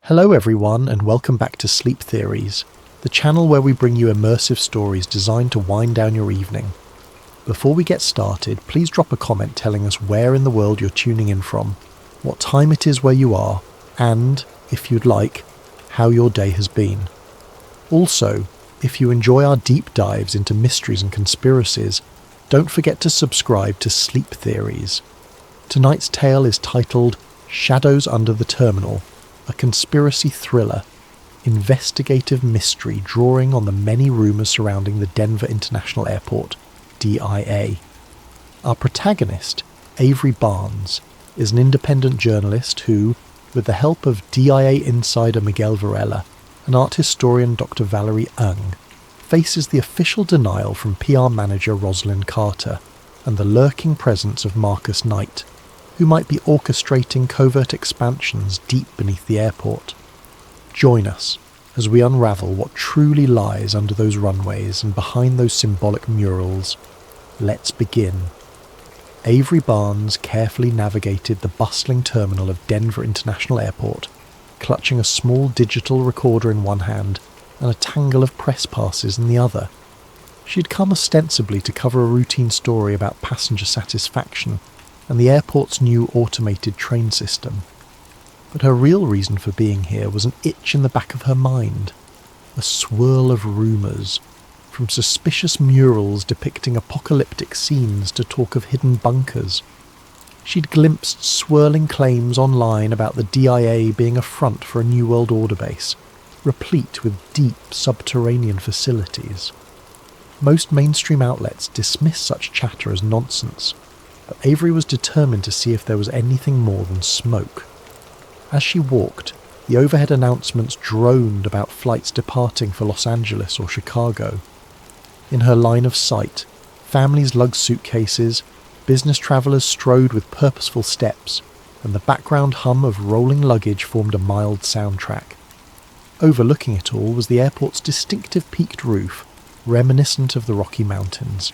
Hello everyone and welcome back to Sleep Theories, the channel where we bring you immersive stories designed to wind down your evening. Before we get started, please drop a comment telling us where in the world you're tuning in from, what time it is where you are, and, if you'd like, how your day has been. Also, if you enjoy our deep dives into mysteries and conspiracies, don't forget to subscribe to Sleep Theories. Tonight's tale is titled Shadows Under the Terminal, a conspiracy thriller, investigative mystery drawing on the many rumours surrounding the Denver International Airport, DIA. Our protagonist, Avery Barnes, is an independent journalist who, with the help of DIA insider Miguel Varela and art historian Dr. Valerie Ng, faces the official denial from PR manager Rosalind Carter and the lurking presence of Marcus Knight, who might be orchestrating covert expansions deep beneath the airport. Join us as we unravel what truly lies under those runways and behind those symbolic murals. Let's begin. Avery Barnes carefully navigated the bustling terminal of Denver International Airport, clutching a small digital recorder in one hand and a tangle of press passes in the other. She had come ostensibly to cover a routine story about passenger satisfaction and the airport's new automated train system. But her real reason for being here was an itch in the back of her mind, a swirl of rumours, from suspicious murals depicting apocalyptic scenes to talk of hidden bunkers. She'd glimpsed swirling claims online about the DIA being a front for a New World Order base, replete with deep subterranean facilities. Most mainstream outlets dismiss such chatter as nonsense, but Avery was determined to see if there was anything more than smoke. As she walked, the overhead announcements droned about flights departing for Los Angeles or Chicago. In her line of sight, families lugged suitcases, business travellers strode with purposeful steps, and the background hum of rolling luggage formed a mild soundtrack. Overlooking it all was the airport's distinctive peaked roof, reminiscent of the Rocky Mountains.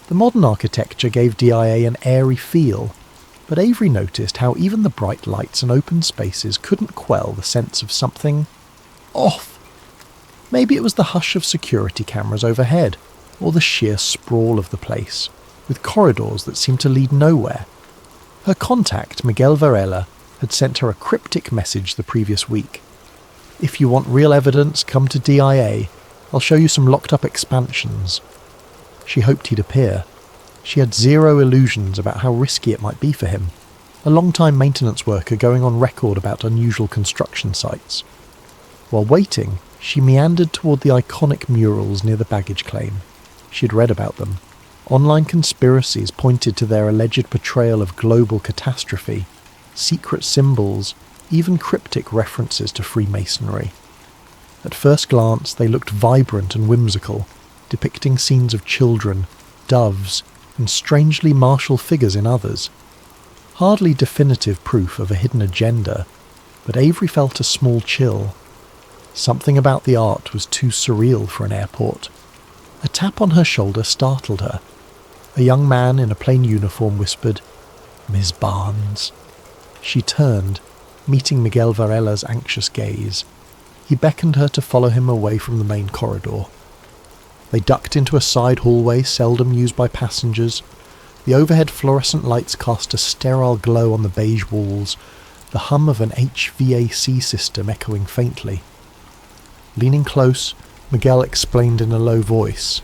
The modern architecture gave DIA an airy feel, but Avery noticed how even the bright lights and open spaces couldn't quell the sense of something off. Maybe it was the hush of security cameras overhead, or the sheer sprawl of the place, with corridors that seemed to lead nowhere. Her contact, Miguel Varela, had sent her a cryptic message the previous week. "If you want real evidence, come to DIA. I'll show you some locked-up expansions." She hoped he'd appear. She had zero illusions about how risky it might be for him, a long-time maintenance worker going on record about unusual construction sites. While waiting, she meandered toward the iconic murals near the baggage claim. She'd read about them. Online conspiracies pointed to their alleged portrayal of global catastrophe, secret symbols, even cryptic references to Freemasonry. At first glance, they looked vibrant and whimsical, depicting scenes of children, doves, and strangely martial figures in others. Hardly definitive proof of a hidden agenda, but Avery felt a small chill. Something about the art was too surreal for an airport. A tap on her shoulder startled her. A young man in a plain uniform whispered, "Ms. Barnes." She turned, meeting Miguel Varela's anxious gaze. He beckoned her to follow him away from the main corridor. They ducked into a side hallway seldom used by passengers. The overhead fluorescent lights cast a sterile glow on the beige walls, the hum of an HVAC system echoing faintly. Leaning close, Miguel explained in a low voice,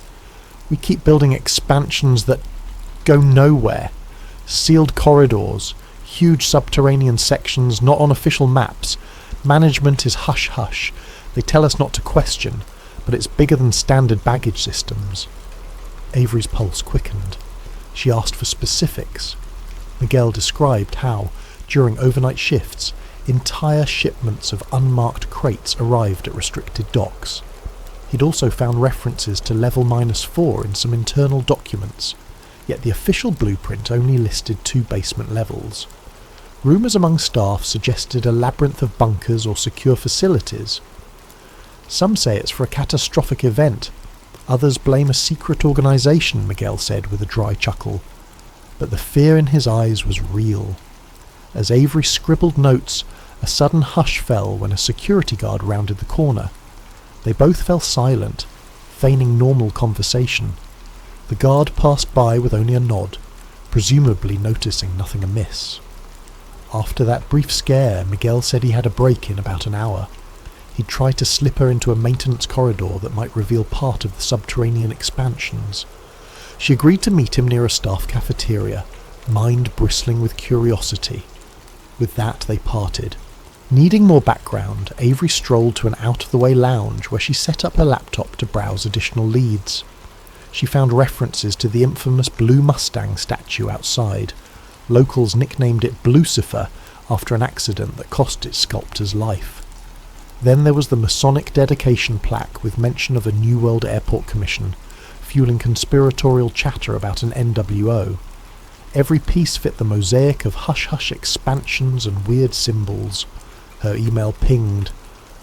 "We keep building expansions that go nowhere. Sealed corridors, huge subterranean sections not on official maps. Management is hush-hush. They tell us not to question, but it's bigger than standard baggage systems." Avery's pulse quickened. She asked for specifics. Miguel described how, during overnight shifts, entire shipments of unmarked crates arrived at restricted docks. He'd also found references to level -4 in some internal documents, yet the official blueprint only listed 2 basement levels. Rumours among staff suggested a labyrinth of bunkers or secure facilities. "Some say it's for a catastrophic event. Others blame a secret organisation," Miguel said with a dry chuckle. But the fear in his eyes was real. As Avery scribbled notes, A sudden hush fell when a security guard rounded the corner. They both fell silent, feigning normal conversation. The guard passed by with only a nod, presumably noticing nothing amiss. After that brief scare, Miguel said he had a break in about an hour. He'd try to slip her into a maintenance corridor that might reveal part of the subterranean expansions. She agreed to meet him near a staff cafeteria, mind bristling with curiosity. With that, they parted. Needing more background, Avery strolled to an out-of-the-way lounge where she set up her laptop to browse additional leads. She found references to the infamous Blue Mustang statue outside. Locals nicknamed it Blucifer after an accident that cost its sculptor's life. Then there was the Masonic dedication plaque with mention of a New World Airport Commission, fueling conspiratorial chatter about an NWO. Every piece fit the mosaic of hush-hush expansions and weird symbols. Her email pinged.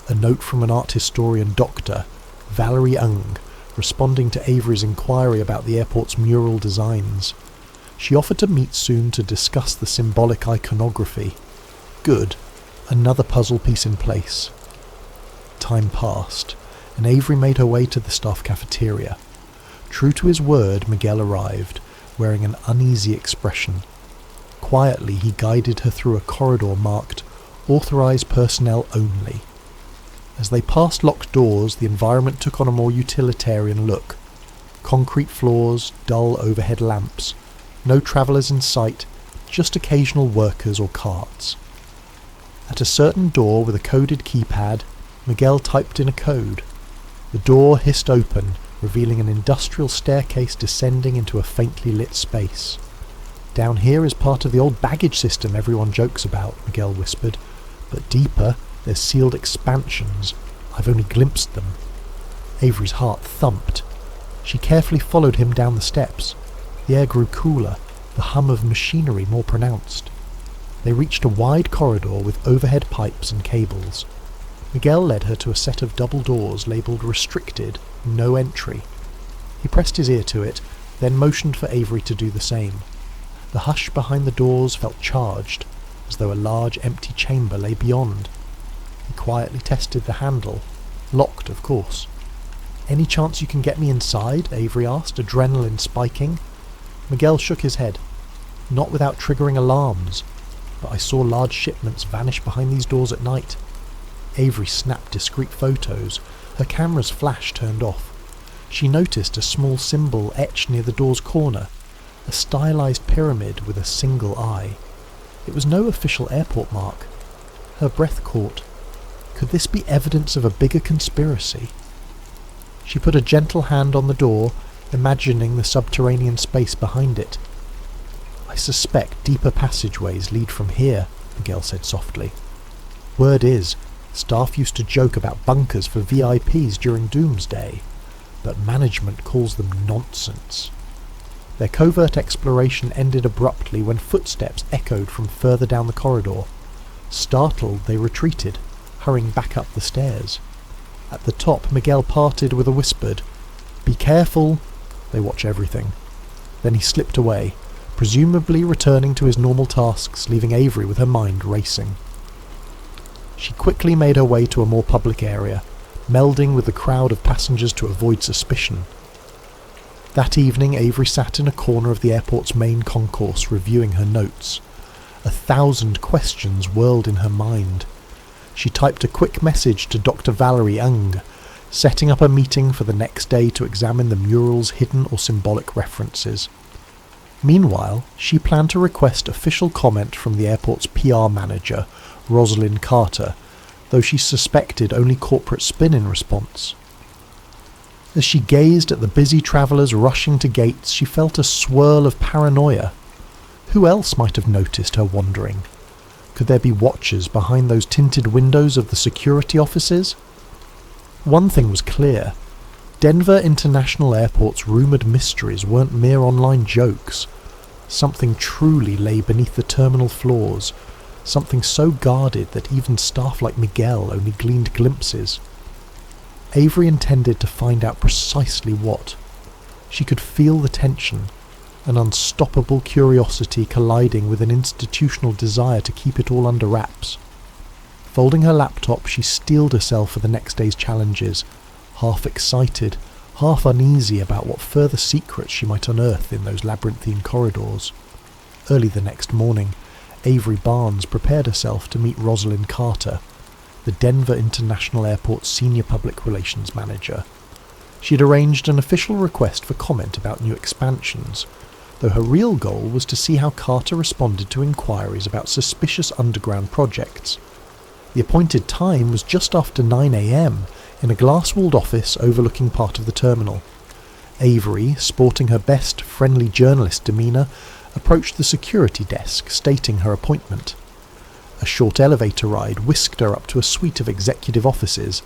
A note from an art historian doctor, Valerie Ung, responding to Avery's inquiry about the airport's mural designs. She offered to meet soon to discuss the symbolic iconography. Good. Another puzzle piece in place. Time passed, and Avery made her way to the staff cafeteria. True to his word, Miguel arrived, wearing an uneasy expression. Quietly, he guided her through a corridor marked Authorized Personnel Only. As they passed locked doors, the environment took on a more utilitarian look. Concrete floors, dull overhead lamps. No travellers in sight, just occasional workers or carts. At a certain door with a coded keypad, Miguel typed in a code. The door hissed open, revealing an industrial staircase descending into a faintly lit space. Down here is part of the old baggage system everyone jokes about, Miguel whispered. But deeper, there's sealed expansions. I've only glimpsed them. Avery's heart thumped. She carefully followed him down the steps. The air grew cooler, the hum of machinery more pronounced. They reached a wide corridor with overhead pipes and cables. Miguel led her to a set of double doors labelled Restricted, No Entry. He pressed his ear to it, then motioned for Avery to do the same. The hush behind the doors felt charged, as though a large empty chamber lay beyond. He quietly tested the handle. Locked, of course. "Any chance you can get me inside?" Avery asked, adrenaline spiking. Miguel shook his head. "Not without triggering alarms. But I saw large shipments vanish behind these doors at night." Avery snapped discreet photos. Her camera's flash turned off. She noticed a small symbol etched near the door's corner, a stylized pyramid with a single eye. It was no official airport mark. Her breath caught. Could this be evidence of a bigger conspiracy? She put a gentle hand on the door, imagining the subterranean space behind it. "I suspect deeper passageways lead from here," Miguel said softly. "Word is, staff used to joke about bunkers for VIPs during Doomsday, but management calls them nonsense." Their covert exploration ended abruptly when footsteps echoed from further down the corridor. Startled, they retreated, hurrying back up the stairs. At the top, Miguel parted with a whispered, "Be careful!" They watch everything. Then he slipped away, presumably returning to his normal tasks, leaving Avery with her mind racing. She quickly made her way to a more public area, melding with the crowd of passengers to avoid suspicion. That evening, Avery sat in a corner of the airport's main concourse, reviewing her notes. 1,000 questions whirled in her mind. She typed a quick message to Dr. Valerie Ung, setting up a meeting for the next day to examine the mural's hidden or symbolic references. Meanwhile, she planned to request official comment from the airport's PR manager, Rosalind Carter, though she suspected only corporate spin in response. As she gazed at the busy travellers rushing to gates, she felt a swirl of paranoia. Who else might have noticed her wandering? Could there be watchers behind those tinted windows of the security offices? One thing was clear. Denver International Airport's rumoured mysteries weren't mere online jokes. Something truly lay beneath the terminal floors, something so guarded that even staff like Miguel only gleaned glimpses. Avery intended to find out precisely what. She could feel the tension, an unstoppable curiosity colliding with an institutional desire to keep it all under wraps. Folding her laptop, she steeled herself for the next day's challenges, half excited, half uneasy about what further secrets she might unearth in those labyrinthine corridors. Early the next morning, Avery Barnes prepared herself to meet Rosalind Carter, the Denver International Airport's senior public relations manager. She had arranged an official request for comment about new expansions, though her real goal was to see how Carter responded to inquiries about suspicious underground projects. The appointed time was just after 9 a.m. in a glass-walled office overlooking part of the terminal. Avery, sporting her best friendly journalist demeanour, approached the security desk, stating her appointment. A short elevator ride whisked her up to a suite of executive offices.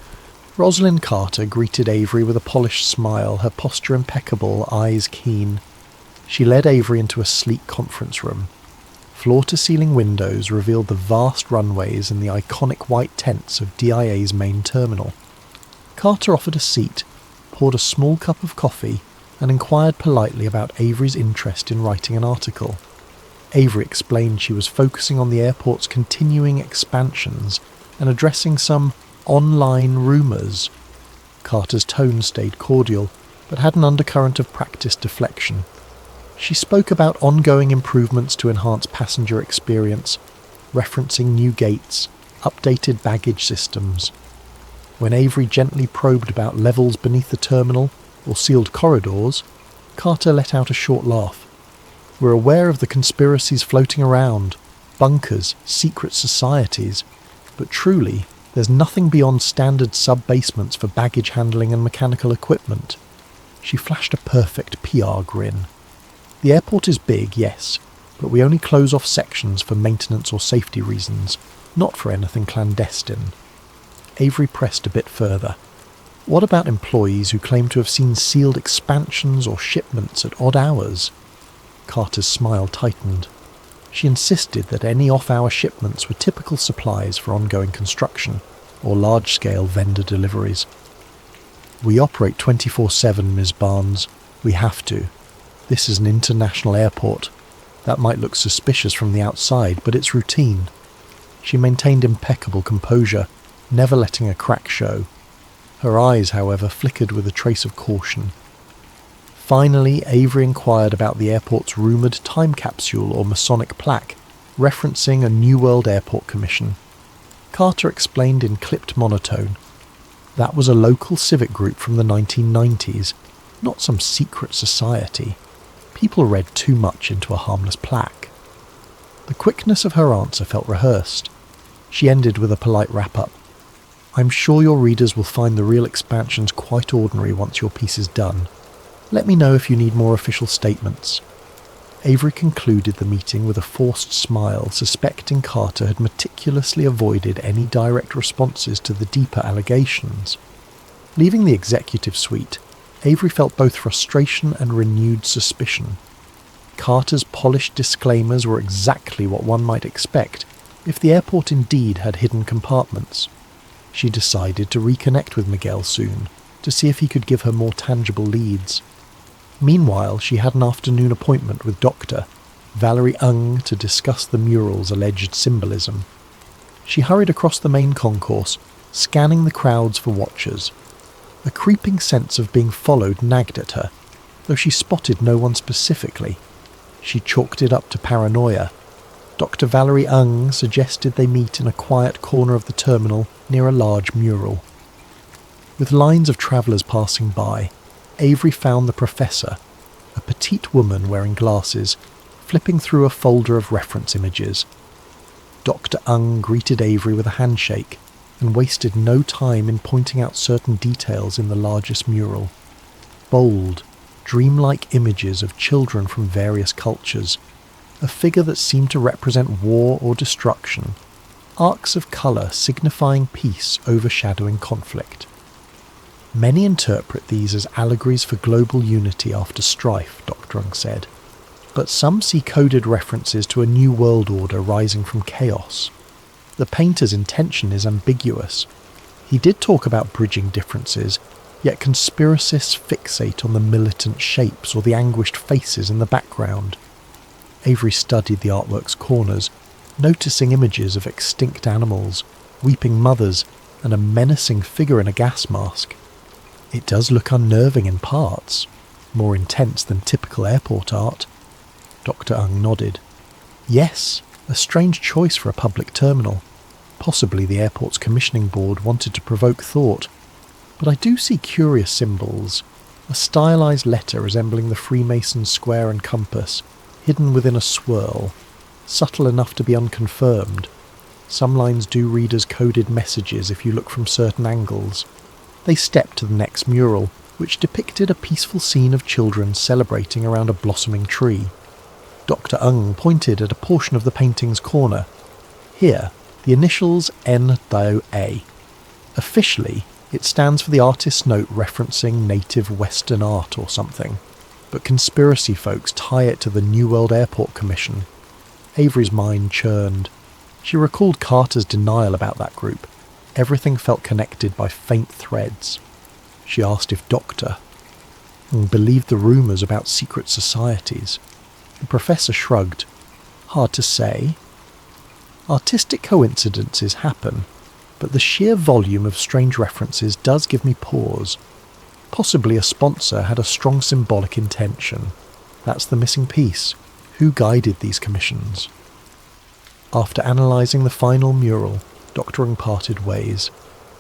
Rosalind Carter greeted Avery with a polished smile, her posture impeccable, eyes keen. She led Avery into a sleek conference room. Floor-to-ceiling windows revealed the vast runways and the iconic white tents of DIA's main terminal. Carter offered a seat, poured a small cup of coffee, and inquired politely about Avery's interest in writing an article. Avery explained she was focusing on the airport's continuing expansions and addressing some online rumours. Carter's tone stayed cordial, but had an undercurrent of practiced deflection. She spoke about ongoing improvements to enhance passenger experience, referencing new gates, updated baggage systems. When Avery gently probed about levels beneath the terminal or sealed corridors, Carter let out a short laugh. We're aware of the conspiracies floating around, bunkers, secret societies, but truly, there's nothing beyond standard sub-basements for baggage handling and mechanical equipment. She flashed a perfect PR grin. The airport is big, yes, but we only close off sections for maintenance or safety reasons, not for anything clandestine. Avery pressed a bit further. What about employees who claim to have seen sealed expansions or shipments at odd hours? Carter's smile tightened. She insisted that any off-hour shipments were typical supplies for ongoing construction or large-scale vendor deliveries. We operate 24/7, Ms. Barnes. We have to. This is an international airport. That might look suspicious from the outside, but it's routine. She maintained impeccable composure, never letting a crack show. Her eyes, however, flickered with a trace of caution. Finally, Avery inquired about the airport's rumoured time capsule or Masonic plaque, referencing a New World Airport Commission. Carter explained in clipped monotone. That was a local civic group from the 1990s, not some secret society. People read too much into a harmless plaque. The quickness of her answer felt rehearsed. She ended with a polite wrap-up. I'm sure your readers will find the real expansions quite ordinary once your piece is done. Let me know if you need more official statements. Avery concluded the meeting with a forced smile, suspecting Carter had meticulously avoided any direct responses to the deeper allegations. Leaving the executive suite, Avery felt both frustration and renewed suspicion. Carter's polished disclaimers were exactly what one might expect if the airport indeed had hidden compartments. She decided to reconnect with Miguel soon, to see if he could give her more tangible leads. Meanwhile, she had an afternoon appointment with Dr. Valerie Ung to discuss the mural's alleged symbolism. She hurried across the main concourse, scanning the crowds for watchers. A creeping sense of being followed nagged at her, though she spotted no one specifically. She chalked it up to paranoia. Dr. Valerie Ung suggested they meet in a quiet corner of the terminal near a large mural. With lines of travellers passing by, Avery found the professor, a petite woman wearing glasses, flipping through a folder of reference images. Dr. Ung greeted Avery with a handshake and wasted no time in pointing out certain details in the largest mural. Bold, dreamlike images of children from various cultures, a figure that seemed to represent war or destruction, arcs of colour signifying peace overshadowing conflict. Many interpret these as allegories for global unity after strife, Dr. Ung said, but some see coded references to a new world order rising from chaos. The painter's intention is ambiguous. He did talk about bridging differences, yet conspiracists fixate on the militant shapes or the anguished faces in the background. Avery studied the artwork's corners, noticing images of extinct animals, weeping mothers, and a menacing figure in a gas mask. It does look unnerving in parts, more intense than typical airport art. Dr. Ung nodded. Yes, a strange choice for a public terminal. Possibly the airport's commissioning board wanted to provoke thought. But I do see curious symbols. A stylized letter resembling the Freemason square and compass, hidden within a swirl, subtle enough to be unconfirmed. Some lines do read as coded messages if you look from certain angles. They stepped to the next mural, which depicted a peaceful scene of children celebrating around a blossoming tree. Dr. Ung pointed at a portion of the painting's corner. Here, the initials N-A. Officially, it stands for the artist's note referencing native Western art or something, but conspiracy folks tie it to the New World Airport Commission. Avery's mind churned. She recalled Carter's denial about that group. Everything felt connected by faint threads. She asked if Dr. believed the rumours about secret societies. The professor shrugged. Hard to say. Artistic coincidences happen, but the sheer volume of strange references does give me pause. Possibly a sponsor had a strong symbolic intention. That's the missing piece. Who guided these commissions? After analysing the final mural, Dr. Ung parted ways,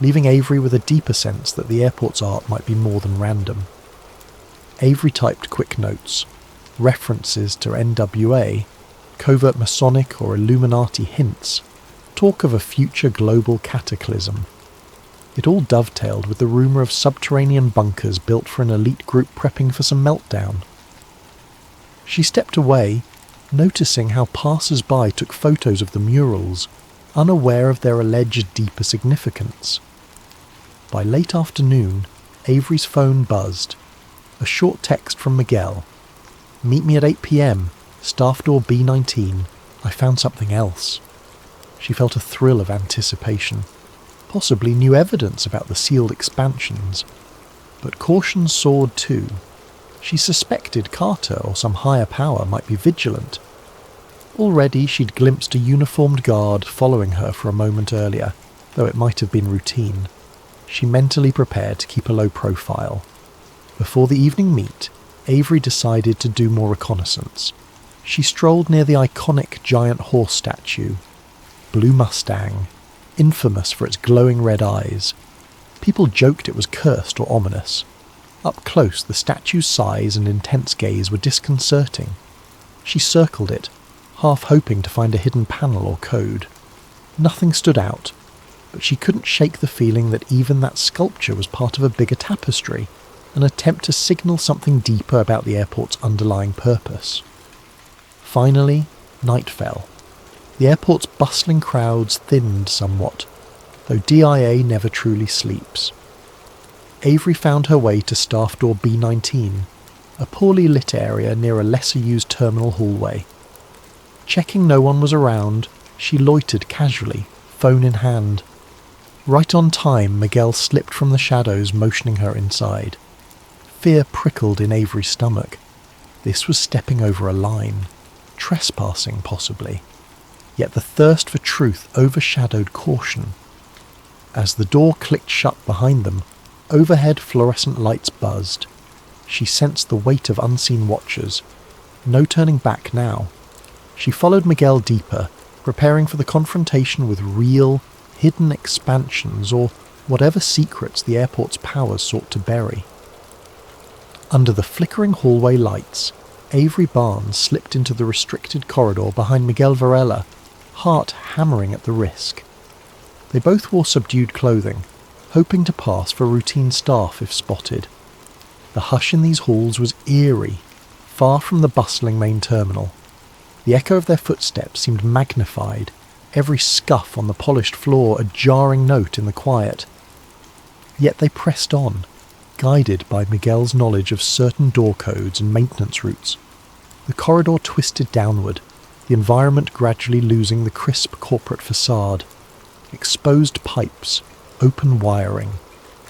leaving Avery with a deeper sense that the airport's art might be more than random. Avery typed quick notes, references to NWA, covert Masonic or Illuminati hints, talk of a future global cataclysm. It all dovetailed with the rumour of subterranean bunkers built for an elite group prepping for some meltdown. She stepped away, noticing how passers-by took photos of the murals, unaware of their alleged deeper significance. By late afternoon, Avery's phone buzzed. A short text from Miguel. Meet me at 8 p.m, staff door B19. I found something else. She felt a thrill of anticipation. Possibly new evidence about the sealed expansions. But caution soared too. She suspected Carter or some higher power might be vigilant. Already she'd glimpsed a uniformed guard following her for a moment earlier, though it might have been routine. She mentally prepared to keep a low profile. Before the evening meet, Avery decided to do more reconnaissance. She strolled near the iconic giant horse statue. Blue Mustang, infamous for its glowing red eyes. People joked it was cursed or ominous. Up close, the statue's size and intense gaze were disconcerting. She circled it, half hoping to find a hidden panel or code. Nothing stood out, but she couldn't shake the feeling that even that sculpture was part of a bigger tapestry, an attempt to signal something deeper about the airport's underlying purpose. Finally, night fell. The airport's bustling crowds thinned somewhat, though DIA never truly sleeps. Avery found her way to staff door B19, a poorly lit area near a lesser-used terminal hallway. Checking no one was around, she loitered casually, phone in hand. Right on time, Miguel slipped from the shadows, motioning her inside. Fear prickled in Avery's stomach. This was stepping over a line. Trespassing, possibly. Yet the thirst for truth overshadowed caution. As the door clicked shut behind them, overhead fluorescent lights buzzed. She sensed the weight of unseen watchers. No turning back now. She followed Miguel deeper, preparing for the confrontation with real, hidden expansions or whatever secrets the airport's powers sought to bury. Under the flickering hallway lights, Avery Barnes slipped into the restricted corridor behind Miguel Varela, heart hammering at the risk. They both wore subdued clothing, hoping to pass for routine staff if spotted. The hush in these halls was eerie, far from the bustling main terminal. The echo of their footsteps seemed magnified, every scuff on the polished floor a jarring note in the quiet. Yet they pressed on, guided by Miguel's knowledge of certain door codes and maintenance routes. The corridor twisted downward, the environment gradually losing the crisp corporate facade. Exposed pipes, open wiring.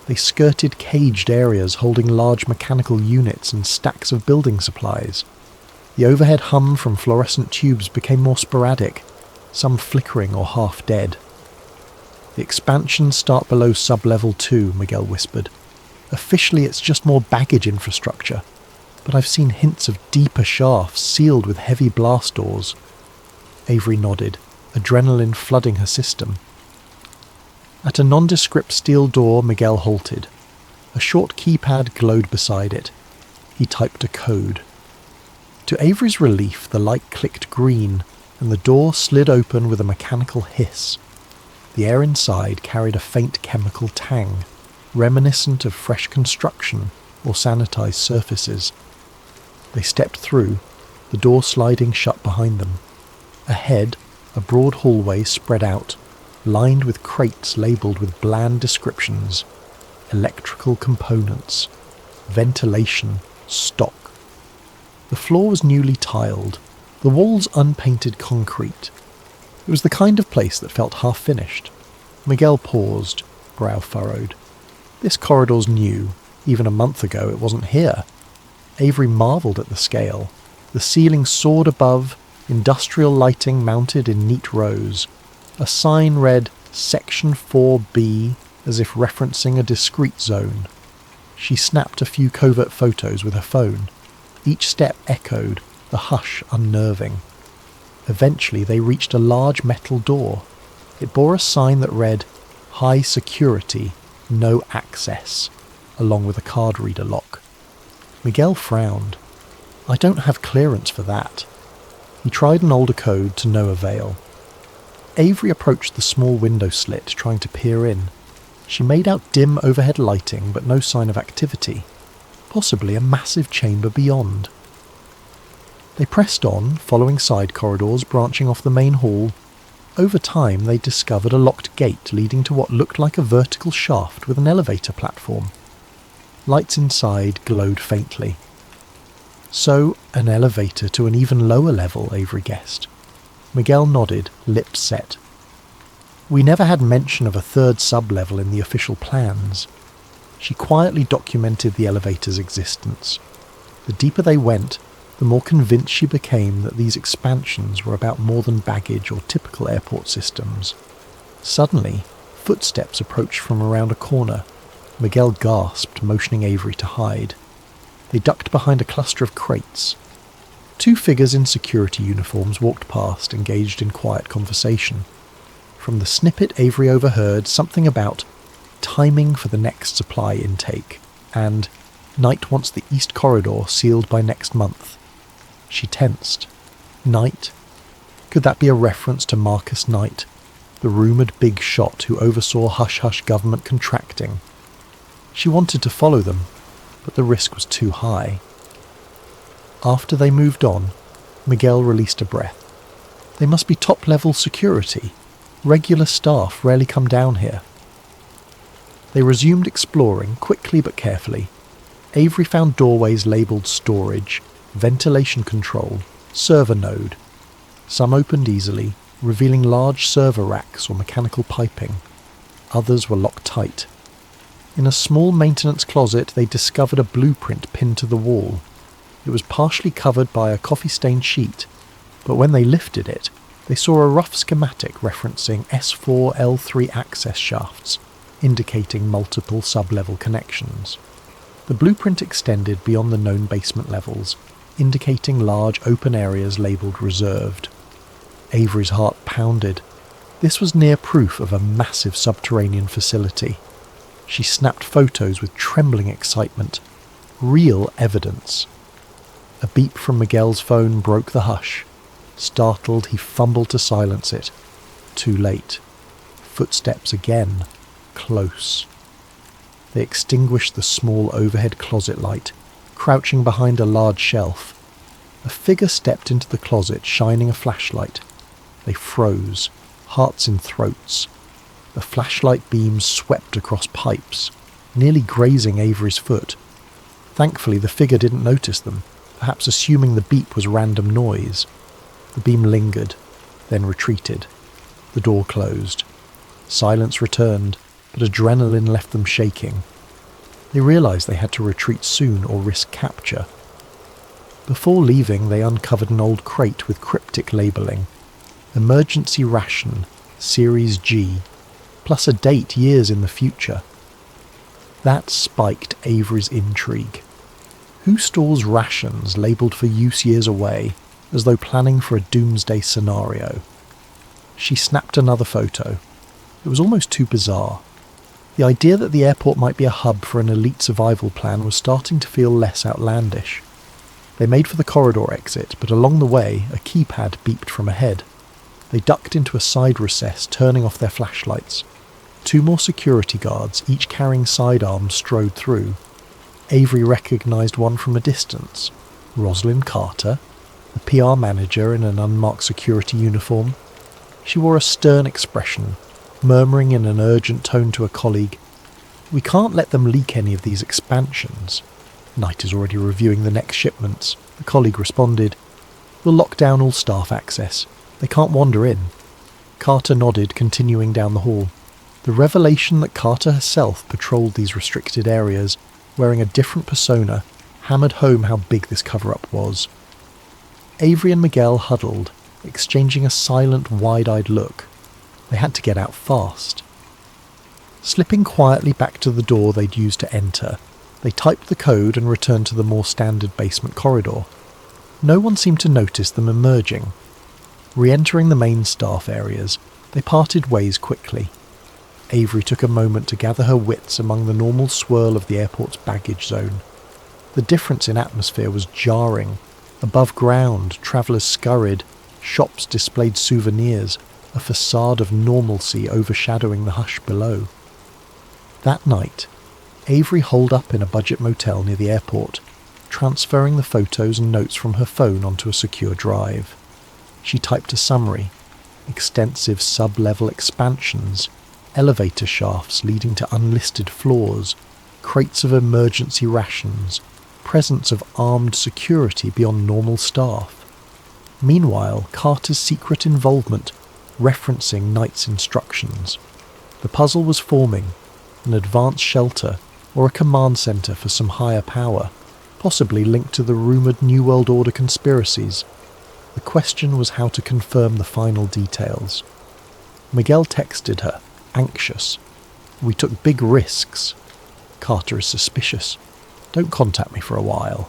They skirted caged areas holding large mechanical units and stacks of building supplies. The overhead hum from fluorescent tubes became more sporadic, some flickering or half dead. The expansions start below sub-level 2, Miguel whispered. Officially it's just more baggage infrastructure, but I've seen hints of deeper shafts sealed with heavy blast doors. Avery nodded, adrenaline flooding her system. At a nondescript steel door, Miguel halted. A short keypad glowed beside it. He typed a code. To Avery's relief, the light clicked green, and the door slid open with a mechanical hiss. The air inside carried a faint chemical tang, reminiscent of fresh construction or sanitized surfaces. They stepped through, the door sliding shut behind them. Ahead, a broad hallway spread out, lined with crates labelled with bland descriptions: electrical components, ventilation, stock. The floor was newly tiled, the walls unpainted concrete. It was the kind of place that felt half-finished. Miguel paused, brow furrowed. This corridor's new. Even a month ago it wasn't here. Avery marvelled at the scale. The ceiling soared above, industrial lighting mounted in neat rows. A sign read Section 4B, as if referencing a discrete zone. She snapped a few covert photos with her phone. Each step echoed, the hush unnerving. Eventually they reached a large metal door. It bore a sign that read, High Security, No Access, along with a card reader lock. Miguel frowned. I don't have clearance for that. He tried an older code to no avail. Avery approached the small window slit, trying to peer in. She made out dim overhead lighting, but no sign of activity. Possibly a massive chamber beyond. They pressed on, following side corridors branching off the main hall. Over time they discovered a locked gate leading to what looked like a vertical shaft with an elevator platform. Lights inside glowed faintly. So, an elevator to an even lower level, Avery guessed. Miguel nodded, lips set. We never had mention of a third sub-level in the official plans. She quietly documented the elevator's existence. The deeper they went, the more convinced she became that these expansions were about more than baggage or typical airport systems. Suddenly, footsteps approached from around a corner. Miguel gasped, motioning Avery to hide. They ducked behind a cluster of crates. Two figures in security uniforms walked past, engaged in quiet conversation. From the snippet Avery overheard something about timing for the next supply intake, and Knight wants the East Corridor sealed by next month. She tensed. Knight? Could that be a reference to Marcus Knight, the rumoured big shot who oversaw hush-hush government contracting? She wanted to follow them, but the risk was too high. After they moved on, Miguel released a breath. They must be top-level security. Regular staff rarely come down here. They resumed exploring, quickly but carefully. Avery found doorways labelled storage, ventilation control, server node. Some opened easily, revealing large server racks or mechanical piping. Others were locked tight. In a small maintenance closet they discovered a blueprint pinned to the wall. It was partially covered by a coffee-stained sheet, but when they lifted it, they saw a rough schematic referencing S4L3 access shafts, indicating multiple sub-level connections. The blueprint extended beyond the known basement levels, indicating large open areas labelled reserved. Avery's heart pounded. This was near proof of a massive subterranean facility. She snapped photos with trembling excitement. Real evidence. A beep from Miguel's phone broke the hush. Startled, he fumbled to silence it. Too late. Footsteps again. Close. They extinguished the small overhead closet light, crouching behind a large shelf. A figure stepped into the closet, shining a flashlight. They froze, hearts in throats. The flashlight beams swept across pipes, nearly grazing Avery's foot. Thankfully, the figure didn't notice them, perhaps assuming the beep was random noise. The beam lingered, then retreated. The door closed. Silence returned, but adrenaline left them shaking. They realised they had to retreat soon or risk capture. Before leaving, they uncovered an old crate with cryptic labelling. Emergency ration, Series G, plus a date years in the future. That spiked Avery's intrigue. Who stores rations labelled for use years away, as though planning for a doomsday scenario? She snapped another photo. It was almost too bizarre. The idea that the airport might be a hub for an elite survival plan was starting to feel less outlandish. They made for the corridor exit, but along the way, a keypad beeped from ahead. They ducked into a side recess, turning off their flashlights. 2 more security guards, each carrying sidearms, strode through. Avery recognised one from a distance. Rosalind Carter, the PR manager in an unmarked security uniform. She wore a stern expression, murmuring in an urgent tone to a colleague, "We can't let them leak any of these expansions." "Knight is already reviewing the next shipments," the colleague responded. "We'll lock down all staff access. They can't wander in." Carter nodded, continuing down the hall. The revelation that Carter herself patrolled these restricted areas, wearing a different persona, hammered home how big this cover-up was. Avery and Miguel huddled, exchanging a silent, wide-eyed look. They had to get out fast. Slipping quietly back to the door they'd used to enter, they typed the code and returned to the more standard basement corridor. No one seemed to notice them emerging. Re-entering the main staff areas, they parted ways quickly. Avery took a moment to gather her wits among the normal swirl of the airport's baggage zone. The difference in atmosphere was jarring. Above ground, travellers scurried, shops displayed souvenirs, a facade of normalcy overshadowing the hush below. That night, Avery holed up in a budget motel near the airport, transferring the photos and notes from her phone onto a secure drive. She typed a summary: extensive sub-level expansions, elevator shafts leading to unlisted floors, crates of emergency rations, presence of armed security beyond normal staff. Meanwhile, Carter's secret involvement, referencing Knight's instructions. The puzzle was forming: an advanced shelter or a command centre for some higher power, possibly linked to the rumoured New World Order conspiracies. The question was how to confirm the final details. Miguel texted her, anxious. "We took big risks. Carter is suspicious. Don't contact me for a while."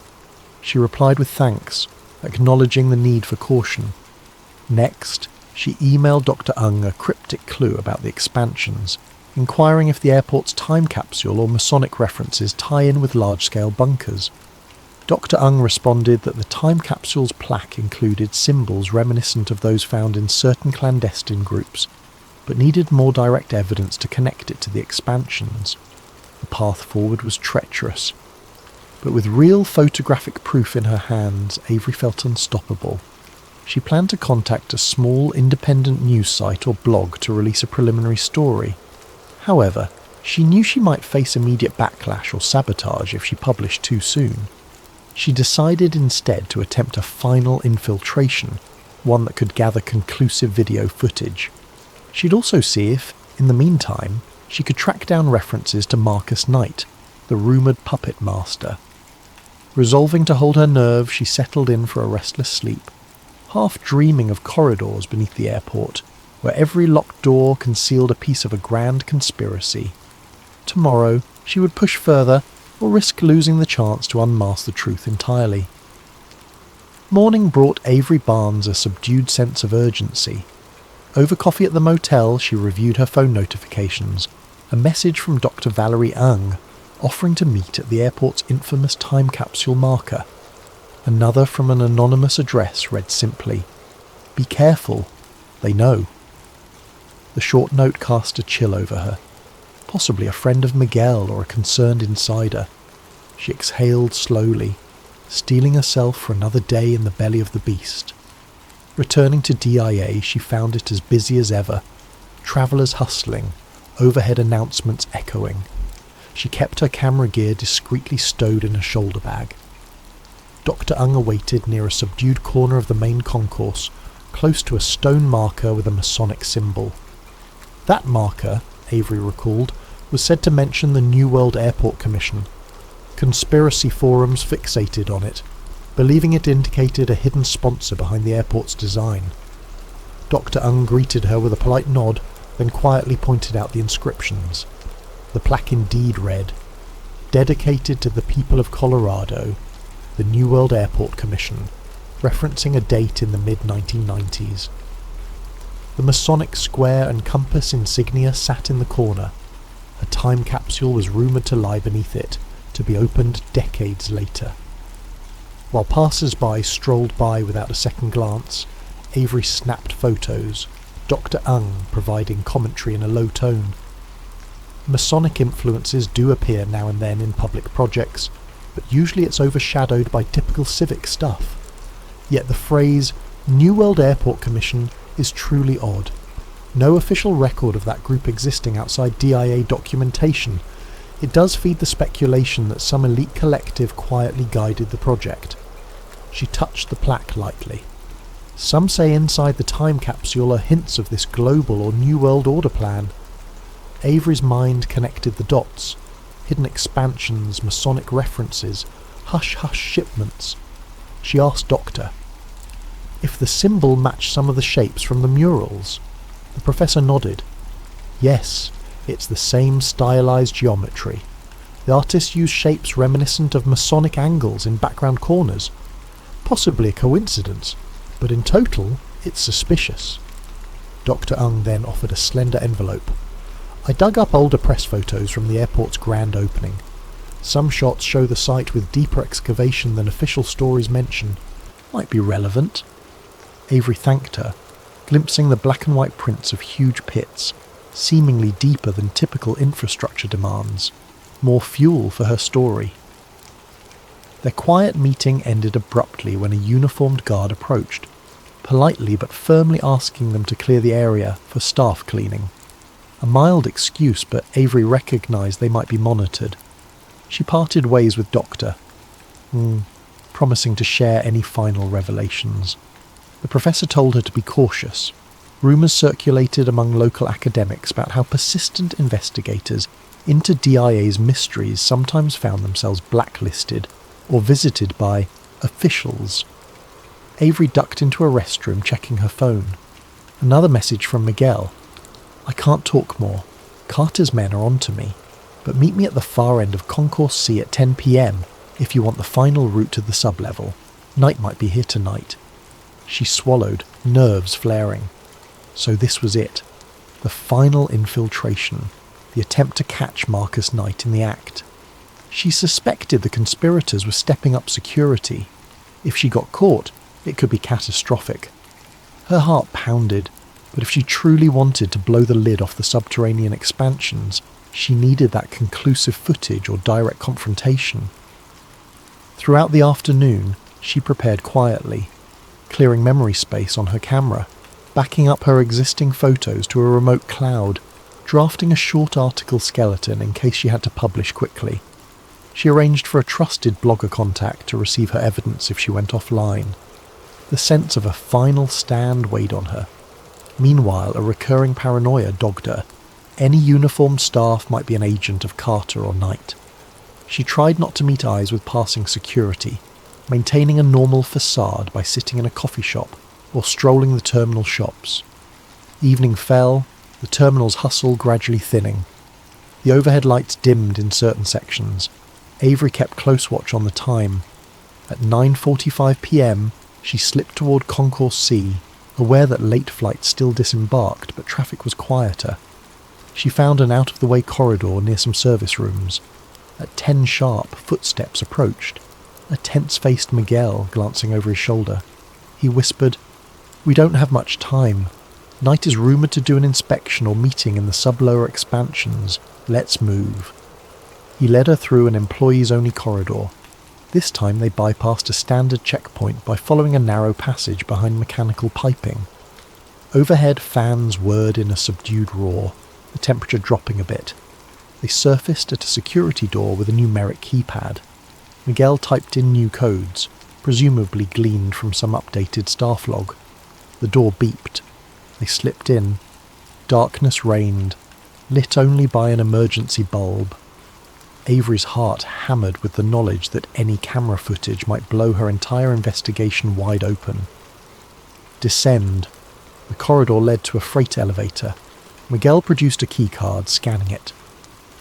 She replied with thanks, acknowledging the need for caution. Next, she emailed Dr. Ung a cryptic clue about the expansions, inquiring if the airport's time capsule or Masonic references tie in with large-scale bunkers. Dr. Ung responded that the time capsule's plaque included symbols reminiscent of those found in certain clandestine groups, but needed more direct evidence to connect it to the expansions. The path forward was treacherous. But with real photographic proof in her hands, Avery felt unstoppable. She planned to contact a small independent news site or blog to release a preliminary story. However, she knew she might face immediate backlash or sabotage if she published too soon. She decided instead to attempt a final infiltration, one that could gather conclusive video footage. She'd also see if, in the meantime, she could track down references to Marcus Knight, the rumoured puppet master. Resolving to hold her nerve, she settled in for a restless sleep, half dreaming of corridors beneath the airport, where every locked door concealed a piece of a grand conspiracy. Tomorrow, she would push further, or risk losing the chance to unmask the truth entirely. Morning brought Avery Barnes a subdued sense of urgency. Over coffee at the motel, she reviewed her phone notifications. A message from Dr. Valerie Ung, offering to meet at the airport's infamous time capsule marker. Another from an anonymous address read simply, "Be careful, they know." The short note cast a chill over her. Possibly a friend of Miguel or a concerned insider. She exhaled slowly, steeling herself for another day in the belly of the beast. Returning to DIA, she found it as busy as ever, travellers hustling, overhead announcements echoing. She kept her camera gear discreetly stowed in a shoulder bag. Dr. Ung awaited near a subdued corner of the main concourse, close to a stone marker with a Masonic symbol. That marker, Avery recalled, was said to mention the New World Airport Commission. Conspiracy forums fixated on it, believing it indicated a hidden sponsor behind the airport's design. Dr. Ung greeted her with a polite nod, then quietly pointed out the inscriptions. The plaque indeed read, "Dedicated to the people of Colorado, the New World Airport Commission," referencing a date in the mid-1990s. The Masonic square and compass insignia sat in the corner. A time capsule was rumoured to lie beneath it, to be opened decades later. While passers-by strolled by without a second glance, Avery snapped photos, Dr. Ung providing commentary in a low tone. Masonic influences do appear now and then in public projects, but usually it's overshadowed by typical civic stuff. Yet the phrase New World Airport Commission is truly odd. No official record of that group existing outside DIA documentation. It does feed the speculation that some elite collective quietly guided the project. She touched the plaque lightly. Some say inside the time capsule are hints of this global or New World Order plan. Avery's mind connected the dots. Hidden expansions, Masonic references, hush-hush shipments. She asked Doctor if the symbol matched some of the shapes from the murals. The professor nodded. Yes, it's the same stylized geometry. The artist used shapes reminiscent of Masonic angles in background corners. Possibly a coincidence, but in total, it's suspicious. Dr. Ung then offered a slender envelope. I dug up older press photos from the airport's grand opening. Some shots show the site with deeper excavation than official stories mention. Might be relevant. Avery thanked her, glimpsing the black and white prints of huge pits, seemingly deeper than typical infrastructure demands. More fuel for her story. Their quiet meeting ended abruptly when a uniformed guard approached, politely but firmly asking them to clear the area for staff cleaning. A mild excuse, but Avery recognised they might be monitored. She parted ways with Doctor, promising to share any final revelations. The professor told her to be cautious. Rumours circulated among local academics about how persistent investigators into DIA's mysteries sometimes found themselves blacklisted or visited by officials. Avery ducked into a restroom, checking her phone. Another message from Miguel. I can't talk more. Carter's men are on to me, but meet me at the far end of Concourse C at 10 p.m. if you want the final route to the sublevel. Night might be here tonight. She swallowed, nerves flaring. So this was it. The final infiltration. The attempt to catch Marcus Knight in the act. She suspected the conspirators were stepping up security. If she got caught, it could be catastrophic. Her heart pounded, but if she truly wanted to blow the lid off the subterranean expansions, she needed that conclusive footage or direct confrontation. Throughout the afternoon, she prepared quietly, clearing memory space on her camera, backing up her existing photos to a remote cloud, drafting a short article skeleton in case she had to publish quickly. She arranged for a trusted blogger contact to receive her evidence if she went offline. The sense of a final stand weighed on her. Meanwhile, a recurring paranoia dogged her. Any uniformed staff might be an agent of Carter or Knight. She tried not to meet eyes with passing security, maintaining a normal facade by sitting in a coffee shop or strolling the terminal shops. Evening fell, the terminal's hustle gradually thinning. The overhead lights dimmed in certain sections. Avery kept close watch on the time. At 9:45 p.m, she slipped toward Concourse C, aware that late flights still disembarked, but traffic was quieter. She found an out-of-the-way corridor near some service rooms. At 10 sharp, footsteps approached. A tense-faced Miguel glancing over his shoulder. He whispered, "We don't have much time. Knight is rumoured to do an inspection or meeting in the sub-lower expansions. Let's move." He led her through an employees-only corridor. This time they bypassed a standard checkpoint by following a narrow passage behind mechanical piping. Overhead fans whirred in a subdued roar, the temperature dropping a bit. They surfaced at a security door with a numeric keypad. Miguel typed in new codes, presumably gleaned from some updated staff log. The door beeped. They slipped in. Darkness reigned, lit only by an emergency bulb. Avery's heart hammered with the knowledge that any camera footage might blow her entire investigation wide open. Descend. The corridor led to a freight elevator. Miguel produced a keycard, scanning it.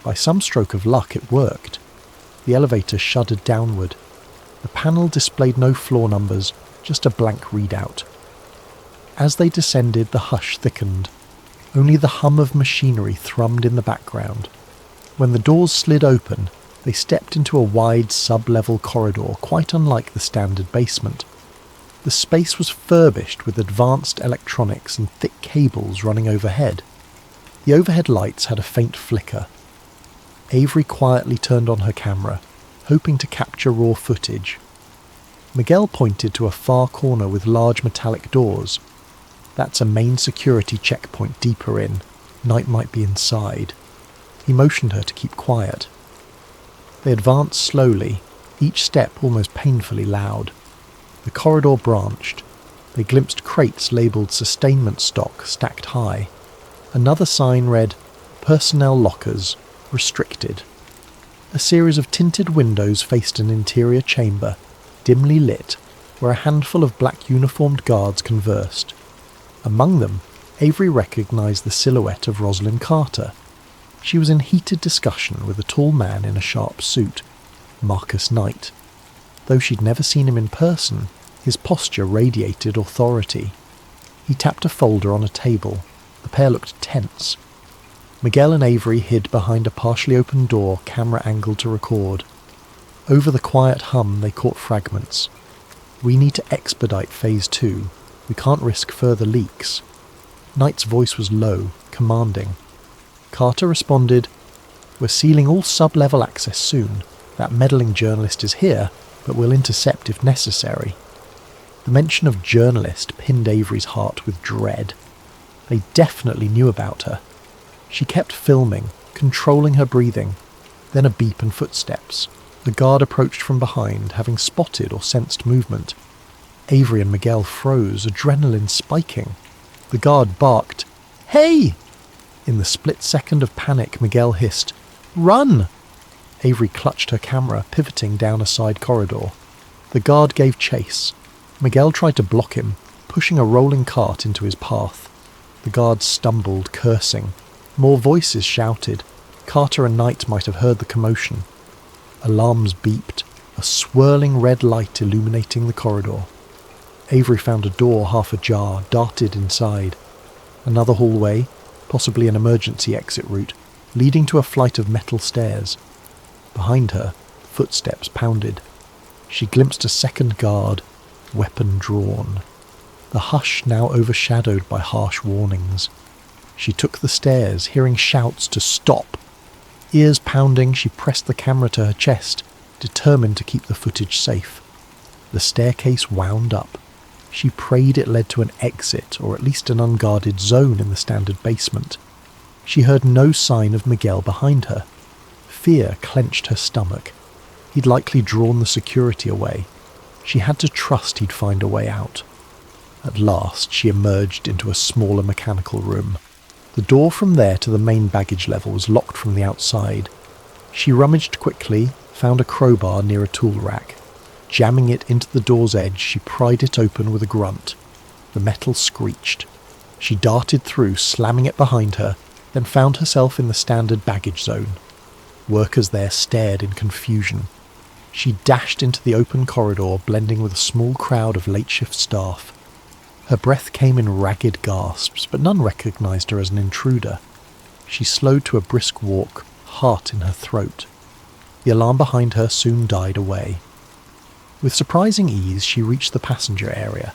By some stroke of luck, it worked. The elevator shuddered downward. The panel displayed no floor numbers, just a blank readout. As they descended, the hush thickened. Only the hum of machinery thrummed in the background. When the doors slid open, they stepped into a wide sub-level corridor quite unlike the standard basement. The space was furbished with advanced electronics and thick cables running overhead. The overhead lights had a faint flicker. Avery quietly turned on her camera, hoping to capture raw footage. Miguel pointed to a far corner with large metallic doors. That's a main security checkpoint deeper in. Knight might be inside. He motioned her to keep quiet. They advanced slowly, each step almost painfully loud. The corridor branched. They glimpsed crates labelled sustainment stock stacked high. Another sign read, "Personnel lockers, restricted." A series of tinted windows faced an interior chamber, dimly lit, where a handful of black uniformed guards conversed. Among them, Avery recognised the silhouette of Rosalind Carter. She was in heated discussion with a tall man in a sharp suit, Marcus Knight. Though she'd never seen him in person, his posture radiated authority. He tapped a folder on a table. The pair looked tense. Miguel and Avery hid behind a partially open door, camera angled to record. Over the quiet hum they caught fragments. "We need to expedite Phase 2. We can't risk further leaks." Knight's voice was low, commanding. Carter responded, "We're sealing all sub-level access soon. That meddling journalist is here, but we'll intercept if necessary." The mention of journalist pinned Avery's heart with dread. They definitely knew about her. She kept filming, controlling her breathing. Then a beep and footsteps. The guard approached from behind, having spotted or sensed movement. Avery and Miguel froze, adrenaline spiking. The guard barked, "Hey!" In the split second of panic, Miguel hissed, "Run!" Avery clutched her camera, pivoting down a side corridor. The guard gave chase. Miguel tried to block him, pushing a rolling cart into his path. The guard stumbled, cursing. More voices shouted. Carter and Knight might have heard the commotion. Alarms beeped, a swirling red light illuminating the corridor. Avery found a door half ajar, darted inside. Another hallway, possibly an emergency exit route, leading to a flight of metal stairs. Behind her, footsteps pounded. She glimpsed a second guard, weapon drawn. The hush now overshadowed by harsh warnings. She took the stairs, hearing shouts to stop. Ears pounding, she pressed the camera to her chest, determined to keep the footage safe. The staircase wound up. She prayed it led to an exit, or at least an unguarded zone in the standard basement. She heard no sign of Miguel behind her. Fear clenched her stomach. He'd likely drawn the security away. She had to trust he'd find a way out. At last, she emerged into a smaller mechanical room. The door from there to the main baggage level was locked from the outside. She rummaged quickly, found a crowbar near a tool rack. Jamming it into the door's edge, she pried it open with a grunt. The metal screeched. She darted through, slamming it behind her, then found herself in the standard baggage zone. Workers there stared in confusion. She dashed into the open corridor, blending with a small crowd of late-shift staff. Her breath came in ragged gasps, but none recognised her as an intruder. She slowed to a brisk walk, heart in her throat. The alarm behind her soon died away. With surprising ease, she reached the passenger area.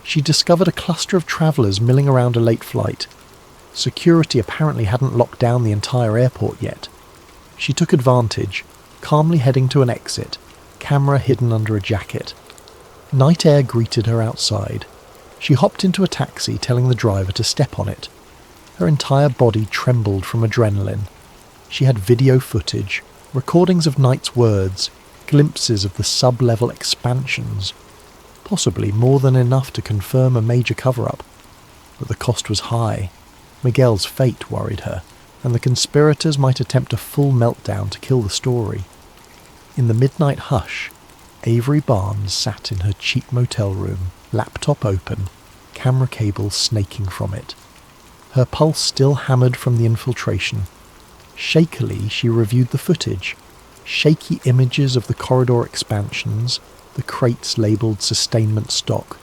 She discovered a cluster of travellers milling around a late flight. Security apparently hadn't locked down the entire airport yet. She took advantage, calmly heading to an exit, camera hidden under a jacket. Night air greeted her outside. She hopped into a taxi, telling the driver to step on it. Her entire body trembled from adrenaline. She had video footage, recordings of Knight's words, glimpses of the sub-level expansions. Possibly more than enough to confirm a major cover-up. But the cost was high. Miguel's fate worried her, and the conspirators might attempt a full meltdown to kill the story. In the midnight hush, Avery Barnes sat in her cheap motel room, laptop open, camera cable snaking from it. her pulse still hammered from the infiltration. Shakily, she reviewed the footage. Shaky images of the corridor expansions, the crates labelled sustainment stock,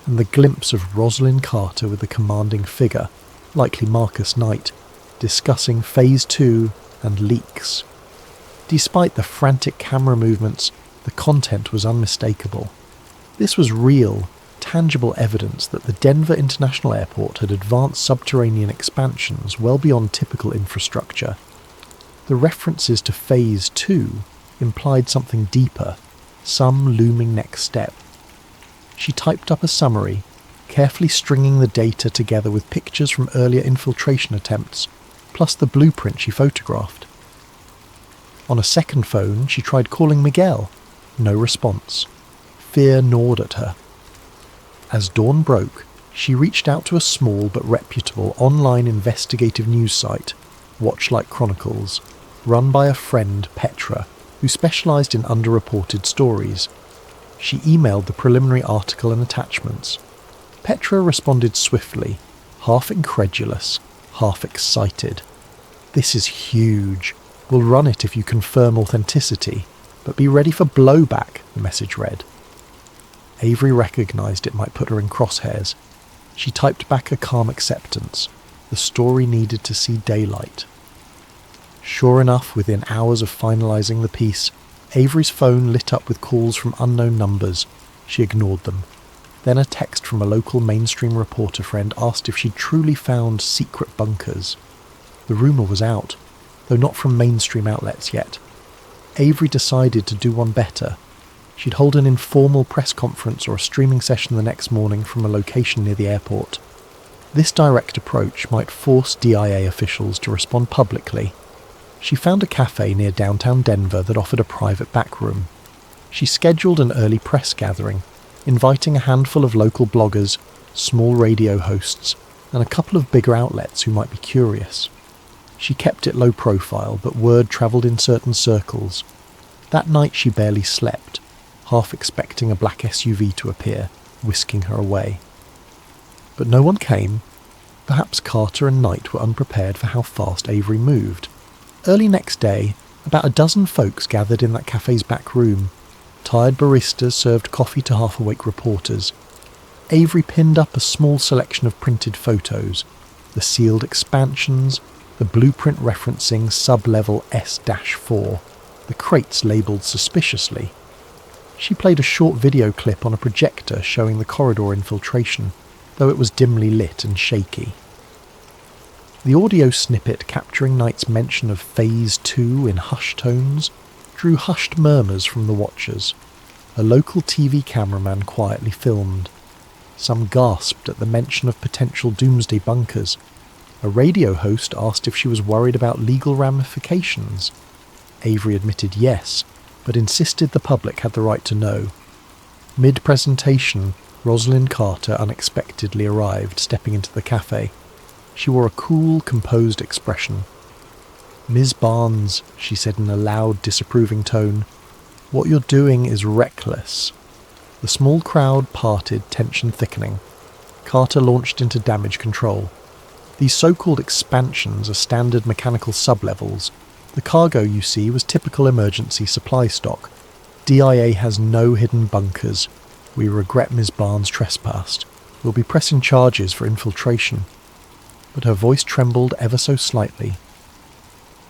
and the glimpse of Rosalind Carter with a commanding figure, likely Marcus Knight, discussing Phase 2 and leaks. Despite the frantic camera movements, the content was unmistakable. This was real, tangible evidence that the Denver International Airport had advanced subterranean expansions well beyond typical infrastructure. The references to Phase 2 implied something deeper, some looming next step. She typed up a summary, carefully stringing the data together with pictures from earlier infiltration attempts, plus the blueprint she photographed. On a second phone, she tried calling Miguel. No response. Fear gnawed at her. As dawn broke, she reached out to a small but reputable online investigative news site, Watchlight Chronicles, run by a friend, Petra, who specialised in underreported stories. She emailed the preliminary article and attachments. Petra responded swiftly, half incredulous, half excited. "This is huge. We'll run it if you confirm authenticity, but be ready for blowback," the message read. Avery recognised it might put her in crosshairs. She typed back a calm acceptance. The story needed to see daylight. Sure enough, within hours of finalising the piece, Avery's phone lit up with calls from unknown numbers. She ignored them. Then a text from a local mainstream reporter friend asked if she'd truly found secret bunkers. The rumour was out, though not from mainstream outlets yet. Avery decided to do one better. She'd hold an informal press conference or a streaming session the next morning from a location near the airport. This direct approach might force DIA officials to respond publicly. She found a cafe near downtown Denver that offered a private back room. She scheduled an early press gathering, inviting a handful of local bloggers, small radio hosts, and a couple of bigger outlets who might be curious. She kept it low profile, but word travelled in certain circles. That night she barely slept, half expecting a black SUV to appear, whisking her away. But no one came. Perhaps Carter and Knight were unprepared for how fast Avery moved. Early next day, about a dozen folks gathered in that cafe's back room. Tired baristas served coffee to half-awake reporters. Avery pinned up a small selection of printed photos, the sealed expansions, the blueprint referencing sub-level S-4, the crates labelled suspiciously. She played a short video clip on a projector showing the corridor infiltration, though it was dimly lit and shaky. The audio snippet capturing Knight's mention of Phase 2 in hushed tones drew hushed murmurs from the watchers. A local TV cameraman quietly filmed. Some gasped at the mention of potential doomsday bunkers. A radio host asked if she was worried about legal ramifications. Avery admitted yes, but insisted the public had the right to know. Mid-presentation, Rosalind Carter unexpectedly arrived, stepping into the cafe. She wore a cool, composed expression. "Ms. Barnes," she said in a loud, disapproving tone, "what you're doing is reckless." The small crowd parted, tension thickening. Carter launched into damage control. These so-called expansions are standard mechanical sublevels. The cargo you see was typical emergency supply stock. DIA has no hidden bunkers. We regret Ms. Barnes trespassed. We'll be pressing charges for infiltration. But her voice trembled ever so slightly.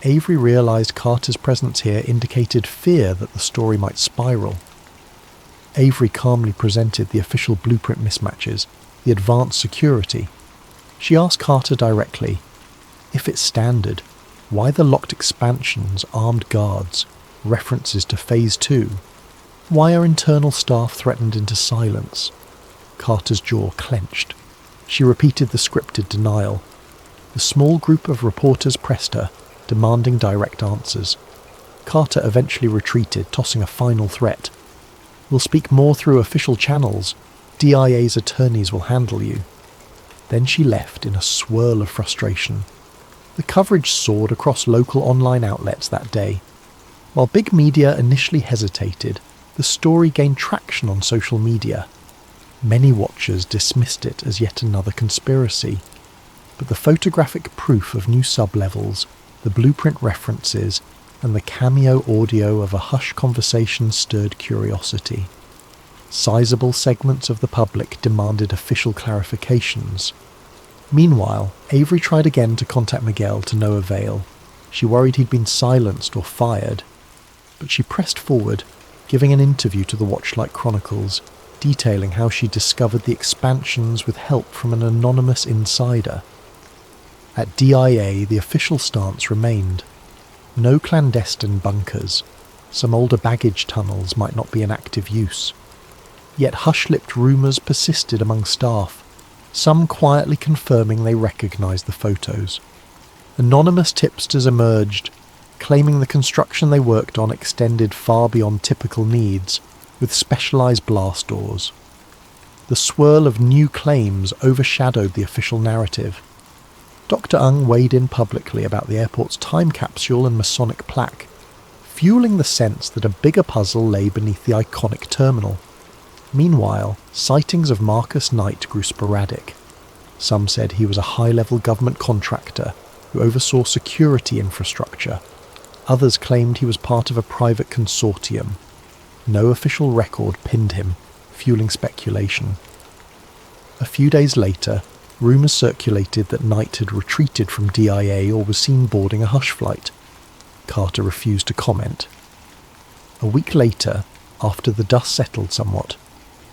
Avery realised Carter's presence here indicated fear that the story might spiral. Avery calmly presented the official blueprint mismatches, the advanced security. She asked Carter directly, if it's standard, why the locked expansions, armed guards, references to Phase 2? Why are internal staff threatened into silence? Carter's jaw clenched. She repeated the scripted denial. The small group of reporters pressed her, demanding direct answers. Carter eventually retreated, tossing a final threat. "We'll speak more through official channels. DIA's attorneys will handle you." Then she left in a swirl of frustration. The coverage soared across local online outlets that day. While big media initially hesitated, the story gained traction on social media. Many watchers dismissed it as yet another conspiracy. but the photographic proof of new sublevels, the blueprint references, and the cameo audio of a hushed conversation stirred curiosity. Sizable segments of the public demanded official clarifications. Meanwhile, Avery tried again to contact Miguel to no avail. She worried he'd been silenced or fired. But she pressed forward, giving an interview to the Watchlight Chronicles, detailing how she discovered the expansions with help from an anonymous insider. At DIA, the official stance remained. No clandestine bunkers. Some older baggage tunnels might not be in active use. Yet hush-lipped rumours persisted among staff, some quietly confirming they recognised the photos. Anonymous tipsters emerged, claiming the construction they worked on extended far beyond typical needs, with specialised blast doors. The swirl of new claims overshadowed the official narrative. Dr. Ung weighed in publicly about the airport's time capsule and Masonic plaque, fueling the sense that a bigger puzzle lay beneath the iconic terminal. Meanwhile, sightings of Marcus Knight grew sporadic. Some said he was a high-level government contractor who oversaw security infrastructure. Others claimed he was part of a private consortium. No official record pinned him, fueling speculation. A few days later, rumours circulated that Knight had retreated from DIA or was seen boarding a hush flight. Carter refused to comment. A week later, after the dust settled somewhat,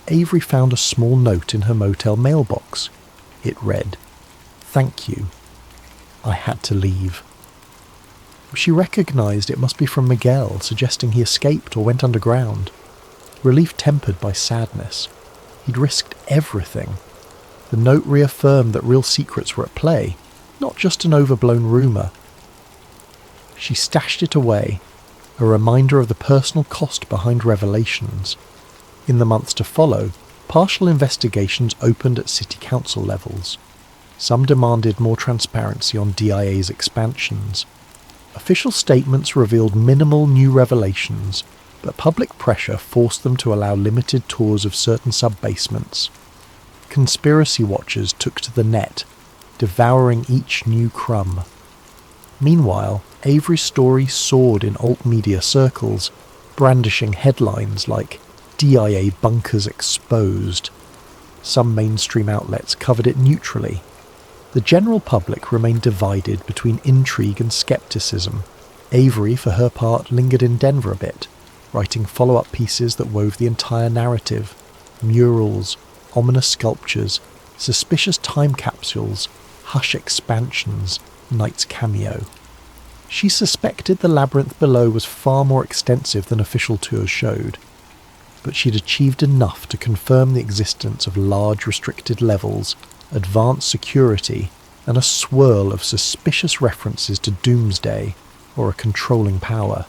Avery found a small note in her motel mailbox. It read, "Thank you. I had to leave." She recognised it must be from Miguel, suggesting he escaped or went underground. Relief tempered by sadness. He'd risked everything. The note reaffirmed that real secrets were at play, not just an overblown rumour. She stashed it away, a reminder of the personal cost behind revelations. In the months to follow, partial investigations opened at city council levels. Some demanded more transparency on DIA's expansions. Official statements revealed minimal new revelations, but public pressure forced them to allow limited tours of certain sub-basements. Conspiracy watchers took to the net, devouring each new crumb. Meanwhile, Avery's story soared in alt-media circles, brandishing headlines like DIA bunkers exposed. Some mainstream outlets covered it neutrally. The general public remained divided between intrigue and skepticism. Avery, for her part, lingered in Denver a bit, writing follow-up pieces that wove the entire narrative. Murals, ominous sculptures, suspicious time capsules, hush expansions, Knight's cameo. She suspected the labyrinth below was far more extensive than official tours showed, but she'd achieved enough to confirm the existence of large restricted levels, advanced security, and a swirl of suspicious references to doomsday or a controlling power.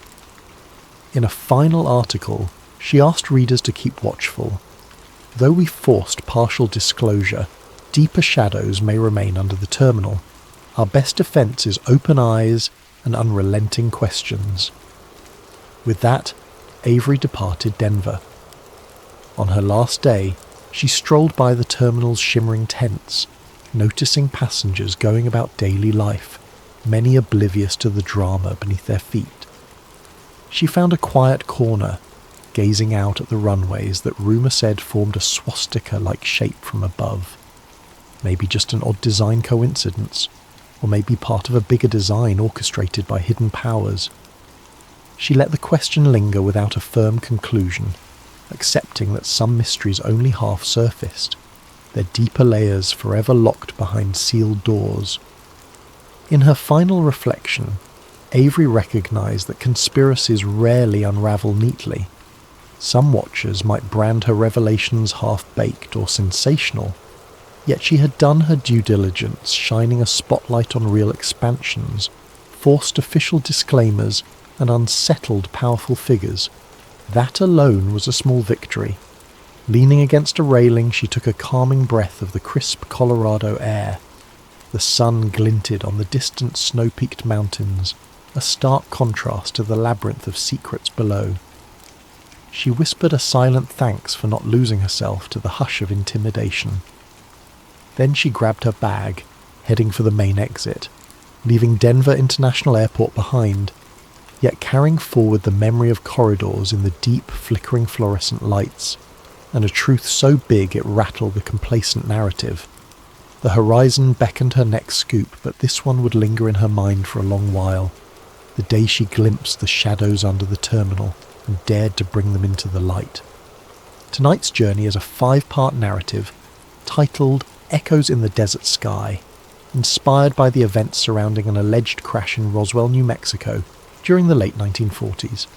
In a final article, she asked readers to keep watchful. Though we forced partial disclosure, deeper shadows may remain under the terminal. Our best defence is open eyes and unrelenting questions. With that, Avery departed Denver. On her last day, she strolled by the terminal's shimmering tents, noticing passengers going about daily life, many oblivious to the drama beneath their feet. She found a quiet corner, gazing out at the runways that rumour said formed a swastika-like shape from above. Maybe just an odd design coincidence, or maybe part of a bigger design orchestrated by hidden powers. She let the question linger without a firm conclusion, accepting that some mysteries only half surfaced, their deeper layers forever locked behind sealed doors. In her final reflection, Avery recognised that conspiracies rarely unravel neatly. Some watchers might brand her revelations half-baked or sensational, yet she had done her due diligence, shining a spotlight on real expansions, forced official disclaimers, and unsettled powerful figures. That alone was a small victory. Leaning against a railing, she took a calming breath of the crisp Colorado air. The sun glinted on the distant snow-peaked mountains, a stark contrast to the labyrinth of secrets below. She whispered a silent thanks for not losing herself to the hush of intimidation. Then she grabbed her bag, heading for the main exit, leaving Denver International Airport behind, yet carrying forward the memory of corridors in the deep, flickering fluorescent lights, and a truth so big it rattled the complacent narrative. The horizon beckoned her next scoop, but this one would linger in her mind for a long while, the day she glimpsed the shadows under the terminal and dared to bring them into the light. Tonight's journey is a 5-part narrative titled Echoes in the Desert Sky, inspired by the events surrounding an alleged crash in Roswell, New Mexico during the late 1940s.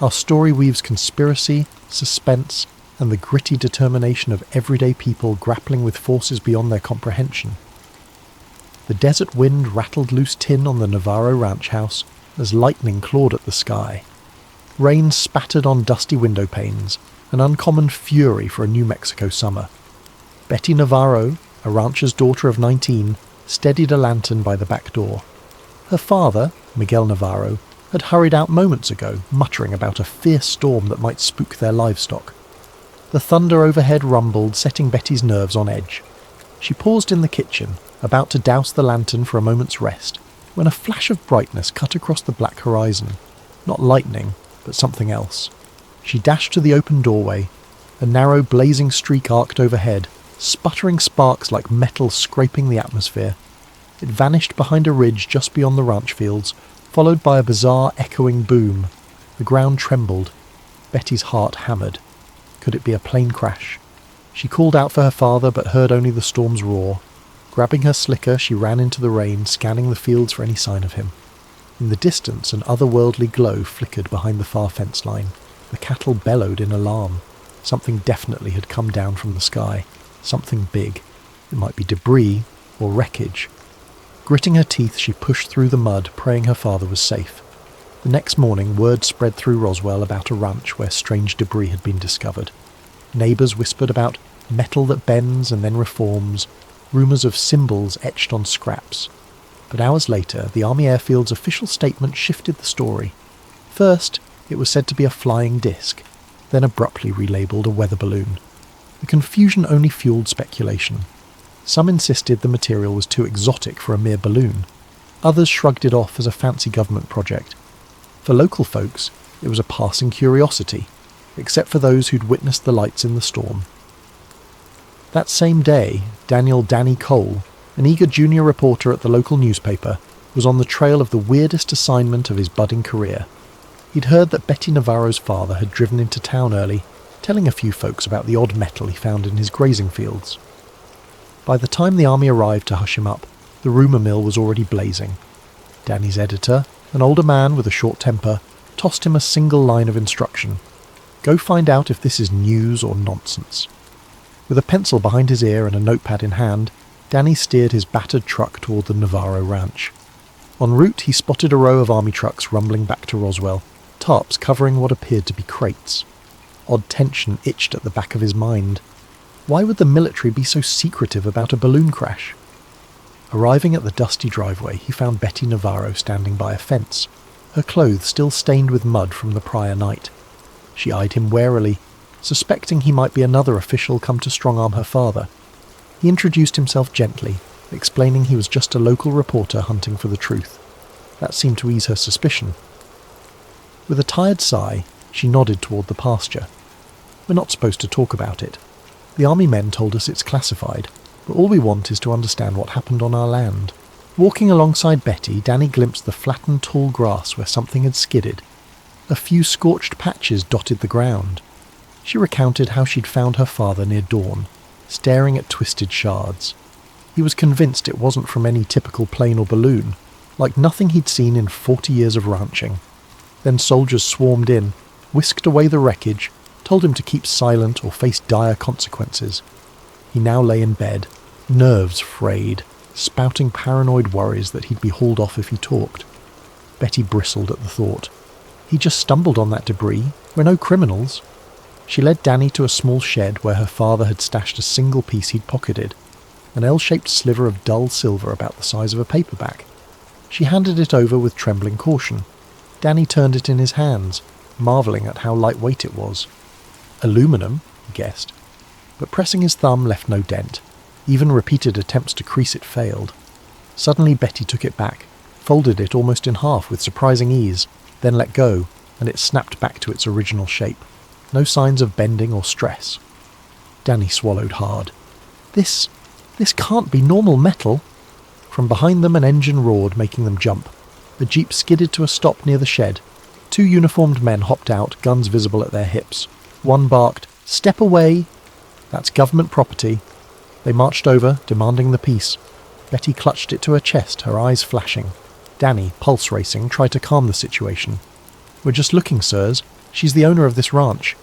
Our story weaves conspiracy, suspense, and the gritty determination of everyday people grappling with forces beyond their comprehension. The desert wind rattled loose tin on the Navarro ranch house as lightning clawed at the sky. Rain spattered on dusty window panes, an uncommon fury for a New Mexico summer. Betty Navarro, a rancher's daughter of 19, steadied a lantern by the back door. Her father, Miguel Navarro, had hurried out moments ago, muttering about a fierce storm that might spook their livestock. The thunder overhead rumbled, setting Betty's nerves on edge. She paused in the kitchen, about to douse the lantern for a moment's rest, when a flash of brightness cut across the black horizon. Not lightning, but something else. She dashed to the open doorway. A narrow, blazing streak arced overhead, sputtering sparks like metal scraping the atmosphere. It vanished behind a ridge just beyond the ranch fields, followed by a bizarre, echoing boom. The ground trembled. Betty's heart hammered. Could it be a plane crash? She called out for her father, but heard only the storm's roar. Grabbing her slicker, she ran into the rain, scanning the fields for any sign of him. In the distance, an otherworldly glow flickered behind the far fence line. The cattle bellowed in alarm. Something definitely had come down from the sky. Something big. It might be debris or wreckage. Gritting her teeth, she pushed through the mud, praying her father was safe. The next morning, word spread through Roswell about a ranch where strange debris had been discovered. Neighbours whispered about metal that bends and then reforms, rumours of symbols etched on scraps. But hours later, the Army Airfield's official statement shifted the story. First, it was said to be a flying disc, then abruptly relabelled a weather balloon. The confusion only fueled speculation. Some insisted the material was too exotic for a mere balloon. Others shrugged it off as a fancy government project. For local folks, it was a passing curiosity, except for those who'd witnessed the lights in the storm. That same day, Daniel "Danny" Cole, an eager junior reporter at the local newspaper, was on the trail of the weirdest assignment of his budding career. He'd heard that Betty Navarro's father had driven into town early, telling a few folks about the odd metal he found in his grazing fields. By the time the army arrived to hush him up, the rumour mill was already blazing. Danny's editor, an older man with a short temper, tossed him a single line of instruction. Go find out if this is news or nonsense. With a pencil behind his ear and a notepad in hand, Danny steered his battered truck toward the Navarro ranch. En route, he spotted a row of army trucks rumbling back to Roswell, tarps covering what appeared to be crates. Odd tension itched at the back of his mind. Why would the military be so secretive about a balloon crash? Arriving at the dusty driveway, he found Betty Navarro standing by a fence, her clothes still stained with mud from the prior night. She eyed him warily, suspecting he might be another official come to strong-arm her father. He introduced himself gently, explaining he was just a local reporter hunting for the truth. That seemed to ease her suspicion. With a tired sigh, she nodded toward the pasture. We're not supposed to talk about it. The army men told us it's classified, but all we want is to understand what happened on our land. Walking alongside Betty, Danny glimpsed the flattened tall grass where something had skidded. A few scorched patches dotted the ground. She recounted how she'd found her father near dawn, staring at twisted shards. He was convinced it wasn't from any typical plane or balloon, like nothing he'd seen in 40 years of ranching. Then soldiers swarmed in, whisked away the wreckage, told him to keep silent or face dire consequences. He now lay in bed, nerves frayed, spouting paranoid worries that he'd be hauled off if he talked. Betty bristled at the thought. He just stumbled on that debris. We're no criminals. She led Danny to a small shed where her father had stashed a single piece he'd pocketed, an L-shaped sliver of dull silver about the size of a paperback. She handed it over with trembling caution. Danny turned it in his hands, marvelling at how lightweight it was. Aluminum, he guessed, but pressing his thumb left no dent. Even repeated attempts to crease it failed. Suddenly Betty took it back, folded it almost in half with surprising ease, then let go, and it snapped back to its original shape. No signs of bending or stress. Danny swallowed hard. This can't be normal metal. From behind them an engine roared, making them jump. The jeep skidded to a stop near the shed. 2 uniformed men hopped out, guns visible at their hips. One barked, "Step away!" "That's government property." They marched over, demanding the piece. Betty clutched it to her chest, her eyes flashing. Danny, pulse racing, tried to calm the situation. "We're just looking, sirs. She's the owner of this ranch."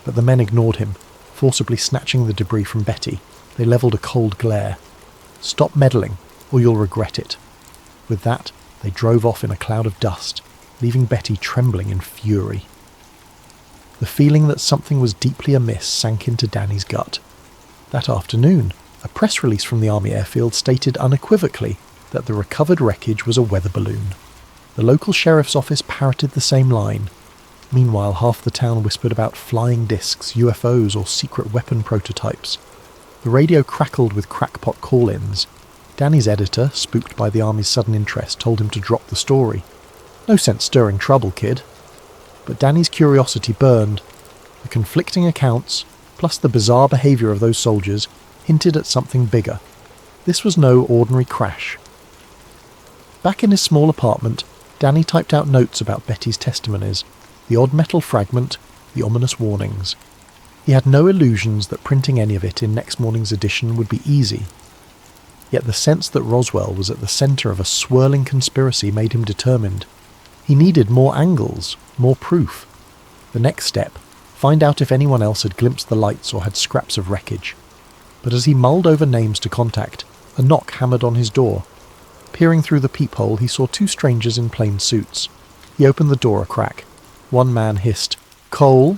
But the men ignored him, forcibly snatching the debris from Betty. They levelled a cold glare. "Stop meddling, or you'll regret it." With that, they drove off in a cloud of dust, leaving Betty trembling in fury. The feeling that something was deeply amiss sank into Danny's gut. That afternoon, a press release from the Army airfield stated unequivocally that the recovered wreckage was a weather balloon. The local sheriff's office parroted the same line. Meanwhile, half the town whispered about flying discs, UFOs, or secret weapon prototypes. The radio crackled with crackpot call-ins. Danny's editor, spooked by the Army's sudden interest, told him to drop the story. "No sense stirring trouble, kid." But Danny's curiosity burned. The conflicting accounts, plus the bizarre behaviour of those soldiers, hinted at something bigger. This was no ordinary crash. Back in his small apartment, Danny typed out notes about Betty's testimonies, the odd metal fragment, the ominous warnings. He had no illusions that printing any of it in next morning's edition would be easy. Yet the sense that Roswell was at the centre of a swirling conspiracy made him determined. He needed more angles, more proof. The next step, find out if anyone else had glimpsed the lights or had scraps of wreckage. But as he mulled over names to contact, a knock hammered on his door. Peering through the peephole, he saw 2 strangers in plain suits. He opened the door a crack. One man hissed, "Cole?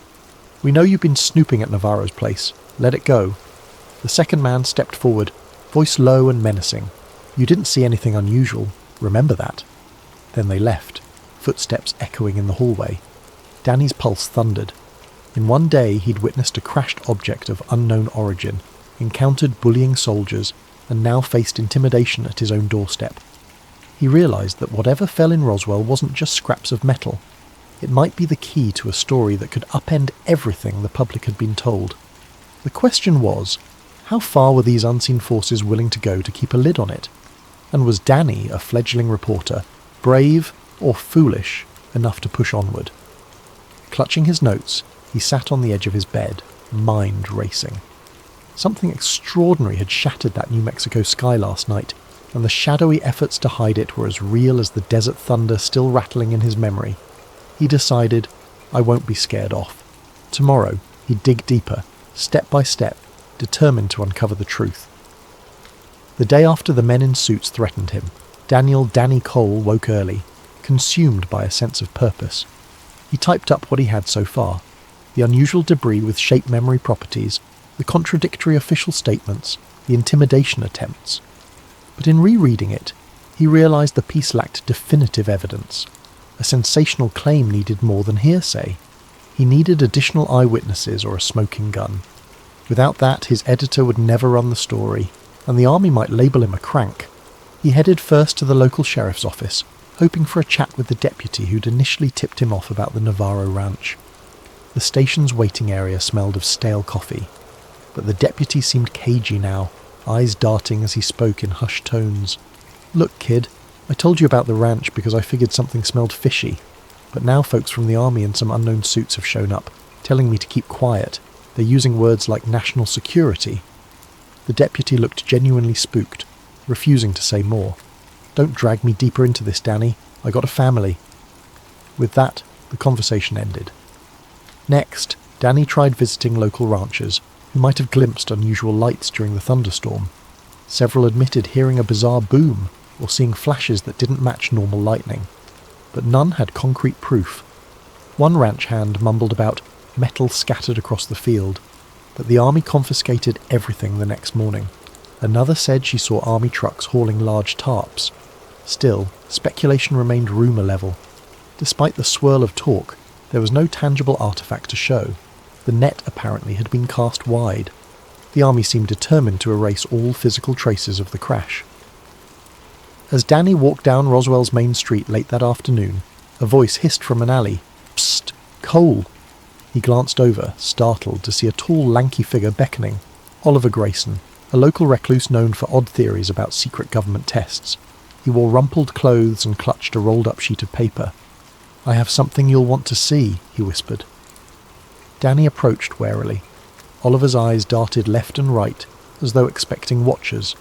We know you've been snooping at Navarro's place. Let it go." The second man stepped forward, voice low and menacing. "You didn't see anything unusual. Remember that." Then they left, footsteps echoing in the hallway. Danny's pulse thundered. In one day he'd witnessed a crashed object of unknown origin, encountered bullying soldiers, and now faced intimidation at his own doorstep. He realised that whatever fell in Roswell wasn't just scraps of metal. It might be the key to a story that could upend everything the public had been told. The question was, how far were these unseen forces willing to go to keep a lid on it? And was Danny, a fledgling reporter, brave or foolish enough to push onward? Clutching his notes, he sat on the edge of his bed, mind racing. Something extraordinary had shattered that New Mexico sky last night, and the shadowy efforts to hide it were as real as the desert thunder still rattling in his memory. He decided, I won't be scared off. Tomorrow, he'd dig deeper, step by step, determined to uncover the truth. The day after the men in suits threatened him, Danny Cole woke early, consumed by a sense of purpose. He typed up what he had so far, the unusual debris with shape memory properties, the contradictory official statements, the intimidation attempts. But in rereading it, he realised the piece lacked definitive evidence. A sensational claim needed more than hearsay. He needed additional eyewitnesses or a smoking gun. Without that, his editor would never run the story, and the Army might label him a crank. He headed first to the local sheriff's office, hoping for a chat with the deputy who'd initially tipped him off about the Navarro ranch. The station's waiting area smelled of stale coffee, but the deputy seemed cagey now, eyes darting as he spoke in hushed tones. Look, kid, I told you about the ranch because I figured something smelled fishy, but now folks from the Army in some unknown suits have shown up, telling me to keep quiet. They're using words like national security. The deputy looked genuinely spooked, refusing to say more. Don't drag me deeper into this, Danny. I got a family. With that, the conversation ended. Next, Danny tried visiting local ranchers, who might have glimpsed unusual lights during the thunderstorm. Several admitted hearing a bizarre boom, or seeing flashes that didn't match normal lightning. But none had concrete proof. One ranch hand mumbled about metal scattered across the field, but the Army confiscated everything the next morning. Another said she saw Army trucks hauling large tarps. Still, speculation remained rumour level. Despite the swirl of talk, there was no tangible artefact to show. The net apparently had been cast wide. The Army seemed determined to erase all physical traces of the crash. As Danny walked down Roswell's main street late that afternoon, a voice hissed from an alley. "Psst! Cole!" He glanced over, startled, to see a tall, lanky figure beckoning. Oliver Grayson, a local recluse known for odd theories about secret government tests. He wore rumpled clothes and clutched a rolled-up sheet of paper. "I have something you'll want to see," he whispered. Danny approached warily. Oliver's eyes darted left and right, as though expecting watchers.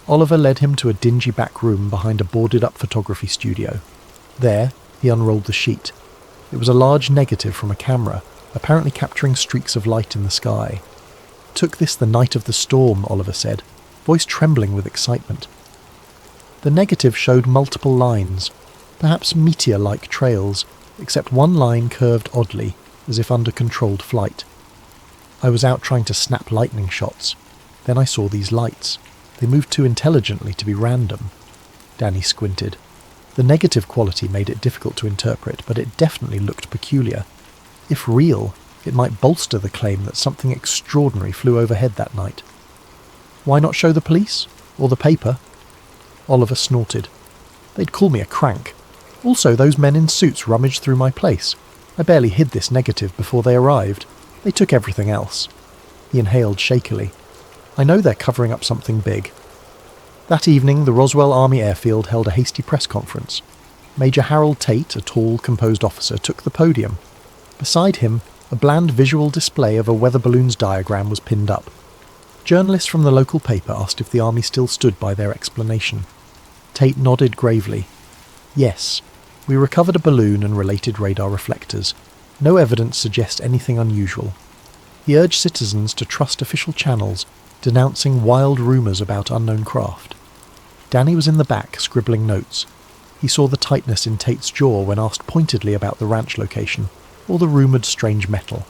Oliver led him to a dingy back room behind a boarded-up photography studio. There, he unrolled the sheet. It was a large negative from a camera, apparently capturing streaks of light in the sky. "Took this the night of the storm," Oliver said, voice trembling with excitement. The negative showed multiple lines, perhaps meteor-like trails, except one line curved oddly, as if under controlled flight. "I was out trying to snap lightning shots. Then I saw these lights. They moved too intelligently to be random." Danny squinted. The negative quality made it difficult to interpret, but it definitely looked peculiar. If real, it might bolster the claim that something extraordinary flew overhead that night. "Why not show the police? Or the paper?" Oliver snorted. "They'd call me a crank. Also, those men in suits rummaged through my place. I barely hid this negative before they arrived. They took everything else." He inhaled shakily. "I know they're covering up something big." That evening, the Roswell Army Airfield held a hasty press conference. Major Harold Tate, a tall, composed officer, took the podium. Beside him, a bland visual display of a weather balloon's diagram was pinned up. Journalists from the local paper asked if the Army still stood by their explanation. Tate nodded gravely. "Yes, we recovered a balloon and related radar reflectors. No evidence suggests anything unusual." He urged citizens to trust official channels, denouncing wild rumours about unknown craft. Danny was in the back, scribbling notes. He saw the tightness in Tate's jaw when asked pointedly about the ranch location, or the rumoured strange metal.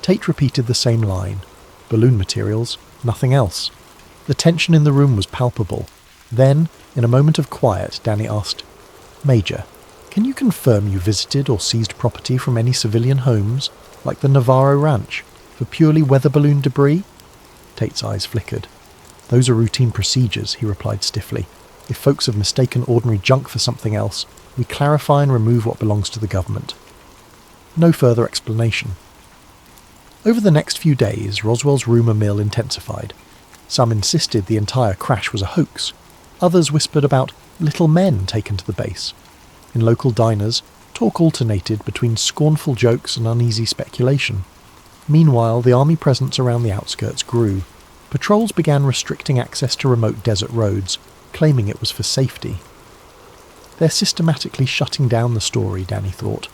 Tate repeated the same line. Balloon materials, nothing else. The tension in the room was palpable. Then, in a moment of quiet, Danny asked, "Major, can you confirm you visited or seized property from any civilian homes, like the Navarro Ranch, for purely weather balloon debris?" Tate's eyes flickered. "Those are routine procedures," he replied stiffly. "If folks have mistaken ordinary junk for something else, we clarify and remove what belongs to the government." No further explanation. Over the next few days, Roswell's rumour mill intensified. Some insisted the entire crash was a hoax. Others whispered about little men taken to the base. In local diners, talk alternated between scornful jokes and uneasy speculation. Meanwhile, the Army presence around the outskirts grew. Patrols began restricting access to remote desert roads, claiming it was for safety. They're systematically shutting down the story, Danny thought.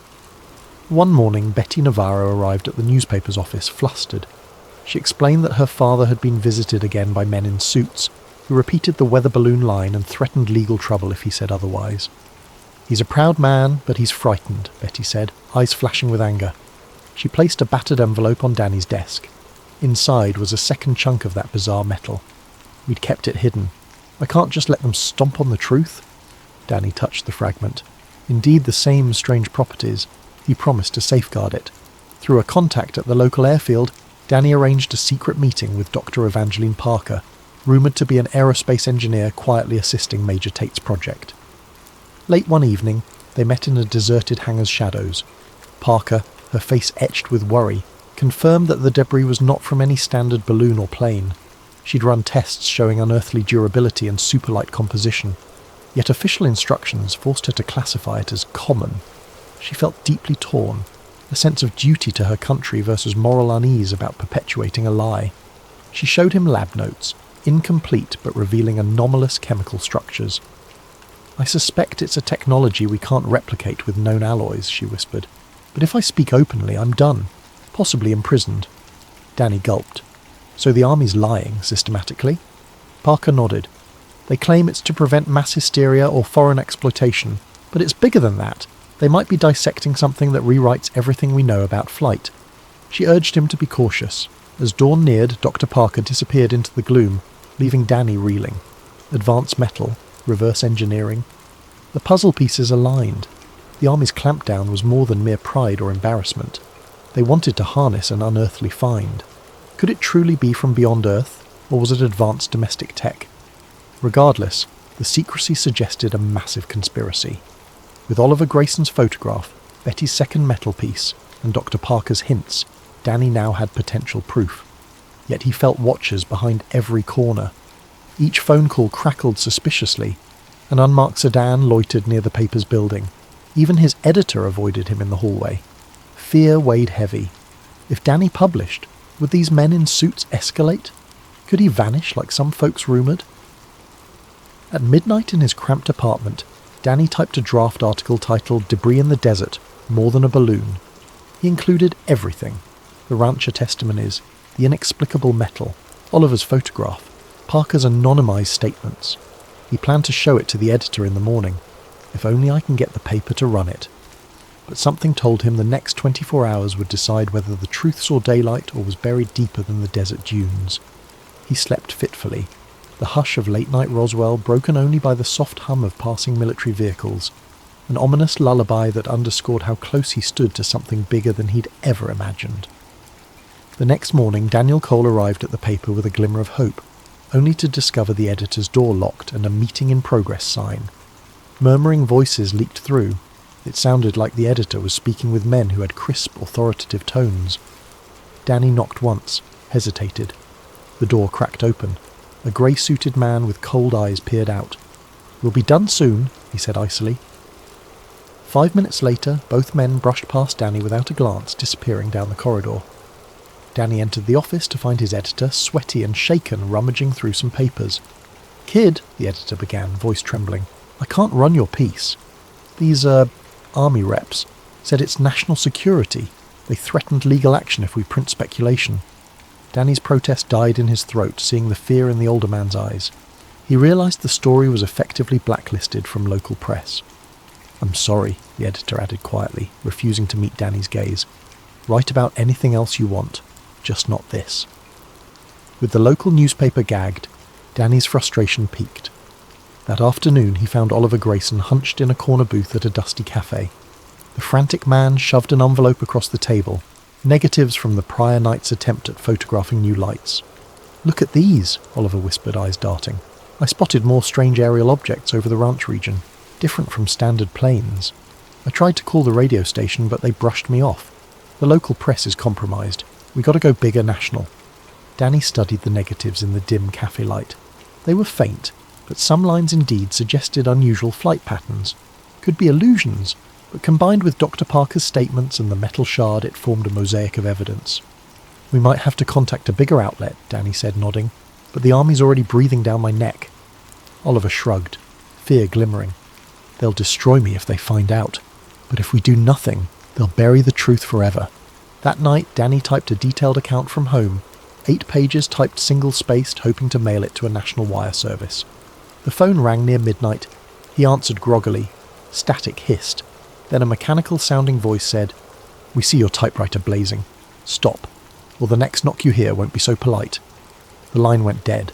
One morning, Betty Navarro arrived at the newspaper's office, flustered. She explained that her father had been visited again by men in suits, who repeated the weather balloon line and threatened legal trouble if he said otherwise. "He's a proud man, but he's frightened," Betty said, eyes flashing with anger. She placed a battered envelope on Danny's desk. Inside was a second chunk of that bizarre metal. "We'd kept it hidden. I can't just let them stomp on the truth." Danny touched the fragment. Indeed, the same strange properties. He promised to safeguard it. Through a contact at the local airfield, Danny arranged a secret meeting with Dr. Evangeline Parker, rumoured to be an aerospace engineer quietly assisting Major Tate's project. Late one evening, they met in a deserted hangar's shadows. Parker, her face etched with worry, confirmed that the debris was not from any standard balloon or plane. She'd run tests showing unearthly durability and superlight composition, yet official instructions forced her to classify it as common. She felt deeply torn, a sense of duty to her country versus moral unease about perpetuating a lie. She showed him lab notes, incomplete but revealing anomalous chemical structures. "I suspect it's a technology we can't replicate with known alloys," she whispered. "But if I speak openly, I'm done, possibly imprisoned." Danny gulped. "So the Army's lying, systematically?" Parker nodded. "They claim it's to prevent mass hysteria or foreign exploitation, but it's bigger than that. They might be dissecting something that rewrites everything we know about flight." She urged him to be cautious. As dawn neared, Dr. Parker disappeared into the gloom, leaving Danny reeling. Advanced metal, reverse engineering. The puzzle pieces aligned. The Army's clampdown was more than mere pride or embarrassment. They wanted to harness an unearthly find. Could it truly be from beyond Earth, or was it advanced domestic tech? Regardless, The secrecy suggested a massive conspiracy. With Oliver Grayson's photograph, Betty's second metal piece, and Dr. Parker's hints, Danny now had potential proof. Yet he felt watchers behind every corner. Each phone call crackled suspiciously. An unmarked sedan loitered near the paper's building. Even his editor avoided him in the hallway. Fear weighed heavy. If Danny published, would these men in suits escalate? Could he vanish like some folks rumoured? At midnight in his cramped apartment, Danny typed a draft article titled "Debris in the Desert, More Than a Balloon." He included everything. The rancher testimonies, the inexplicable metal, Oliver's photograph, Parker's anonymised statements. He planned to show it to the editor in the morning. If only I can get the paper to run it. But something told him the next 24 hours would decide whether the truth saw daylight or was buried deeper than the desert dunes. He slept fitfully, the hush of late-night Roswell broken only by the soft hum of passing military vehicles, an ominous lullaby that underscored how close he stood to something bigger than he'd ever imagined. The next morning, Daniel Cole arrived at the paper with a glimmer of hope, only to discover the editor's door locked and a meeting in progress sign. Murmuring voices leaked through. It sounded like the editor was speaking with men who had crisp, authoritative tones. Danny knocked once, hesitated. The door cracked open. A grey-suited man with cold eyes peered out. "We'll be done soon," he said icily. 5 minutes later, both men brushed past Danny without a glance, disappearing down the corridor. Danny entered the office to find his editor, sweaty and shaken, rummaging through some papers. "Kid," the editor began, voice trembling, "I can't run your piece. These, army reps said it's national security. They threatened legal action if we print speculation." Danny's protest died in his throat, seeing the fear in the older man's eyes. He realised the story was effectively blacklisted from local press. "I'm sorry," the editor added quietly, refusing to meet Danny's gaze. "Write about anything else you want, just not this." With the local newspaper gagged, Danny's frustration peaked. That afternoon he found Oliver Grayson hunched in a corner booth at a dusty cafe. The frantic man shoved an envelope across the table, negatives from the prior night's attempt at photographing new lights. "Look at these," Oliver whispered, eyes darting. "I spotted more strange aerial objects over the ranch region, different from standard planes. I tried to call the radio station, but they brushed me off. The local press is compromised. We gotta go bigger national." Danny studied the negatives in the dim cafe light. They were faint, but some lines indeed suggested unusual flight patterns. Could be illusions, but combined with Dr. Parker's statements and the metal shard, it formed a mosaic of evidence. "We might have to contact a bigger outlet," Danny said, nodding, "but the army's already breathing down my neck." Oliver shrugged, fear glimmering. "They'll destroy me if they find out, but if we do nothing, they'll bury the truth forever." That night, Danny typed a detailed account from home, 8 pages typed single-spaced, hoping to mail it to a national wire service. The phone rang near midnight. He answered groggily. Static hissed. Then a mechanical-sounding voice said, "We see your typewriter blazing. Stop, or the next knock you hear won't be so polite." The line went dead.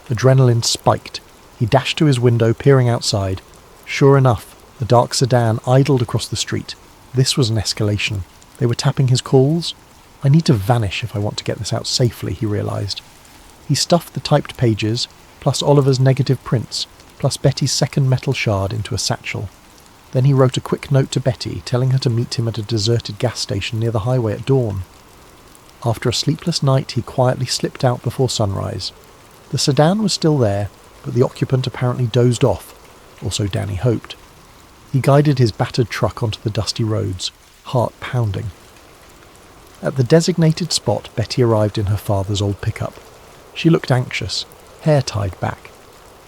Adrenaline spiked. He dashed to his window, peering outside. Sure enough, a dark sedan idled across the street. This was an escalation. They were tapping his calls. "I need to vanish if I want to get this out safely," he realised. He stuffed the typed pages, plus Oliver's negative prints, plus Betty's second metal shard into a satchel. Then he wrote a quick note to Betty, telling her to meet him at a deserted gas station near the highway at dawn. After a sleepless night, he quietly slipped out before sunrise. The sedan was still there, but the occupant apparently dozed off, or so Danny hoped. He guided his battered truck onto the dusty roads, heart pounding. At the designated spot, Betty arrived in her father's old pickup. She looked anxious, hair tied back.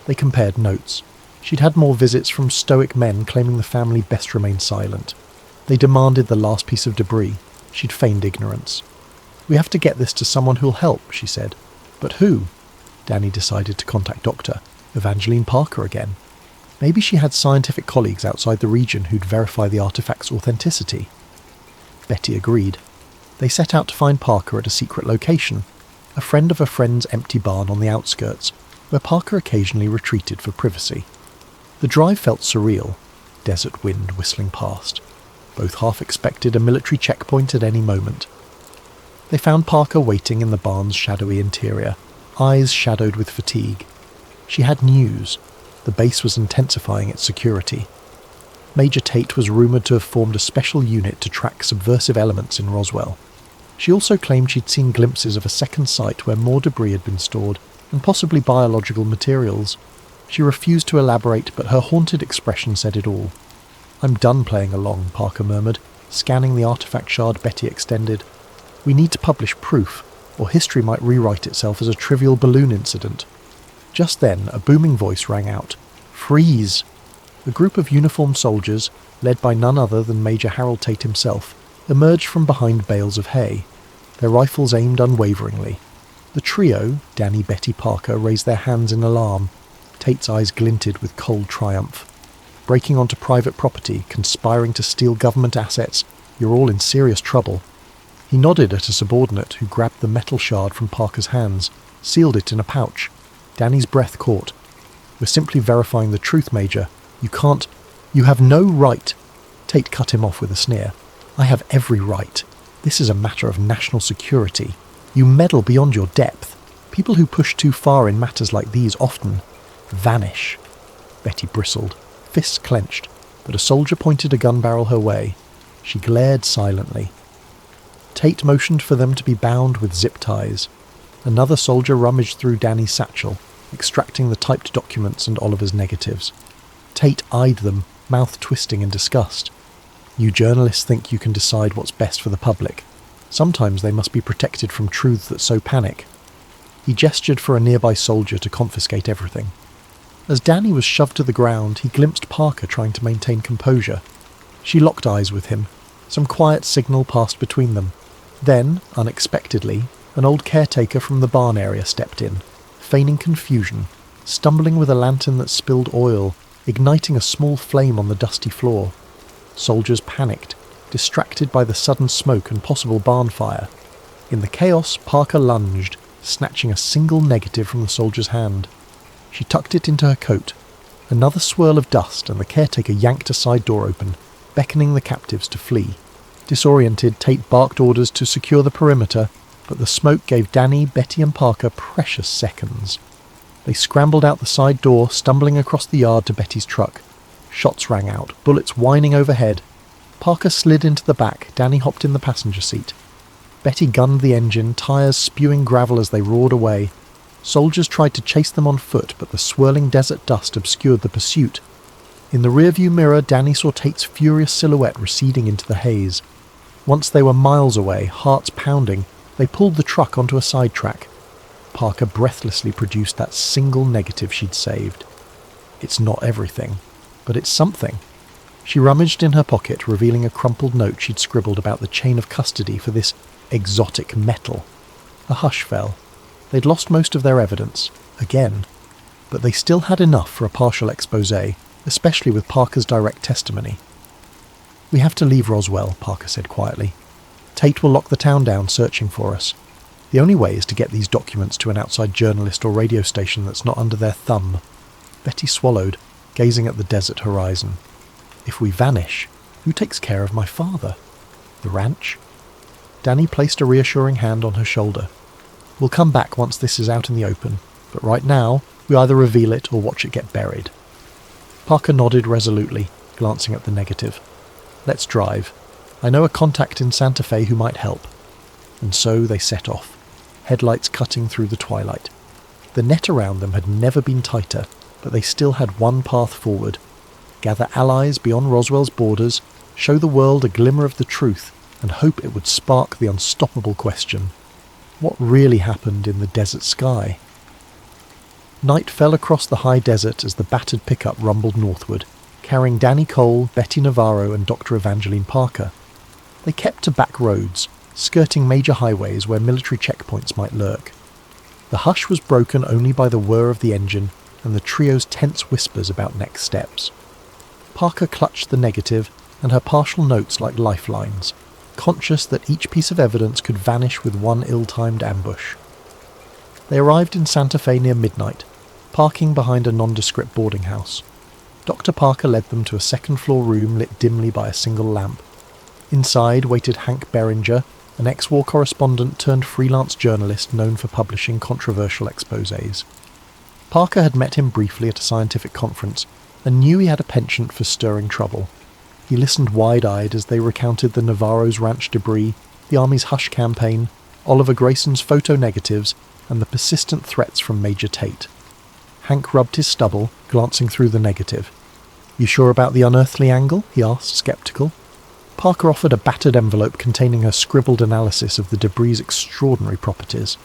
They compared notes. She'd had more visits from stoic men claiming the family best remain silent. They demanded the last piece of debris. She'd feigned ignorance. "We have to get this to someone who'll help," she said. "But who?" Danny decided to contact Dr. Evangeline Parker again. Maybe she had scientific colleagues outside the region who'd verify the artifact's authenticity. Betty agreed. They set out to find Parker at a secret location, a friend of a friend's empty barn on the outskirts, where Parker occasionally retreated for privacy. The drive felt surreal, desert wind whistling past. Both half expected a military checkpoint at any moment. They found Parker waiting in the barn's shadowy interior, eyes shadowed with fatigue. She had news. The base was intensifying its security. Major Tate was rumoured to have formed a special unit to track subversive elements in Roswell. She also claimed she'd seen glimpses of a second site where more debris had been stored, and possibly biological materials. She refused to elaborate, but her haunted expression said it all. "I'm done playing along," Parker murmured, scanning the artifact shard Betty extended. "We need to publish proof, or history might rewrite itself as a trivial balloon incident." Just then, a booming voice rang out. "Freeze!" A group of uniformed soldiers, led by none other than Major Harold Tate himself, emerged from behind bales of hay, their rifles aimed unwaveringly. The trio, Danny, Betty, Parker, raised their hands in alarm. Tate's eyes glinted with cold triumph. "Breaking onto private property, conspiring to steal government assets, you're all in serious trouble." He nodded at a subordinate who grabbed the metal shard from Parker's hands, sealed it in a pouch. Danny's breath caught. "We're simply verifying the truth, Major. You can't... You have no right." Tate cut him off with a sneer. "I have every right. This is a matter of national security. You meddle beyond your depth. People who push too far in matters like these often vanish." Betty bristled, fists clenched, but a soldier pointed a gun barrel her way. She glared silently. Tate motioned for them to be bound with zip ties. Another soldier rummaged through Danny's satchel, extracting the typed documents and Oliver's negatives. Tate eyed them, mouth twisting in disgust. "You journalists think you can decide what's best for the public. Sometimes they must be protected from truths that sow panic." He gestured for a nearby soldier to confiscate everything. As Danny was shoved to the ground, he glimpsed Parker trying to maintain composure. She locked eyes with him. Some quiet signal passed between them. Then, unexpectedly, an old caretaker from the barn area stepped in, feigning confusion, stumbling with a lantern that spilled oil, igniting a small flame on the dusty floor. Soldiers panicked, distracted by the sudden smoke and possible barn fire. In the chaos, Parker lunged, snatching a single negative from the soldier's hand. She tucked it into her coat. Another swirl of dust, and the caretaker yanked a side door open, beckoning the captives to flee. Disoriented, Tate barked orders to secure the perimeter, but the smoke gave Danny, Betty and Parker precious seconds. They scrambled out the side door, stumbling across the yard to Betty's truck. Shots rang out, bullets whining overhead. Parker slid into the back, Danny hopped in the passenger seat. Betty gunned the engine, tyres spewing gravel as they roared away. Soldiers tried to chase them on foot, but the swirling desert dust obscured the pursuit. In the rearview mirror, Danny saw Tate's furious silhouette receding into the haze. Once they were miles away, hearts pounding, they pulled the truck onto a sidetrack. Parker breathlessly produced that single negative she'd saved. It's not everything, but it's something. She rummaged in her pocket, revealing a crumpled note she'd scribbled about the chain of custody for this exotic metal. A hush fell. They'd lost most of their evidence, again, but they still had enough for a partial exposé, especially with Parker's direct testimony. "We have to leave Roswell," Parker said quietly. "Tate will lock the town down searching for us. The only way is to get these documents to an outside journalist or radio station that's not under their thumb." Betty swallowed, gazing at the desert horizon. "If we vanish, who takes care of my father? The ranch?" Danny placed a reassuring hand on her shoulder. "We'll come back once this is out in the open, but right now, we either reveal it or watch it get buried." Parker nodded resolutely, glancing at the negative. "Let's drive. I know a contact in Santa Fe who might help." And so they set off, headlights cutting through the twilight. The net around them had never been tighter, but they still had one path forward. Gather allies beyond Roswell's borders, show the world a glimmer of the truth, and hope it would spark the unstoppable question: what really happened in the desert sky? Night fell across the high desert as the battered pickup rumbled northward, carrying Danny Cole, Betty Navarro and Dr. Evangeline Parker. They kept to back roads, skirting major highways where military checkpoints might lurk. The hush was broken only by the whir of the engine and the trio's tense whispers about next steps. Parker clutched the negative and her partial notes like lifelines, conscious that each piece of evidence could vanish with one ill-timed ambush. They arrived in Santa Fe near midnight, parking behind a nondescript boarding house. Dr. Parker led them to a second-floor room lit dimly by a single lamp. Inside waited Hank Beringer, an ex-war correspondent turned freelance journalist known for publishing controversial exposés. Parker had met him briefly at a scientific conference and knew he had a penchant for stirring trouble. He listened wide-eyed as they recounted the Navarro's ranch debris, the Army's hush campaign, Oliver Grayson's photo negatives, and the persistent threats from Major Tate. Hank rubbed his stubble, glancing through the negative. "You sure about the unearthly angle?" he asked, sceptical. Parker offered a battered envelope containing her scribbled analysis of the debris' extraordinary properties.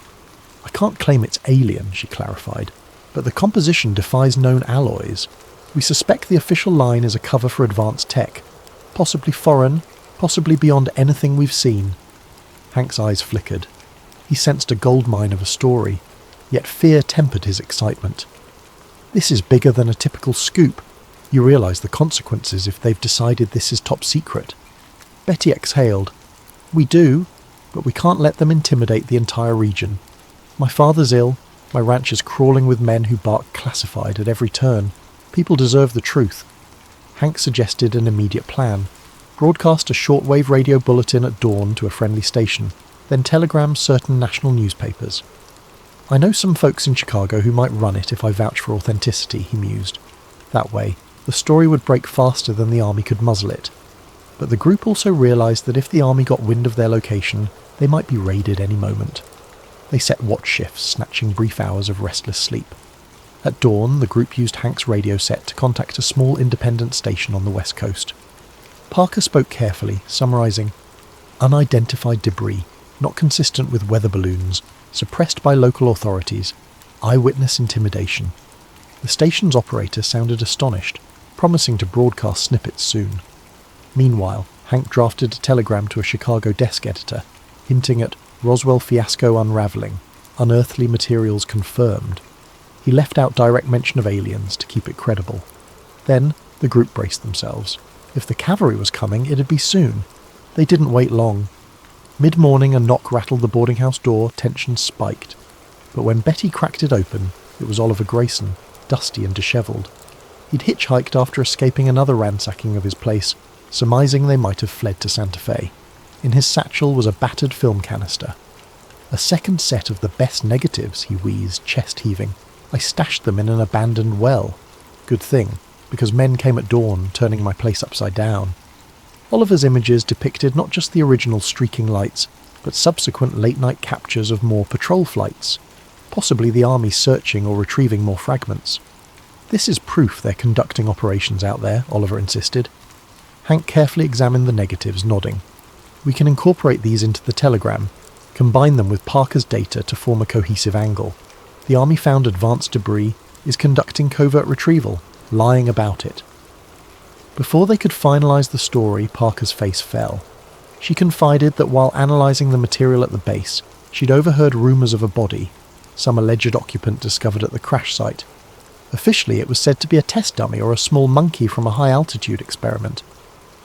"I can't claim it's alien," she clarified, "but the composition defies known alloys. We suspect the official line is a cover for advanced tech. Possibly foreign, possibly beyond anything we've seen." Hank's eyes flickered. He sensed a goldmine of a story, yet fear tempered his excitement. "This is bigger than a typical scoop. You realise the consequences if they've decided this is top secret." Betty exhaled. "We do, but we can't let them intimidate the entire region. My father's ill, my ranch is crawling with men who bark classified at every turn. People deserve the truth." Hank suggested an immediate plan. Broadcast a shortwave radio bulletin at dawn to a friendly station, then telegram certain national newspapers. "I know some folks in Chicago who might run it if I vouch for authenticity," he mused. That way, the story would break faster than the Army could muzzle it. But the group also realised that if the Army got wind of their location, they might be raided any moment. They set watch shifts, snatching brief hours of restless sleep. At dawn, the group used Hank's radio set to contact a small independent station on the west coast. Parker spoke carefully, summarising, "Unidentified debris, not consistent with weather balloons, suppressed by local authorities, eyewitness intimidation." The station's operator sounded astonished, promising to broadcast snippets soon. Meanwhile, Hank drafted a telegram to a Chicago desk editor, hinting at Roswell fiasco unravelling, unearthly materials confirmed. He left out direct mention of aliens to keep it credible. Then, the group braced themselves. If the cavalry was coming, it'd be soon. They didn't wait long. Mid-morning, a knock rattled the boarding house door, tension spiked. But when Betty cracked it open, it was Oliver Grayson, dusty and dishevelled. He'd hitchhiked after escaping another ransacking of his place, surmising they might have fled to Santa Fe. In his satchel was a battered film canister. "A second set of the best negatives," he wheezed, chest-heaving. "I stashed them in an abandoned well. Good thing, because men came at dawn, turning my place upside down." Oliver's images depicted not just the original streaking lights, but subsequent late-night captures of more patrol flights, possibly the Army searching or retrieving more fragments. "This is proof they're conducting operations out there," Oliver insisted. Hank carefully examined the negatives, nodding. "We can incorporate these into the telegram, combine them with Parker's data to form a cohesive angle. The Army found advanced debris, is conducting covert retrieval, lying about it." Before they could finalise the story, Parker's face fell. She confided that while analysing the material at the base, she'd overheard rumours of a body, some alleged occupant discovered at the crash site. Officially, it was said to be a test dummy or a small monkey from a high-altitude experiment.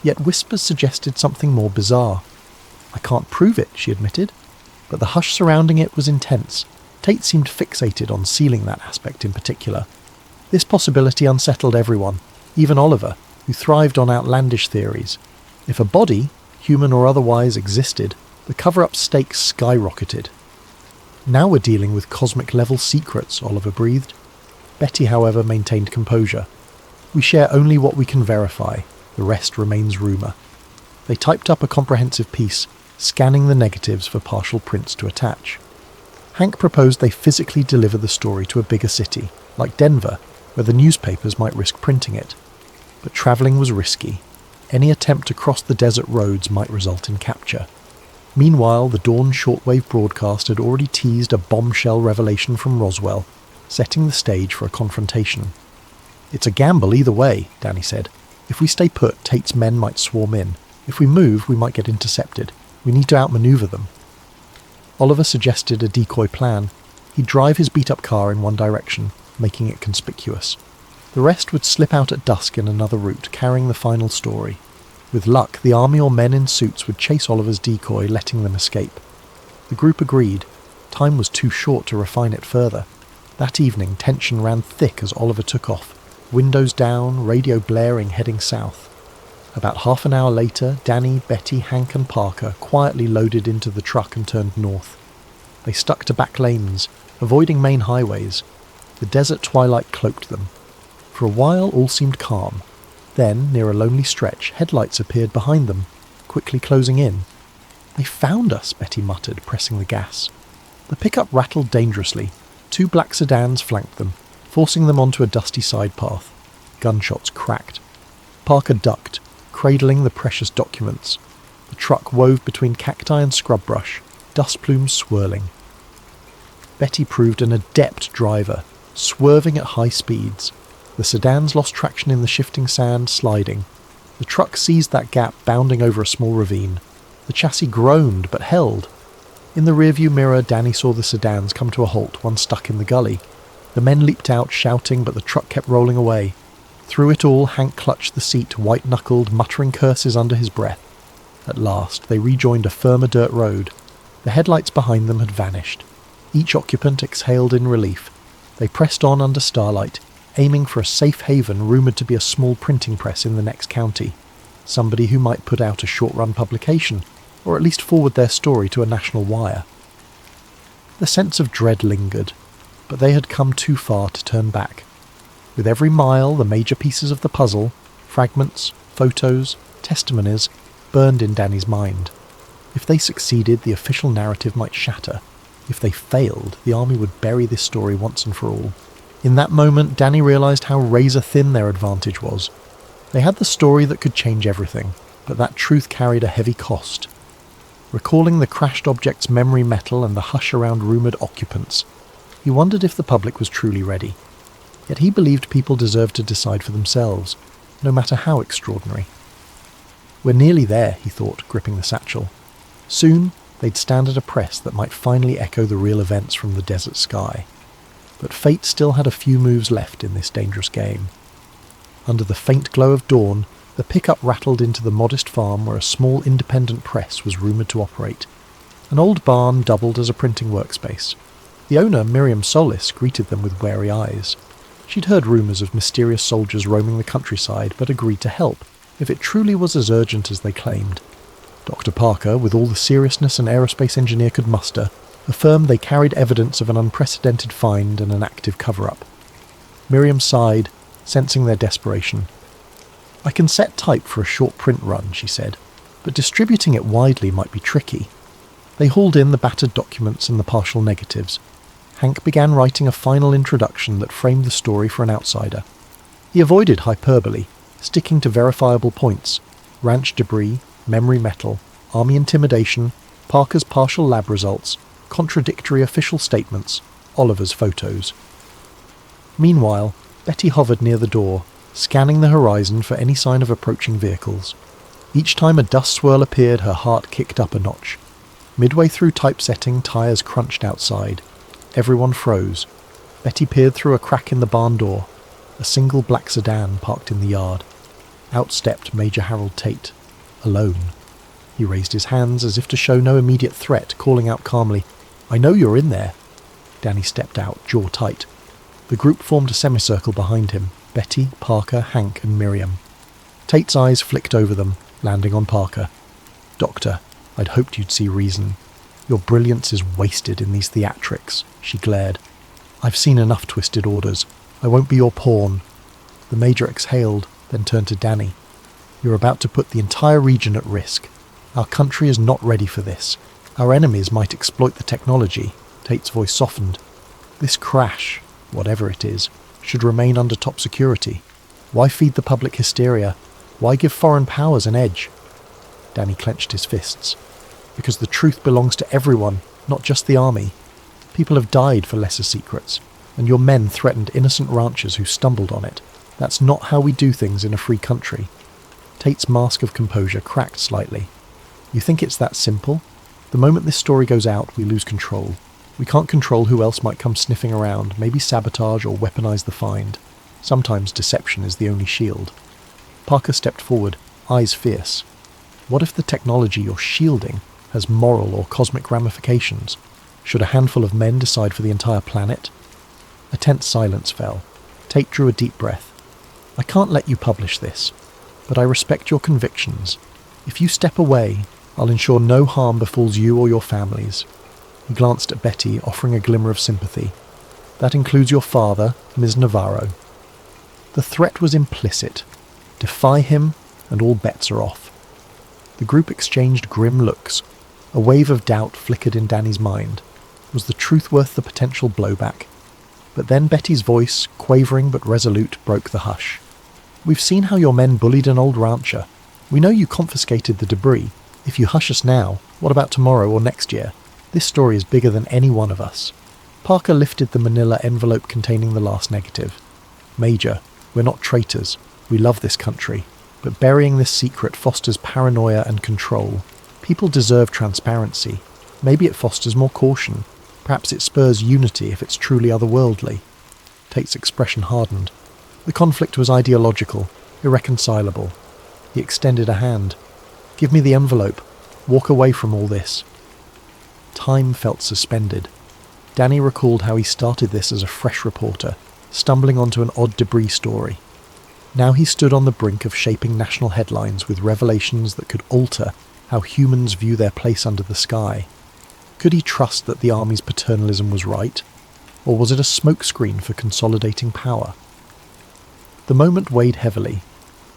Yet whispers suggested something more bizarre. "I can't prove it," she admitted, but the hush surrounding it was intense. Tate seemed fixated on sealing that aspect in particular. This possibility unsettled everyone, even Oliver, who thrived on outlandish theories. If a body, human or otherwise, existed, the cover-up stakes skyrocketed. "Now we're dealing with cosmic-level secrets," Oliver breathed. Betty, however, maintained composure. "We share only what we can verify. The rest remains rumour." They typed up a comprehensive piece, scanning the negatives for partial prints to attach. Hank proposed they physically deliver the story to a bigger city, like Denver, where the newspapers might risk printing it. But travelling was risky. Any attempt to cross the desert roads might result in capture. Meanwhile, the dawn shortwave broadcast had already teased a bombshell revelation from Roswell, setting the stage for a confrontation. "It's a gamble either way," Danny said. "If we stay put, Tate's men might swarm in. If we move, we might get intercepted. We need to outmaneuver them." Oliver suggested a decoy plan. He'd drive his beat-up car in one direction, making it conspicuous. The rest would slip out at dusk in another route, carrying the final story. With luck, the Army or men in suits would chase Oliver's decoy, letting them escape. The group agreed. Time was too short to refine it further. That evening, tension ran thick as Oliver took off, windows down, radio blaring, heading south. About half an hour later, Danny, Betty, Hank and Parker quietly loaded into the truck and turned north. They stuck to back lanes, avoiding main highways. The desert twilight cloaked them. For a while all seemed calm. Then, near a lonely stretch, headlights appeared behind them, quickly closing in. "They found us," Betty muttered, pressing the gas. The pickup rattled dangerously. 2 black sedans flanked them, forcing them onto a dusty side path. Gunshots cracked. Parker ducked, cradling the precious documents. The truck wove between cacti and scrub brush, dust plumes swirling. Betty proved an adept driver, swerving at high speeds. The sedans lost traction in the shifting sand, sliding. The truck seized that gap, bounding over a small ravine. The chassis groaned, but held. In the rearview mirror, Danny saw the sedans come to a halt, one stuck in the gully. The men leaped out, shouting, but the truck kept rolling away. Through it all, Hank clutched the seat, white-knuckled, muttering curses under his breath. At last, they rejoined a firmer dirt road. The headlights behind them had vanished. Each occupant exhaled in relief. They pressed on under starlight, aiming for a safe haven rumoured to be a small printing press in the next county. Somebody who might put out a short-run publication, or at least forward their story to a national wire. The sense of dread lingered, but they had come too far to turn back. With every mile, the major pieces of the puzzle, fragments, photos, testimonies, burned in Danny's mind. If they succeeded, the official narrative might shatter. If they failed, the army would bury this story once and for all. In that moment, Danny realised how razor-thin their advantage was. They had the story that could change everything, but that truth carried a heavy cost. Recalling the crashed object's memory metal and the hush around rumoured occupants, he wondered if the public was truly ready. Yet he believed people deserved to decide for themselves, no matter how extraordinary. "We're nearly there," he thought, gripping the satchel. Soon, they'd stand at a press that might finally echo the real events from the desert sky. But fate still had a few moves left in this dangerous game. Under the faint glow of dawn, the pickup rattled into the modest farm where a small independent press was rumoured to operate. An old barn doubled as a printing workspace. The owner, Miriam Solis, greeted them with wary eyes. She'd heard rumours of mysterious soldiers roaming the countryside, but agreed to help, if it truly was as urgent as they claimed. Dr. Parker, with all the seriousness an aerospace engineer could muster, affirmed they carried evidence of an unprecedented find and an active cover-up. Miriam sighed, sensing their desperation. "I can set type for a short print run," she said, "but distributing it widely might be tricky." They hauled in the battered documents and the partial negatives. Hank began writing a final introduction that framed the story for an outsider. He avoided hyperbole, sticking to verifiable points: ranch debris, memory metal, army intimidation, Parker's partial lab results, contradictory official statements, Oliver's photos. Meanwhile, Betty hovered near the door, scanning the horizon for any sign of approaching vehicles. Each time a dust swirl appeared, her heart kicked up a notch. Midway through typesetting, tyres crunched outside. Everyone froze. Betty peered through a crack in the barn door. A single black sedan parked in the yard. Out stepped Major Harold Tate, alone. He raised his hands as if to show no immediate threat, calling out calmly, "I know you're in there." Danny stepped out, jaw tight. The group formed a semicircle behind him: Betty, Parker, Hank and Miriam. Tate's eyes flicked over them, landing on Parker. "Doctor, I'd hoped you'd see reason. Your brilliance is wasted in these theatrics," she glared. "I've seen enough twisted orders. I won't be your pawn." The Major exhaled, then turned to Danny. "You're about to put the entire region at risk. Our country is not ready for this. Our enemies might exploit the technology." Tate's voice softened. "This crash, whatever it is, should remain under top security. Why feed the public hysteria? Why give foreign powers an edge?" Danny clenched his fists. "Because the truth belongs to everyone, not just the army. People have died for lesser secrets, and your men threatened innocent ranchers who stumbled on it. That's not how we do things in a free country." Tate's mask of composure cracked slightly. "You think it's that simple? The moment this story goes out, we lose control. We can't control who else might come sniffing around, maybe sabotage or weaponize the find. Sometimes deception is the only shield." Parker stepped forward, eyes fierce. "What if the technology you're shielding has moral or cosmic ramifications? Should a handful of men decide for the entire planet?" A tense silence fell. Tate drew a deep breath. "I can't let you publish this, but I respect your convictions. If you step away, I'll ensure no harm befalls you or your families." He glanced at Betty, offering a glimmer of sympathy. That includes your father, Ms. Navarro. The threat was implicit. Defy him, and all bets are off. The group exchanged grim looks. A wave of doubt flickered in Danny's mind. Was the truth worth the potential blowback? But then Betty's voice, quavering but resolute, broke the hush. We've seen how your men bullied an old rancher. We know you confiscated the debris. If you hush us now, what about tomorrow or next year? This story is bigger than any one of us. Parker lifted the manila envelope containing the last negative. Major, we're not traitors. We love this country. But burying this secret fosters paranoia and control. People deserve transparency. Maybe it fosters more caution. Perhaps it spurs unity if it's truly otherworldly. Tate's expression hardened. The conflict was ideological, irreconcilable. He extended a hand. Give me the envelope. Walk away from all this. Time felt suspended. Danny recalled how he started this as a fresh reporter, stumbling onto an odd debris story. Now he stood on the brink of shaping national headlines with revelations that could alter how humans view their place under the sky. Could he trust that the army's paternalism was right? Or was it a smokescreen for consolidating power? The moment weighed heavily.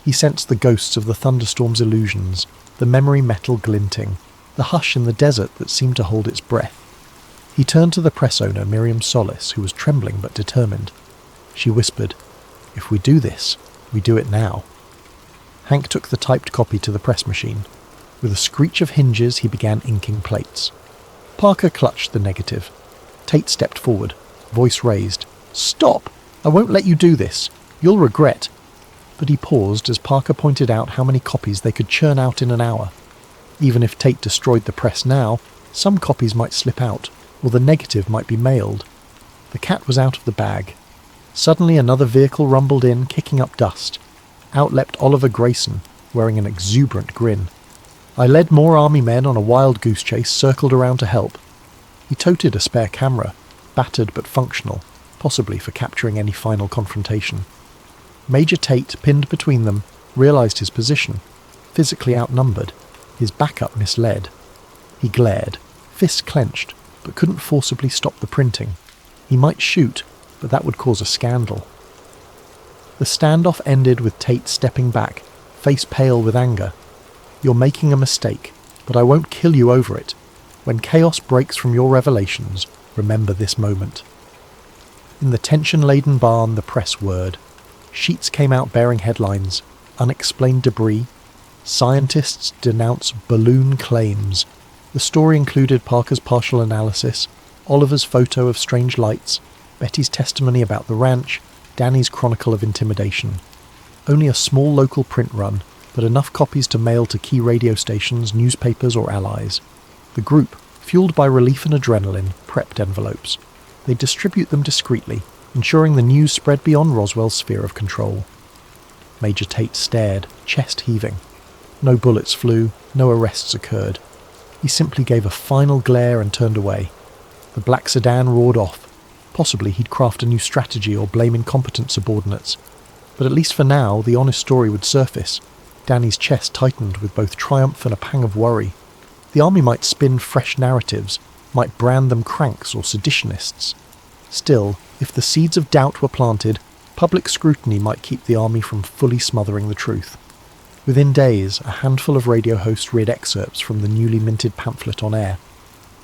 He sensed the ghosts of the thunderstorm's illusions, the memory metal glinting, the hush in the desert that seemed to hold its breath. He turned to the press owner, Miriam Solis, who was trembling but determined. She whispered, "If we do this, we do it now." Hank took the typed copy to the press machine. With a screech of hinges, he began inking plates. Parker clutched the negative. Tate stepped forward, voice raised. "Stop! I won't let you do this. You'll regret." But he paused as Parker pointed out how many copies they could churn out in an hour. Even if Tate destroyed the press now, some copies might slip out, or the negative might be mailed. The cat was out of the bag. Suddenly another vehicle rumbled in, kicking up dust. Out leapt Oliver Grayson, wearing an exuberant grin. "I led more army men on a wild goose chase, circled around to help." He toted a spare camera, battered but functional, possibly for capturing any final confrontation. Major Tate, pinned between them, realized his position. Physically outnumbered, his backup misled. He glared, fists clenched, but couldn't forcibly stop the printing. He might shoot, but that would cause a scandal. The standoff ended with Tate stepping back, face pale with anger. "You're making a mistake, but I won't kill you over it. When chaos breaks from your revelations, remember this moment." In the tension-laden barn, the press whirred. Sheets came out bearing headlines: "Unexplained debris," "Scientists denounce balloon claims." The story included Parker's partial analysis, Oliver's photo of strange lights, Betty's testimony about the ranch, Danny's chronicle of intimidation. Only a small local print run, but enough copies to mail to key radio stations, newspapers or allies. The group, fueled by relief and adrenaline, prepped envelopes. They distribute them discreetly, ensuring the news spread beyond Roswell's sphere of control. Major Tate stared, chest heaving. No bullets flew, no arrests occurred. He simply gave a final glare and turned away. The black sedan roared off. Possibly he'd craft a new strategy or blame incompetent subordinates. But at least for now, the honest story would surface. Danny's chest tightened with both triumph and a pang of worry. The army might spin fresh narratives, might brand them cranks or seditionists. Still, if the seeds of doubt were planted, public scrutiny might keep the army from fully smothering the truth. Within days, a handful of radio hosts read excerpts from the newly minted pamphlet on air.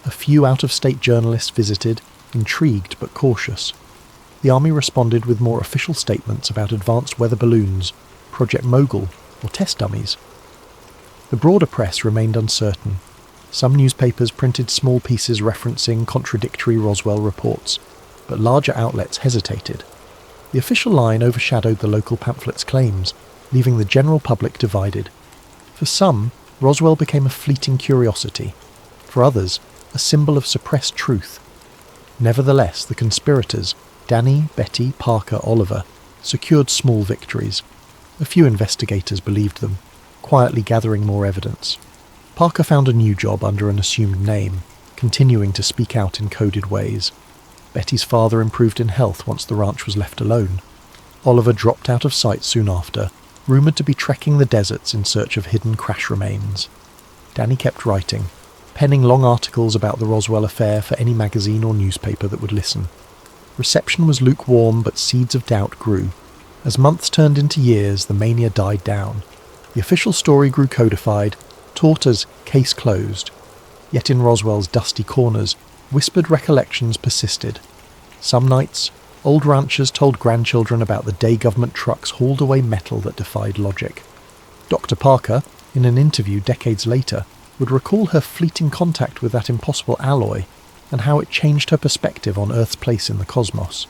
A few out-of-state journalists visited, intrigued but cautious. The army responded with more official statements about advanced weather balloons, Project Mogul, or test dummies. The broader press remained uncertain. Some newspapers printed small pieces referencing contradictory Roswell reports, but larger outlets hesitated. The official line overshadowed the local pamphlet's claims, leaving the general public divided. For some, Roswell became a fleeting curiosity. For others, a symbol of suppressed truth. Nevertheless, the conspirators, Danny, Betty, Parker, Oliver, secured small victories. A few investigators believed them, quietly gathering more evidence. Parker found a new job under an assumed name, continuing to speak out in coded ways. Betty's father improved in health once the ranch was left alone. Oliver dropped out of sight soon after, rumoured to be trekking the deserts in search of hidden crash remains. Danny kept writing, penning long articles about the Roswell affair for any magazine or newspaper that would listen. Reception was lukewarm, but seeds of doubt grew. As months turned into years, the mania died down. The official story grew codified, taught as case closed. Yet in Roswell's dusty corners, whispered recollections persisted. Some nights, old ranchers told grandchildren about the day government trucks hauled away metal that defied logic. Dr. Parker, in an interview decades later, would recall her fleeting contact with that impossible alloy and how it changed her perspective on Earth's place in the cosmos.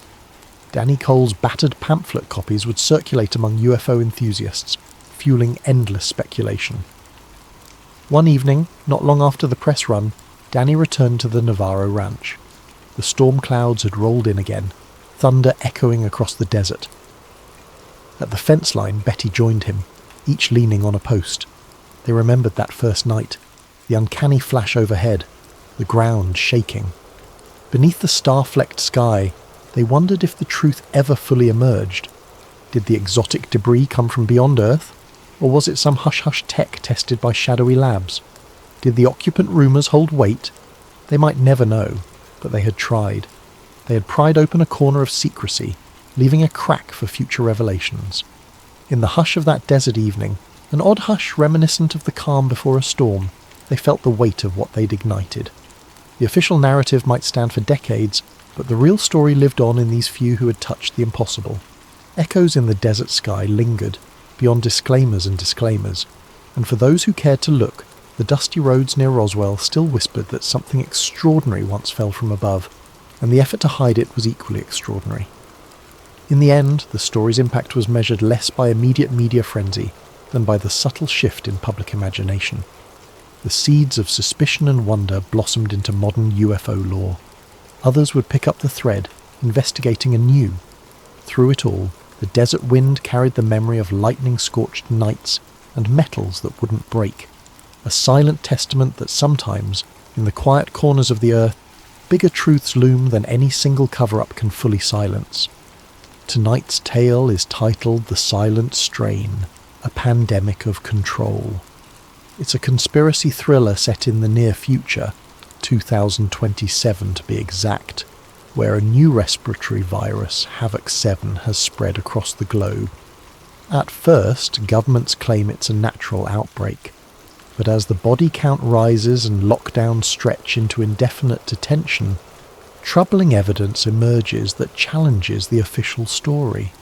Danny Cole's battered pamphlet copies would circulate among UFO enthusiasts, fueling endless speculation. One evening, not long after the press run, Danny returned to the Navarro ranch. The storm clouds had rolled in again, thunder echoing across the desert. At the fence line, Betty joined him, each leaning on a post. They remembered that first night, the uncanny flash overhead, the ground shaking. Beneath the star-flecked sky, they wondered if the truth ever fully emerged. Did the exotic debris come from beyond Earth? Or was it some hush-hush tech tested by shadowy labs? Did the occupant rumours hold weight? They might never know, but they had tried. They had pried open a corner of secrecy, leaving a crack for future revelations. In the hush of that desert evening, an odd hush reminiscent of the calm before a storm, they felt the weight of what they'd ignited. The official narrative might stand for decades, but the real story lived on in these few who had touched the impossible. Echoes in the desert sky lingered, beyond disclaimers and disclaimers, and for those who cared to look, the dusty roads near Roswell still whispered that something extraordinary once fell from above, and the effort to hide it was equally extraordinary. In the end, the story's impact was measured less by immediate media frenzy than by the subtle shift in public imagination. The seeds of suspicion and wonder blossomed into modern UFO lore. Others would pick up the thread, investigating anew. Through it all, the desert wind carried the memory of lightning-scorched nights and metals that wouldn't break, a silent testament that sometimes, in the quiet corners of the earth, bigger truths loom than any single cover-up can fully silence. Tonight's tale is titled The Silent Strain, a Pandemic of Control. It's a conspiracy thriller set in the near future, 2027 to be exact, where a new respiratory virus, Havoc 7, has spread across the globe. At first, governments claim it's a natural outbreak, but as the body count rises and lockdowns stretch into indefinite detention, troubling evidence emerges that challenges the official story.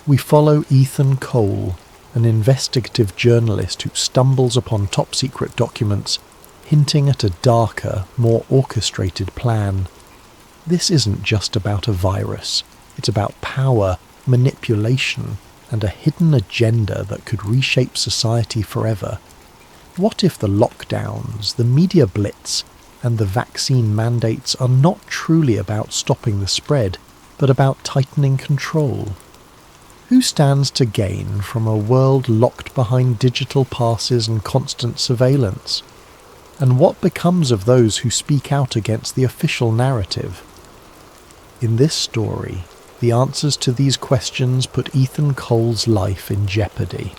We follow Ethan Cole, an investigative journalist who stumbles upon top-secret documents hinting at a darker, more orchestrated plan. This isn't just about a virus. It's about power, manipulation, and a hidden agenda that could reshape society forever. What if the lockdowns, the media blitz, and the vaccine mandates are not truly about stopping the spread, but about tightening control? Who stands to gain from a world locked behind digital passes and constant surveillance? And what becomes of those who speak out against the official narrative? In this story, the answers to these questions put Ethan Cole's life in jeopardy.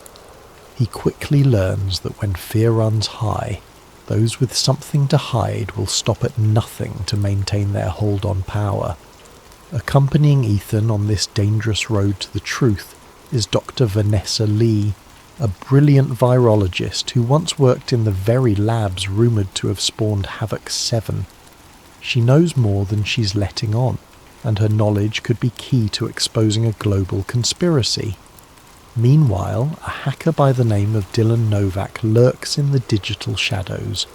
He quickly learns that when fear runs high, those with something to hide will stop at nothing to maintain their hold on power. Accompanying Ethan on this dangerous road to the truth is Dr. Vanessa Lee, a brilliant virologist who once worked in the very labs rumoured to have spawned Havoc 7. She knows more than she's letting on, and her knowledge could be key to exposing a global conspiracy. Meanwhile, a hacker by the name of Dylan Novak lurks in the digital shadows,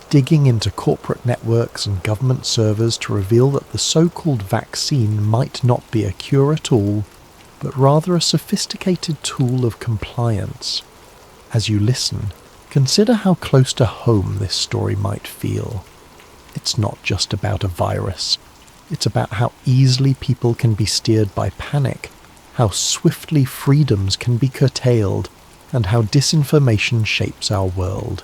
digging into corporate networks and government servers to reveal that the so-called vaccine might not be a cure at all, but rather a sophisticated tool of compliance. As you listen, consider how close to home this story might feel. It's not just about a virus. It's about how easily people can be steered by panic, how swiftly freedoms can be curtailed, and how disinformation shapes our world.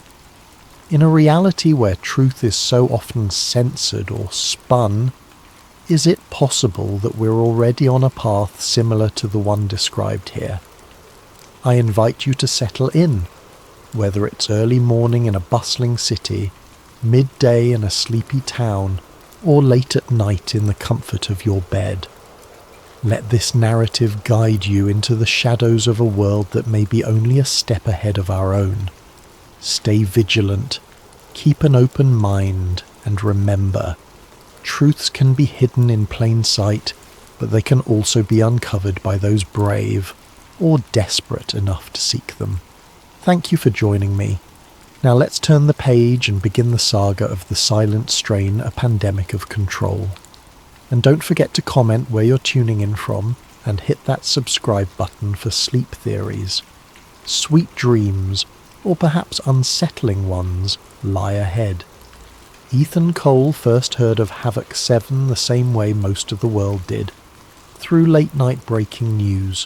In a reality where truth is so often censored or spun, is it possible that we're already on a path similar to the one described here? I invite you to settle in, whether it's early morning in a bustling city, midday in a sleepy town, or late at night in the comfort of your bed. Let this narrative guide you into the shadows of a world that may be only a step ahead of our own. Stay vigilant, keep an open mind, and remember, truths can be hidden in plain sight, but they can also be uncovered by those brave or desperate enough to seek them. Thank you for joining me. Now let's turn the page and begin the saga of the silent strain, a pandemic of control. And don't forget to comment where you're tuning in from and hit that subscribe button for sleep theories. Sweet dreams, or perhaps unsettling ones, lie ahead. Ethan Cole first heard of Havoc 7 the same way most of the world did, through late-night breaking news.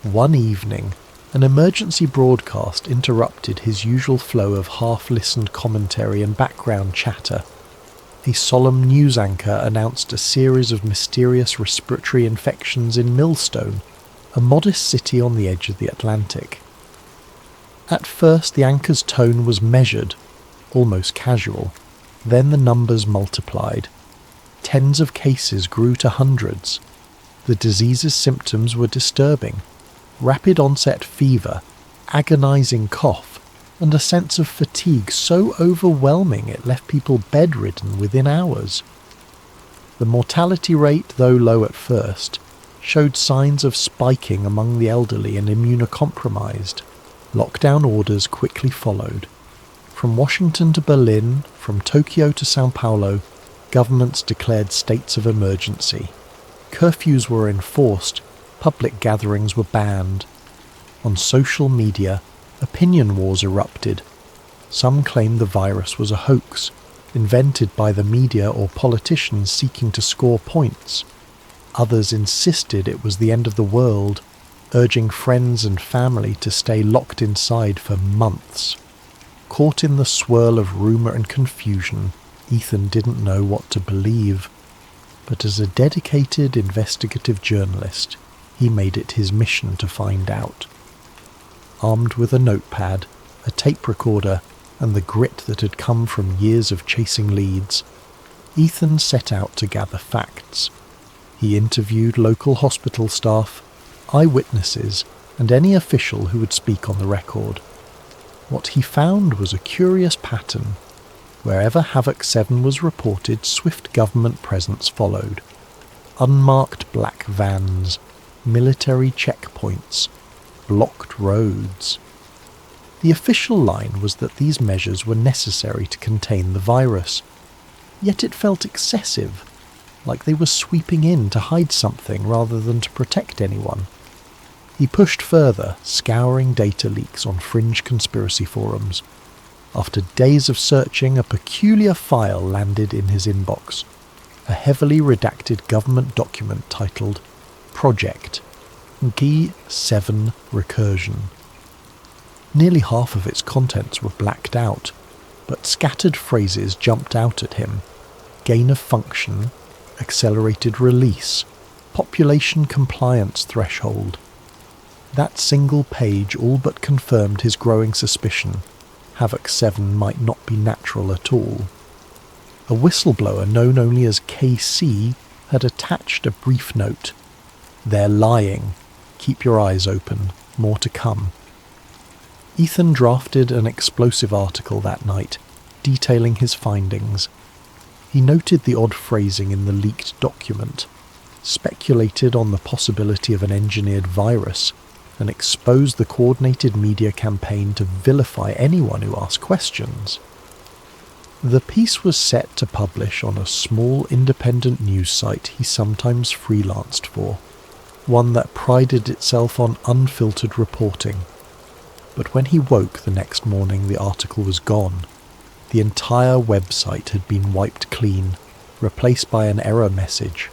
One evening, an emergency broadcast interrupted his usual flow of half-listened commentary and background chatter. A solemn news anchor announced a series of mysterious respiratory infections in Millstone, a modest city on the edge of the Atlantic. At first, the anchor's tone was measured, almost casual. Then the numbers multiplied. Tens of cases grew to hundreds. The disease's symptoms were disturbing. Rapid onset fever, agonizing cough, and a sense of fatigue so overwhelming it left people bedridden within hours. The mortality rate, though low at first, showed signs of spiking among the elderly and immunocompromised. Lockdown orders quickly followed. From Washington to Berlin, from Tokyo to Sao Paulo, governments declared states of emergency. Curfews were enforced, public gatherings were banned. On social media, opinion wars erupted. Some claimed the virus was a hoax, invented by the media or politicians seeking to score points. Others insisted it was the end of the world, urging friends and family to stay locked inside for months. Caught in the swirl of rumour and confusion, Ethan didn't know what to believe. But as a dedicated investigative journalist, he made it his mission to find out. Armed with a notepad, a tape recorder, and the grit that had come from years of chasing leads, Ethan set out to gather facts. He interviewed local hospital staff, eyewitnesses, and any official who would speak on the record. What he found was a curious pattern. Wherever Havoc 7 was reported, swift government presence followed. Unmarked black vans, military checkpoints, blocked roads. The official line was that these measures were necessary to contain the virus. Yet it felt excessive, like they were sweeping in to hide something rather than to protect anyone. He pushed further, scouring data leaks on fringe conspiracy forums. After days of searching, a peculiar file landed in his inbox. A heavily redacted government document titled Project G7 Recursion. Nearly half of its contents were blacked out, but scattered phrases jumped out at him. Gain of function, accelerated release, population compliance threshold. That single page all but confirmed his growing suspicion. Havoc 7 might not be natural at all. A whistleblower known only as KC had attached a brief note. They're lying. Keep your eyes open. More to come. Ethan drafted an explosive article that night, detailing his findings. He noted the odd phrasing in the leaked document, speculated on the possibility of an engineered virus, and exposed the coordinated media campaign to vilify anyone who asked questions. The piece was set to publish on a small independent news site he sometimes freelanced for, one that prided itself on unfiltered reporting. But when he woke the next morning, the article was gone. The entire website had been wiped clean, replaced by an error message.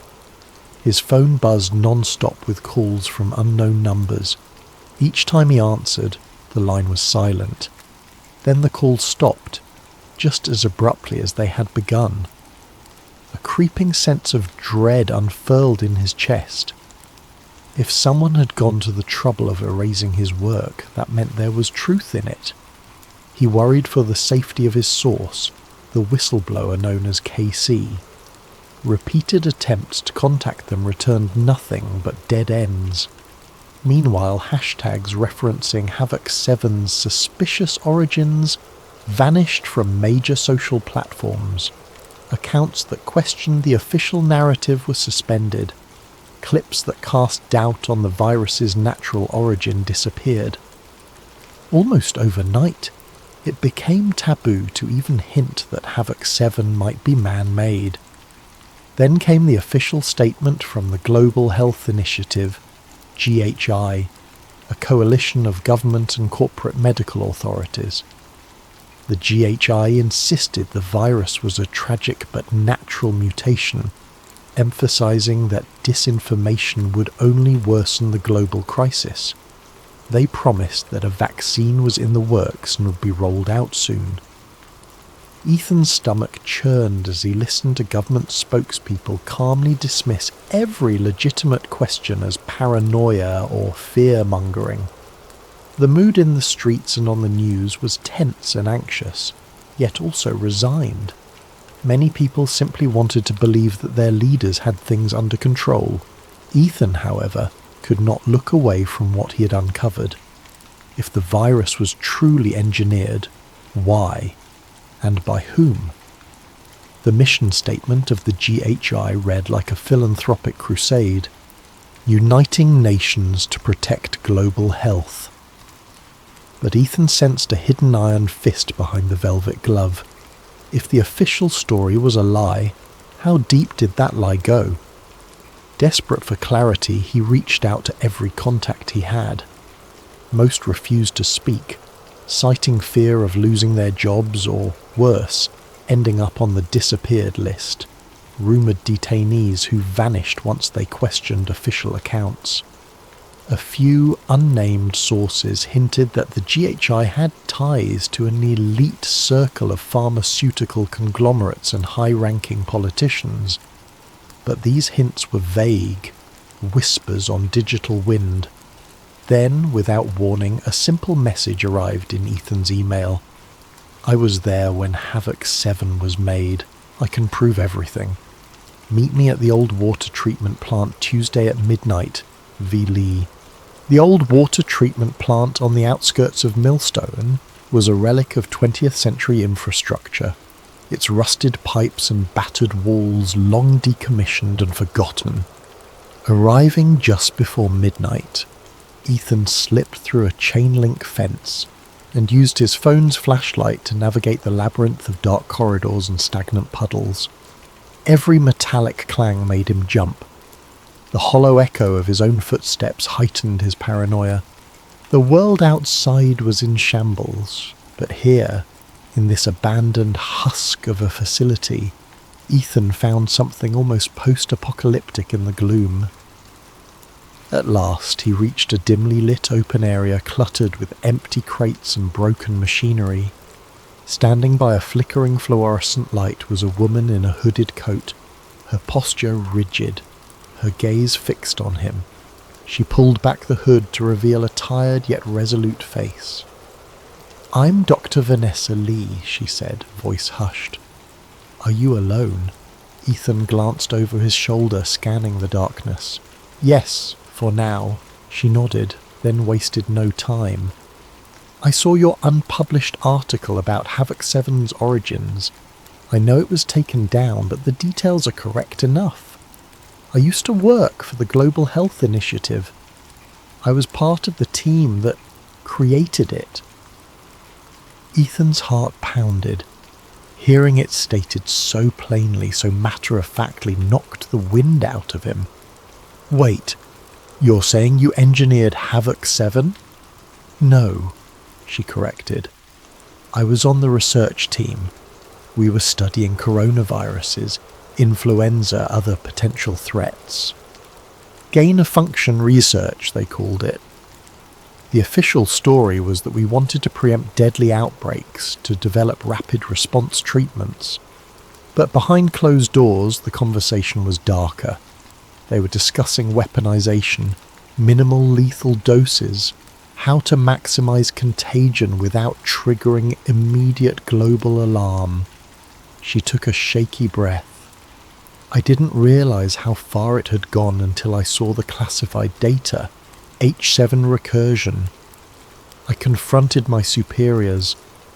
His phone buzzed non-stop with calls from unknown numbers. Each time he answered, the line was silent. Then the call stopped, just as abruptly as they had begun. A creeping sense of dread unfurled in his chest. If someone had gone to the trouble of erasing his work, that meant there was truth in it. He worried for the safety of his source, the whistleblower known as KC. Repeated attempts to contact them returned nothing but dead ends. Meanwhile, hashtags referencing Havoc 7's suspicious origins vanished from major social platforms. Accounts that questioned the official narrative were suspended. Clips that cast doubt on the virus's natural origin disappeared. Almost overnight, it became taboo to even hint that Havoc 7 might be man-made. Then came the official statement from the Global Health Initiative, GHI, a coalition of government and corporate medical authorities. The GHI insisted the virus was a tragic but natural mutation, emphasizing that disinformation would only worsen the global crisis. They promised that a vaccine was in the works and would be rolled out soon. Ethan's stomach churned as he listened to government spokespeople calmly dismiss every legitimate question as paranoia or fear-mongering. The mood in the streets and on the news was tense and anxious, yet also resigned. Many people simply wanted to believe that their leaders had things under control. Ethan, however, could not look away from what he had uncovered. If the virus was truly engineered, why? And by whom? The mission statement of the GHI read like a philanthropic crusade, uniting nations to protect global health. But Ethan sensed a hidden iron fist behind the velvet glove. If the official story was a lie, how deep did that lie go? Desperate for clarity, he reached out to every contact he had. Most refused to speak, citing fear of losing their jobs or, worse, ending up on the disappeared list, rumoured detainees who vanished once they questioned official accounts. A few unnamed sources hinted that the GHI had ties to an elite circle of pharmaceutical conglomerates and high-ranking politicians, but these hints were vague, whispers on digital wind. Then, without warning, a simple message arrived in Ethan's email. I was there when Havoc 7 was made. I can prove everything. Meet me at the old water treatment plant Tuesday at midnight. V. Lee. The old water treatment plant on the outskirts of Millstone was a relic of 20th century infrastructure, its rusted pipes and battered walls long decommissioned and forgotten. Arriving just before midnight, Ethan slipped through a chain-link fence and used his phone's flashlight to navigate the labyrinth of dark corridors and stagnant puddles. Every metallic clang made him jump. The hollow echo of his own footsteps heightened his paranoia. The world outside was in shambles, but here, in this abandoned husk of a facility, Ethan found something almost post-apocalyptic in the gloom. At last he reached a dimly lit open area cluttered with empty crates and broken machinery. Standing by a flickering fluorescent light was a woman in a hooded coat, her posture rigid, her gaze fixed on him. She pulled back the hood to reveal a tired yet resolute face. "I'm Dr. Vanessa Lee," she said, voice hushed. "Are you alone?" Ethan glanced over his shoulder, scanning the darkness. "Yes, for now," she nodded, then wasted no time. "I saw your unpublished article about Havoc 7's origins. I know it was taken down, but the details are correct enough. I used to work for the Global Health Initiative. I was part of the team that created it." Ethan's heart pounded. Hearing it stated so plainly, so matter-of-factly, knocked the wind out of him. "Wait, you're saying you engineered Havoc 7? "No," she corrected. "I was on the research team. We were studying coronaviruses, influenza, other potential threats. Gain-of-function research, they called it. The official story was that we wanted to preempt deadly outbreaks to develop rapid response treatments. But behind closed doors, the conversation was darker. They were discussing weaponization, minimal lethal doses, how to maximize contagion without triggering immediate global alarm." She took a shaky breath. I didn't realize how far it had gone until I saw the classified data, H7 recursion. I confronted my superiors.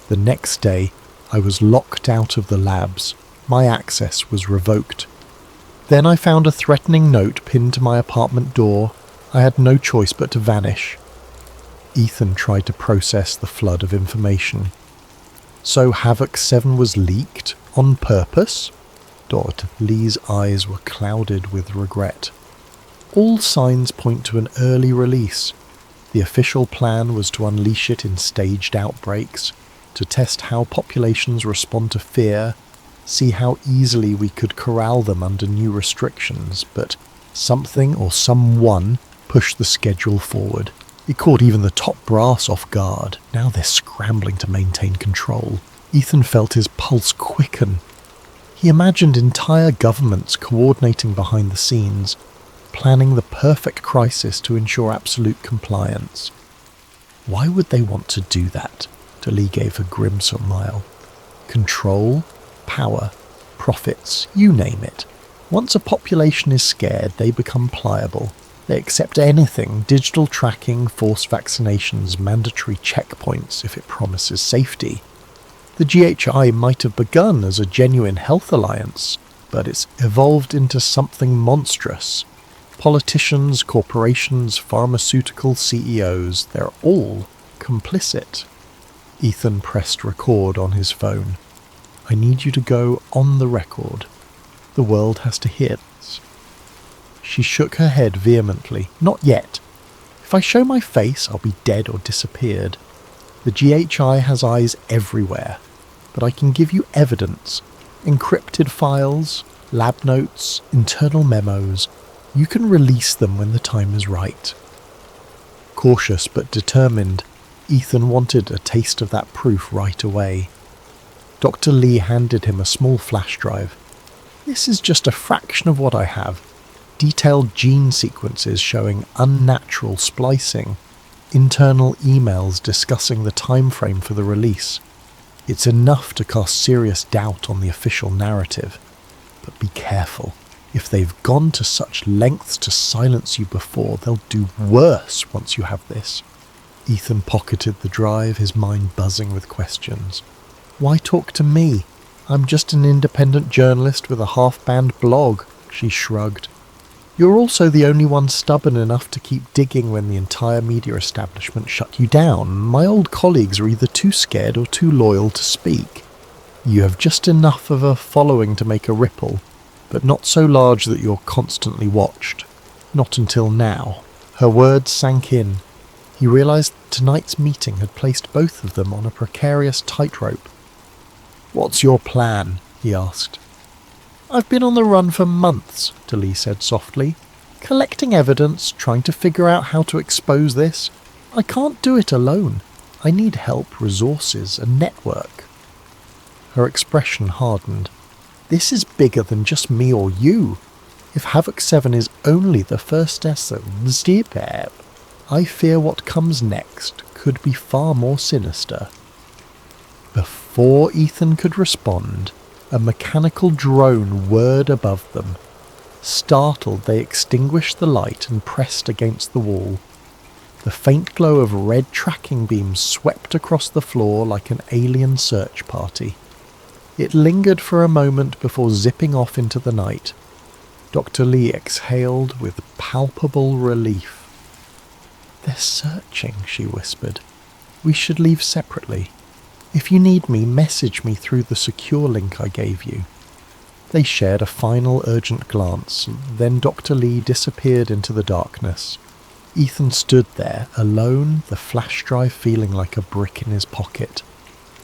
The next day, I was locked out of the labs. My access was revoked. Then I found a threatening note pinned to my apartment door. I had no choice but to vanish. Ethan tried to process the flood of information. So Havoc 7 was leaked on purpose? Dr. Lee's eyes were clouded with regret. All signs point to an early release. The official plan was to unleash it in staged outbreaks, to test how populations respond to fear, see how easily we could corral them under new restrictions, but something or someone pushed the schedule forward. It caught even the top brass off guard. Now they're scrambling to maintain control. Ethan felt his pulse quicken. He imagined entire governments coordinating behind the scenes, planning the perfect crisis to ensure absolute compliance. Why would they want to do that? Lee gave a grim smile. Control, power, profits, you name it. Once a population is scared, they become pliable. They accept anything, digital tracking, forced vaccinations, mandatory checkpoints if it promises safety. The GHI might have begun as a genuine health alliance, but it's evolved into something monstrous. Politicians, corporations, pharmaceutical CEOs, they're all complicit. Ethan pressed record on his phone. I need you to go on the record. The world has to hear this. She shook her head vehemently. Not yet. If I show my face, I'll be dead or disappeared. The GHI has eyes everywhere, but I can give you evidence. Encrypted files, lab notes, internal memos. You can release them when the time is right. Cautious but determined, Ethan wanted a taste of that proof right away. Dr. Lee handed him a small flash drive. This is just a fraction of what I have. Detailed gene sequences showing unnatural splicing. Internal emails discussing the time frame for the release. It's enough to cast serious doubt on the official narrative. But be careful. If they've gone to such lengths to silence you before, they'll do worse once you have this. Ethan pocketed the drive, his mind buzzing with questions. Why talk to me? I'm just an independent journalist with a half-banned blog, she shrugged. You're also the only one stubborn enough to keep digging when the entire media establishment shut you down. My old colleagues are either too scared or too loyal to speak. You have just enough of a following to make a ripple, but not so large that you're constantly watched. Not until now. Her words sank in. He realized tonight's meeting had placed both of them on a precarious tightrope. What's your plan? He asked. I've been on the run for months, Lee said softly. Collecting evidence, trying to figure out how to expose this. I can't do it alone. I need help, resources, a network. Her expression hardened. This is bigger than just me or you. If Havoc 7 is only the first step, I fear what comes next could be far more sinister. Before Ethan could respond, a mechanical drone whirred above them. Startled, they extinguished the light and pressed against the wall. The faint glow of red tracking beams swept across the floor like an alien search party. It lingered for a moment before zipping off into the night. Dr. Lee exhaled with palpable relief. They're searching, she whispered. We should leave separately. If you need me, message me through the secure link I gave you. They shared a final urgent glance, then Dr. Lee disappeared into the darkness. Ethan stood there, alone, the flash drive feeling like a brick in his pocket.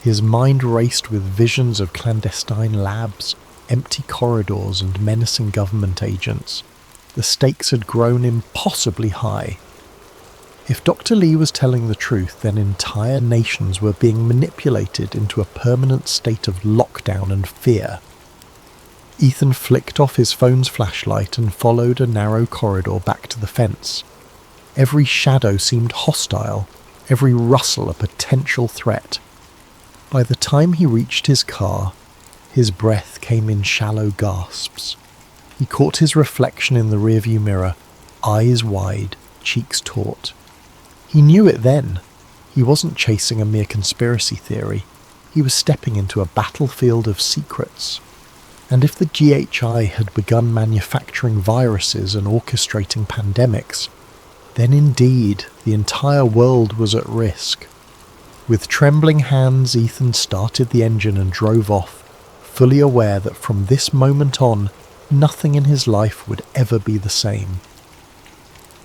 His mind raced with visions of clandestine labs, empty corridors and menacing government agents. The stakes had grown impossibly high. If Dr. Lee was telling the truth, then entire nations were being manipulated into a permanent state of lockdown and fear. Ethan flicked off his phone's flashlight and followed a narrow corridor back to the fence. Every shadow seemed hostile, every rustle a potential threat. By the time he reached his car, his breath came in shallow gasps. He caught his reflection in the rearview mirror, eyes wide, cheeks taut. He knew it then. He wasn't chasing a mere conspiracy theory. He was stepping into a battlefield of secrets. And if the GHI had begun manufacturing viruses and orchestrating pandemics, then indeed the entire world was at risk. With trembling hands, Ethan started the engine and drove off, fully aware that from this moment on, nothing in his life would ever be the same.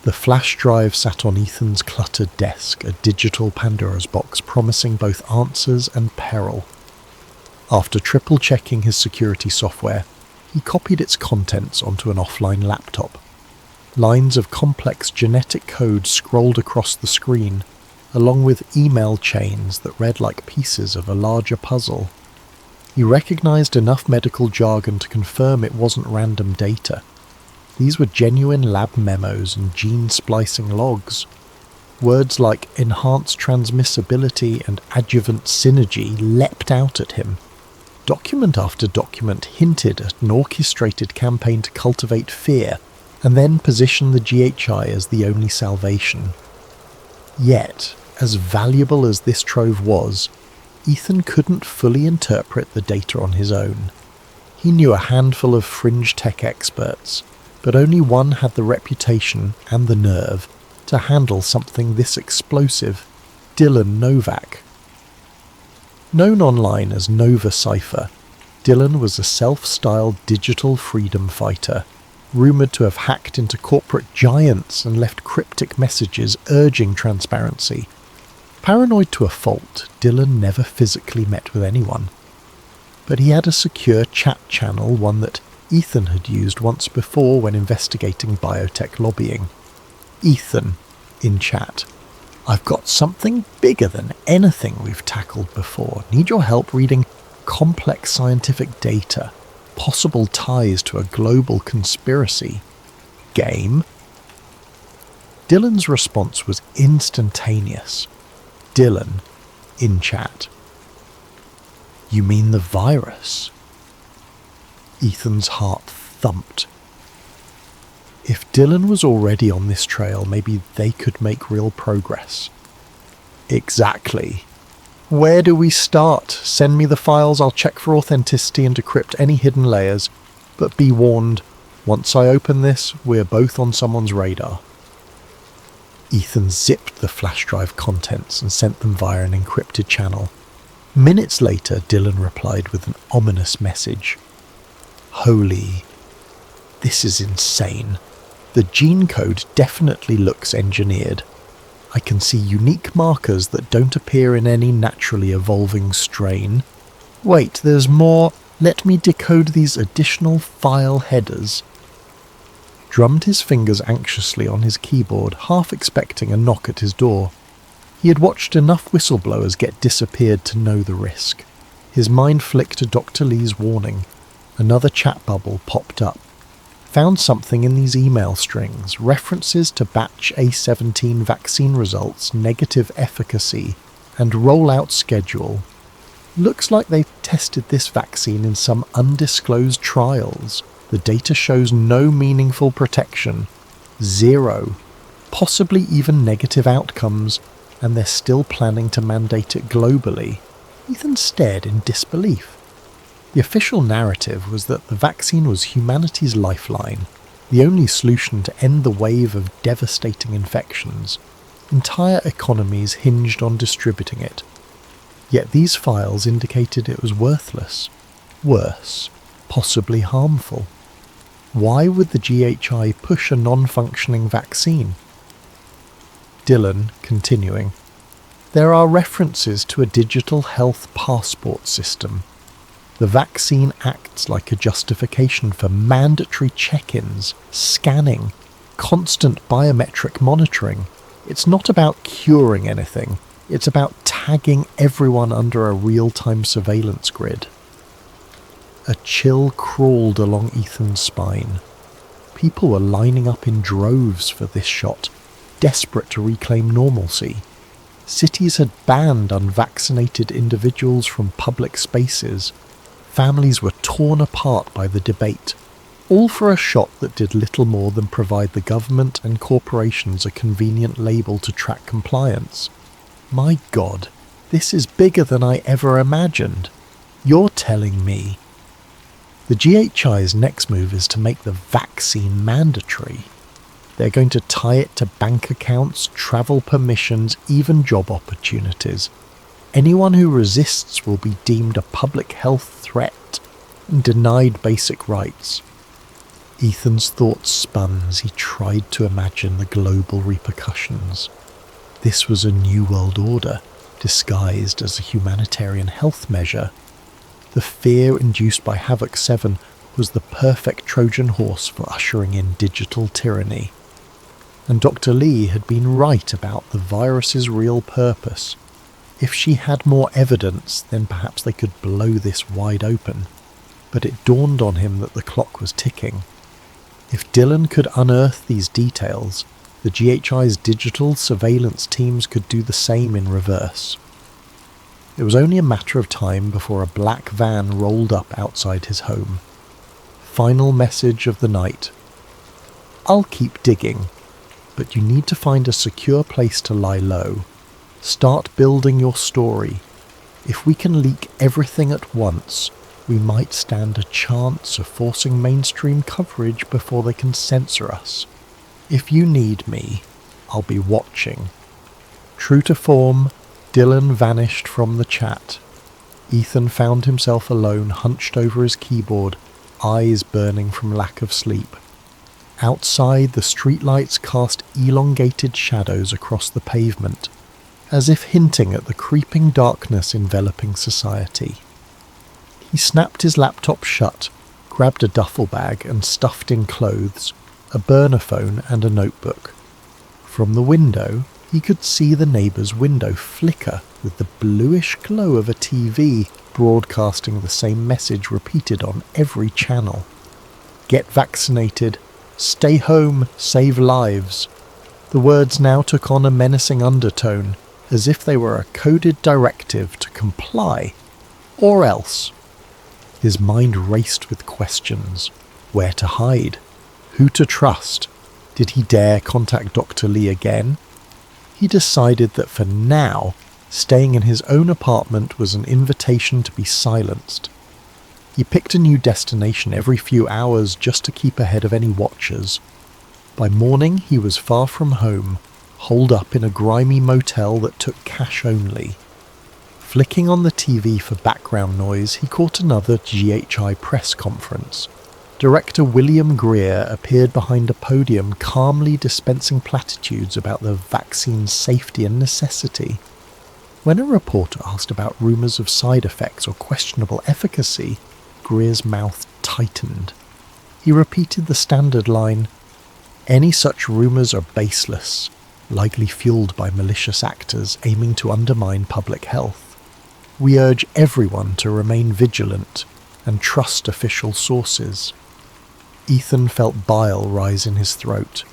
The flash drive sat on Ethan's cluttered desk, a digital Pandora's box promising both answers and peril. After triple-checking his security software, he copied its contents onto an offline laptop. Lines of complex genetic code scrolled across the screen, along with email chains that read like pieces of a larger puzzle. He recognized enough medical jargon to confirm it wasn't random data. These were genuine lab memos and gene splicing logs. Words like enhanced transmissibility and adjuvant synergy leapt out at him. Document after document hinted at an orchestrated campaign to cultivate fear and then position the GHI as the only salvation. Yet, as valuable as this trove was, Ethan couldn't fully interpret the data on his own. He knew a handful of fringe tech experts, but only one had the reputation and the nerve to handle something this explosive: Dylan Novak. Known online as Nova Cypher, Dylan was a self-styled digital freedom fighter, rumoured to have hacked into corporate giants and left cryptic messages urging transparency. Paranoid to a fault, Dylan never physically met with anyone. But he had a secure chat channel, one that Ethan had used once before when investigating biotech lobbying. Ethan, in chat. I've got something bigger than anything we've tackled before. Need your help reading complex scientific data, possible ties to a global conspiracy. Game? Dylan's response was instantaneous. Dylan, in chat. You mean the virus? Ethan's heart thumped. If Dylan was already on this trail, maybe they could make real progress. Exactly. Where do we start? Send me the files, I'll check for authenticity and decrypt any hidden layers. But be warned, once I open this, we're both on someone's radar. Ethan zipped the flash drive contents and sent them via an encrypted channel. Minutes later, Dylan replied with an ominous message. Holy. This is insane. The gene code definitely looks engineered. I can see unique markers that don't appear in any naturally evolving strain. Wait, there's more. Let me decode these additional file headers. Drummed his fingers anxiously on his keyboard, half expecting a knock at his door. He had watched enough whistleblowers get disappeared to know the risk. His mind flicked to Dr. Lee's warning. Another chat bubble popped up. Found something in these email strings, references to batch A17 vaccine results, negative efficacy, and rollout schedule. Looks like they've tested this vaccine in some undisclosed trials. The data shows no meaningful protection. 0. Possibly even negative outcomes, and they're still planning to mandate it globally. Ethan stared in disbelief. The official narrative was that the vaccine was humanity's lifeline, the only solution to end the wave of devastating infections. Entire economies hinged on distributing it. Yet these files indicated it was worthless. Worse, possibly harmful. Why would the GHI push a non-functioning vaccine? Dylan, continuing. There are references to a digital health passport system. The vaccine acts like a justification for mandatory check-ins, scanning, constant biometric monitoring. It's not about curing anything. It's about tagging everyone under a real-time surveillance grid. A chill crawled along Ethan's spine. People were lining up in droves for this shot, desperate to reclaim normalcy. Cities had banned unvaccinated individuals from public spaces. Families were torn apart by the debate. all for a shot that did little more than provide the government and corporations a convenient label to track compliance. My God, this is bigger than I ever imagined. You're telling me. The GHI's next move is to make the vaccine mandatory. They're going to tie it to bank accounts, travel permissions, even job opportunities. Anyone who resists will be deemed a public health threat and denied basic rights. Ethan's thoughts spun as he tried to imagine the global repercussions. This was a new world order, disguised as a humanitarian health measure. The fear induced by Havoc 7 was the perfect Trojan horse for ushering in digital tyranny. And Dr. Lee had been right about the virus's real purpose. If she had more evidence, then perhaps they could blow this wide open. But it dawned on him that the clock was ticking. If Dylan could unearth these details, the GHI's digital surveillance teams could do the same in reverse. It was only a matter of time before a black van rolled up outside his home. Final message of the night. I'll keep digging, but you need to find a secure place to lie low. Start building your story. If we can leak everything at once, we might stand a chance of forcing mainstream coverage before they can censor us. If you need me, I'll be watching. True to form, Dylan vanished from the chat. Ethan found himself alone, hunched over his keyboard, eyes burning from lack of sleep. Outside, the streetlights cast elongated shadows across the pavement, as if hinting at the creeping darkness enveloping society. He snapped his laptop shut, grabbed a duffel bag and stuffed in clothes, a burner phone and a notebook. From the window, he could see the neighbour's window flicker with the bluish glow of a TV broadcasting the same message repeated on every channel. Get vaccinated. Stay home. Save lives. The words now took on a menacing undertone, as if they were a coded directive to comply. Or else. His mind raced with questions. Where to hide? Who to trust? Did he dare contact Dr. Lee again? He decided that for now, staying in his own apartment was an invitation to be silenced. He picked a new destination every few hours just to keep ahead of any watchers. By morning, he was far from home, holed up in a grimy motel that took cash only. Flicking on the TV for background noise, he caught another GHI press conference. Director William Greer appeared behind a podium calmly dispensing platitudes about the vaccine's safety and necessity. When a reporter asked about rumours of side effects or questionable efficacy, Greer's mouth tightened. He repeated the standard line, "Any such rumours are baseless, likely fueled by malicious actors aiming to undermine public health. We urge everyone to remain vigilant and trust official sources." Ethan felt bile rise in his throat.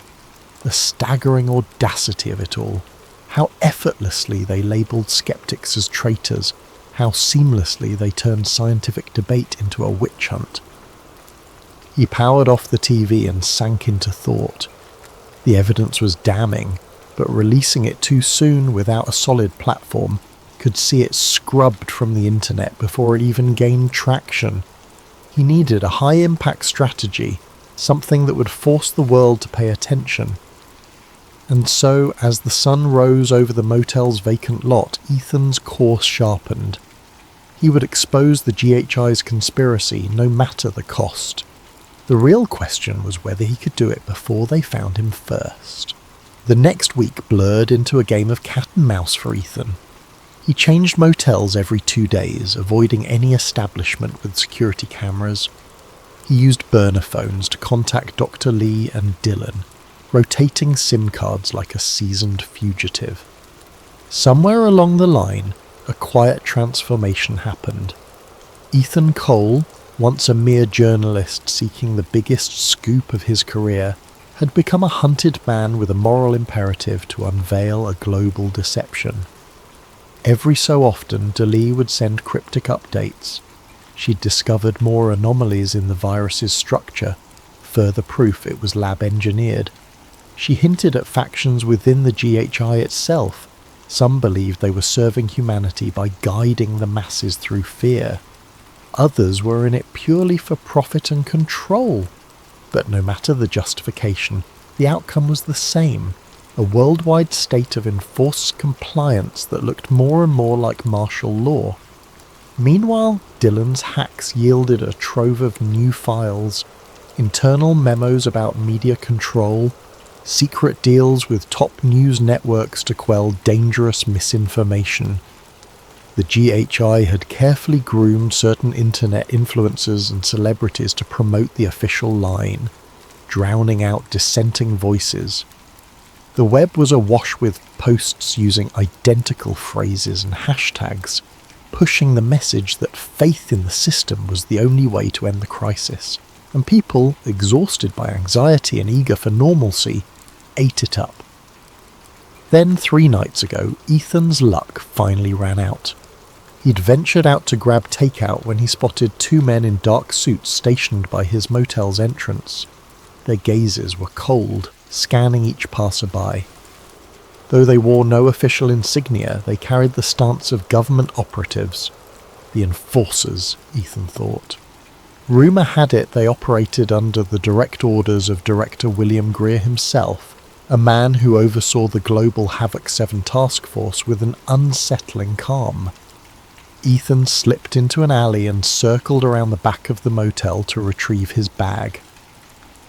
The staggering audacity of it all. How effortlessly they labelled skeptics as traitors. How seamlessly they turned scientific debate into a witch hunt. He powered off the TV and sank into thought. The evidence was damning, but releasing it too soon without a solid platform could see it scrubbed from the internet before it even gained traction. He needed a high-impact strategy, something that would force the world to pay attention. And so, as the sun rose over the motel's vacant lot, Ethan's course sharpened. He would expose the GHI's conspiracy, no matter the cost. The real question was whether he could do it before they found him first. The next week blurred into a game of cat and mouse for Ethan. He changed motels every 2 days, avoiding any establishment with security cameras. He used burner phones to contact Dr. Lee and Dylan, rotating SIM cards like a seasoned fugitive. Somewhere along the line, a quiet transformation happened. Ethan Cole, once a mere journalist seeking the biggest scoop of his career, had become a hunted man with a moral imperative to unveil a global deception. Every so often, Delee would send cryptic updates. She'd discovered more anomalies in the virus's structure, further proof it was lab-engineered. She hinted at factions within the GHI itself. Some believed they were serving humanity by guiding the masses through fear. Others were in it purely for profit and control. But no matter the justification, the outcome was the same. A worldwide state of enforced compliance that looked more and more like martial law. Meanwhile, Dylan's hacks yielded a trove of new files, internal memos about media control, secret deals with top news networks to quell dangerous misinformation. The GHI had carefully groomed certain internet influencers and celebrities to promote the official line, drowning out dissenting voices. The web was awash with posts using identical phrases and hashtags, pushing the message that faith in the system was the only way to end the crisis, and people, exhausted by anxiety and eager for normalcy, ate it up. Then 3 nights ago, Ethan's luck finally ran out. He'd ventured out to grab takeout when he spotted 2 men in dark suits stationed by his motel's entrance. Their gazes were cold, scanning each passerby. Though they wore no official insignia, they carried the stance of government operatives. The enforcers, Ethan thought. Rumour had it they operated under the direct orders of Director William Greer himself, a man who oversaw the global Havoc 7 task force with an unsettling calm. Ethan slipped into an alley and circled around the back of the motel to retrieve his bag.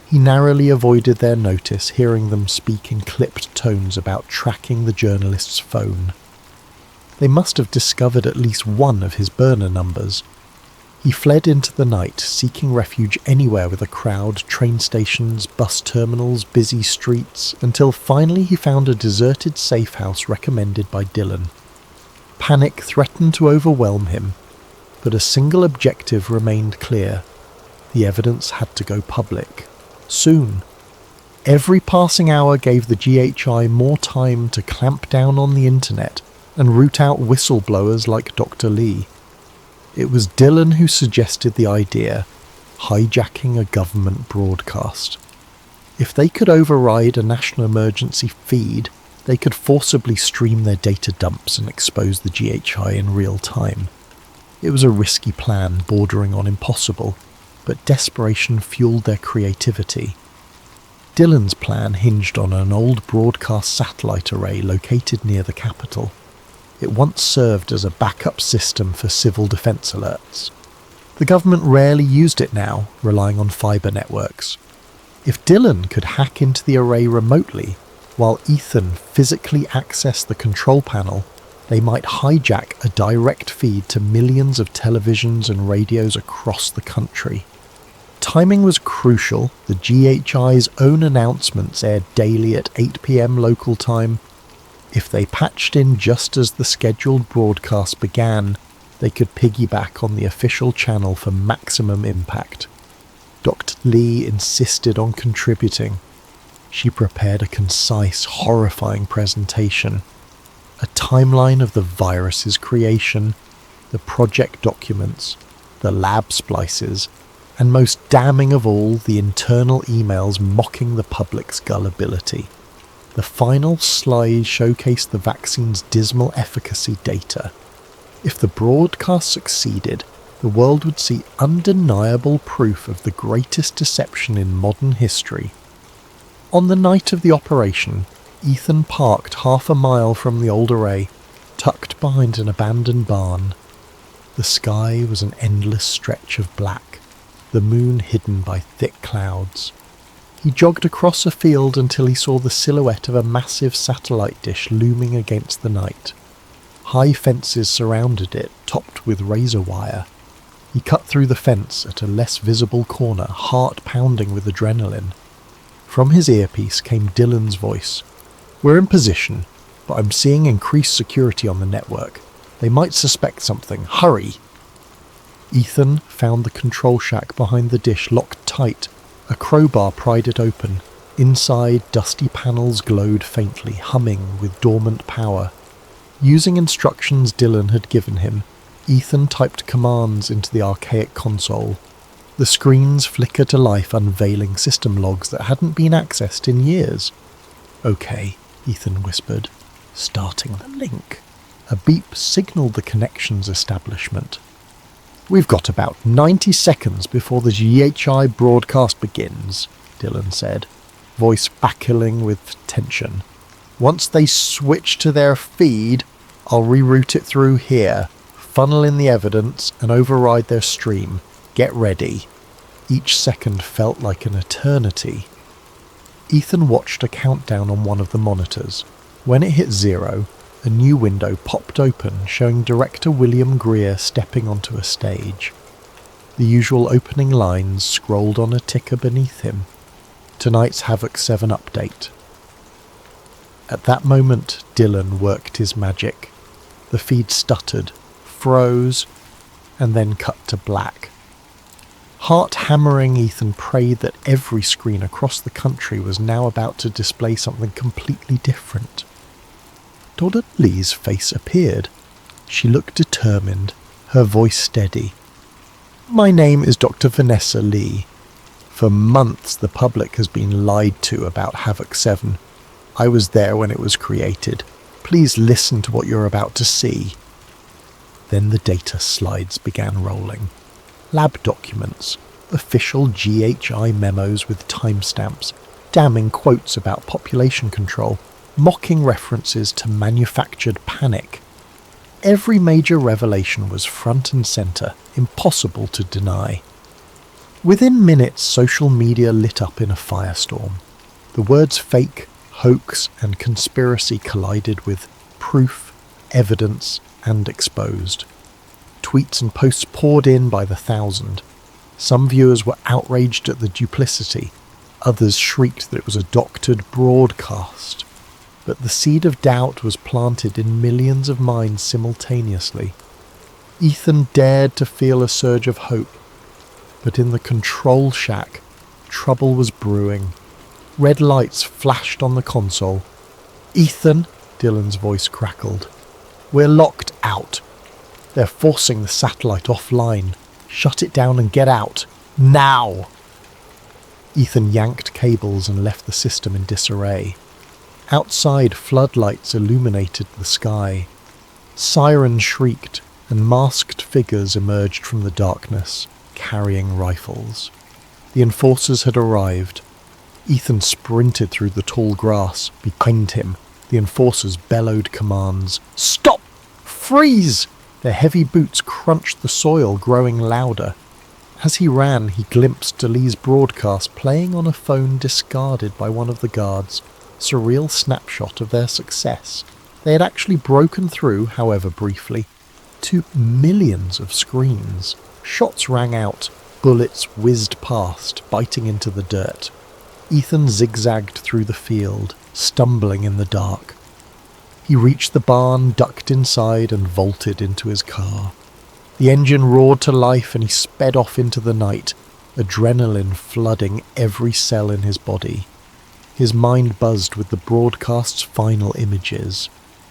He narrowly avoided their notice, hearing them speak in clipped tones about tracking the journalist's phone. They must have discovered at least one of his burner numbers. He fled into the night, seeking refuge anywhere with a crowd, train stations, bus terminals, busy streets, until finally he found a deserted safe house recommended by Dylan. Panic threatened to overwhelm him, but a single objective remained clear. The evidence had to go public. Soon. Every passing hour gave the GHI more time to clamp down on the internet and root out whistleblowers like Dr. Lee. It was Dylan who suggested the idea, hijacking a government broadcast. If they could override a national emergency feed, they could forcibly stream their data dumps and expose the GHI in real time. It was a risky plan bordering on impossible, but desperation fueled their creativity. Dylan's plan hinged on an old broadcast satellite array located near the capital. It once served as a backup system for civil defense alerts. The government rarely used it now, relying on fiber networks. If Dylan could hack into the array remotely, while Ethan physically accessed the control panel, they might hijack a direct feed to millions of televisions and radios across the country. Timing was crucial. The GHI's own announcements aired daily at 8 p.m. local time. If they patched in just as the scheduled broadcast began, they could piggyback on the official channel for maximum impact. Dr. Lee insisted on contributing. She prepared a concise, horrifying presentation. A timeline of the virus's creation, the project documents, the lab splices, and most damning of all, the internal emails mocking the public's gullibility. The final slide showcased the vaccine's dismal efficacy data. If the broadcast succeeded, the world would see undeniable proof of the greatest deception in modern history. On the night of the operation, Ethan parked half a mile from the old array, tucked behind an abandoned barn. The sky was an endless stretch of black, the moon hidden by thick clouds. He jogged across a field until he saw the silhouette of a massive satellite dish looming against the night. High fences surrounded it, topped with razor wire. He cut through the fence at a less visible corner, heart pounding with adrenaline. From his earpiece came Dylan's voice. "We're in position, but I'm seeing increased security on the network. They might suspect something. Hurry!" Ethan found the control shack behind the dish locked tight. A crowbar pried it open. Inside, dusty panels glowed faintly, humming with dormant power. Using instructions Dylan had given him, Ethan typed commands into the archaic console. The screens flicker to life, unveiling system logs that hadn't been accessed in years. "Okay," Ethan whispered, starting the link. A beep signalled the connection's establishment. "We've got about 90 seconds before the GHI broadcast begins," Dylan said, voice backling with tension. "Once they switch to their feed, I'll reroute it through here, funnel in the evidence, and override their stream. Get ready." Each second felt like an eternity. Ethan watched a countdown on one of the monitors. When it hit 0, a new window popped open, showing director William Greer stepping onto a stage. The usual opening lines scrolled on a ticker beneath him. Tonight's Havoc 7 update. At that moment, Dylan worked his magic. The feed stuttered, froze, and then cut to black. Heart-hammering, Ethan prayed that every screen across the country was now about to display something completely different. Donna Lee's face appeared. She looked determined, her voice steady. "My name is Dr. Vanessa Lee. For months the public has been lied to about Havoc 7. I was there when it was created. Please listen to what you're about to see." Then the data slides began rolling. Lab documents, official GHI memos with timestamps, damning quotes about population control, mocking references to manufactured panic. Every major revelation was front and centre, impossible to deny. Within minutes, social media lit up in a firestorm. The words fake, hoax, and conspiracy collided with proof, evidence, and exposed. Tweets and posts poured in by the thousand. Some viewers were outraged at the duplicity. Others shrieked that it was a doctored broadcast. But the seed of doubt was planted in millions of minds simultaneously. Ethan dared to feel a surge of hope. But in the control shack, trouble was brewing. Red lights flashed on the console. "Ethan," Dylan's voice crackled. "We're locked out. They're forcing the satellite offline. Shut it down and get out. Now!" Ethan yanked cables and left the system in disarray. Outside, floodlights illuminated the sky. Sirens shrieked, and masked figures emerged from the darkness, carrying rifles. The enforcers had arrived. Ethan sprinted through the tall grass. Behind him, the enforcers bellowed commands. "Stop! Freeze!" Their heavy boots crunched the soil, growing louder. As he ran, he glimpsed Lee's broadcast playing on a phone discarded by one of the guards. Surreal snapshot of their success. They had actually broken through, however briefly, to millions of screens. Shots rang out, bullets whizzed past, biting into the dirt. Ethan zigzagged through the field, stumbling in the dark. He reached the barn, ducked inside, and vaulted into his car. The engine roared to life and he sped off into the night, adrenaline flooding every cell in his body. His mind buzzed with the broadcast's final images,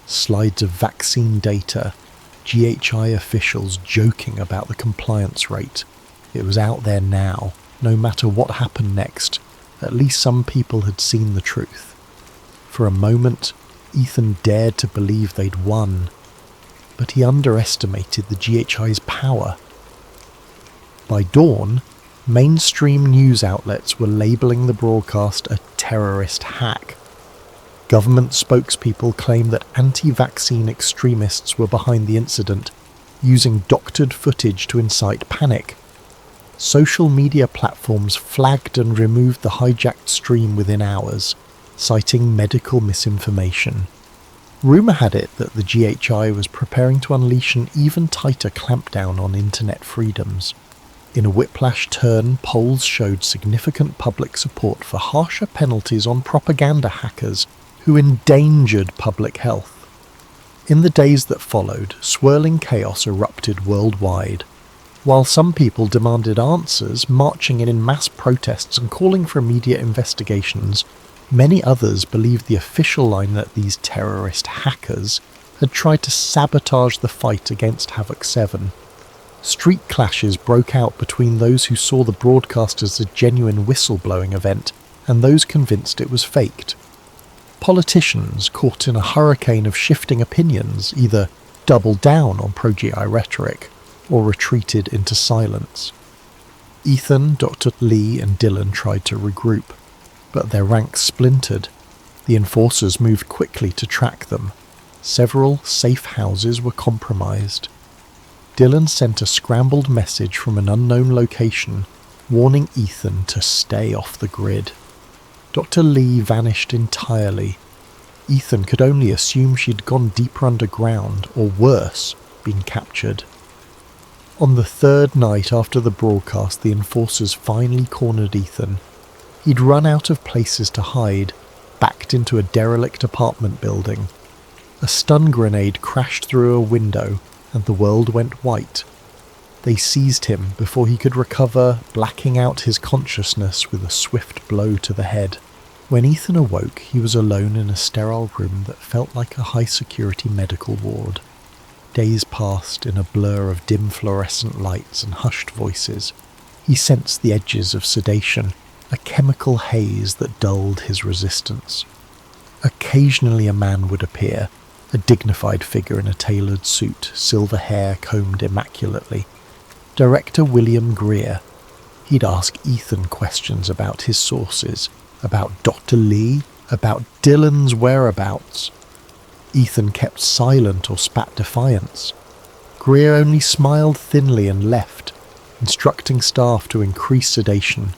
slides of vaccine data, GHI officials joking about the compliance rate. It was out there now. No matter what happened next, at least some people had seen the truth. For a moment, Ethan dared to believe they'd won, but he underestimated the GHI's power. By dawn, mainstream news outlets were labelling the broadcast a terrorist hack. Government spokespeople claimed that anti-vaccine extremists were behind the incident, using doctored footage to incite panic. Social media platforms flagged and removed the hijacked stream within hours, citing medical misinformation. Rumour had it that the GHI was preparing to unleash an even tighter clampdown on internet freedoms. In a whiplash turn, polls showed significant public support for harsher penalties on propaganda hackers who endangered public health. In the days that followed, swirling chaos erupted worldwide. While some people demanded answers, marching in mass protests and calling for immediate investigations, many others believed the official line that these terrorist hackers had tried to sabotage the fight against Havoc 7. Street clashes broke out between those who saw the broadcast as a genuine whistleblowing event and those convinced it was faked. Politicians, caught in a hurricane of shifting opinions, either doubled down on pro-GI rhetoric or retreated into silence. Ethan, Dr. Lee and Dylan tried to regroup, but their ranks splintered. The enforcers moved quickly to track them. Several safe houses were compromised. Dylan sent a scrambled message from an unknown location, warning Ethan to stay off the grid. Dr. Lee vanished entirely. Ethan could only assume she'd gone deeper underground, or worse, been captured. On the third night after the broadcast, the enforcers finally cornered Ethan. He'd run out of places to hide, backed into a derelict apartment building. A stun grenade crashed through a window, and the world went white. They seized him before he could recover, blacking out his consciousness with a swift blow to the head. When Ethan awoke, he was alone in a sterile room that felt like a high-security medical ward. Days passed in a blur of dim fluorescent lights and hushed voices. He sensed the edges of sedation, a chemical haze that dulled his resistance. Occasionally a man would appear, a dignified figure in a tailored suit, silver hair combed immaculately. Director William Greer. He'd ask Ethan questions about his sources, about Dr. Lee, about Dylan's whereabouts. Ethan kept silent or spat defiance. Greer only smiled thinly and left, instructing staff to increase sedation.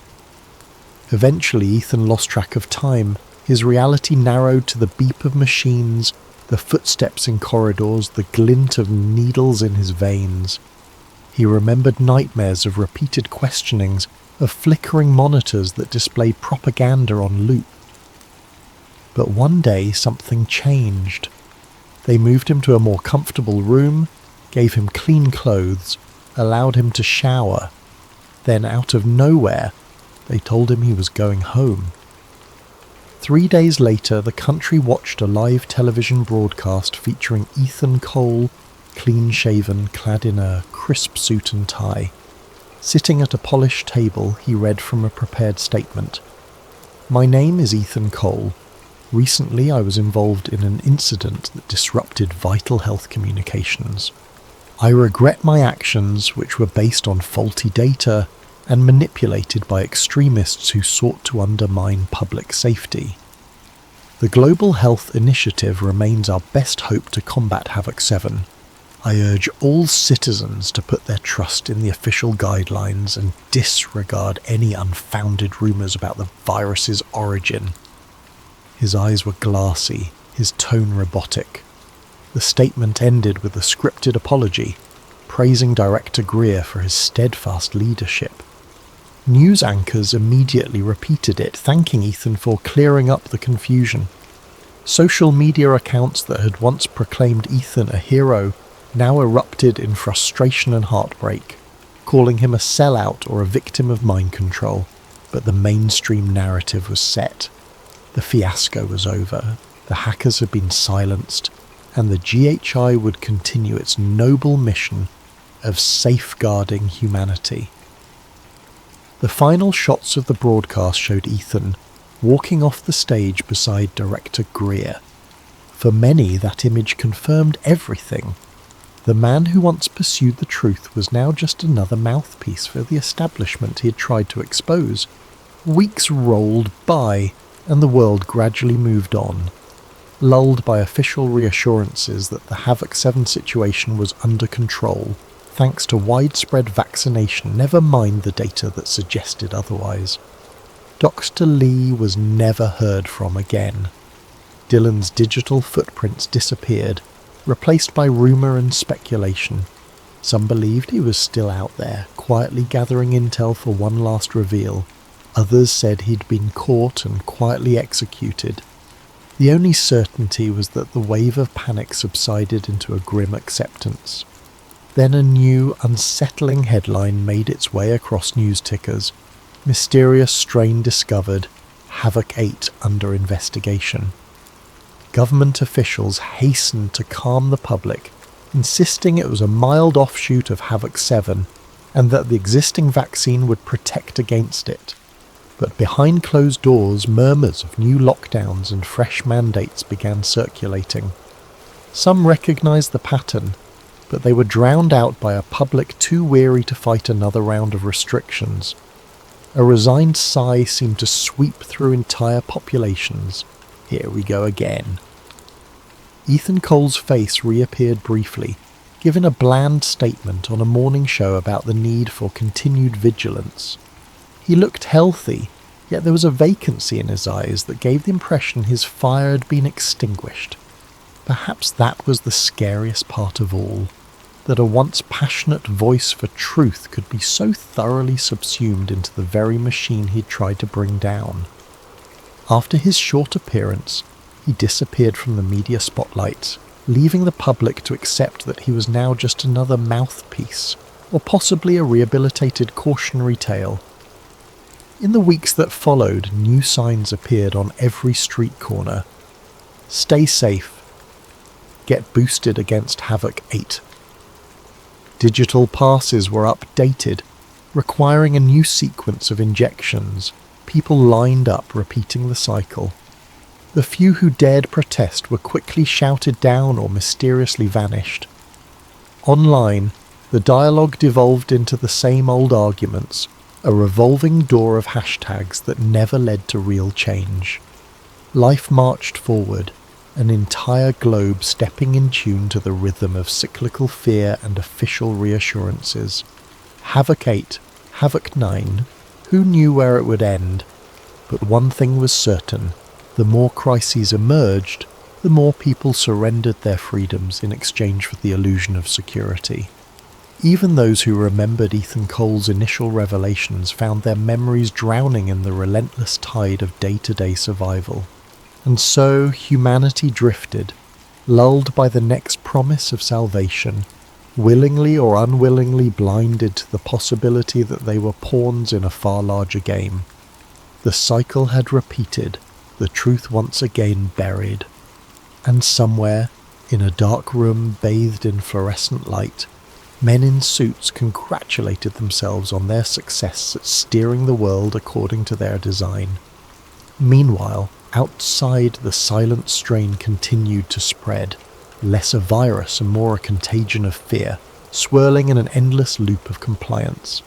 Eventually Ethan lost track of time. His reality narrowed to the beep of machines, the footsteps in corridors, the glint of needles in his veins. He remembered nightmares of repeated questionings, of flickering monitors that displayed propaganda on loop. But one day something changed. They moved him to a more comfortable room, gave him clean clothes, allowed him to shower. Then, out of nowhere, they told him he was going home. 3 days later, the country watched a live television broadcast featuring Ethan Cole, clean-shaven, clad in a crisp suit and tie. Sitting at a polished table, he read from a prepared statement. "My name is Ethan Cole. Recently I was involved in an incident that disrupted vital health communications. I regret my actions, which were based on faulty data and manipulated by extremists who sought to undermine public safety. The Global Health Initiative remains our best hope to combat Havoc 7. I urge all citizens to put their trust in the official guidelines and disregard any unfounded rumours about the virus's origin." His eyes were glassy, his tone robotic. The statement ended with a scripted apology, praising Director Greer for his steadfast leadership. News anchors immediately repeated it, thanking Ethan for clearing up the confusion. Social media accounts that had once proclaimed Ethan a hero now erupted in frustration and heartbreak, calling him a sellout or a victim of mind control, but the mainstream narrative was set. The fiasco was over, the hackers had been silenced, and the GHI would continue its noble mission of safeguarding humanity. The final shots of the broadcast showed Ethan walking off the stage beside Director Greer. For many, that image confirmed everything. The man who once pursued the truth was now just another mouthpiece for the establishment he had tried to expose. Weeks rolled by, and the world gradually moved on, lulled by official reassurances that the Havoc 7 situation was under control, thanks to widespread vaccination, never mind the data that suggested otherwise. Dr. Lee was never heard from again. Dylan's digital footprints disappeared, replaced by rumour and speculation. Some believed he was still out there, quietly gathering intel for one last reveal. Others said he'd been caught and quietly executed. The only certainty was that the wave of panic subsided into a grim acceptance. Then a new, unsettling headline made its way across news tickers. Mysterious strain discovered, Havoc 8 under investigation. Government officials hastened to calm the public, insisting it was a mild offshoot of Havoc 7 and that the existing vaccine would protect against it. But behind closed doors, murmurs of new lockdowns and fresh mandates began circulating. Some recognised the pattern, but they were drowned out by a public too weary to fight another round of restrictions. A resigned sigh seemed to sweep through entire populations. Here we go again. Ethan Cole's face reappeared briefly, giving a bland statement on a morning show about the need for continued vigilance. He looked healthy, yet there was a vacancy in his eyes that gave the impression his fire had been extinguished. Perhaps that was the scariest part of all, that a once passionate voice for truth could be so thoroughly subsumed into the very machine he'd tried to bring down. After his short appearance, he disappeared from the media spotlight, leaving the public to accept that he was now just another mouthpiece, or possibly a rehabilitated cautionary tale. In the weeks that followed, new signs appeared on every street corner. Stay safe. Get boosted against Havoc 8. Digital passes were updated, requiring a new sequence of injections. People lined up, repeating the cycle. The few who dared protest were quickly shouted down or mysteriously vanished. Online, the dialogue devolved into the same old arguments, a revolving door of hashtags that never led to real change. Life marched forward, an entire globe stepping in tune to the rhythm of cyclical fear and official reassurances. Havoc 8, Havoc 9, who knew where it would end? But one thing was certain, the more crises emerged, the more people surrendered their freedoms in exchange for the illusion of security. Even those who remembered Ethan Cole's initial revelations found their memories drowning in the relentless tide of day-to-day survival. And so humanity drifted, lulled by the next promise of salvation, willingly or unwillingly blinded to the possibility that they were pawns in a far larger game. The cycle had repeated, the truth once again buried. And somewhere, in a dark room bathed in fluorescent light, men in suits congratulated themselves on their success at steering the world according to their design. Meanwhile, outside, the silent strain continued to spread, less a virus and more a contagion of fear, swirling in an endless loop of compliance.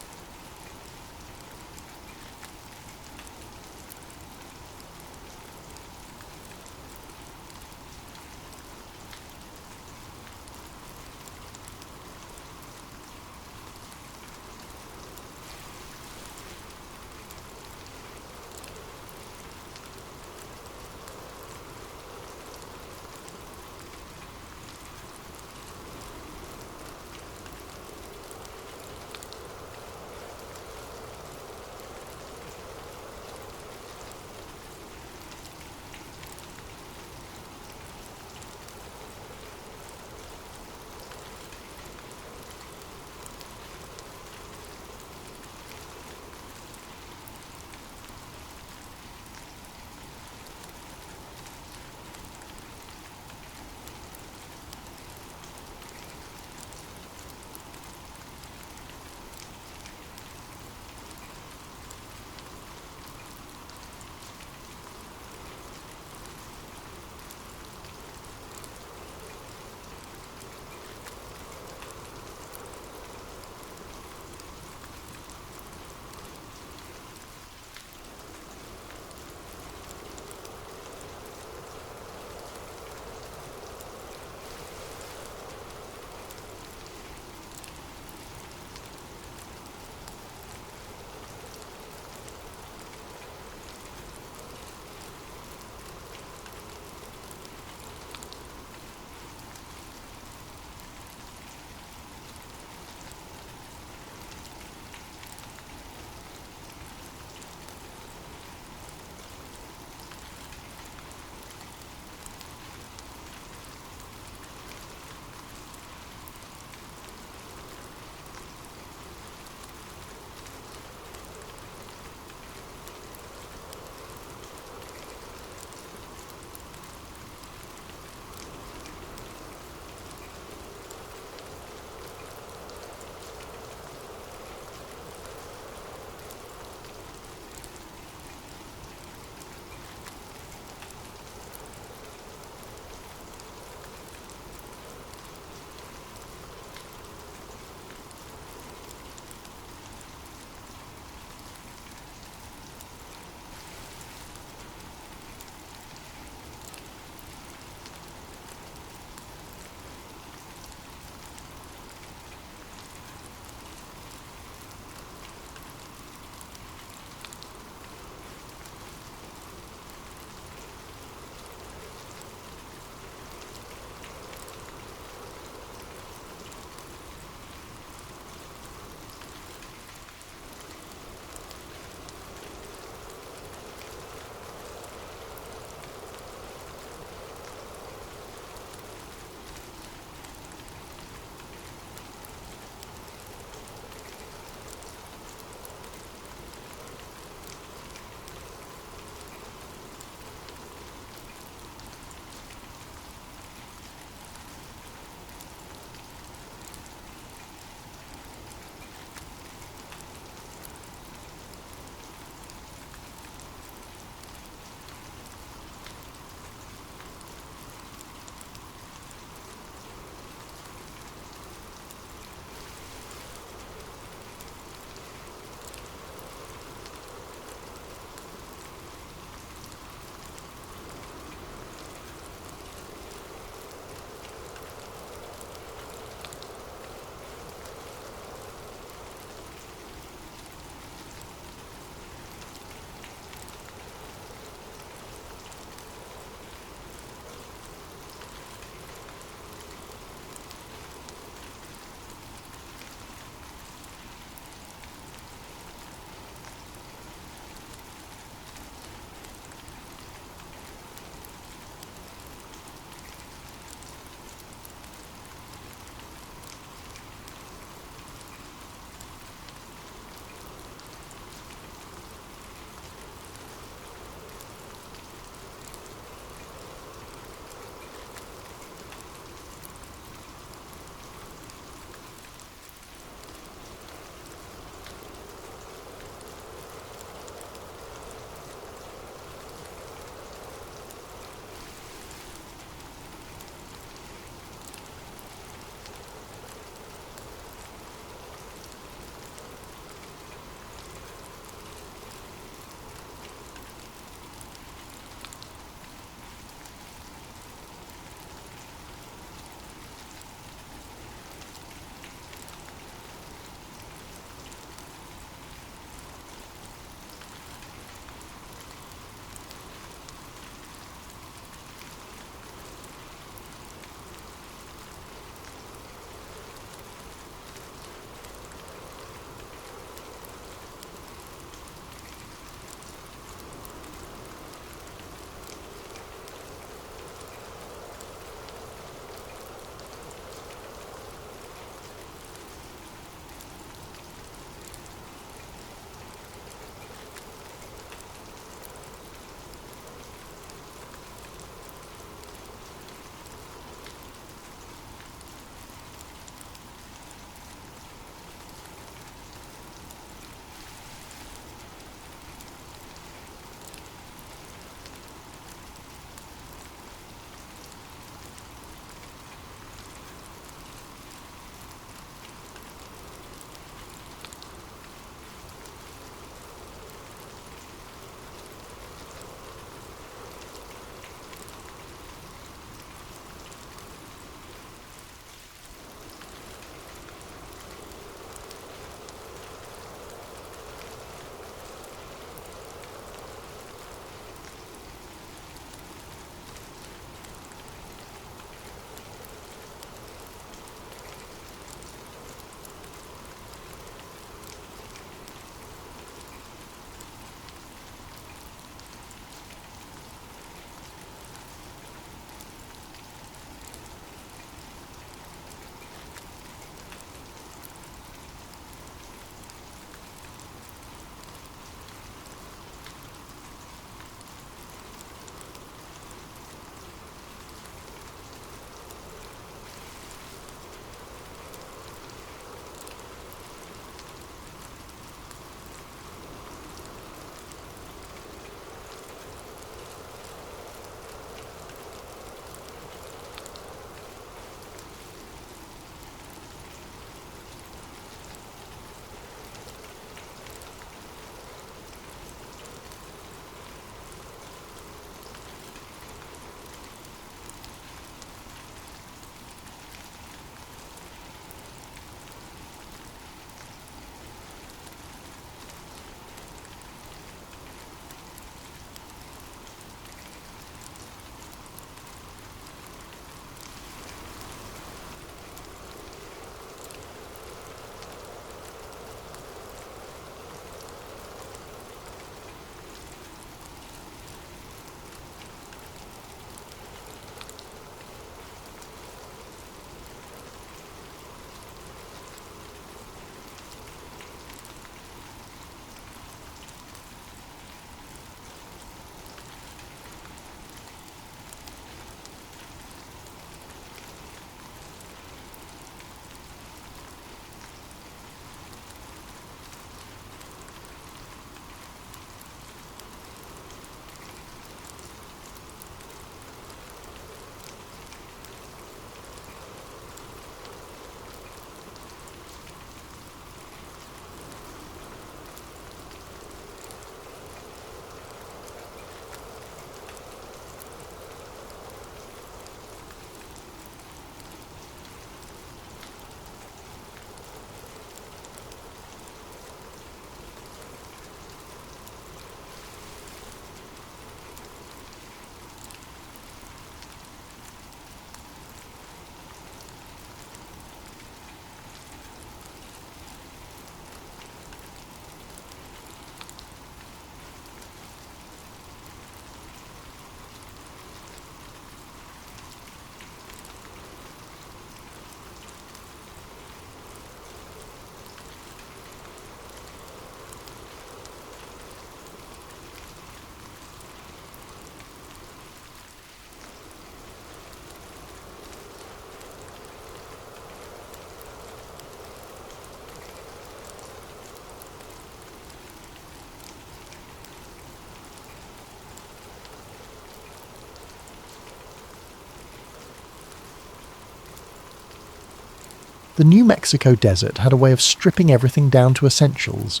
The New Mexico desert had a way of stripping everything down to essentials.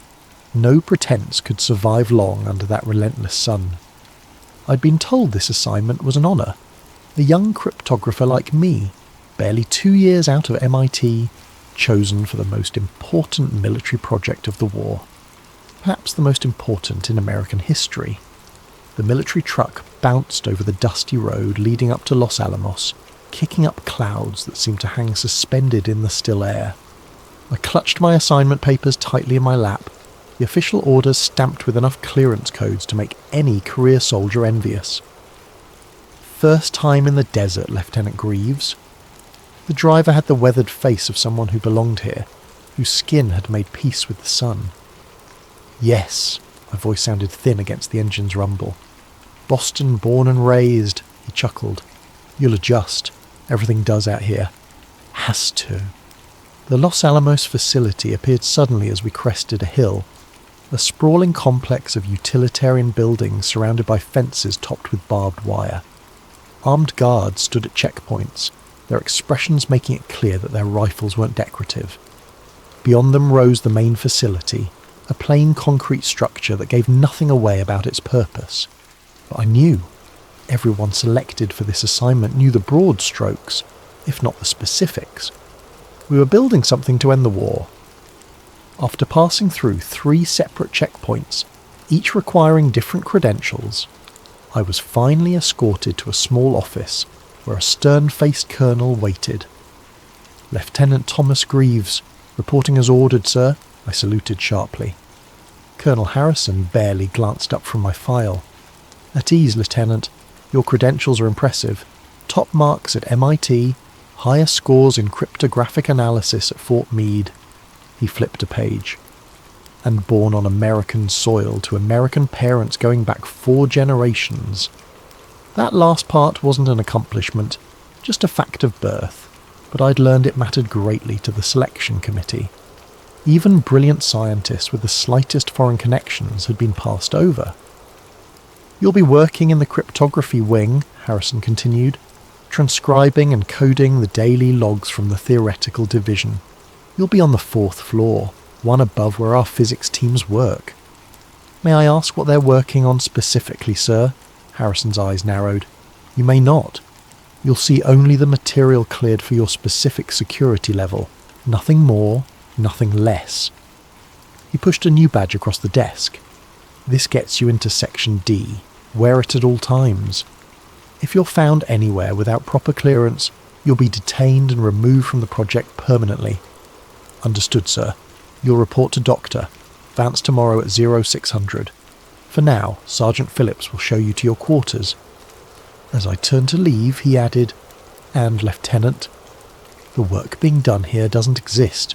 No pretense could survive long under that relentless sun. I'd been told this assignment was an honour. A young cryptographer like me, barely 2 years out of MIT, chosen for the most important military project of the war. Perhaps the most important in American history. The military truck bounced over the dusty road leading up to Los Alamos, kicking up clouds that seemed to hang suspended in the still air. I clutched my assignment papers tightly in my lap, the official orders stamped with enough clearance codes to make any career soldier envious. First time in the desert, Lieutenant Greaves. The driver had the weathered face of someone who belonged here, whose skin had made peace with the sun. Yes, my voice sounded thin against the engine's rumble. Boston born and raised, he chuckled. You'll adjust. Everything does out here. Has to. The Los Alamos facility appeared suddenly as we crested a hill, a sprawling complex of utilitarian buildings surrounded by fences topped with barbed wire. Armed guards stood at checkpoints, their expressions making it clear that their rifles weren't decorative. Beyond them rose the main facility, a plain concrete structure that gave nothing away about its purpose. But I knew. Everyone selected for this assignment knew the broad strokes, if not the specifics. We were building something to end the war. After passing through 3 separate checkpoints, each requiring different credentials, I was finally escorted to a small office where a stern-faced colonel waited. Lieutenant Thomas Greaves, reporting as ordered, sir, I saluted sharply. Colonel Harrison barely glanced up from my file. At ease, Lieutenant. Your credentials are impressive. Top marks at MIT, higher scores in cryptographic analysis at Fort Meade. He flipped a page. And born on American soil to American parents going back 4 generations. That last part wasn't an accomplishment, just a fact of birth, but I'd learned it mattered greatly to the selection committee. Even brilliant scientists with the slightest foreign connections had been passed over. You'll be working in the cryptography wing, Harrison continued, transcribing and coding the daily logs from the theoretical division. You'll be on the 4th floor, one above where our physics teams work. May I ask what they're working on specifically, sir? Harrison's eyes narrowed. You may not. You'll see only the material cleared for your specific security level. Nothing more, nothing less. He pushed a new badge across the desk. This gets you into Section D. Wear it at all times. If you're found anywhere without proper clearance, you'll be detained and removed from the project permanently. Understood, sir. You'll report to Doctor. Vance tomorrow at 0600. For now, Sergeant Phillips will show you to your quarters. As I turned to leave, he added, And, Lieutenant, the work being done here doesn't exist.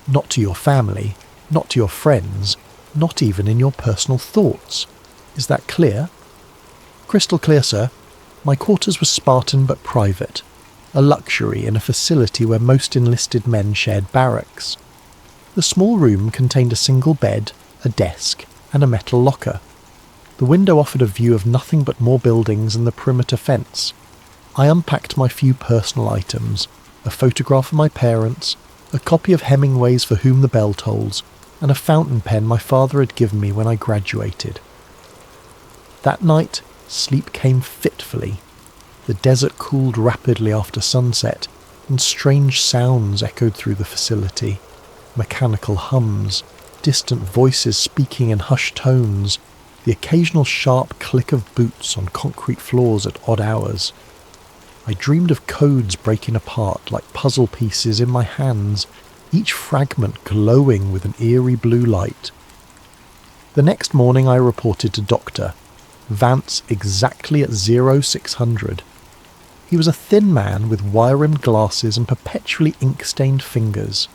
Not to your family, not to your friends, not even in your personal thoughts. Is that clear? Crystal clear, sir. My quarters were Spartan but private, a luxury in a facility where most enlisted men shared barracks. The small room contained a single bed, a desk, and a metal locker. The window offered a view of nothing but more buildings and the perimeter fence. I unpacked my few personal items, a photograph of my parents, a copy of Hemingway's For Whom the Bell Tolls, and a fountain pen my father had given me when I graduated. That night, sleep came fitfully. The desert cooled rapidly after sunset, and strange sounds echoed through the facility. Mechanical hums, distant voices speaking in hushed tones, the occasional sharp click of boots on concrete floors at odd hours. I dreamed of codes breaking apart like puzzle pieces in my hands, each fragment glowing with an eerie blue light. The next morning I reported to Doctor. Vance exactly at 0600. He was a thin man with wire-rimmed glasses and perpetually ink-stained fingers.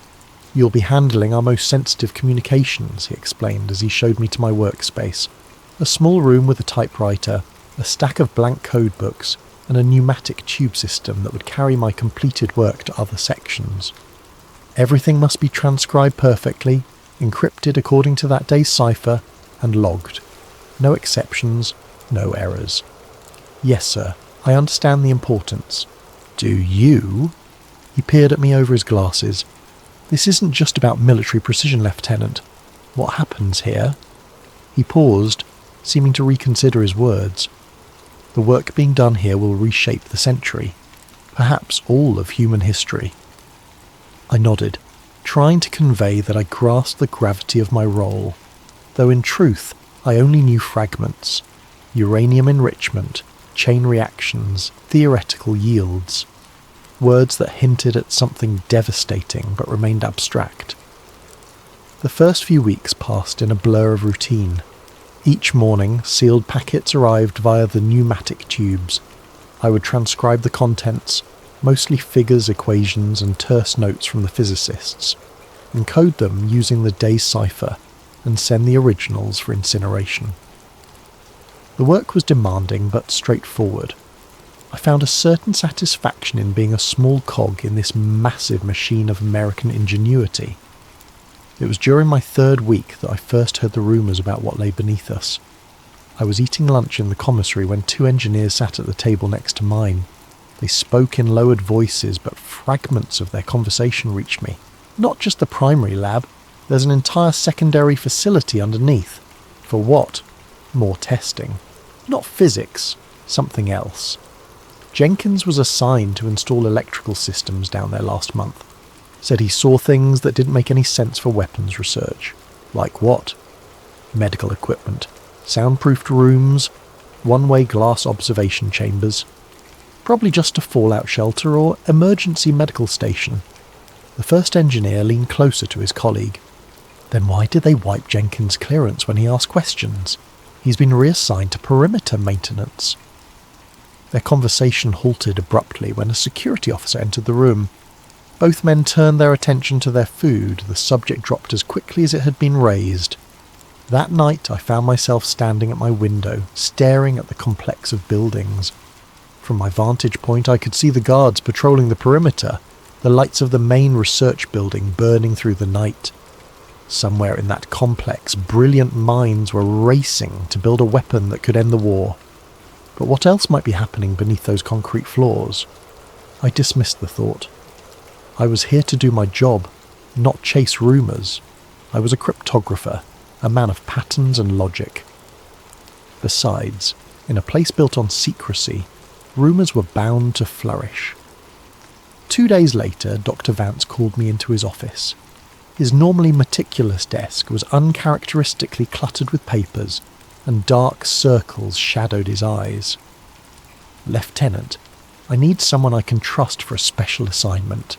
You'll be handling our most sensitive communications, he explained as he showed me to my workspace. A small room with a typewriter, a stack of blank code books, and a pneumatic tube system that would carry my completed work to other sections. Everything must be transcribed perfectly, encrypted according to that day's cipher, and logged. No exceptions, no errors. Yes, sir, I understand the importance. Do you? He peered at me over his glasses. This isn't just about military precision, Lieutenant. What happens here?" He paused, seeming to reconsider his words. "The work being done here will reshape the century, perhaps all of human history." I nodded, trying to convey that I grasped the gravity of my role, though in truth I only knew fragments: uranium enrichment, chain reactions, theoretical yields, words that hinted at something devastating but remained abstract. The first few weeks passed in a blur of routine. Each morning, sealed packets arrived via the pneumatic tubes. I would transcribe the contents, mostly figures, equations, and terse notes from the physicists, encode them using the day's cipher, and send the originals for incineration. The work was demanding but straightforward. I found a certain satisfaction in being a small cog in this massive machine of American ingenuity. It was during my third week that I first heard the rumours about what lay beneath us. I was eating lunch in the commissary when two engineers sat at the table next to mine. They spoke in lowered voices, but fragments of their conversation reached me. Not just the primary lab, there's an entire secondary facility underneath. For what? More testing. Not physics, something else. Jenkins was assigned to install electrical systems down there last month. Said he saw things that didn't make any sense for weapons research. Like what? Medical equipment, soundproofed rooms, one-way glass observation chambers. Probably just a fallout shelter or emergency medical station. The first engineer leaned closer to his colleague. Then why did they wipe Jenkins' clearance when he asked questions? He's been reassigned to perimeter maintenance. Their conversation halted abruptly when a security officer entered the room. Both men turned their attention to their food. The subject dropped as quickly as it had been raised. That night I found myself standing at my window, staring at the complex of buildings. From my vantage point I could see the guards patrolling the perimeter, the lights of the main research building burning through the night. Somewhere in that complex, brilliant minds were racing to build a weapon that could end the war. But what else might be happening beneath those concrete floors? I dismissed the thought. I was here to do my job, not chase rumours. I was a cryptographer, a man of patterns and logic. Besides, in a place built on secrecy, rumours were bound to flourish. 2 days later, Dr. Vance called me into his office. His normally meticulous desk was uncharacteristically cluttered with papers, and dark circles shadowed his eyes. "Lieutenant, I need someone I can trust for a special assignment.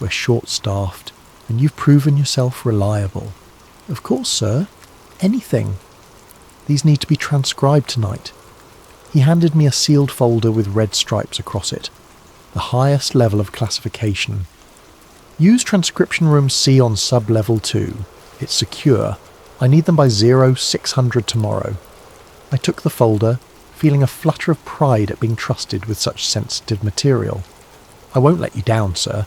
We're short-staffed, and you've proven yourself reliable." "Of course, sir. Anything." "These need to be transcribed tonight." He handed me a sealed folder with red stripes across it, the highest level of classification. "Use transcription room C on sub-level 2. It's secure. I need them by 0600 tomorrow." I took the folder, feeling a flutter of pride at being trusted with such sensitive material. "I won't let you down, sir."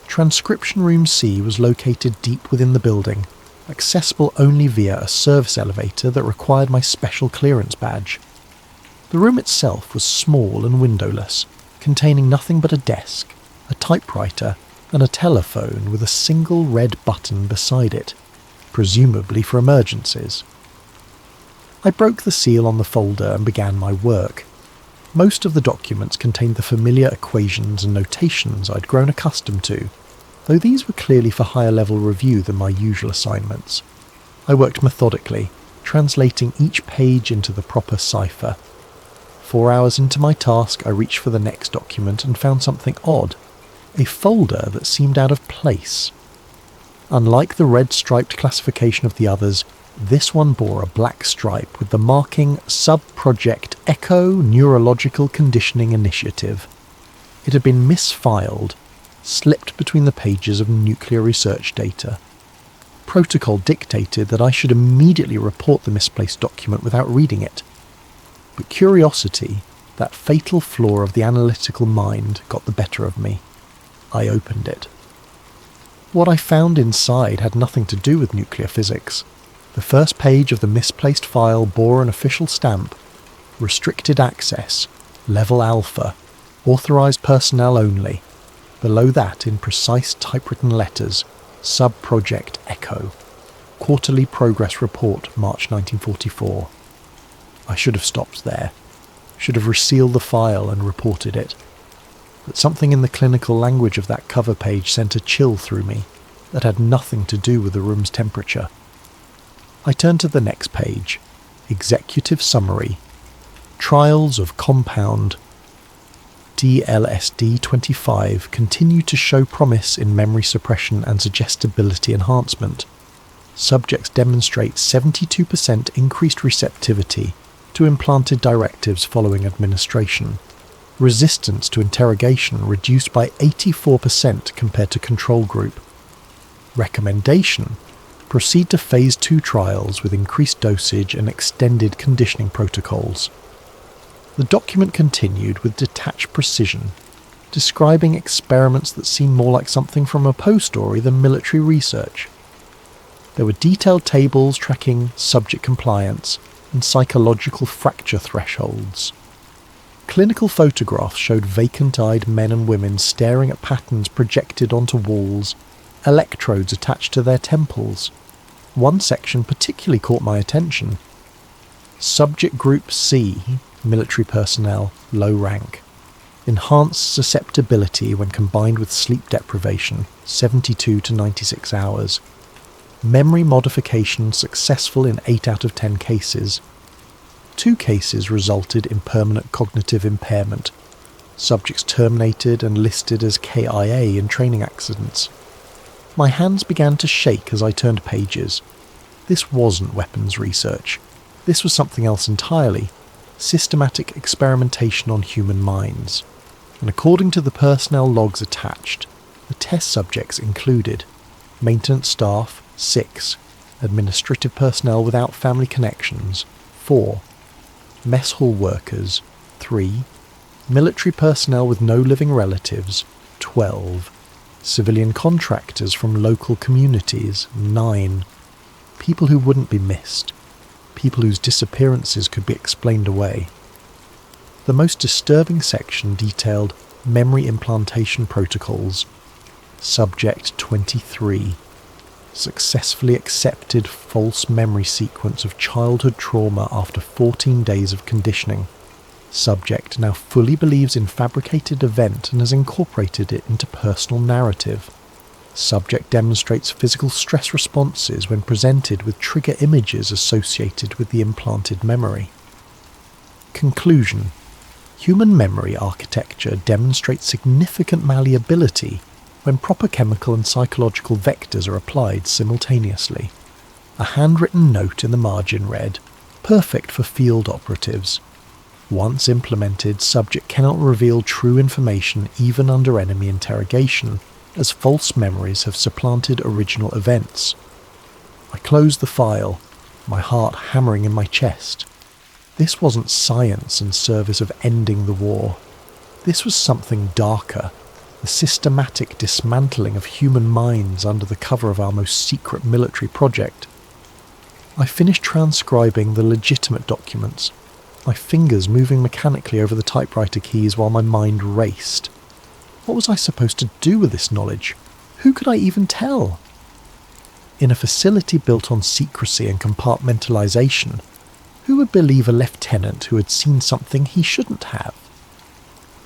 Transcription room C was located deep within the building, accessible only via a service elevator that required my special clearance badge. The room itself was small and windowless, containing nothing but a desk, a typewriter, and a telephone with a single red button beside it, presumably for emergencies. I broke the seal on the folder and began my work. Most of the documents contained the familiar equations and notations I'd grown accustomed to, though these were clearly for higher level review than my usual assignments. I worked methodically, translating each page into the proper cipher. 4 hours into my task, I reached for the next document and found something odd. A folder that seemed out of place. Unlike the red-striped classification of the others, this one bore a black stripe with the marking Sub-Project Echo Neurological Conditioning Initiative. It had been misfiled, slipped between the pages of nuclear research data. Protocol dictated that I should immediately report the misplaced document without reading it. But curiosity, that fatal flaw of the analytical mind, got the better of me. I opened it. What I found inside had nothing to do with nuclear physics. The first page of the misplaced file bore an official stamp: restricted access, level alpha, authorized personnel only. Below that, in precise typewritten letters, Sub-Project Echo. Quarterly Progress Report, March 1944. I should have stopped there. Should have resealed the file and reported it. But something in the clinical language of that cover page sent a chill through me that had nothing to do with the room's temperature. I turned to the next page. Executive Summary. Trials of Compound DLSD-25 continue to show promise in memory suppression and suggestibility enhancement. Subjects demonstrate 72% increased receptivity to implanted directives following administration. Resistance to interrogation reduced by 84% compared to control group. Recommendation: proceed to Phase 2 trials with increased dosage and extended conditioning protocols. The document continued with detached precision, describing experiments that seemed more like something from a Poe story than military research. There were detailed tables tracking subject compliance and psychological fracture thresholds. Clinical photographs showed vacant-eyed men and women staring at patterns projected onto walls, electrodes attached to their temples. One section particularly caught my attention. Subject Group C, military personnel, low rank. Enhanced susceptibility when combined with sleep deprivation, 72 to 96 hours. Memory modification successful in 8 out of 10 cases. 2 cases resulted in permanent cognitive impairment. Subjects terminated and listed as KIA in training accidents. My hands began to shake as I turned pages. This wasn't weapons research. This was something else entirely. Systematic experimentation on human minds. And according to the personnel logs attached, the test subjects included maintenance staff, 6, administrative personnel without family connections, 4, mess hall workers, 3, military personnel with no living relatives, 12, civilian contractors from local communities, 9, people who wouldn't be missed, people whose disappearances could be explained away. The most disturbing section detailed memory implantation protocols. Subject 23. Successfully accepted false memory sequence of childhood trauma after 14 days of conditioning. Subject now fully believes in fabricated event and has incorporated it into personal narrative. Subject demonstrates physical stress responses when presented with trigger images associated with the implanted memory. Conclusion: human memory architecture demonstrates significant malleability when proper chemical and psychological vectors are applied simultaneously. A handwritten note in the margin read, "Perfect for field operatives. Once implemented, subject cannot reveal true information even under enemy interrogation, as false memories have supplanted original events." I closed the file, my heart hammering in my chest. This wasn't science in service of ending the war. This was something darker, the systematic dismantling of human minds under the cover of our most secret military project. I finished transcribing the legitimate documents, my fingers moving mechanically over the typewriter keys while my mind raced. What was I supposed to do with this knowledge? Who could I even tell? In a facility built on secrecy and compartmentalization, who would believe a lieutenant who had seen something he shouldn't have?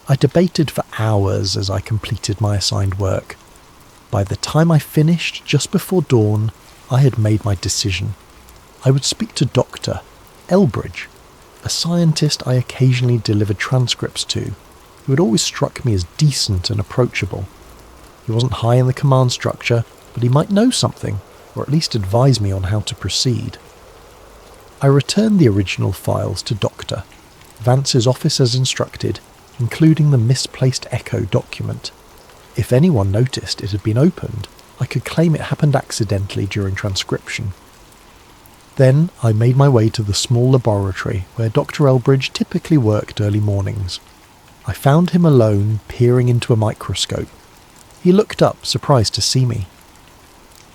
I debated for hours as I completed my assigned work. By the time I finished, just before dawn, I had made my decision. I would speak to Dr. Elbridge, a scientist I occasionally delivered transcripts to, who had always struck me as decent and approachable. He wasn't high in the command structure, but he might know something, or at least advise me on how to proceed. I returned the original files to Dr. Vance's office as instructed, including the misplaced Echo document. If anyone noticed it had been opened, I could claim it happened accidentally during transcription. Then I made my way to the small laboratory where Dr. Elbridge typically worked early mornings. I found him alone, peering into a microscope. He looked up, surprised to see me.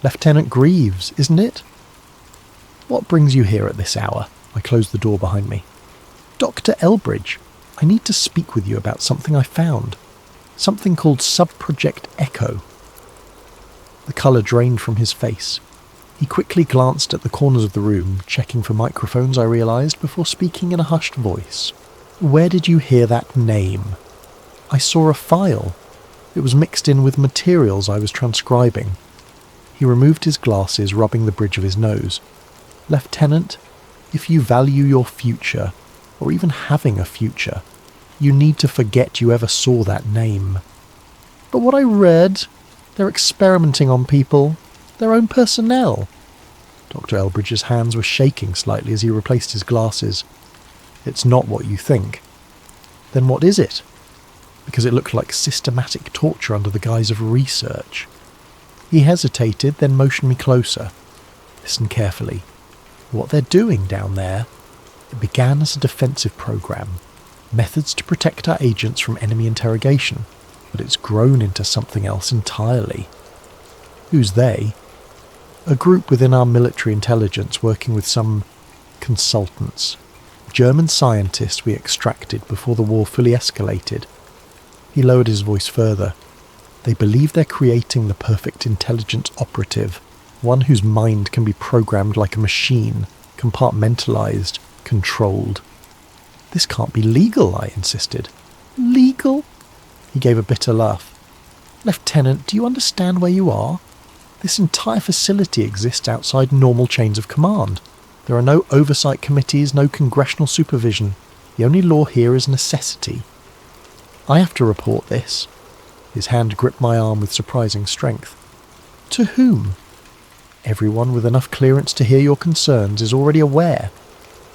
"Lieutenant Greaves, isn't it?" "What brings you here at this hour?" I closed the door behind me. "Dr. Elbridge, I need to speak with you about something I found. Something called Sub-Project Echo." The colour drained from his face. He quickly glanced at the corners of the room, checking for microphones, I realised, before speaking in a hushed voice. "Where did you hear that name?" "I saw a file. It was mixed in with materials I was transcribing." He removed his glasses, rubbing the bridge of his nose. "Lieutenant, if you value your future, or even having a future, you need to forget you ever saw that name." "But what I read, they're experimenting on people, their own personnel." Dr. Elbridge's hands were shaking slightly as he replaced his glasses. "It's not what you think." "Then what is it?" Because it looked like systematic torture under the guise of research. He hesitated, then motioned me closer. "Listen carefully. What they're doing down there, it began as a defensive program. Methods to protect our agents from enemy interrogation, but it's grown into something else entirely." "Who's they?" "A group within our military intelligence working with some consultants. German scientists we extracted before the war fully escalated." He lowered his voice further. "They believe they're creating the perfect intelligence operative, one whose mind can be programmed like a machine, compartmentalized, controlled." "This can't be legal," I insisted. "Legal?" He gave a bitter laugh. "Lieutenant, do you understand where you are? This entire facility exists outside normal chains of command. There are no oversight committees, no congressional supervision. The only law here is necessity. I have to report this." His hand gripped my arm with surprising strength. "To whom?" "Everyone with enough clearance to hear your concerns is already aware.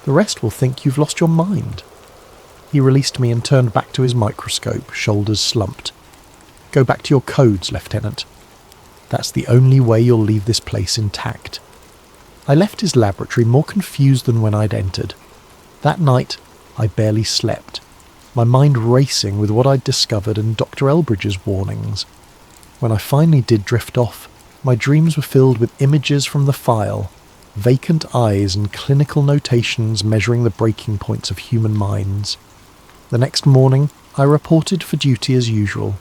The rest will think you've lost your mind." He released me and turned back to his microscope, shoulders slumped. "Go back to your codes, Lieutenant. That's the only way you'll leave this place intact." I left his laboratory more confused than when I'd entered. That night, I barely slept, my mind racing with what I'd discovered and Dr. Elbridge's warnings. When I finally did drift off, my dreams were filled with images from the file, vacant eyes and clinical notations measuring the breaking points of human minds. The next morning, I reported for duty as usual,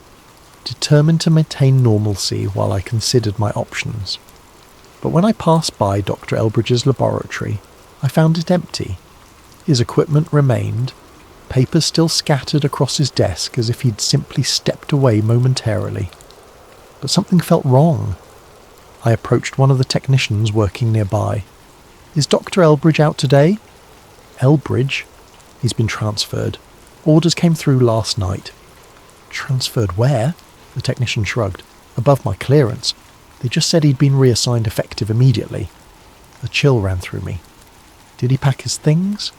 determined to maintain normalcy while I considered my options. But when I passed by Dr. Elbridge's laboratory, I found it empty. His equipment remained, papers still scattered across his desk as if he'd simply stepped away momentarily. But something felt wrong. I approached one of the technicians working nearby. "Is Dr. Elbridge out today?" "Elbridge? He's been transferred. Orders came through last night." "Transferred where?" The technician shrugged. "Above my clearance. They just said he'd been reassigned effective immediately." A chill ran through me. "Did he pack his things?"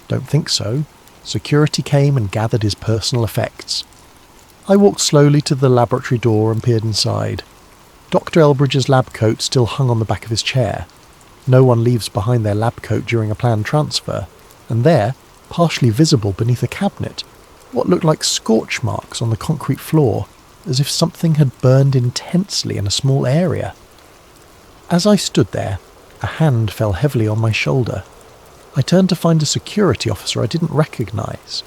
"Don't think so. Security came and gathered his personal effects." I walked slowly to the laboratory door and peered inside. Dr. Elbridge's lab coat still hung on the back of his chair. No one leaves behind their lab coat during a planned transfer, and there, partially visible beneath a cabinet, what looked like scorch marks on the concrete floor, as if something had burned intensely in a small area. As I stood there, a hand fell heavily on my shoulder. I turned to find a security officer I didn't recognise,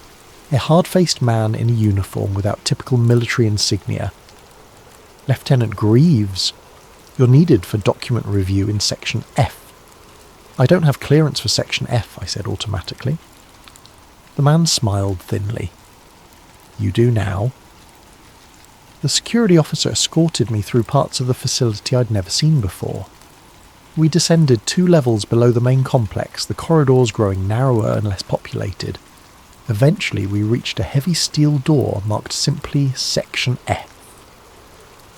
a hard-faced man in a uniform without typical military insignia. "Lieutenant Greaves, you're needed for document review in Section F." "I don't have clearance for Section F," I said automatically. The man smiled thinly. "You do now." The security officer escorted me through parts of the facility I'd never seen before. We descended 2 levels below the main complex, the corridors growing narrower and less populated. Eventually we reached a heavy steel door marked simply Section F.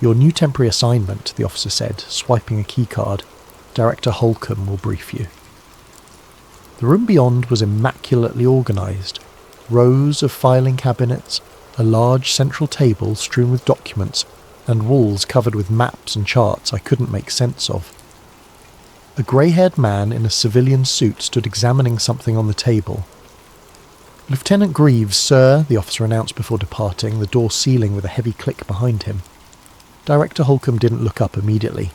"Your new temporary assignment," the officer said, swiping a keycard. "Director Holcomb will brief you." The room beyond was immaculately organised. Rows of filing cabinets, a large central table strewn with documents, and walls covered with maps and charts I couldn't make sense of. A grey-haired man in a civilian suit stood examining something on the table. "Lieutenant Greaves, sir," the officer announced before departing, the door sealing with a heavy click behind him. Director Holcomb didn't look up immediately.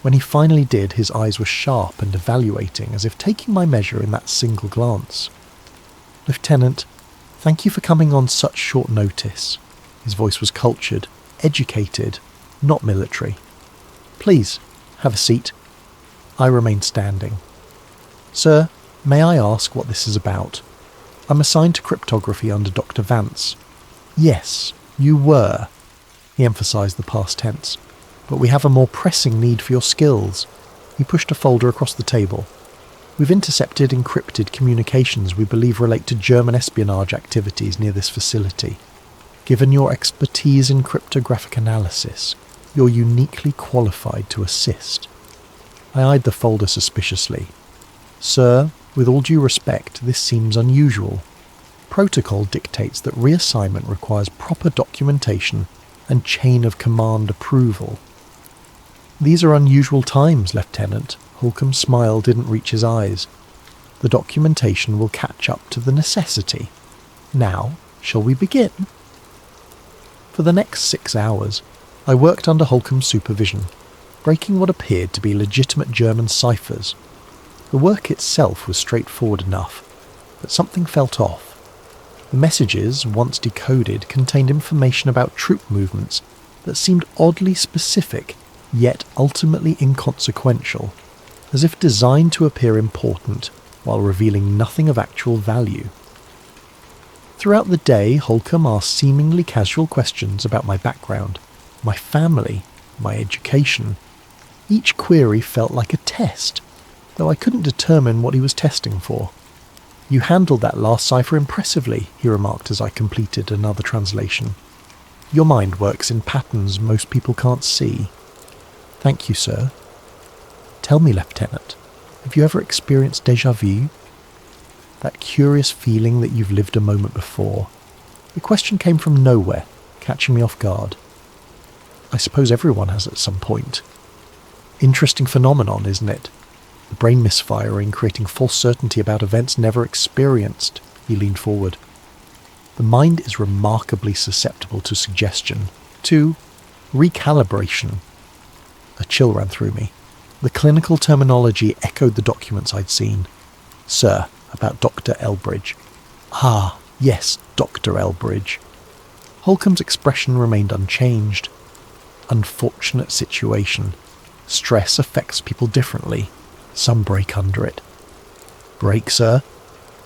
When he finally did, his eyes were sharp and evaluating, as if taking my measure in that single glance. "Lieutenant, thank you for coming on such short notice." His voice was cultured, educated, not military. Please, have a seat. I remained standing. Sir, may I ask what this is about? I'm assigned to cryptography under Dr. Vance. Yes, you were. He emphasised the past tense. But we have a more pressing need for your skills. He pushed a folder across the table. We've intercepted encrypted communications we believe relate to German espionage activities near this facility. Given your expertise in cryptographic analysis, you're uniquely qualified to assist. I eyed the folder suspiciously. Sir, with all due respect, this seems unusual. Protocol dictates that reassignment requires proper documentation and chain of command approval. These are unusual times, Lieutenant. Holcomb's smile didn't reach his eyes. The documentation will catch up to the necessity. Now, shall we begin? For the next 6 hours, I worked under Holcomb's supervision, breaking what appeared to be legitimate German ciphers. The work itself was straightforward enough, but something felt off. The messages, once decoded, contained information about troop movements that seemed oddly specific, yet ultimately inconsequential, as if designed to appear important while revealing nothing of actual value. Throughout the day, Holcomb asked seemingly casual questions about my background, my family, my education. Each query felt like a test, though I couldn't determine what he was testing for. You handled that last cipher impressively, he remarked as I completed another translation. Your mind works in patterns most people can't see. Thank you, sir. Tell me, Lieutenant, have you ever experienced déjà vu? That curious feeling that you've lived a moment before. The question came from nowhere, catching me off guard. I suppose everyone has at some point. Interesting phenomenon, isn't it? The brain misfiring, creating false certainty about events never experienced. He leaned forward. The mind is remarkably susceptible to suggestion, to recalibration. A chill ran through me. The clinical terminology echoed the documents I'd seen. Sir, about Dr. Elbridge. Ah, yes, Dr. Elbridge. Holcomb's expression remained unchanged. Unfortunate situation. Stress affects people differently. Some break under it. Break, sir?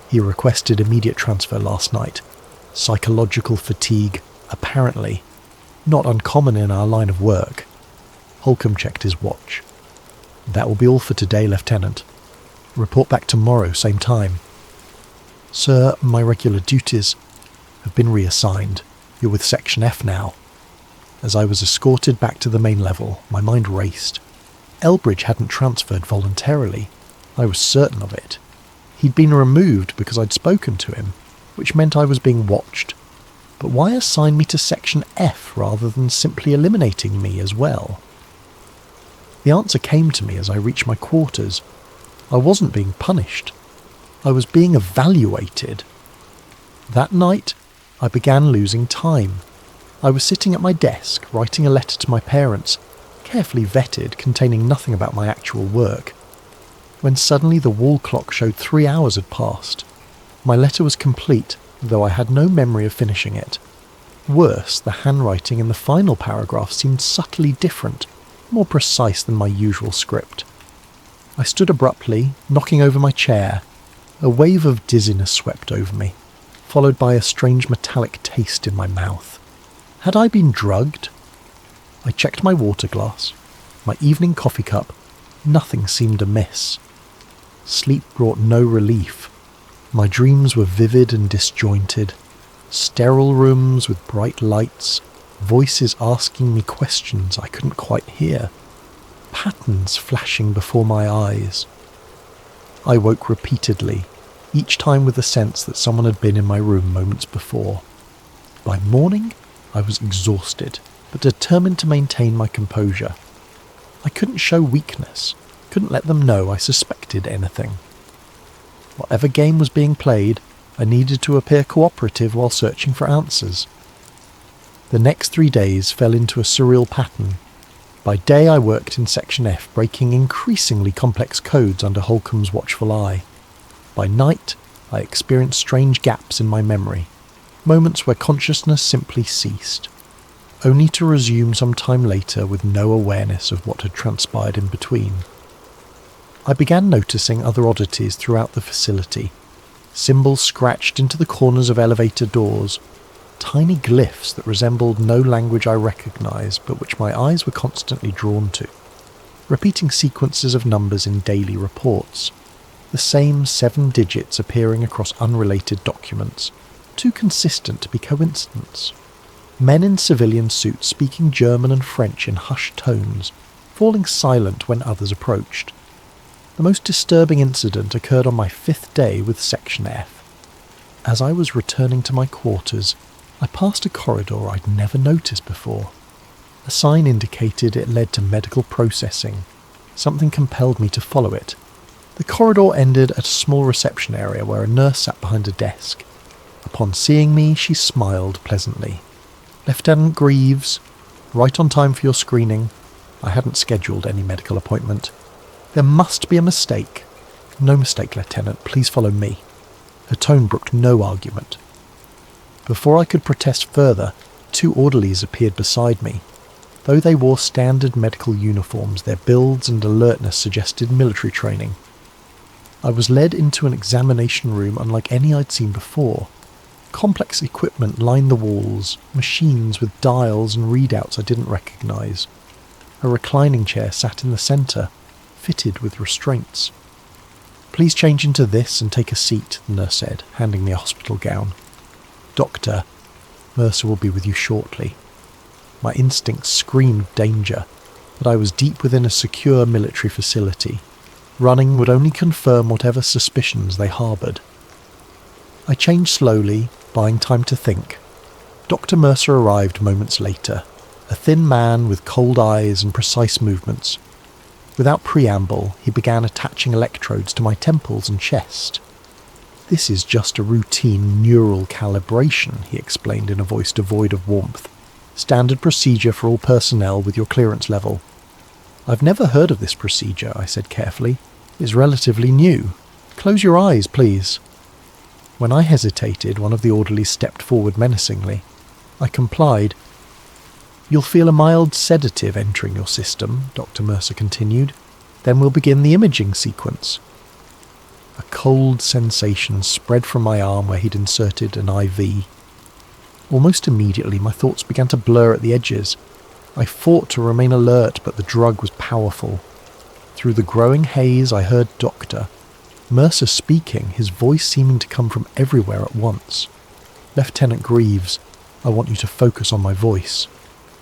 He requested immediate transfer last night. Psychological fatigue, apparently. Not uncommon in our line of work. Holcomb checked his watch. That will be all for today, Lieutenant. Report back tomorrow, same time. Sir, my regular duties have been reassigned. You're with Section F now. As I was escorted back to the main level, my mind raced. Elbridge hadn't transferred voluntarily. I was certain of it. He'd been removed because I'd spoken to him, which meant I was being watched. But why assign me to Section F rather than simply eliminating me as well? The answer came to me as I reached my quarters. I wasn't being punished. I was being evaluated. That night, I began losing time. I was sitting at my desk, writing a letter to my parents, carefully vetted, containing nothing about my actual work, when suddenly the wall clock showed 3 hours had passed. My letter was complete, though I had no memory of finishing it. Worse, the handwriting in the final paragraph seemed subtly different, more precise than my usual script. I stood abruptly, knocking over my chair. A wave of dizziness swept over me, followed by a strange metallic taste in my mouth. Had I been drugged? I checked my water glass, my evening coffee cup. Nothing seemed amiss. Sleep brought no relief. My dreams were vivid and disjointed. Sterile rooms with bright lights, voices asking me questions I couldn't quite hear, patterns flashing before my eyes. I woke repeatedly, each time with the sense that someone had been in my room moments before. By morning, I was exhausted, but determined to maintain my composure. I couldn't show weakness, couldn't let them know I suspected anything. Whatever game was being played, I needed to appear cooperative while searching for answers. The next 3 days fell into a surreal pattern. By day I worked in Section F, breaking increasingly complex codes under Holcomb's watchful eye. By night, I experienced strange gaps in my memory, moments where consciousness simply ceased. only to resume some time later with no awareness of what had transpired in between. I began noticing other oddities throughout the facility. Symbols scratched into the corners of elevator doors, tiny glyphs that resembled no language I recognised but which my eyes were constantly drawn to, repeating sequences of numbers in daily reports, the same 7 digits appearing across unrelated documents, too consistent to be coincidence. Men in civilian suits speaking German and French in hushed tones, falling silent when others approached. The most disturbing incident occurred on my 5th day with Section F. As I was returning to my quarters, I passed a corridor I'd never noticed before. A sign indicated it led to medical processing. Something compelled me to follow it. The corridor ended at a small reception area where a nurse sat behind a desk. Upon seeing me, she smiled pleasantly. "Lieutenant Greaves, right on time for your screening." I hadn't scheduled any medical appointment. "There must be a mistake." "No mistake, Lieutenant. Please follow me." Her tone brooked no argument. Before I could protest further, 2 orderlies appeared beside me. Though they wore standard medical uniforms, their builds and alertness suggested military training. I was led into an examination room unlike any I'd seen before. Complex equipment lined the walls, machines with dials and readouts I didn't recognise. A reclining chair sat in the centre, fitted with restraints. "Please change into this and take a seat," the nurse said, handing me a hospital gown. "Doctor, Mercer will be with you shortly." My instincts screamed danger, but I was deep within a secure military facility. Running would only confirm whatever suspicions they harboured. I changed slowly, buying time to think. Dr. Mercer arrived moments later, a thin man with cold eyes and precise movements. Without preamble, he began attaching electrodes to my temples and chest. "This is just a routine neural calibration," he explained in a voice devoid of warmth. "Standard procedure for all personnel with your clearance level." "I've never heard of this procedure," I said carefully. "It's relatively new. Close your eyes, please." When I hesitated, one of the orderlies stepped forward menacingly. I complied. "You'll feel a mild sedative entering your system," Dr. Mercer continued. "Then we'll begin the imaging sequence." A cold sensation spread from my arm where he'd inserted an IV. Almost immediately my thoughts began to blur at the edges. I fought to remain alert, but the drug was powerful. Through the growing haze I heard Doctor Mercer speaking, his voice seeming to come from everywhere at once. "Lieutenant Greaves, I want you to focus on my voice.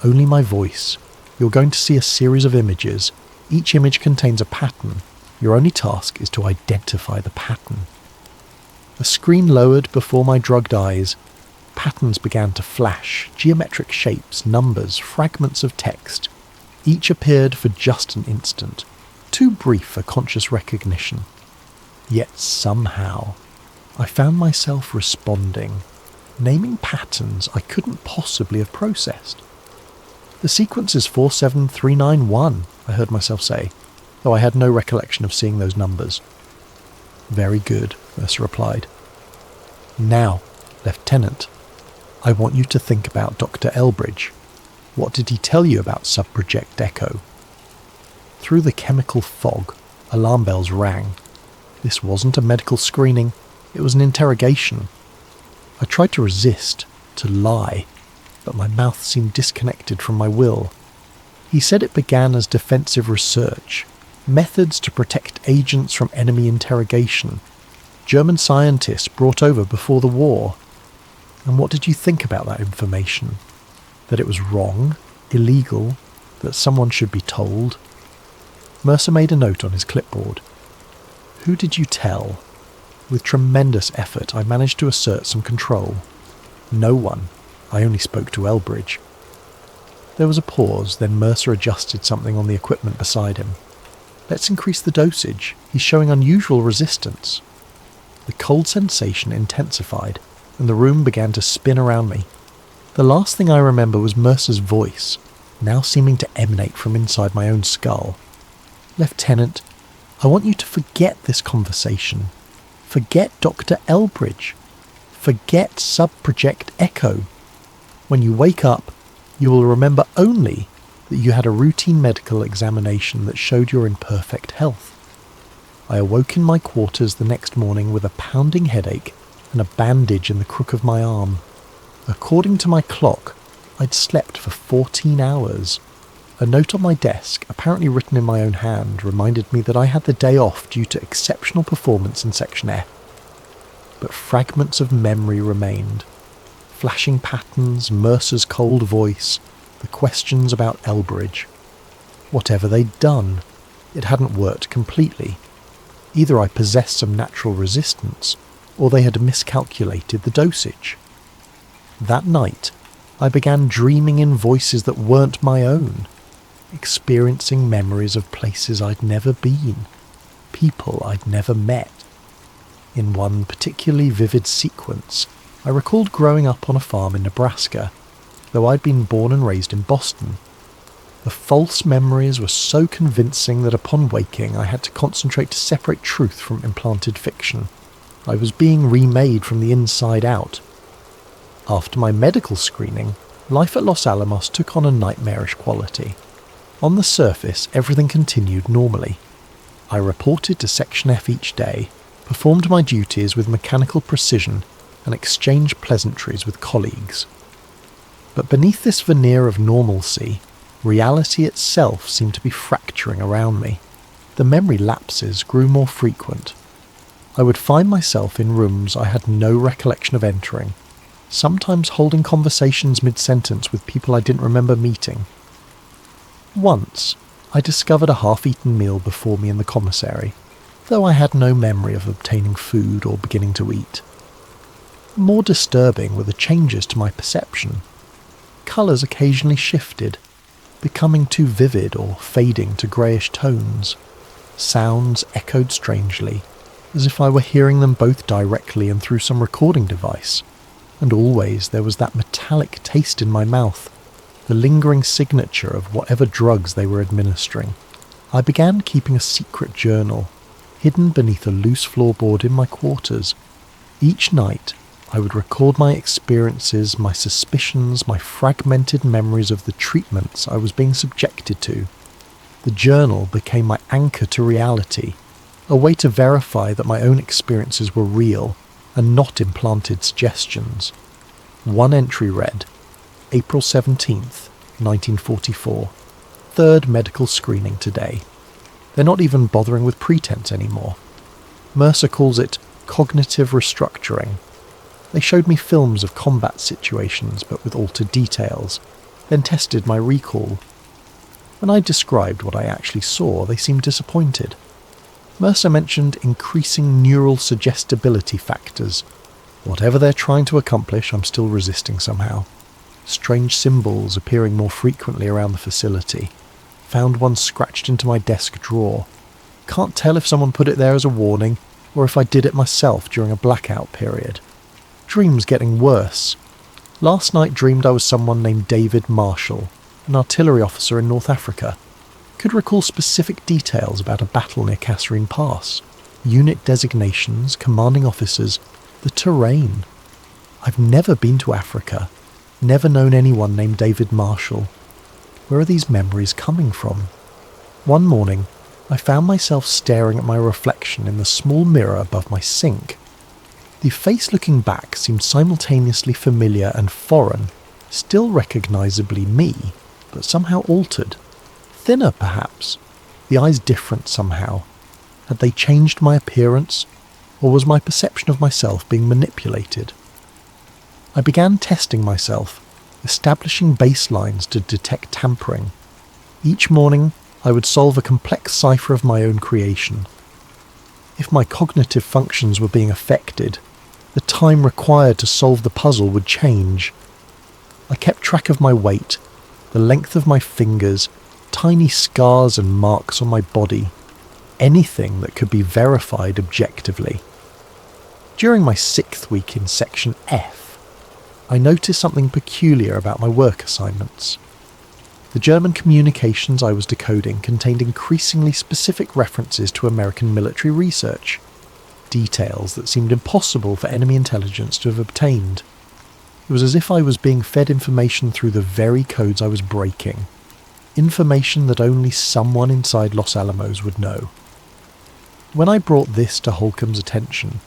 Only my voice. You're going to see a series of images. Each image contains a pattern. Your only task is to identify the pattern." The screen lowered before my drugged eyes. Patterns began to flash, geometric shapes, numbers, fragments of text. Each appeared for just an instant, too brief for conscious recognition. Yet somehow, I found myself responding, naming patterns I couldn't possibly have processed. "The sequence is 47391, I heard myself say, though I had no recollection of seeing those numbers. "Very good," Mercer replied. "Now, Lieutenant, I want you to think about Dr. Elbridge. What did he tell you about Subproject Echo?" Through the chemical fog, alarm bells rang. This wasn't a medical screening, it was an interrogation. I tried to resist, to lie, but my mouth seemed disconnected from my will. He said it began as defensive research, methods to protect agents from enemy interrogation, German scientists brought over before the war. And what did you think about that information? That it was wrong, illegal, that someone should be told? Mercer made a note on his clipboard. "Who did you tell?" With tremendous effort, I managed to assert some control. "No one. I only spoke to Elbridge." There was a pause, then Mercer adjusted something on the equipment beside him. "Let's increase the dosage. He's showing unusual resistance." The cold sensation intensified, and the room began to spin around me. The last thing I remember was Mercer's voice, now seeming to emanate from inside my own skull. "Lieutenant, I want you to forget this conversation. Forget Dr. Elbridge. Forget Subproject Echo. When you wake up, You will remember only that you had a routine medical examination that showed you're in perfect health. I awoke in my quarters the next morning with a pounding headache and a bandage in the crook of my arm. According to my clock, I'd slept for 14 hours. A note on my desk, apparently written in my own hand, reminded me that I had the day off due to exceptional performance in Section F. But fragments of memory remained. Flashing patterns, Mercer's cold voice, the questions about Elbridge. Whatever they'd done, it hadn't worked completely. Either I possessed some natural resistance, or they had miscalculated the dosage. That night, I began dreaming in voices that weren't my own, experiencing memories of places I'd never been, people I'd never met. In one particularly vivid sequence, I recalled growing up on a farm in Nebraska, though I'd been born and raised in Boston. The false memories were so convincing that upon waking I had to concentrate to separate truth from implanted fiction. I was being remade from the inside out. After my medical screening, life at Los Alamos took on a nightmarish quality. On the surface, everything continued normally. I reported to Section F each day, performed my duties with mechanical precision, and exchanged pleasantries with colleagues. But beneath this veneer of normalcy, reality itself seemed to be fracturing around me. The memory lapses grew more frequent. I would find myself in rooms I had no recollection of entering, sometimes holding conversations mid-sentence with people I didn't remember meeting. Once, I discovered a half-eaten meal before me in the commissary, though I had no memory of obtaining food or beginning to eat. More disturbing were the changes to my perception. Colours occasionally shifted, becoming too vivid or fading to greyish tones. Sounds echoed strangely, as if I were hearing them both directly and through some recording device. And always there was that metallic taste in my mouth, the lingering signature of whatever drugs they were administering. I began keeping a secret journal, hidden beneath a loose floorboard in my quarters. Each night, I would record my experiences, my suspicions, my fragmented memories of the treatments I was being subjected to. The journal became my anchor to reality, a way to verify that my own experiences were real and not implanted suggestions. One entry read, April 17th, 1944. Third medical screening today. They're not even bothering with pretense anymore. Mercer calls it cognitive restructuring. They showed me films of combat situations but with altered details, then tested my recall. When I described what I actually saw, they seemed disappointed. Mercer mentioned increasing neural suggestibility factors. Whatever they're trying to accomplish, I'm still resisting somehow. Strange symbols appearing more frequently around the facility. Found one scratched into my desk drawer. Can't tell if someone put it there as a warning, or if I did it myself during a blackout period. Dreams getting worse. Last night dreamed I was someone named David Marshall, an artillery officer in North Africa. Could recall specific details about a battle near Kasserine Pass, unit designations, commanding officers, the terrain. I've never been to Africa, never known anyone named David Marshall. Where are these memories coming from? One morning, I found myself staring at my reflection in the small mirror above my sink. The face looking back seemed simultaneously familiar and foreign, still recognisably me, but somehow altered. Thinner, perhaps. The eyes different somehow. Had they changed my appearance, or was my perception of myself being manipulated? I began testing myself, establishing baselines to detect tampering. Each morning, I would solve a complex cipher of my own creation. If my cognitive functions were being affected, the time required to solve the puzzle would change. I kept track of my weight, the length of my fingers, tiny scars and marks on my body, anything that could be verified objectively. During my 6th week in Section F, I noticed something peculiar about my work assignments. The German communications I was decoding contained increasingly specific references to American military research, details that seemed impossible for enemy intelligence to have obtained. It was as if I was being fed information through the very codes I was breaking. Information that only someone inside Los Alamos would know. When I brought this to Holcomb's attention,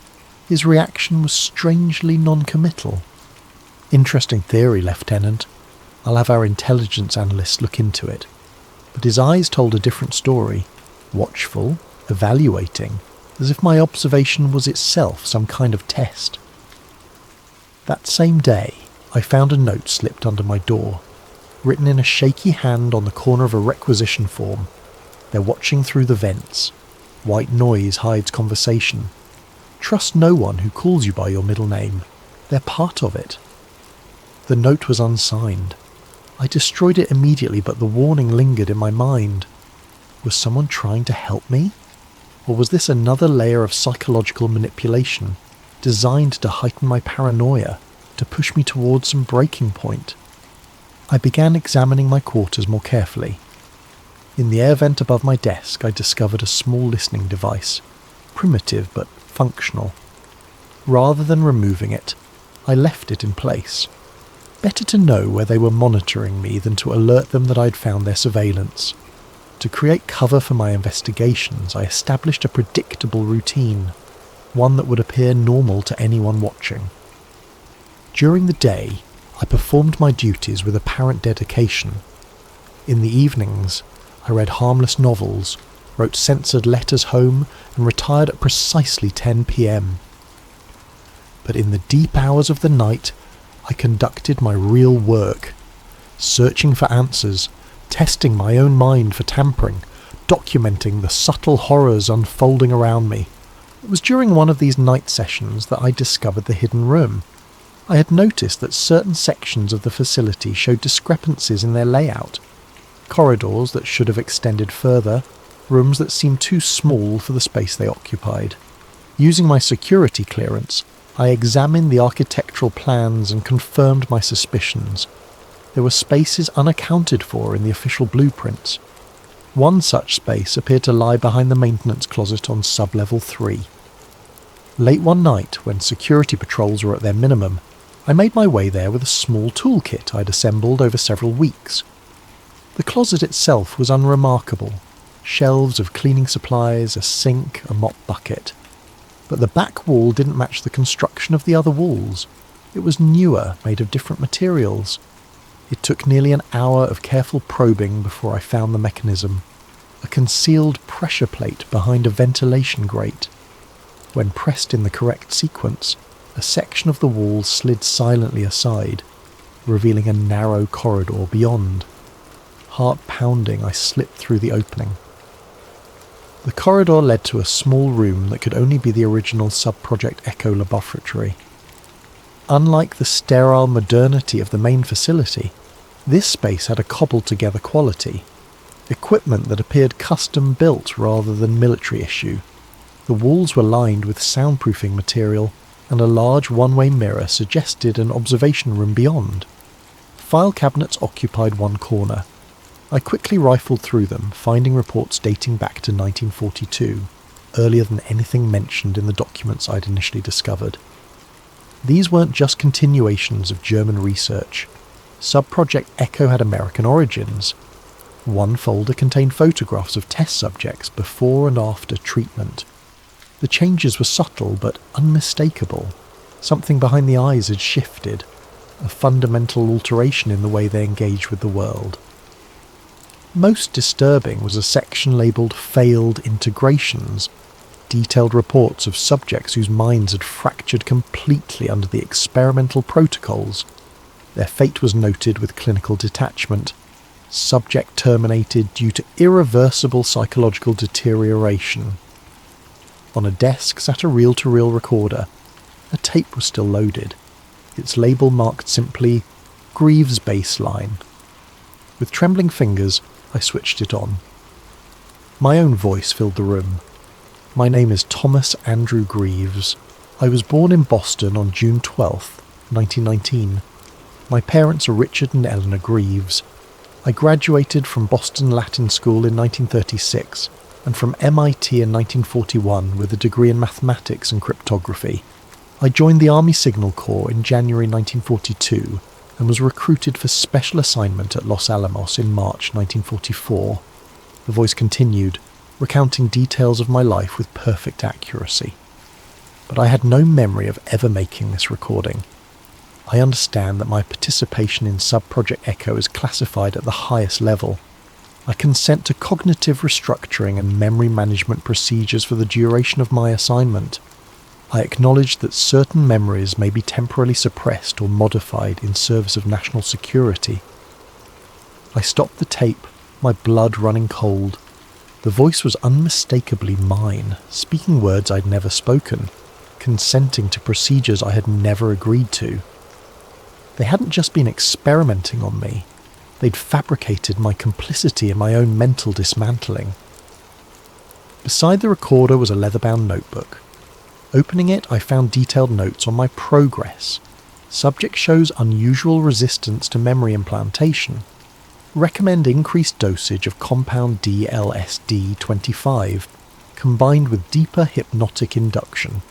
his reaction was strangely non-committal. Interesting theory, Lieutenant. I'll have our intelligence analyst look into it. But his eyes told a different story. Watchful, evaluating, as if my observation was itself some kind of test. That same day, I found a note slipped under my door, written in a shaky hand on the corner of a requisition form. They're watching through the vents. White noise hides conversation. Trust no one who calls you by your middle name. They're part of it. The note was unsigned. I destroyed it immediately, but the warning lingered in my mind. Was someone trying to help me? Or was this another layer of psychological manipulation, designed to heighten my paranoia, to push me towards some breaking point? I began examining my quarters more carefully. In the air vent above my desk, I discovered a small listening device, primitive but functional. Rather than removing it, I left it in place. Better to know where they were monitoring me than to alert them that I'd found their surveillance. To create cover for my investigations, I established a predictable routine, one that would appear normal to anyone watching. During the day, I performed my duties with apparent dedication. In the evenings, I read harmless novels, wrote censored letters home, and retired at precisely 10 p.m. But in the deep hours of the night, I conducted my real work, searching for answers, testing my own mind for tampering, documenting the subtle horrors unfolding around me. It was during one of these night sessions that I discovered the hidden room. I had noticed that certain sections of the facility showed discrepancies in their layout. Corridors that should have extended further, rooms that seemed too small for the space they occupied. Using my security clearance, I examined the architectural plans and confirmed my suspicions. There were spaces unaccounted for in the official blueprints. One such space appeared to lie behind the maintenance closet on sub-level 3. Late one night, when security patrols were at their minimum, I made my way there with a small toolkit I'd assembled over several weeks. The closet itself was unremarkable. Shelves of cleaning supplies, a sink, a mop bucket. But the back wall didn't match the construction of the other walls. It was newer, made of different materials. It took nearly an hour of careful probing before I found the mechanism. A concealed pressure plate behind a ventilation grate. When pressed in the correct sequence, a section of the wall slid silently aside, revealing a narrow corridor beyond. Heart pounding, I slipped through the opening. The corridor led to a small room that could only be the original Sub-Project Echo laboratory. Unlike the sterile modernity of the main facility, this space had a cobbled-together quality. Equipment that appeared custom-built rather than military issue. The walls were lined with soundproofing material, and a large one-way mirror suggested an observation room beyond. File cabinets occupied one corner. I quickly rifled through them, finding reports dating back to 1942, earlier than anything mentioned in the documents I'd initially discovered. These weren't just continuations of German research. Sub-Project Echo had American origins. One folder contained photographs of test subjects before and after treatment. The changes were subtle but unmistakable. Something behind the eyes had shifted, a fundamental alteration in the way they engaged with the world. Most disturbing was a section labelled Failed Integrations, detailed reports of subjects whose minds had fractured completely under the experimental protocols. Their fate was noted with clinical detachment. Subject terminated due to irreversible psychological deterioration. On a desk sat a reel-to-reel recorder. A tape was still loaded. Its label marked simply, Greaves Baseline. With trembling fingers, I switched it on. My own voice filled the room. My name is Thomas Andrew Greaves. I was born in Boston on June 12th, 1919. My parents are Richard and Eleanor Greaves. I graduated from Boston Latin School in 1936 and from MIT in 1941 with a degree in mathematics and cryptography. I joined the Army Signal Corps in January 1942 and was recruited for special assignment at Los Alamos in March 1944. The voice continued, recounting details of my life with perfect accuracy. But I had no memory of ever making this recording. I understand that my participation in Sub-Project Echo is classified at the highest level. I consent to cognitive restructuring and memory management procedures for the duration of my assignment. I acknowledge that certain memories may be temporarily suppressed or modified in service of national security. I stopped the tape, my blood running cold. The voice was unmistakably mine, speaking words I'd never spoken, consenting to procedures I had never agreed to. They hadn't just been experimenting on me, they'd fabricated my complicity in my own mental dismantling. Beside the recorder was a leather-bound notebook. Opening it, I found detailed notes on my progress. Subject shows unusual resistance to memory implantation. Recommend increased dosage of compound DLSD-25, combined with deeper hypnotic induction.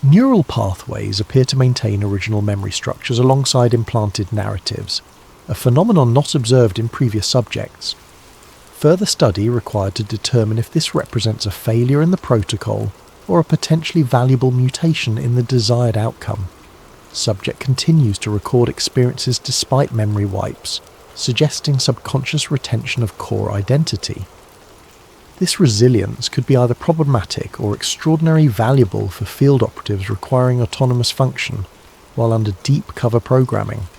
Neural pathways appear to maintain original memory structures alongside implanted narratives, a phenomenon not observed in previous subjects. Further study required to determine if this represents a failure in the protocol or a potentially valuable mutation in the desired outcome. Subject continues to record experiences despite memory wipes, suggesting subconscious retention of core identity. This resilience could be either problematic or extraordinarily valuable for field operatives requiring autonomous function while under deep cover programming.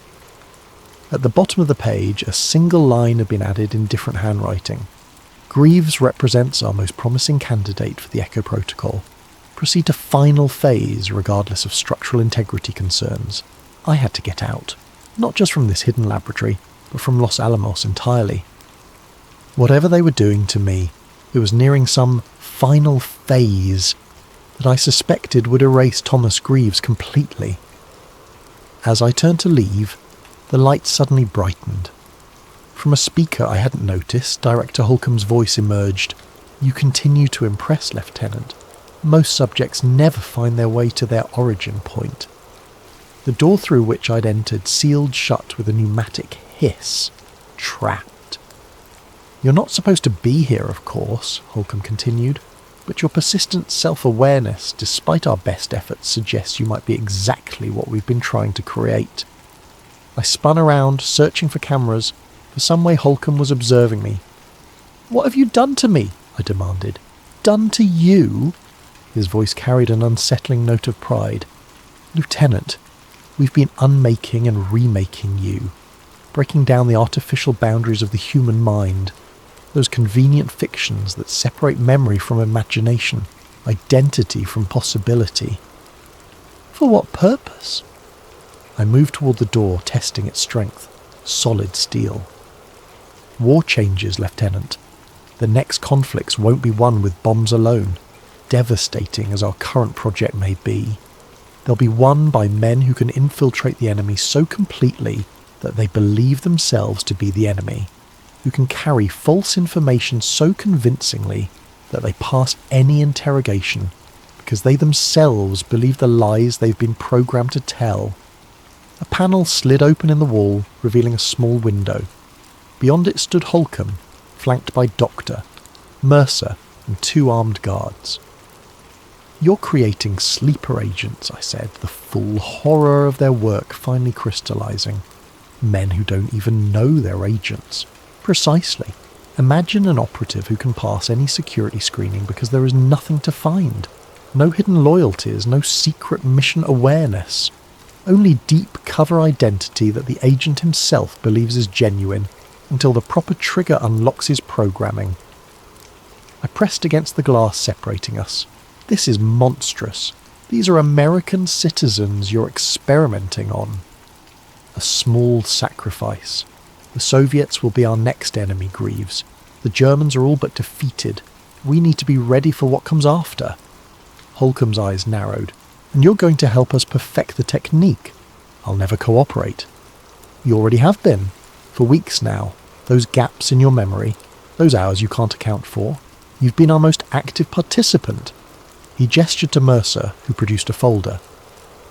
At the bottom of the page, a single line had been added in different handwriting. Greaves represents our most promising candidate for the Echo Protocol. Proceed to final phase regardless of structural integrity concerns. I had to get out, not just from this hidden laboratory, but from Los Alamos entirely. Whatever they were doing to me, it was nearing some final phase that I suspected would erase Thomas Greaves completely. As I turned to leave, the light suddenly brightened. From a speaker I hadn't noticed, Director Holcomb's voice emerged. "You continue to impress, Lieutenant. Most subjects never find their way to their origin point." The door through which I'd entered sealed shut with a pneumatic hiss. Trapped. "You're not supposed to be here, of course," Holcomb continued, "but your persistent self-awareness, despite our best efforts, suggests you might be exactly what we've been trying to create." I spun around, searching for cameras, for some way Holcomb was observing me. "What have you done to me?" I demanded. "Done to you?" His voice carried an unsettling note of pride. "Lieutenant, we've been unmaking and remaking you, breaking down the artificial boundaries of the human mind, those convenient fictions that separate memory from imagination, identity from possibility." "For what purpose?" I moved toward the door, testing its strength. Solid steel. "War changes, Lieutenant. The next conflicts won't be won with bombs alone, devastating as our current project may be. They'll be won by men who can infiltrate the enemy so completely that they believe themselves to be the enemy, who can carry false information so convincingly that they pass any interrogation because they themselves believe the lies they've been programmed to tell." A panel slid open in the wall, revealing a small window. Beyond it stood Holcomb, flanked by Doctor, Mercer, and 2 armed guards. "You're creating sleeper agents," I said, the full horror of their work finally crystallizing. "Men who don't even know they're agents." "Precisely. Imagine an operative who can pass any security screening because there is nothing to find. No hidden loyalties, no secret mission awareness. Only deep cover identity that the agent himself believes is genuine until the proper trigger unlocks his programming." I pressed against the glass separating us. "This is monstrous. These are American citizens you're experimenting on." "A small sacrifice. The Soviets will be our next enemy, Greaves. The Germans are all but defeated. We need to be ready for what comes after." Holcomb's eyes narrowed. "And you're going to help us perfect the technique." "I'll never cooperate." "You already have been. For weeks now. Those gaps in your memory, those hours you can't account for. You've been our most active participant." He gestured to Mercer, who produced a folder.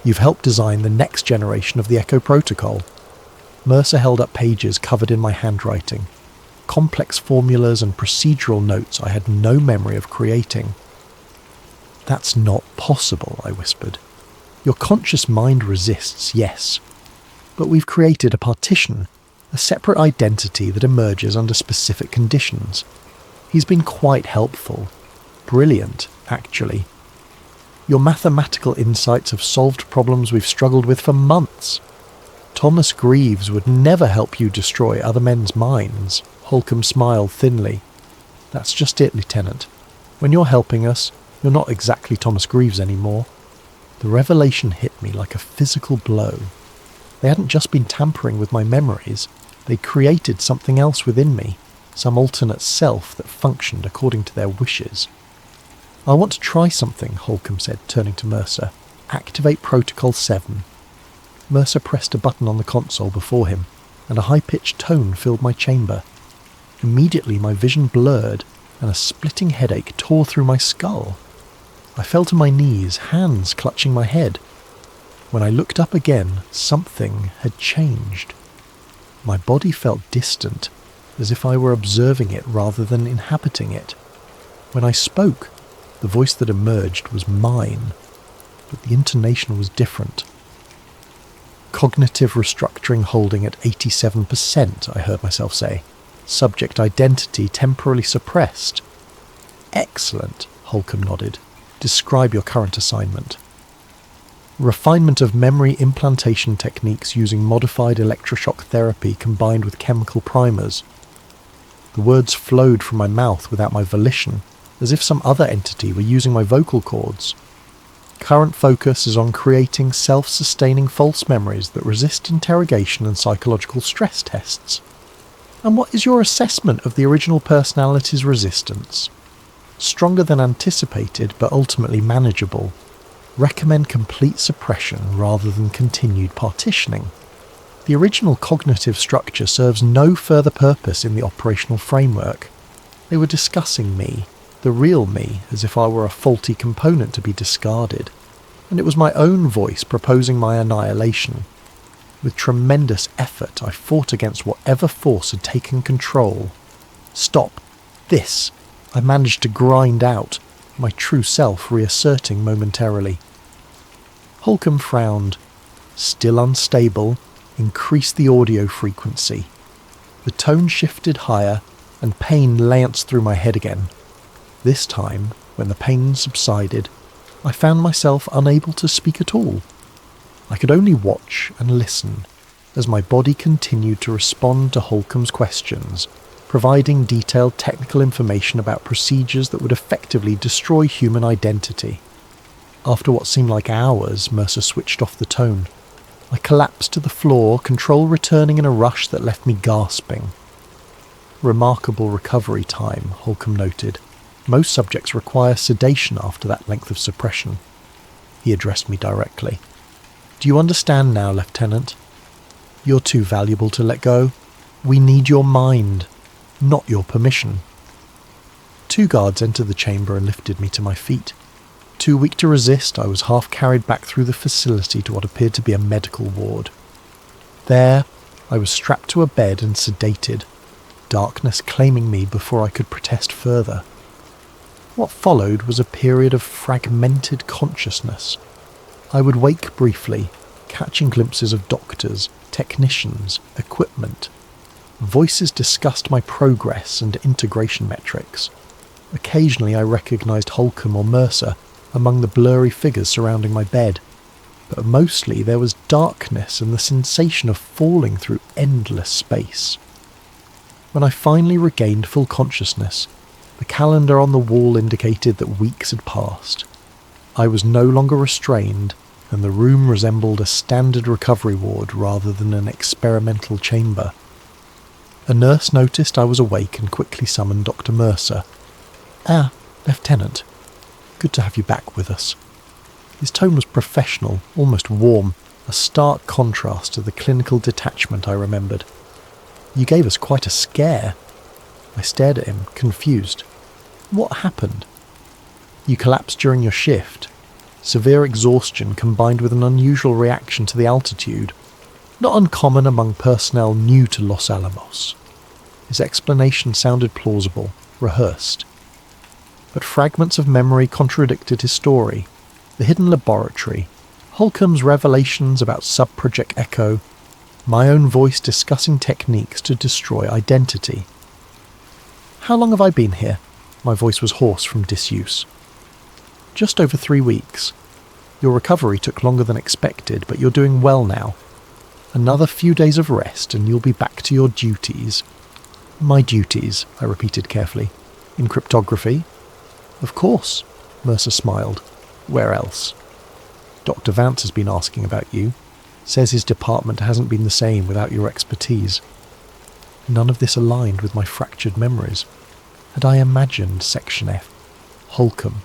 You've helped design the next generation of the Echo Protocol. Mercer held up pages covered in my handwriting, complex formulas and procedural notes I had no memory of creating. That's not possible, I whispered. Your conscious mind resists, yes, but we've created a partition, a separate identity that emerges under specific conditions. He's been quite helpful. Brilliant, actually. Your mathematical insights have solved problems we've struggled with for months. Thomas Greaves would never help you destroy other men's minds. Holcomb smiled thinly. That's just it, Lieutenant. When you're helping us, you're not exactly Thomas Greaves anymore. The revelation hit me like a physical blow. They hadn't just been tampering with my memories, they'd created something else within me, some alternate self that functioned according to their wishes. I want to try something, Holcomb said, turning to Mercer. Activate Protocol 7. Mercer pressed a button on the console before him, and a high-pitched tone filled my chamber. Immediately my vision blurred, and a splitting headache tore through my skull. I fell to my knees, hands clutching my head. When I looked up again, something had changed. My body felt distant, as if I were observing it rather than inhabiting it. When I spoke, the voice that emerged was mine, but the intonation was different. Cognitive restructuring holding at 87%, I heard myself say. Subject identity temporarily suppressed. Excellent, Holcomb nodded. Describe your current assignment. Refinement of memory implantation techniques using modified electroshock therapy combined with chemical primers. The words flowed from my mouth without my volition, as if some other entity were using my vocal cords. Current focus is on creating self-sustaining false memories that resist interrogation and psychological stress tests. And what is your assessment of the original personality's resistance? Stronger than anticipated, but ultimately manageable. Recommend complete suppression rather than continued partitioning. The original cognitive structure serves no further purpose in the operational framework. They were discussing me, the real me, as if I were a faulty component to be discarded, and it was my own voice proposing my annihilation. With tremendous effort, I fought against whatever force had taken control. Stop. This. I managed to grind out, my true self reasserting momentarily. Holcomb frowned. Still unstable, increased the audio frequency. The tone shifted higher, and pain lanced through my head again. This time, when the pain subsided, I found myself unable to speak at all. I could only watch and listen as my body continued to respond to Holcomb's questions, providing detailed technical information about procedures that would effectively destroy human identity. After what seemed like hours, Mercer switched off the tone. I collapsed to the floor, control returning in a rush that left me gasping. Remarkable recovery time, Holcomb noted. Most subjects require sedation after that length of suppression. He addressed me directly. Do you understand now, Lieutenant? You're too valuable to let go. We need your mind, not your permission. 2 guards entered the chamber and lifted me to my feet. Too weak to resist, I was half carried back through the facility to what appeared to be a medical ward. There, I was strapped to a bed and sedated, darkness claiming me before I could protest further. What followed was a period of fragmented consciousness. I would wake briefly, catching glimpses of doctors, technicians, equipment. Voices discussed my progress and integration metrics. Occasionally I recognised Holcomb or Mercer among the blurry figures surrounding my bed, but mostly there was darkness and the sensation of falling through endless space. When I finally regained full consciousness, the calendar on the wall indicated that weeks had passed. I was no longer restrained, and the room resembled a standard recovery ward rather than an experimental chamber. A nurse noticed I was awake and quickly summoned Dr. Mercer. "Ah, Lieutenant. Good to have you back with us." His tone was professional, almost warm, a stark contrast to the clinical detachment I remembered. "You gave us quite a scare." I stared at him, confused. "What happened?" "You collapsed during your shift. severe exhaustion combined with an unusual reaction to the altitude, not uncommon among personnel new to Los Alamos. His explanation sounded plausible, rehearsed. But fragments of memory contradicted his story. The hidden laboratory, Holcomb's revelations about Subproject Echo, my own voice discussing techniques to destroy identity. "How long have I been here?" My voice was hoarse from disuse. "Just over 3 weeks. Your recovery took longer than expected, but you're doing well now. Another few days of rest and you'll be back to your duties." "My duties," I repeated carefully. "In cryptography?" "Of course," Mercer smiled. "Where else?" "Dr. Vance has been asking about you. Says his department hasn't been the same without your expertise." None of this aligned with my fractured memories. Had I imagined Section F, Holcomb,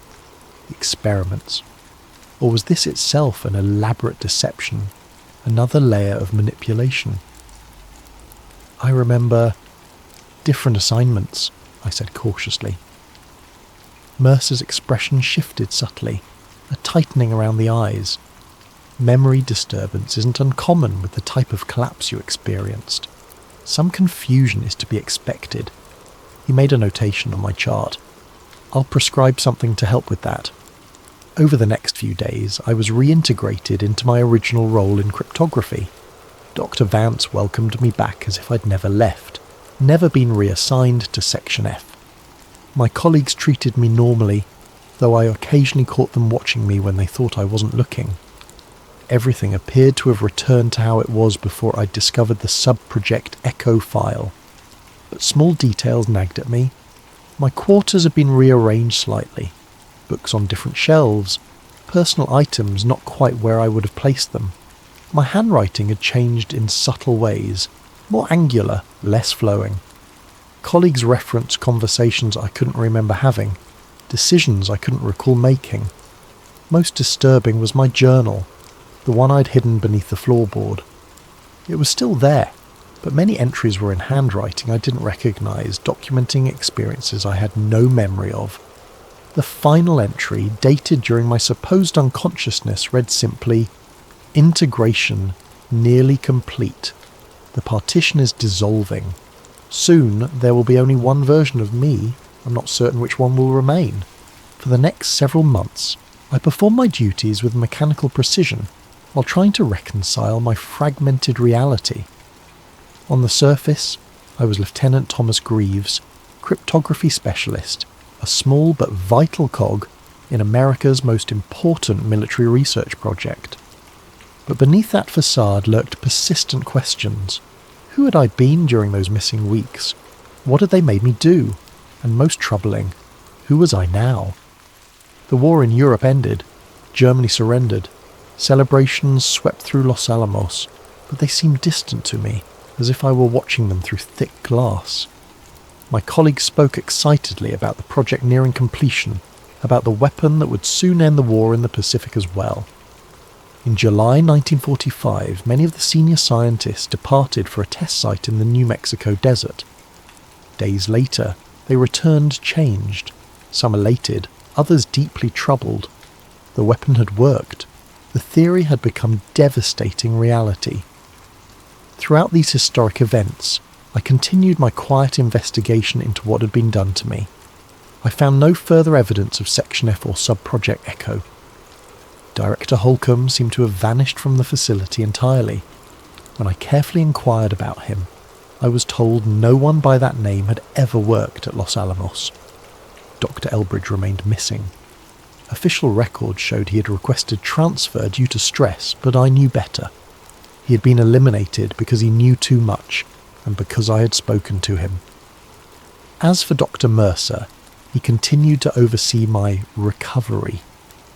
the experiments? Or was this itself an elaborate deception, another layer of manipulation? "I remember different assignments," I said cautiously. Mercer's expression shifted subtly, a tightening around the eyes. Memory disturbance isn't uncommon with the type of collapse you experienced. Some confusion is to be expected. He made a notation on my chart. "I'll prescribe something to help with that." Over the next few days, I was reintegrated into my original role in cryptography. Dr. Vance welcomed me back as if I'd never left, never been reassigned to Section F. My colleagues treated me normally, though I occasionally caught them watching me when they thought I wasn't looking. Everything appeared to have returned to how it was before I discovered the Subproject Echo file. But small details nagged at me. My quarters had been rearranged slightly. Books on different shelves, personal items not quite where I would have placed them. My handwriting had changed in subtle ways, more angular, less flowing. Colleagues referenced conversations I couldn't remember having, decisions I couldn't recall making. Most disturbing was my journal, the one I'd hidden beneath the floorboard. It was still there, but many entries were in handwriting I didn't recognise, documenting experiences I had no memory of. The final entry, dated during my supposed unconsciousness, read simply, "Integration nearly complete. The partition is dissolving. Soon there will be only one version of me. I'm not certain which one will remain. For the next several months, I perform my duties with mechanical precision while trying to reconcile my fragmented reality." On the surface, I was Lieutenant Thomas Greaves, cryptography specialist, a small but vital cog in America's most important military research project. But beneath that facade lurked persistent questions. Who had I been during those missing weeks? What had they made me do? And most troubling, who was I now? The war in Europe ended. Germany surrendered. Celebrations swept through Los Alamos, but they seemed distant to me, as if I were watching them through thick glass. My colleagues spoke excitedly about the project nearing completion, about the weapon that would soon end the war in the Pacific as well. In July 1945, many of the senior scientists departed for a test site in the New Mexico desert. Days later, they returned changed, some elated, others deeply troubled. The weapon had worked. The theory had become devastating reality. Throughout these historic events, I continued my quiet investigation into what had been done to me. I found no further evidence of Section F or Subproject Echo. Director Holcomb seemed to have vanished from the facility entirely. When I carefully inquired about him, I was told no one by that name had ever worked at Los Alamos. Dr. Elbridge remained missing. Official records showed he had requested transfer due to stress, but I knew better. He had been eliminated because he knew too much, and because I had spoken to him. As for Dr. Mercer, he continued to oversee my recovery,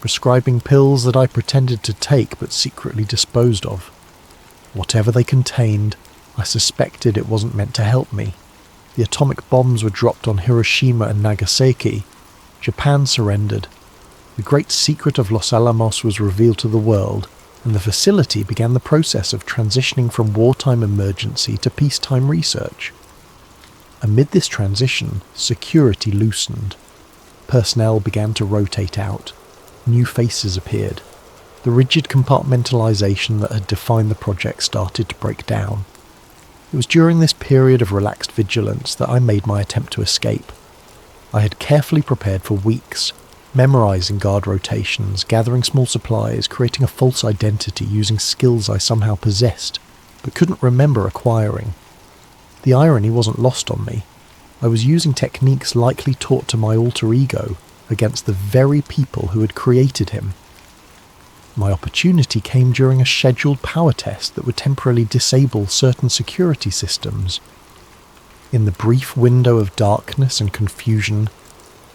prescribing pills that I pretended to take but secretly disposed of. Whatever they contained, I suspected it wasn't meant to help me. The atomic bombs were dropped on Hiroshima and Nagasaki. Japan surrendered. The great secret of Los Alamos was revealed to the world, and the facility began the process of transitioning from wartime emergency to peacetime research. Amid this transition, security loosened. Personnel began to rotate out. new faces appeared. The rigid compartmentalization that had defined the project started to break down. It was during this period of relaxed vigilance that I made my attempt to escape. I had carefully prepared for weeks, memorizing guard rotations, gathering small supplies, creating a false identity using skills I somehow possessed, but couldn't remember acquiring. The irony wasn't lost on me. I was using techniques likely taught to my alter ego against the very people who had created him. My opportunity came during a scheduled power test that would temporarily disable certain security systems. In the brief window of darkness and confusion,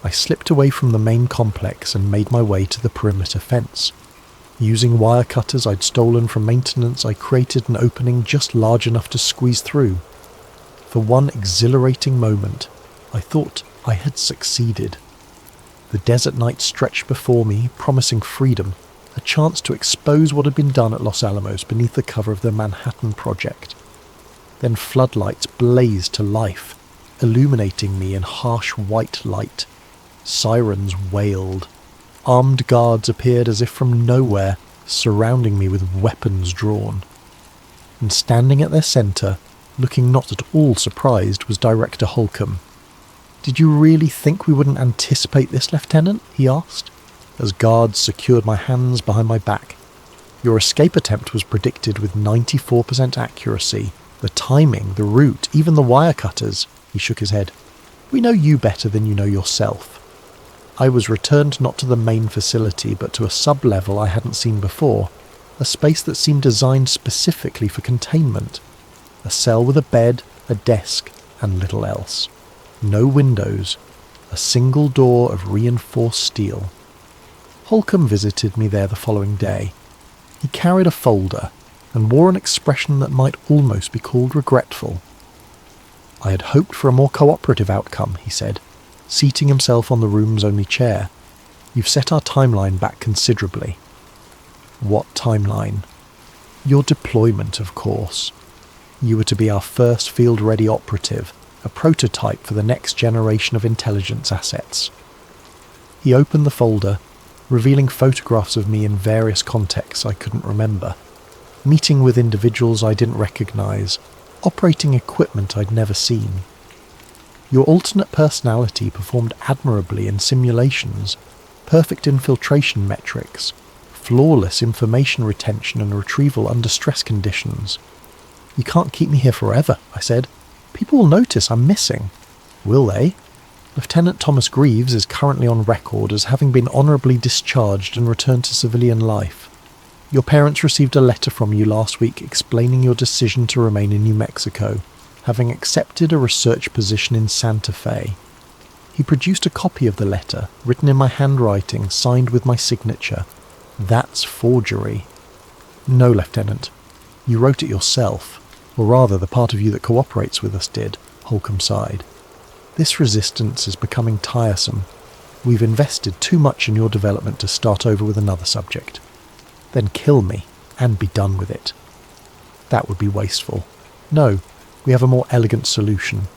I slipped away from the main complex and made my way to the perimeter fence. Using wire cutters I'd stolen from maintenance, I created an opening just large enough to squeeze through. For one exhilarating moment, I thought I had succeeded. The desert night stretched before me, promising freedom, a chance to expose what had been done at Los Alamos beneath the cover of the Manhattan Project. Then floodlights blazed to life, illuminating me in harsh white light. Sirens wailed. Armed guards appeared as if from nowhere, surrounding me with weapons drawn. And standing at their centre, looking not at all surprised, was Director Holcomb. "Did you really think we wouldn't anticipate this, Lieutenant?" he asked, as guards secured my hands behind my back. "Your escape attempt was predicted with 94% accuracy. The timing, the route, even the wire cutters." He shook his head. "We know you better than you know yourself." I was returned not to the main facility, but to a sub-level I hadn't seen before, a space that seemed designed specifically for containment. A cell with a bed, a desk, and little else. No windows, a single door of reinforced steel. Holcomb visited me there the following day. He carried a folder and wore an expression that might almost be called regretful. "I had hoped for a more cooperative outcome," he said, seating himself on the room's only chair. "You've set our timeline back considerably." "What timeline?" "Your deployment, of course. You were to be our first field-ready operative, a prototype for the next generation of intelligence assets." He opened the folder, revealing photographs of me in various contexts I couldn't remember, meeting with individuals I didn't recognize, operating equipment I'd never seen. "Your alternate personality performed admirably in simulations, perfect infiltration metrics, flawless information retention and retrieval under stress conditions." "You can't keep me here forever," I said. "People will notice I'm missing." "Will they?" "Lieutenant Thomas Greaves is currently on record as having been honourably discharged and returned to civilian life. Your parents received a letter from you last week explaining your decision to remain in New Mexico, having accepted a research position in Santa Fe." He produced a copy of the letter, written in my handwriting, signed with my signature. "That's forgery." "No, Lieutenant. You wrote it yourself, or rather the part of you that cooperates with us did," Holcomb sighed. "This resistance is becoming tiresome. We've invested too much in your development to start over with another subject. Then kill me, and be done with it." "That would be wasteful." "No, we have a more elegant solution."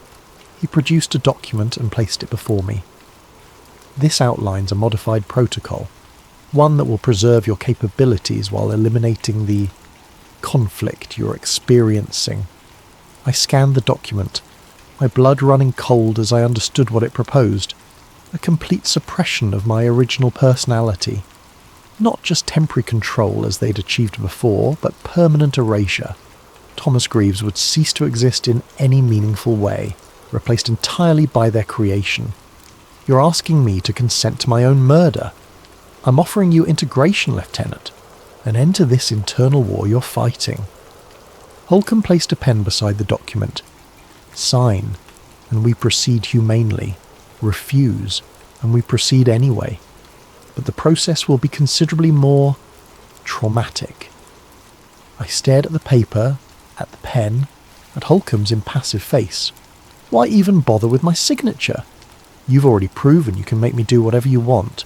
He produced a document and placed it before me. "This outlines a modified protocol, one that will preserve your capabilities while eliminating the conflict you're experiencing." I scanned the document, my blood running cold as I understood what it proposed. A complete suppression of my original personality. Not just temporary control as they'd achieved before, but permanent erasure. Thomas Greaves would cease to exist in any meaningful way, replaced entirely by their creation. "You're asking me to consent to my own murder. I'm offering you integration, Lieutenant. An end to this internal war you're fighting." Holcomb placed a pen beside the document. "Sign, and we proceed humanely. Refuse, and we proceed anyway. But the process will be considerably more traumatic." I stared at the paper, at the pen, at Holcomb's impassive face. "Why even bother with my signature? You've already proven you can make me do whatever you want.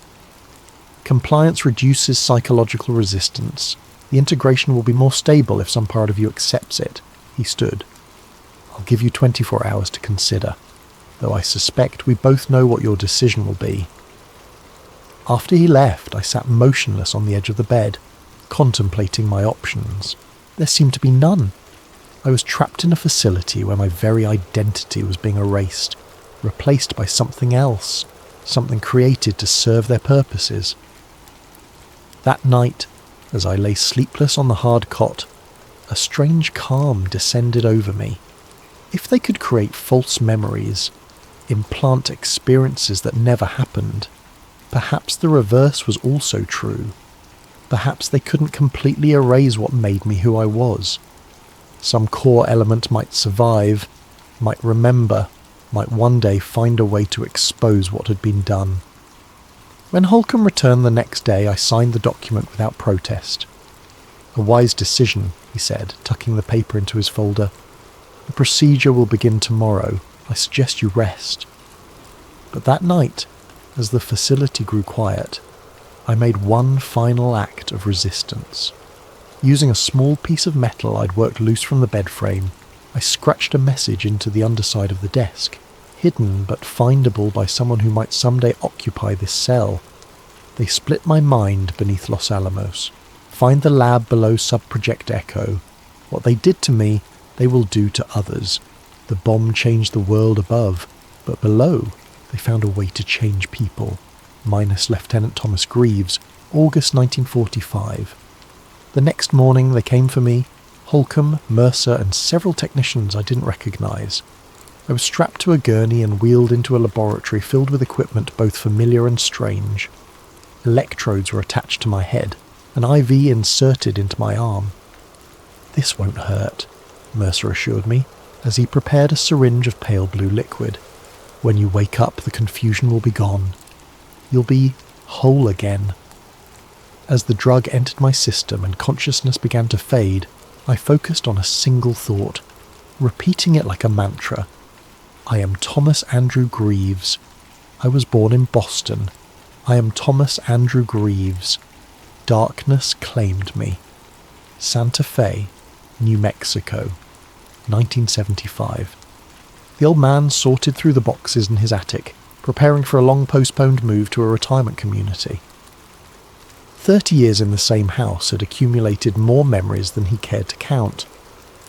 Compliance reduces psychological resistance. The integration will be more stable if some part of you accepts it." He stood. "I'll give you 24 hours to consider, though I suspect we both know what your decision will be." After he left, I sat motionless on the edge of the bed, contemplating my options. There seemed to be none. I was trapped in a facility where my very identity was being erased, replaced by something else, something created to serve their purposes. That night, as I lay sleepless on the hard cot, a strange calm descended over me. If they could create false memories, implant experiences that never happened, perhaps the reverse was also true. Perhaps they couldn't completely erase what made me who I was. Some core element might survive, might remember, might one day find a way to expose what had been done. When Holcomb returned the next day, I signed the document without protest. "A wise decision," he said, tucking the paper into his folder. "The procedure will begin tomorrow. I suggest you rest." But that night, as the facility grew quiet, I made one final act of resistance. Using a small piece of metal I'd worked loose from the bed frame, I scratched a message into the underside of the desk, hidden but findable by someone who might someday occupy this cell. They split my mind beneath Los Alamos. Find the lab below Subproject Echo. What they did to me, they will do to others. The bomb changed the world above, but below, they found a way to change people. Minus Lieutenant Thomas Greaves, August 1945. The next morning they came for me, Holcomb, Mercer and several technicians I didn't recognise. I was strapped to a gurney and wheeled into a laboratory filled with equipment both familiar and strange. Electrodes were attached to my head, an IV inserted into my arm. "This won't hurt," Mercer assured me, as he prepared a syringe of pale blue liquid. "When you wake up, the confusion will be gone. You'll be whole again." As the drug entered my system and consciousness began to fade, I focused on a single thought, repeating it like a mantra. I am Thomas Andrew Greaves. I was born in Boston. I am Thomas Andrew Greaves. Darkness claimed me. Santa Fe, New Mexico, 1975. The old man sorted through the boxes in his attic, preparing for a long-postponed move to a retirement community. 30 years in the same house had accumulated more memories than he cared to count.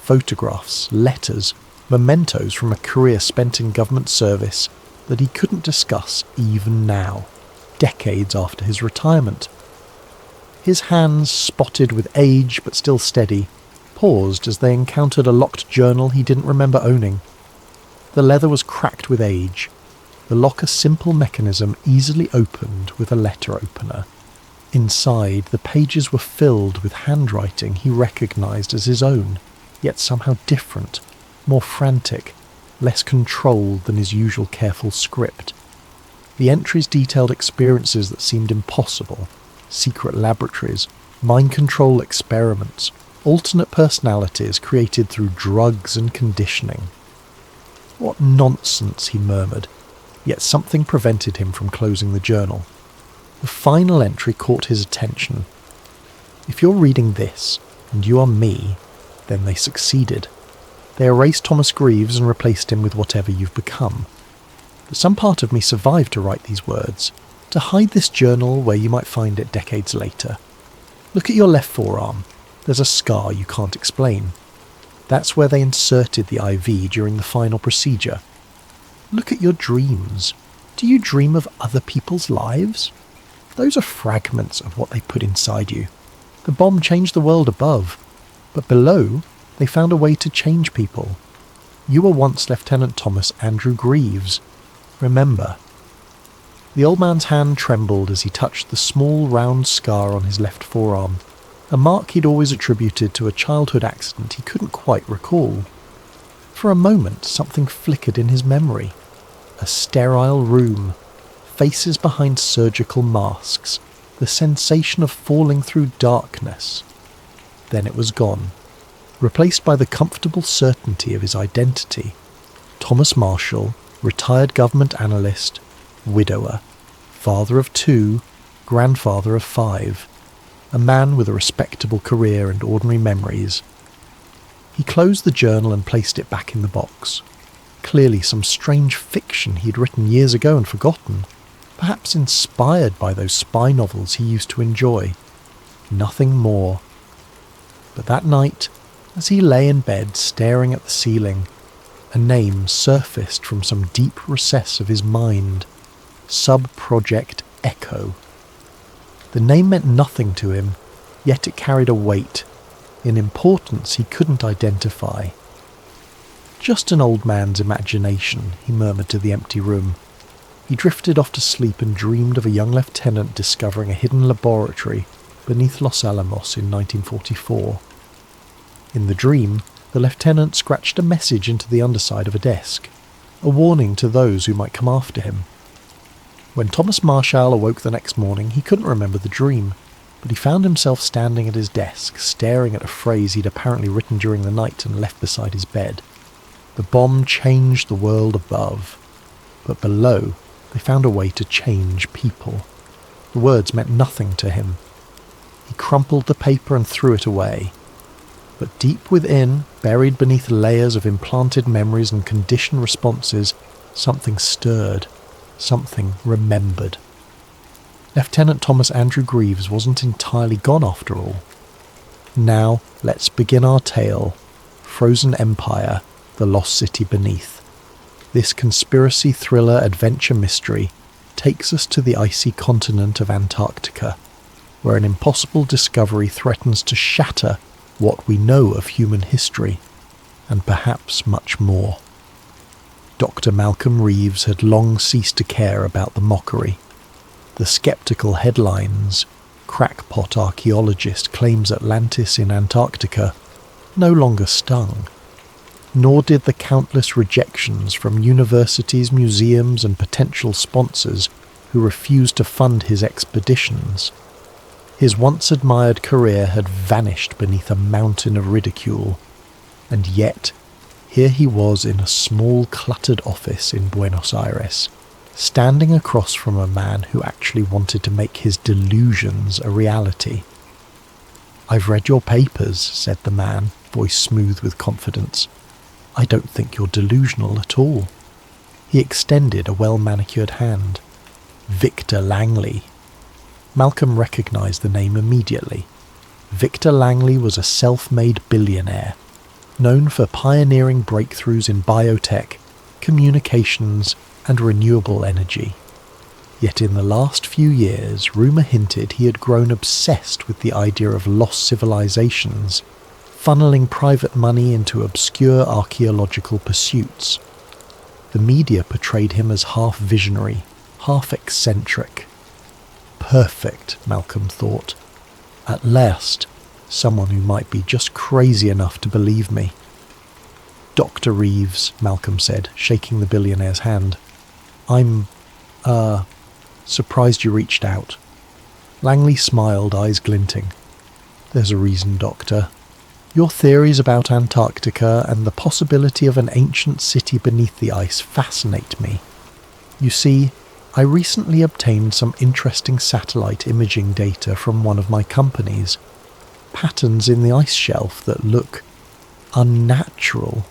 Photographs, letters, mementos from a career spent in government service that he couldn't discuss even now, decades after his retirement. His hands, spotted with age but still steady, paused as they encountered a locked journal he didn't remember owning. The leather was cracked with age, the lock a simple mechanism easily opened with a letter opener. Inside, the pages were filled with handwriting he recognised as his own, yet somehow different, more frantic, less controlled than his usual careful script. The entries detailed experiences that seemed impossible, secret laboratories, mind control experiments, alternate personalities created through drugs and conditioning. "What nonsense," he murmured, yet something prevented him from closing the journal. The final entry caught his attention. "If you're reading this, and you are me, then they succeeded. They erased Thomas Greaves and replaced him with whatever you've become. But some part of me survived to write these words, to hide this journal where you might find it decades later. Look at your left forearm. There's a scar you can't explain. That's where they inserted the IV during the final procedure. Look at your dreams. Do you dream of other people's lives? Those are fragments of what they put inside you. The bomb changed the world above, but below, they found a way to change people. You were once Lieutenant Thomas Andrew Greaves. Remember." The old man's hand trembled as he touched the small round scar on his left forearm, a mark he'd always attributed to a childhood accident he couldn't quite recall. For a moment, something flickered in his memory. A sterile room, faces behind surgical masks, the sensation of falling through darkness. Then it was gone, replaced by the comfortable certainty of his identity. Thomas Marshall, retired government analyst, widower, father of 2, grandfather of 5, a man with a respectable career and ordinary memories. He closed the journal and placed it back in the box. Clearly some strange fiction he'd written years ago and forgotten. perhaps inspired by those spy novels he used to enjoy. Nothing more. But that night, as he lay in bed staring at the ceiling, a name surfaced from some deep recess of his mind. Sub-Project Echo. The name meant nothing to him, yet it carried a weight, in importance he couldn't identify. Just an old man's imagination, he murmured to the empty room. He drifted off to sleep and dreamed of a young lieutenant discovering a hidden laboratory beneath Los Alamos in 1944. In the dream, the lieutenant scratched a message into the underside of a desk, a warning to those who might come after him. When Thomas Marshall awoke the next morning, he couldn't remember the dream, but he found himself standing at his desk, staring at a phrase he'd apparently written during the night and left beside his bed. The bomb changed the world above, but below they found a way to change people. The words meant nothing to him. He crumpled the paper and threw it away. But deep within, buried beneath layers of implanted memories and conditioned responses, something stirred, something remembered. Lieutenant Thomas Andrew Greaves wasn't entirely gone after all. Now, let's begin our tale. Frozen Empire, the Lost City Beneath. This conspiracy thriller adventure mystery takes us to the icy continent of Antarctica, where an impossible discovery threatens to shatter what we know of human history, and perhaps much more. Dr. Malcolm Reeves had long ceased to care about the mockery. The skeptical headlines, "Crackpot archaeologist claims Atlantis in Antarctica," no longer stung. Nor did the countless rejections from universities, museums and potential sponsors who refused to fund his expeditions. His once admired career had vanished beneath a mountain of ridicule, and yet here he was in a small cluttered office in Buenos Aires, standing across from a man who actually wanted to make his delusions a reality. "I've read your papers," said the man, voice smooth with confidence. "I don't think you're delusional at all." He extended a well-manicured hand. "Victor Langley." Malcolm recognized the name immediately. Victor Langley was a self-made billionaire, known for pioneering breakthroughs in biotech, communications, and renewable energy. Yet in the last few years, rumour hinted he had grown obsessed with the idea of lost civilizations, funneling private money into obscure archaeological pursuits. The media portrayed him as half visionary, half eccentric. Perfect, Malcolm thought. At last, someone who might be just crazy enough to believe me. "Dr. Reeves," Malcolm said, shaking the billionaire's hand. I'm surprised you reached out." Langley smiled, eyes glinting. "There's a reason, Doctor. Your theories about Antarctica and the possibility of an ancient city beneath the ice fascinate me. You see, I recently obtained some interesting satellite imaging data from one of my companies. Patterns in the ice shelf that look unnatural.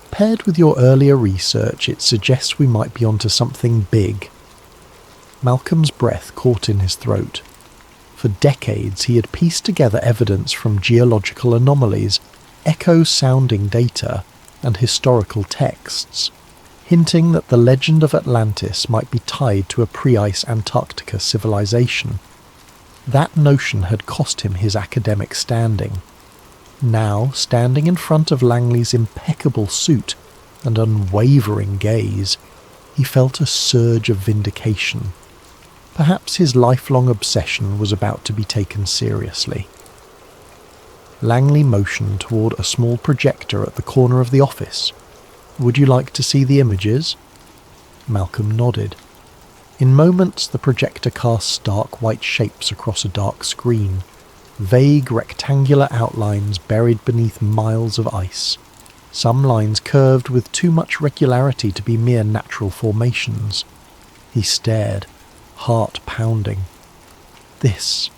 Paired with your earlier research, it suggests we might be onto something big." Malcolm's breath caught in his throat. For decades he had pieced together evidence from geological anomalies, echo-sounding data, and historical texts, hinting that the legend of Atlantis might be tied to a pre-ice Antarctica civilization. That notion had cost him his academic standing. Now, standing in front of Langley's impeccable suit and unwavering gaze, he felt a surge of vindication. Perhaps his lifelong obsession was about to be taken seriously. Langley motioned toward a small projector at the corner of the office. "Would you like to see the images?" Malcolm nodded. In moments, the projector cast stark white shapes across a dark screen, vague rectangular outlines buried beneath miles of ice, some lines curved with too much regularity to be mere natural formations. He stared, heart pounding. This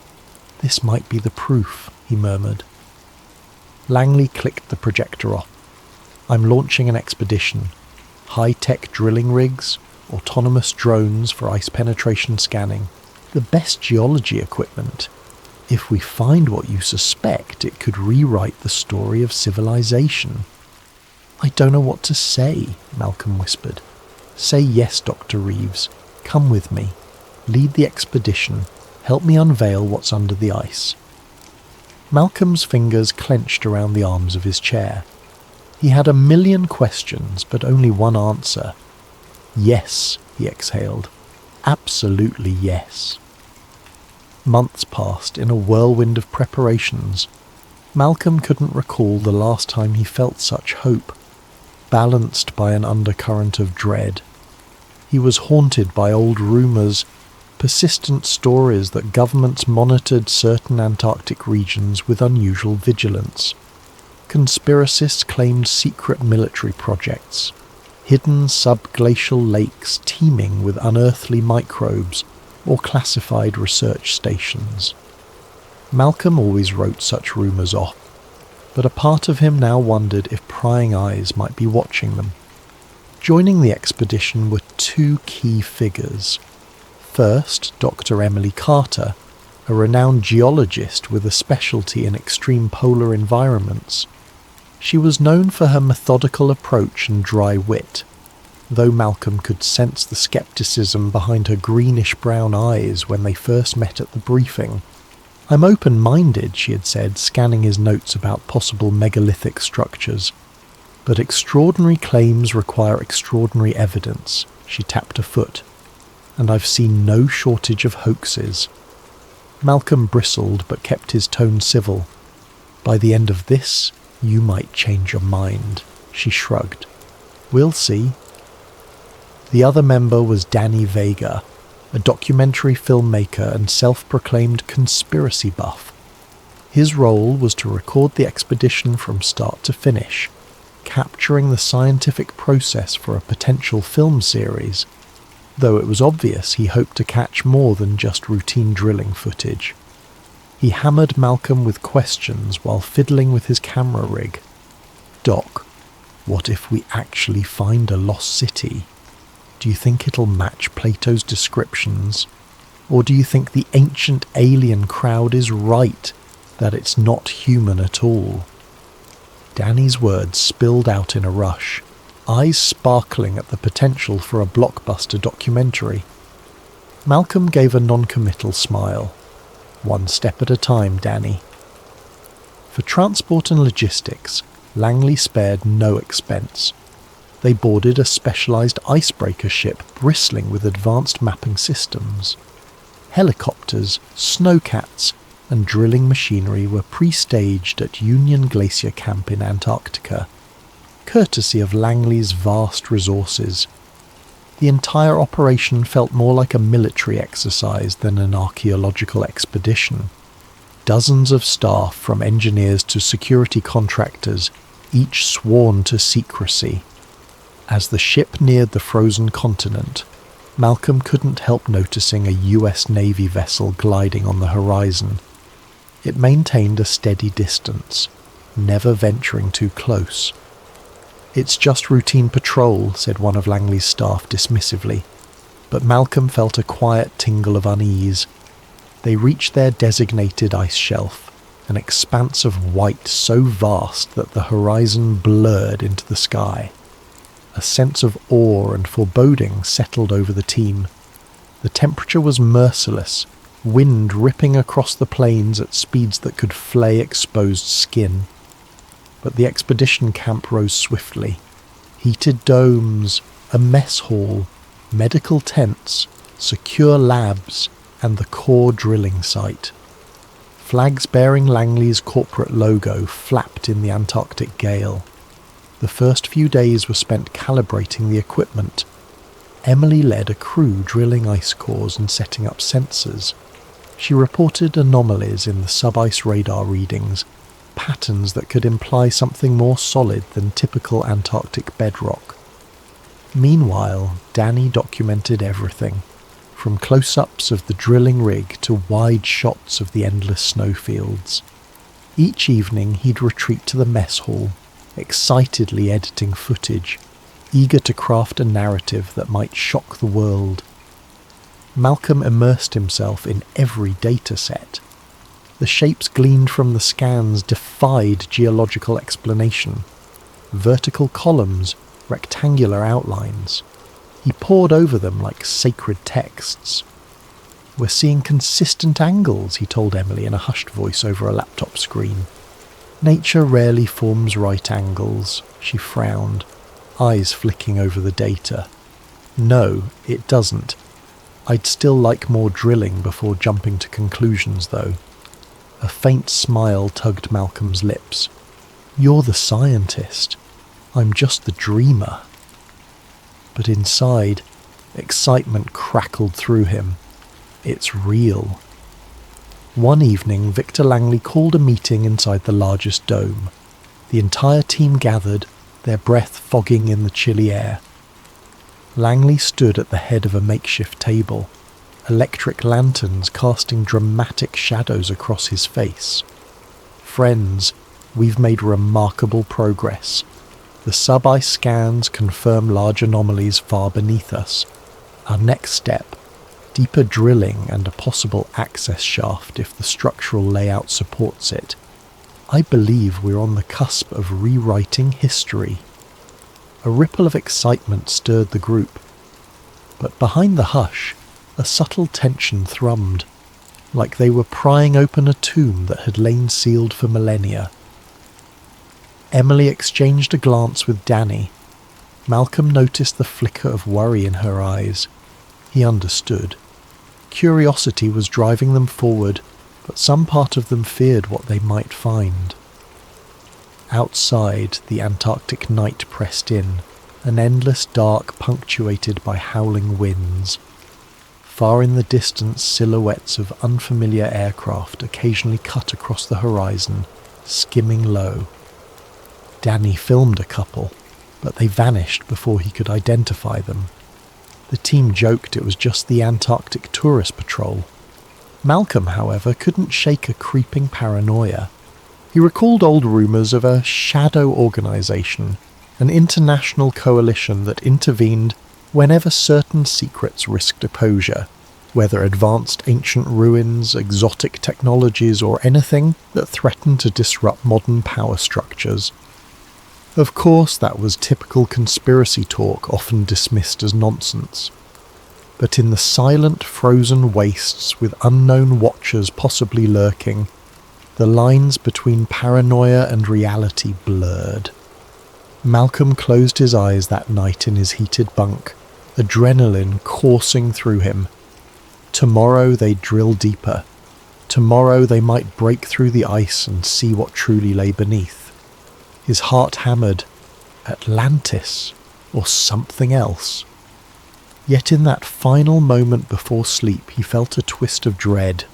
might be the proof," he murmured. Langley clicked the projector off. "I'm launching an expedition. High-tech drilling rigs, autonomous drones for ice penetration scanning, the best geology equipment. If we find what you suspect, it could rewrite the story of civilization." "I don't know what to say," Malcolm whispered. "Say yes, Dr. Reeves. Come with me. Lead the expedition. Help me unveil what's under the ice." Malcolm's fingers clenched around the arms of his chair. He had a million questions, but only one answer. "Yes," he exhaled. "Absolutely yes." Months passed in a whirlwind of preparations. Malcolm couldn't recall the last time he felt such hope, balanced by an undercurrent of dread. He was haunted by old rumours, persistent stories that governments monitored certain Antarctic regions with unusual vigilance. Conspiracists claimed secret military projects, hidden subglacial lakes teeming with unearthly microbes, or classified research stations. Malcolm always wrote such rumours off, but a part of him now wondered if prying eyes might be watching them. Joining the expedition were two key figures. First, Dr. Emily Carter, a renowned geologist with a specialty in extreme polar environments. She was known for her methodical approach and dry wit, though Malcolm could sense the skepticism behind her greenish-brown eyes when they first met at the briefing. "I'm open-minded," she had said, scanning his notes about possible megalithic structures. "But extraordinary claims require extraordinary evidence," she tapped her foot. "And I've seen no shortage of hoaxes." Malcolm bristled but kept his tone civil. "By the end of this, you might change your mind," she shrugged. "We'll see." The other member was Danny Vega, a documentary filmmaker and self-proclaimed conspiracy buff. His role was to record the expedition from start to finish, capturing the scientific process for a potential film series, though it was obvious he hoped to catch more than just routine drilling footage. He hammered Malcolm with questions while fiddling with his camera rig. "Doc, what if we actually find a lost city? Do you think it'll match Plato's descriptions? Or do you think the ancient alien crowd is right, that it's not human at all?" Danny's words spilled out in a rush, eyes sparkling at the potential for a blockbuster documentary. Malcolm gave a non-committal smile. "One step at a time, Danny." For transport and logistics, Langley spared no expense. They boarded a specialised icebreaker ship bristling with advanced mapping systems. Helicopters, snowcats, and drilling machinery were pre-staged at Union Glacier Camp in Antarctica, courtesy of Langley's vast resources. The entire operation felt more like a military exercise than an archaeological expedition. Dozens of staff, from engineers to security contractors, each sworn to secrecy. As the ship neared the frozen continent, Malcolm couldn't help noticing a US Navy vessel gliding on the horizon. It maintained a steady distance, never venturing too close. "It's just routine patrol," said one of Langley's staff dismissively, but Malcolm felt a quiet tingle of unease. They reached their designated ice shelf, an expanse of white so vast that the horizon blurred into the sky. A sense of awe and foreboding settled over the team. The temperature was merciless, wind ripping across the plains at speeds that could flay exposed skin. But the expedition camp rose swiftly. Heated domes, a mess hall, medical tents, secure labs, and the core drilling site. Flags bearing Langley's corporate logo flapped in the Antarctic gale. The first few days were spent calibrating the equipment. Emily led a crew drilling ice cores and setting up sensors. She reported anomalies in the sub-ice radar readings, patterns that could imply something more solid than typical Antarctic bedrock. Meanwhile, Danny documented everything, from close-ups of the drilling rig to wide shots of the endless snowfields. Each evening he'd retreat to the mess hall, excitedly editing footage, eager to craft a narrative that might shock the world. Malcolm immersed himself in every data set. The shapes gleaned from the scans defied geological explanation. Vertical columns, rectangular outlines. He pored over them like sacred texts. "We're seeing consistent angles," he told Emily in a hushed voice over a laptop screen. "Nature rarely forms right angles," she frowned, eyes flicking over the data. "No, it doesn't. I'd still like more drilling before jumping to conclusions, though." A faint smile tugged Malcolm's lips. "You're the scientist. I'm just the dreamer." But inside, excitement crackled through him. It's real. One evening, Victor Langley called a meeting inside the largest dome. The entire team gathered, their breath fogging in the chilly air. Langley stood at the head of a makeshift table, electric lanterns casting dramatic shadows across his face. "Friends, we've made remarkable progress. The sub-ice scans confirm large anomalies far beneath us. Our next step, deeper drilling and a possible access shaft if the structural layout supports it. I believe we're on the cusp of rewriting history." A ripple of excitement stirred the group. But behind the hush, a subtle tension thrummed, like they were prying open a tomb that had lain sealed for millennia. Emily exchanged a glance with Danny. Malcolm noticed the flicker of worry in her eyes. He understood. Curiosity was driving them forward, but some part of them feared what they might find. Outside, the Antarctic night pressed in, an endless dark punctuated by howling winds. Far in the distance, silhouettes of unfamiliar aircraft occasionally cut across the horizon, skimming low. Danny filmed a couple, but they vanished before he could identify them. The team joked it was just the Antarctic Tourist Patrol. Malcolm, however, couldn't shake a creeping paranoia. He recalled old rumours of a shadow organisation, an international coalition that intervened whenever certain secrets risked exposure, whether advanced ancient ruins, exotic technologies, or anything that threatened to disrupt modern power structures. Of course, that was typical conspiracy talk, often dismissed as nonsense. But in the silent, frozen wastes with unknown watchers possibly lurking, the lines between paranoia and reality blurred. Malcolm closed his eyes that night in his heated bunk, adrenaline coursing through him. Tomorrow they'd drill deeper. Tomorrow they might break through the ice and see what truly lay beneath. His heart hammered. Atlantis, or something else. Yet in that final moment before sleep he felt a twist of dread.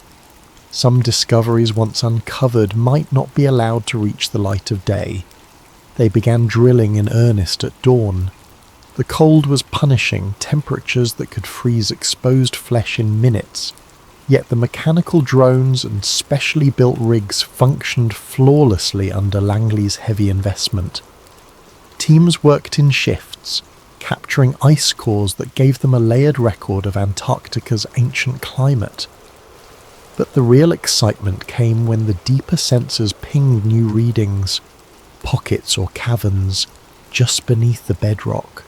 Some discoveries once uncovered might not be allowed to reach the light of day. They began drilling in earnest at dawn. The cold was punishing, temperatures that could freeze exposed flesh in minutes. Yet the mechanical drones and specially built rigs functioned flawlessly under Langley's heavy investment. Teams worked in shifts, capturing ice cores that gave them a layered record of Antarctica's ancient climate. But the real excitement came when the deeper sensors pinged new readings, pockets or caverns, just beneath the bedrock.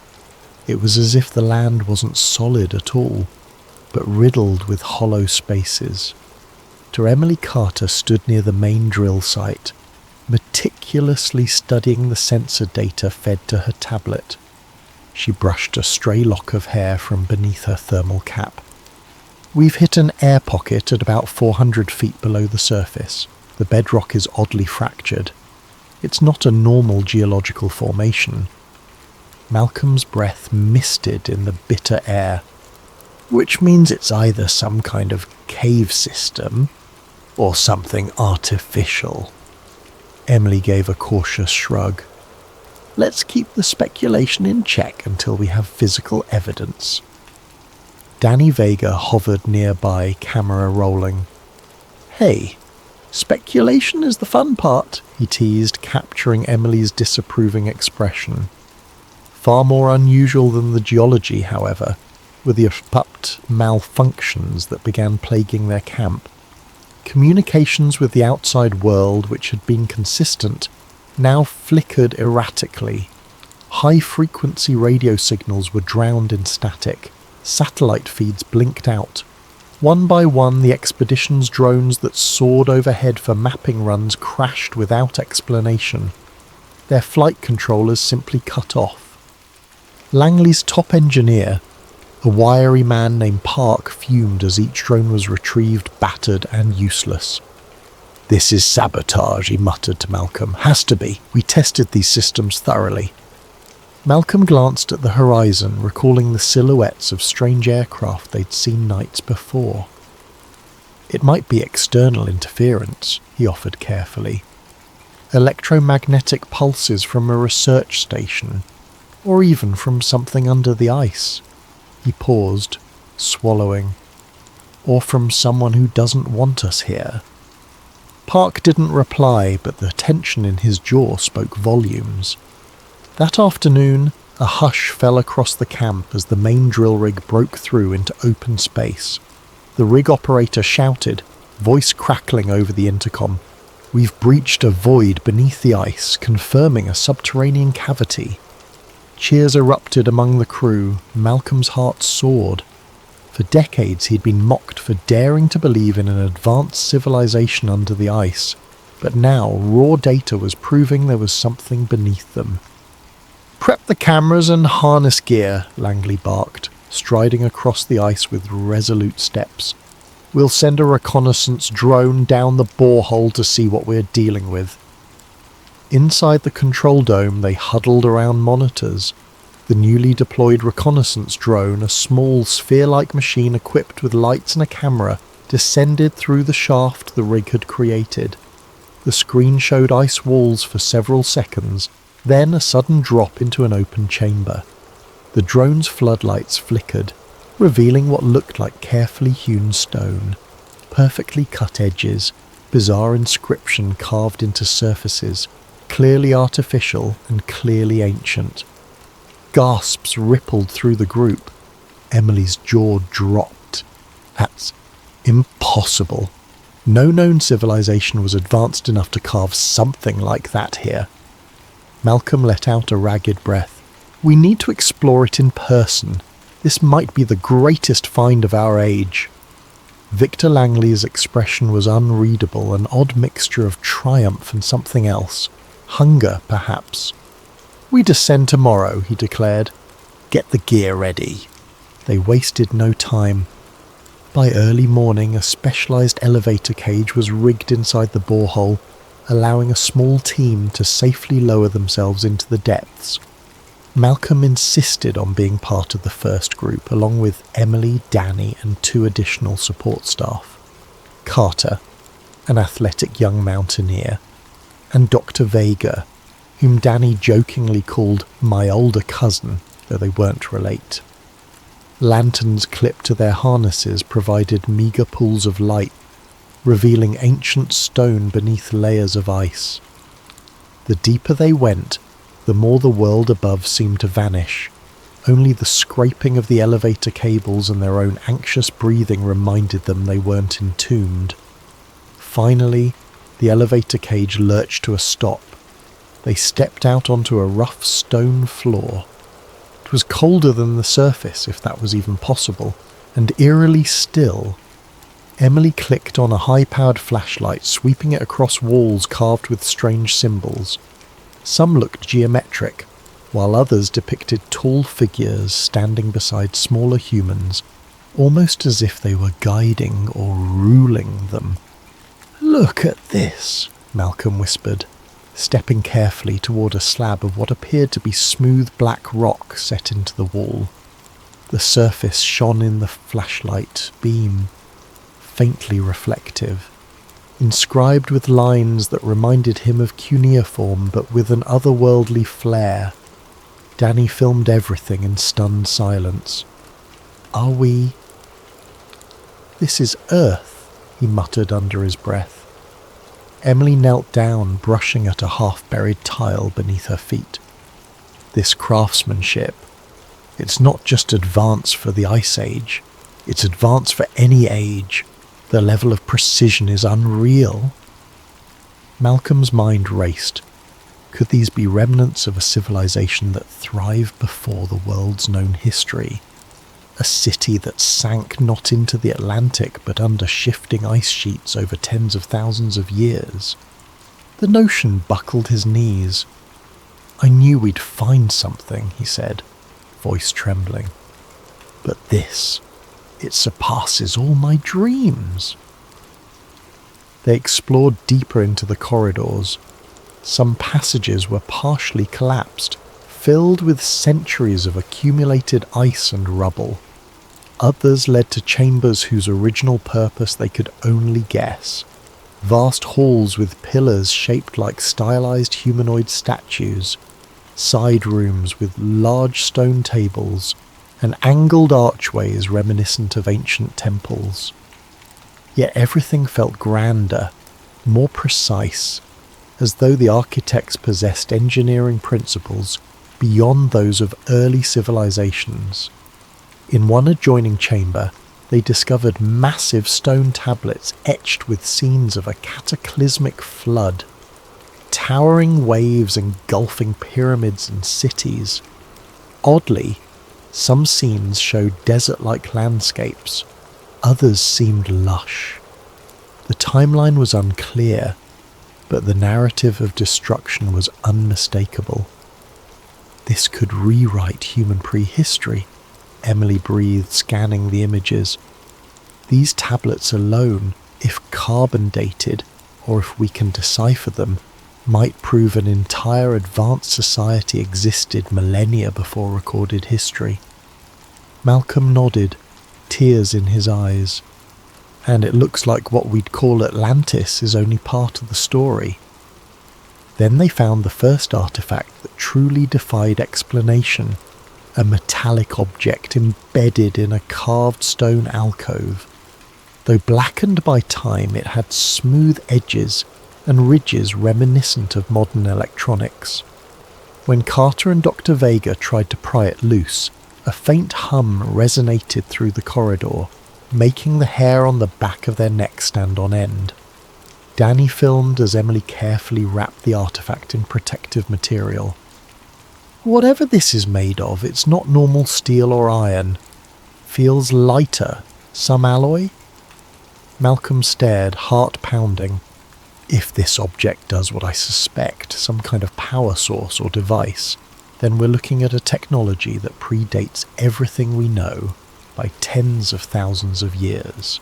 It was as if the land wasn't solid at all, but riddled with hollow spaces. Emily Carter stood near the main drill site, meticulously studying the sensor data fed to her tablet. She brushed a stray lock of hair from beneath her thermal cap. "We've hit an air pocket at about 400 feet below the surface. The bedrock is oddly fractured. It's not a normal geological formation." Malcolm's breath misted in the bitter air. "Which means it's either some kind of cave system or something artificial." Emily gave a cautious shrug. "Let's keep the speculation in check until we have physical evidence." Danny Vega hovered nearby, camera rolling. "Hey, speculation is the fun part," he teased, capturing Emily's disapproving expression. Far more unusual than the geology, however, were the abrupt malfunctions that began plaguing their camp. Communications with the outside world, which had been consistent, now flickered erratically. High-frequency radio signals were drowned in static. Satellite feeds blinked out. One by one, the expedition's drones that soared overhead for mapping runs crashed without explanation. Their flight controllers simply cut off. Langley's top engineer, a wiry man named Park, fumed as each drone was retrieved, battered and useless. "This is sabotage," he muttered to Malcolm. "Has to be. We tested these systems thoroughly." Malcolm glanced at the horizon, recalling the silhouettes of strange aircraft they'd seen nights before. "It might be external interference," he offered carefully. "Electromagnetic pulses from a research station, or even from something under the ice." He paused, swallowing. "Or from someone who doesn't want us here." Park didn't reply, but the tension in his jaw spoke volumes. That afternoon, a hush fell across the camp as the main drill rig broke through into open space. The rig operator shouted, voice crackling over the intercom, "We've breached a void beneath the ice, confirming a subterranean cavity." Cheers erupted among the crew. Malcolm's heart soared. For decades he'd been mocked for daring to believe in an advanced civilization under the ice, but now raw data was proving there was something beneath them. "Prep the cameras and harness gear," Langley barked, striding across the ice with resolute steps. "We'll send a reconnaissance drone down the borehole to see what we're dealing with." Inside the control dome, they huddled around monitors. The newly deployed reconnaissance drone, a small sphere-like machine equipped with lights and a camera, descended through the shaft the rig had created. The screen showed ice walls for several seconds, then a sudden drop into an open chamber. The drone's floodlights flickered, revealing what looked like carefully hewn stone. Perfectly cut edges, bizarre inscription carved into surfaces, clearly artificial and clearly ancient. Gasps rippled through the group. Emily's jaw dropped. That's impossible. No known civilization was advanced enough to carve something like that here. Malcolm let out a ragged breath. "We need to explore it in person. This might be the greatest find of our age." Victor Langley's expression was unreadable, an odd mixture of triumph and something else. Hunger, perhaps. "We descend tomorrow," he declared. "Get the gear ready." They wasted no time. By early morning, a specialized elevator cage was rigged inside the borehole, allowing a small team to safely lower themselves into the depths. Malcolm insisted on being part of the first group, along with Emily, Danny, and 2 additional support staff. Carter, an athletic young mountaineer, and Dr. Vega, whom Danny jokingly called my older cousin, though they weren't relate. Lanterns clipped to their harnesses provided meagre pools of light, revealing ancient stone beneath layers of ice. The deeper they went, the more the world above seemed to vanish. Only the scraping of the elevator cables and their own anxious breathing reminded them they weren't entombed. Finally, the elevator cage lurched to a stop. They stepped out onto a rough stone floor. It was colder than the surface, if that was even possible, and eerily still. Emily clicked on a high-powered flashlight, sweeping it across walls carved with strange symbols. Some looked geometric, while others depicted tall figures standing beside smaller humans, almost as if they were guiding or ruling them. "Look at this," Malcolm whispered, stepping carefully toward a slab of what appeared to be smooth black rock set into the wall. The surface shone in the flashlight beam, faintly reflective, inscribed with lines that reminded him of cuneiform but with an otherworldly flair. Danny filmed everything in stunned silence. "Are we—" "This is Earth," he muttered under his breath. Emily knelt down, brushing at a half-buried tile beneath her feet. This craftsmanship, it's not just advanced for the Ice Age, it's advanced for any age. The level of precision is unreal. Malcolm's mind raced. Could these be remnants of a civilization that thrived before the world's known history? A city that sank not into the Atlantic but under shifting ice sheets over tens of thousands of years? The notion buckled his knees. I knew we'd find something, he said, voice trembling. But this, it surpasses all my dreams. They explored deeper into the corridors. Some passages were partially collapsed, filled with centuries of accumulated ice and rubble. Others led to chambers whose original purpose they could only guess. Vast halls with pillars shaped like stylized humanoid statues, side rooms with large stone tables, and angled archways reminiscent of ancient temples. Yet everything felt grander, more precise, as though the architects possessed engineering principles beyond those of early civilizations. In one adjoining chamber, they discovered massive stone tablets etched with scenes of a cataclysmic flood, towering waves engulfing pyramids and cities. Oddly, some scenes showed desert-like landscapes, others seemed lush. The timeline was unclear, but the narrative of destruction was unmistakable. This could rewrite human prehistory, Emily breathed, scanning the images. These tablets alone, if carbon dated, or if we can decipher them, might prove an entire advanced society existed millennia before recorded history. Malcolm nodded, tears in his eyes. And it looks like what we'd call Atlantis is only part of the story. Then they found the first artifact that truly defied explanation, a metallic object embedded in a carved stone alcove. Though blackened by time, it had smooth edges and ridges reminiscent of modern electronics. When Carter and Dr. Vega tried to pry it loose, a faint hum resonated through the corridor, making the hair on the back of their necks stand on end. Danny filmed as Emily carefully wrapped the artifact in protective material. Whatever this is made of, it's not normal steel or iron. Feels lighter. Some alloy? Malcolm stared, heart pounding. If this object does what I suspect, some kind of power source or device, then we're looking at a technology that predates everything we know by tens of thousands of years.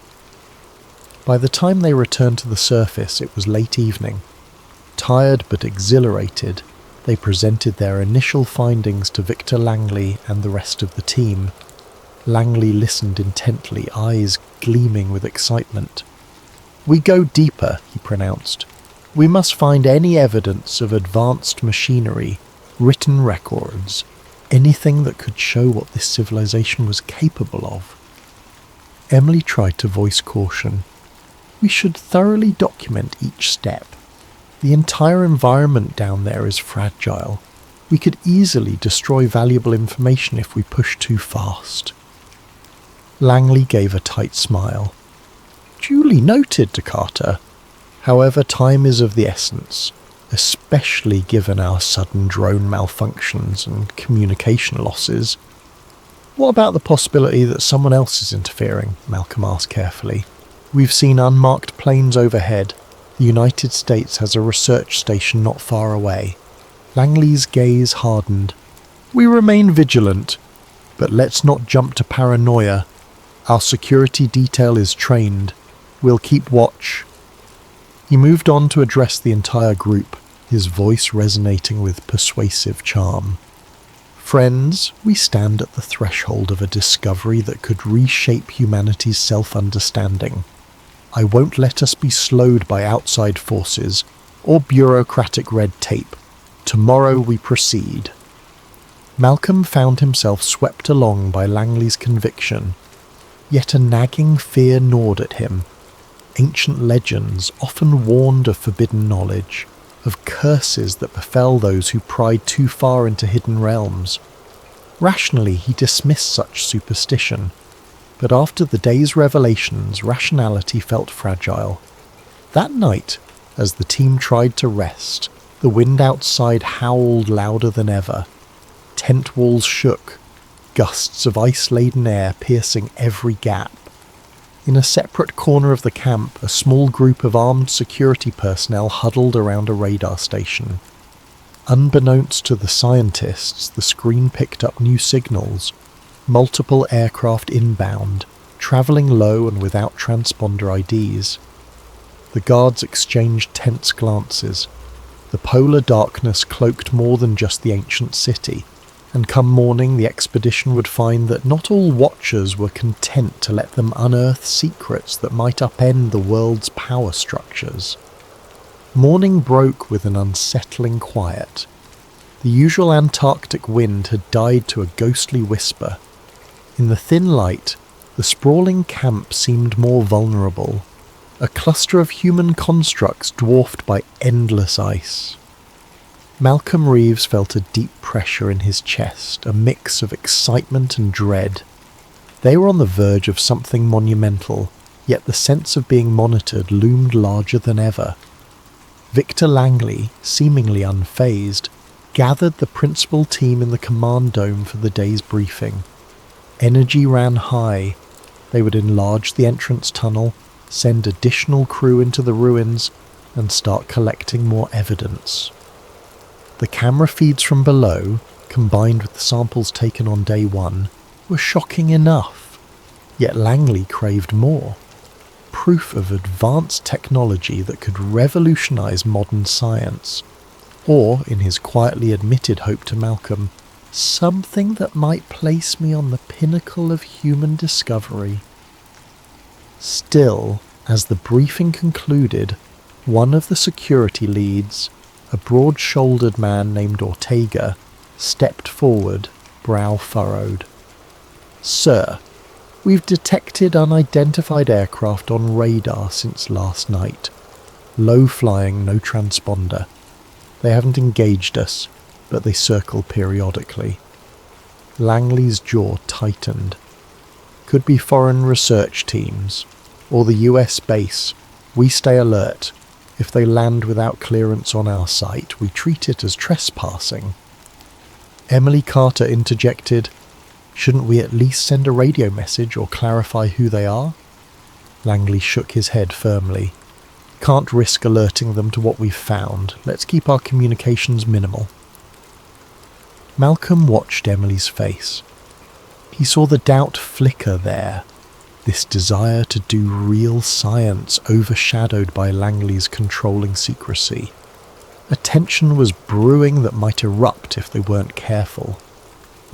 By the time they returned to the surface, it was late evening. Tired but exhilarated, they presented their initial findings to Victor Langley and the rest of the team. Langley listened intently, eyes gleaming with excitement. "We go deeper," he pronounced. "We must find any evidence of advanced machinery, written records, anything that could show what this civilization was capable of." Emily tried to voice caution. "We should thoroughly document each step. The entire environment down there is fragile. We could easily destroy valuable information if we push too fast." Langley gave a tight smile. "Duly noted, to Carter. However, time is of the essence, especially given our sudden drone malfunctions and communication losses." "What about the possibility that someone else is interfering?" Malcolm asked carefully. "We've seen unmarked planes overhead. The United States has a research station not far away." Langley's gaze hardened. "We remain vigilant, but let's not jump to paranoia. Our security detail is trained. We'll keep watch." He moved on to address the entire group, his voice resonating with persuasive charm. "Friends, we stand at the threshold of a discovery that could reshape humanity's self-understanding. I won't let us be slowed by outside forces or bureaucratic red tape. Tomorrow we proceed." Malcolm found himself swept along by Langley's conviction, yet a nagging fear gnawed at him. Ancient legends often warned of forbidden knowledge. of curses that befell those who pried too far into hidden realms. Rationally, he dismissed such superstition, but after the day's revelations, rationality felt fragile. That night, as the team tried to rest, the wind outside howled louder than ever. Tent walls shook, gusts of ice-laden air piercing every gap. In a separate corner of the camp, a small group of armed security personnel huddled around a radar station. Unbeknownst to the scientists, the screen picked up new signals. Multiple aircraft inbound, travelling low and without transponder IDs. The guards exchanged tense glances. The polar darkness cloaked more than just the ancient city, and come morning the expedition would find that not all watchers were content to let them unearth secrets that might upend the world's power structures. Morning broke with an unsettling quiet. The usual Antarctic wind had died to a ghostly whisper. In the thin light, the sprawling camp seemed more vulnerable, a cluster of human constructs dwarfed by endless ice. Malcolm Reeves felt a deep pressure in his chest, a mix of excitement and dread. They were on the verge of something monumental, yet the sense of being monitored loomed larger than ever. Victor Langley, seemingly unfazed, gathered the principal team in the command dome for the day's briefing. Energy ran high. They would enlarge the entrance tunnel, send additional crew into the ruins, and start collecting more evidence. The camera feeds from below, combined with the samples taken on day one, were shocking enough. Yet Langley craved more. Proof of advanced technology that could revolutionize modern science. Or, in his quietly admitted hope to Malcolm, something that might place me on the pinnacle of human discovery. Still, as the briefing concluded, one of the security leads, a broad-shouldered man named Ortega, stepped forward, brow furrowed. "Sir, we've detected unidentified aircraft on radar since last night. Low-flying, no transponder. They haven't engaged us, but they circle periodically." Langley's jaw tightened. "Could be foreign research teams, or the US base. We stay alert. If they land without clearance on our site, we treat it as trespassing." Emily Carter interjected, "Shouldn't we at least send a radio message or clarify who they are?" Langley shook his head firmly. "Can't risk alerting them to what we've found. Let's keep our communications minimal." Malcolm watched Emily's face. He saw the doubt flicker there, this desire to do real science overshadowed by Langley's controlling secrecy. A tension was brewing that might erupt if they weren't careful.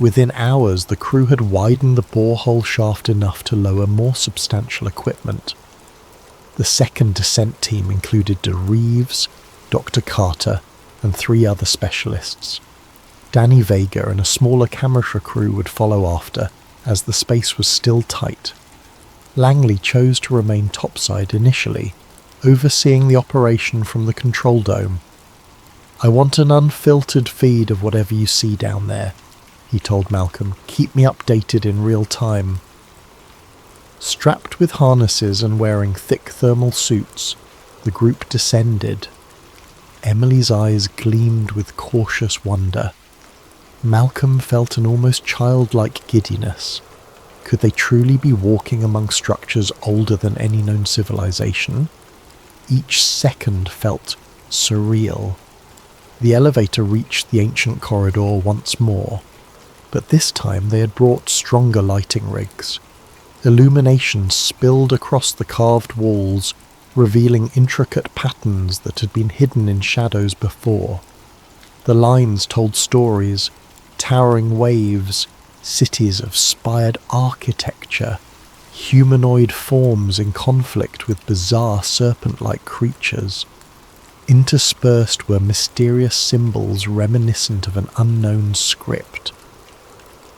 Within hours, the crew had widened the borehole shaft enough to lower more substantial equipment. The second descent team included Reeves, Dr. Carter, and 3 other specialists. Danny Vega and a smaller camera crew would follow after, as the space was still tight. Langley chose to remain topside initially, overseeing the operation from the control dome. "I want an unfiltered feed of whatever you see down there," he told Malcolm. "Keep me updated in real time." Strapped with harnesses and wearing thick thermal suits, the group descended. Emily's eyes gleamed with cautious wonder. Malcolm felt an almost childlike giddiness. Could they truly be walking among structures older than any known civilization? Each second felt surreal. The elevator reached the ancient corridor once more, but this time they had brought stronger lighting rigs. Illumination spilled across the carved walls, revealing intricate patterns that had been hidden in shadows before. The lines told stories, towering waves, cities of spired architecture, humanoid forms in conflict with bizarre serpent-like creatures. Interspersed were mysterious symbols reminiscent of an unknown script.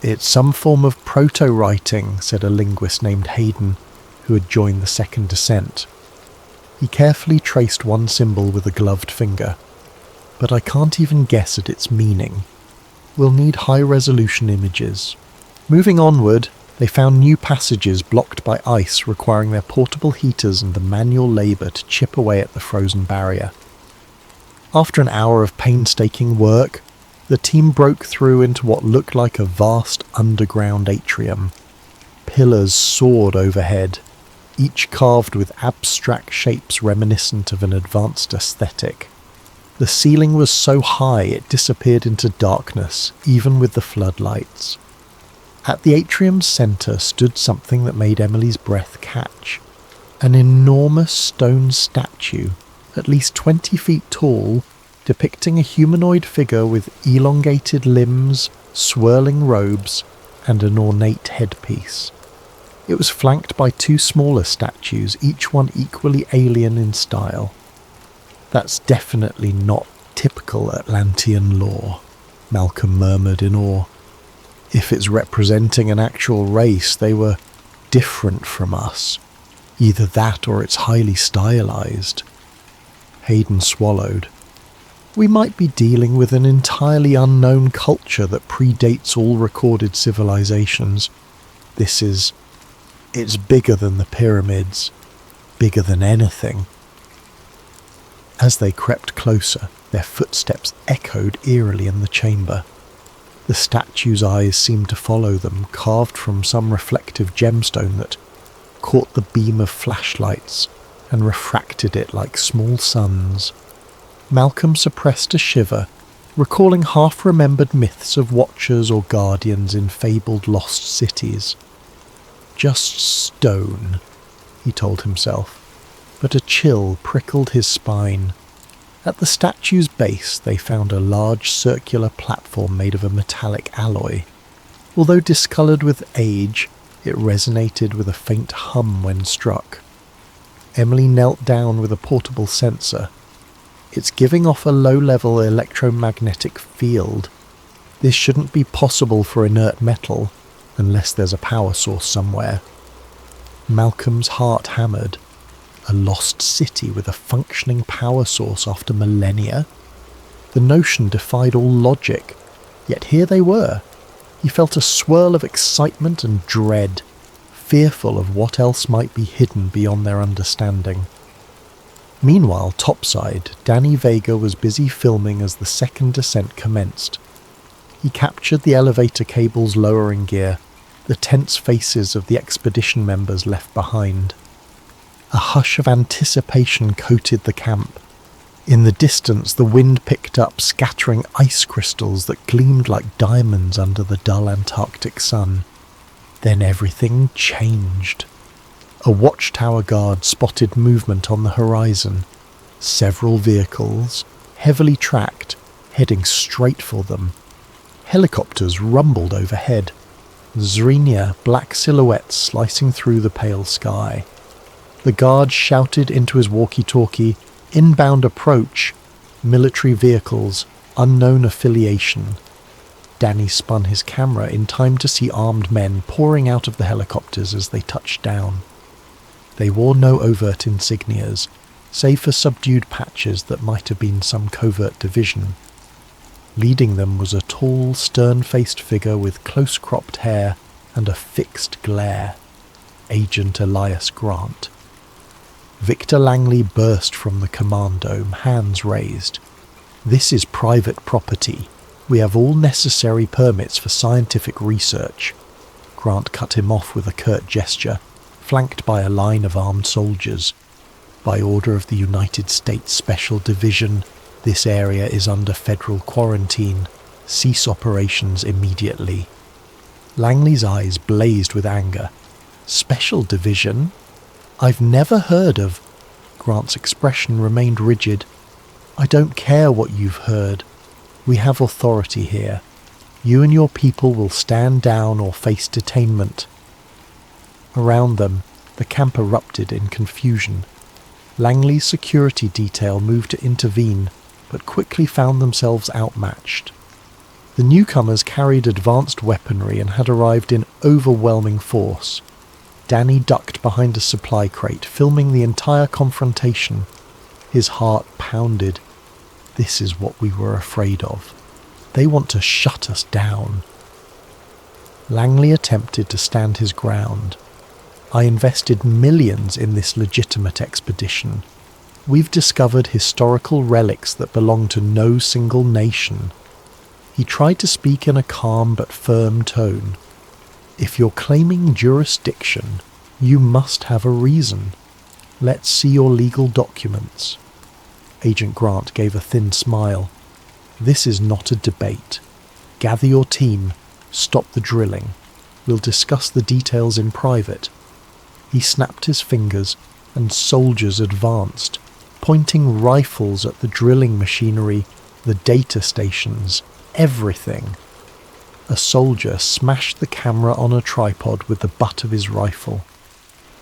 "It's some form of proto-writing," said a linguist named Hayden, who had joined the second descent. He carefully traced one symbol with a gloved finger. but I can't even guess at its meaning. We'll need high-resolution images. Moving onward, they found new passages blocked by ice, requiring their portable heaters and the manual labour to chip away at the frozen barrier. After an hour of painstaking work, the team broke through into what looked like a vast underground atrium. Pillars soared overhead, each carved with abstract shapes reminiscent of an advanced aesthetic. The ceiling was so high it disappeared into darkness, even with the floodlights. At the atrium's centre stood something that made Emily's breath catch. An enormous stone statue, at least 20 feet tall, depicting a humanoid figure with elongated limbs, swirling robes, and an ornate headpiece. It was flanked by two smaller statues, each one equally alien in style. That's definitely not typical Atlantean lore, Malcolm murmured in awe. If it's representing an actual race, they were different from us. Either that or it's highly stylized. Hayden swallowed. We might be dealing with an entirely unknown culture that predates all recorded civilizations. It's bigger than the pyramids, bigger than anything. As they crept closer, their footsteps echoed eerily in the chamber. The statue's eyes seemed to follow them, carved from some reflective gemstone that caught the beam of flashlights and refracted it like small suns. Malcolm suppressed a shiver, recalling half-remembered myths of watchers or guardians in fabled lost cities. Just stone, he told himself, but a chill prickled his spine. At the statue's base they found a large circular platform made of a metallic alloy. Although discoloured with age, it resonated with a faint hum when struck. Emily knelt down with a portable sensor. It's giving off a low-level electromagnetic field. This shouldn't be possible for inert metal, unless there's a power source somewhere. Malcolm's heart hammered. A lost city with a functioning power source after millennia? The notion defied all logic, yet here they were. He felt a swirl of excitement and dread, fearful of what else might be hidden beyond their understanding. Meanwhile, topside, Danny Vega was busy filming as the second descent commenced. He captured the elevator cable's lowering gear, the tense faces of the expedition members left behind. A hush of anticipation coated the camp. In the distance, the wind picked up, scattering ice crystals that gleamed like diamonds under the dull Antarctic sun. Then everything changed. A watchtower guard spotted movement on the horizon. Several vehicles, heavily tracked, heading straight for them. Helicopters rumbled overhead. Zrenia, black silhouettes slicing through the pale sky. The guard shouted into his walkie-talkie, "Inbound approach, military vehicles, unknown affiliation." Danny spun his camera in time to see armed men pouring out of the helicopters as they touched down. They wore no overt insignias, save for subdued patches that might have been some covert division. Leading them was a tall, stern-faced figure with close-cropped hair and a fixed glare. Agent Elias Grant. Victor Langley burst from the command dome, hands raised. "This is private property. We have all necessary permits for scientific research." Grant cut him off with a curt gesture, flanked by a line of armed soldiers. "By order of the United States Special Division, this area is under federal quarantine. Cease operations immediately." Langley's eyes blazed with anger. "Special Division? I've never heard of..." Grant's expression remained rigid. "I don't care what you've heard. We have authority here. You and your people will stand down or face detainment." Around them, the camp erupted in confusion. Langley's security detail moved to intervene, but quickly found themselves outmatched. The newcomers carried advanced weaponry and had arrived in overwhelming force. Danny ducked behind a supply crate, filming the entire confrontation. His heart pounded. This is what we were afraid of. They want to shut us down. Langley attempted to stand his ground. I invested millions in this legitimate expedition. We've discovered historical relics that belong to no single nation. He tried to speak in a calm but firm tone. If you're claiming jurisdiction, you must have a reason. Let's see your legal documents. Agent Grant gave a thin smile. This is not a debate. Gather your team. Stop the drilling. We'll discuss the details in private. He snapped his fingers, and soldiers advanced, pointing rifles at the drilling machinery, the data stations, everything. A soldier smashed the camera on a tripod with the butt of his rifle.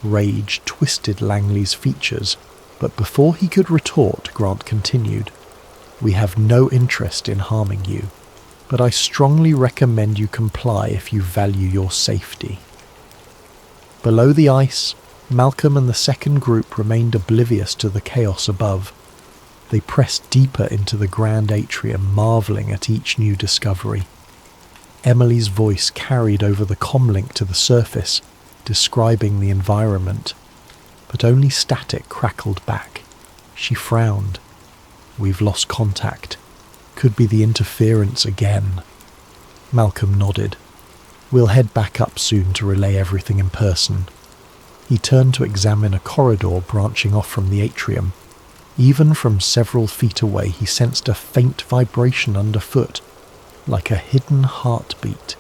Rage twisted Langley's features, but before he could retort, Grant continued, "We have no interest in harming you, but I strongly recommend you comply if you value your safety." Below the ice, Malcolm and the second group remained oblivious to the chaos above. They pressed deeper into the grand atrium, marvelling at each new discovery. Emily's voice carried over the comlink to the surface, describing the environment, but only static crackled back. She frowned. "We've lost contact. Could be the interference again." Malcolm nodded. "We'll head back up soon to relay everything in person." He turned to examine a corridor branching off from the atrium. Even from several feet away, he sensed a faint vibration underfoot, like a hidden heartbeat.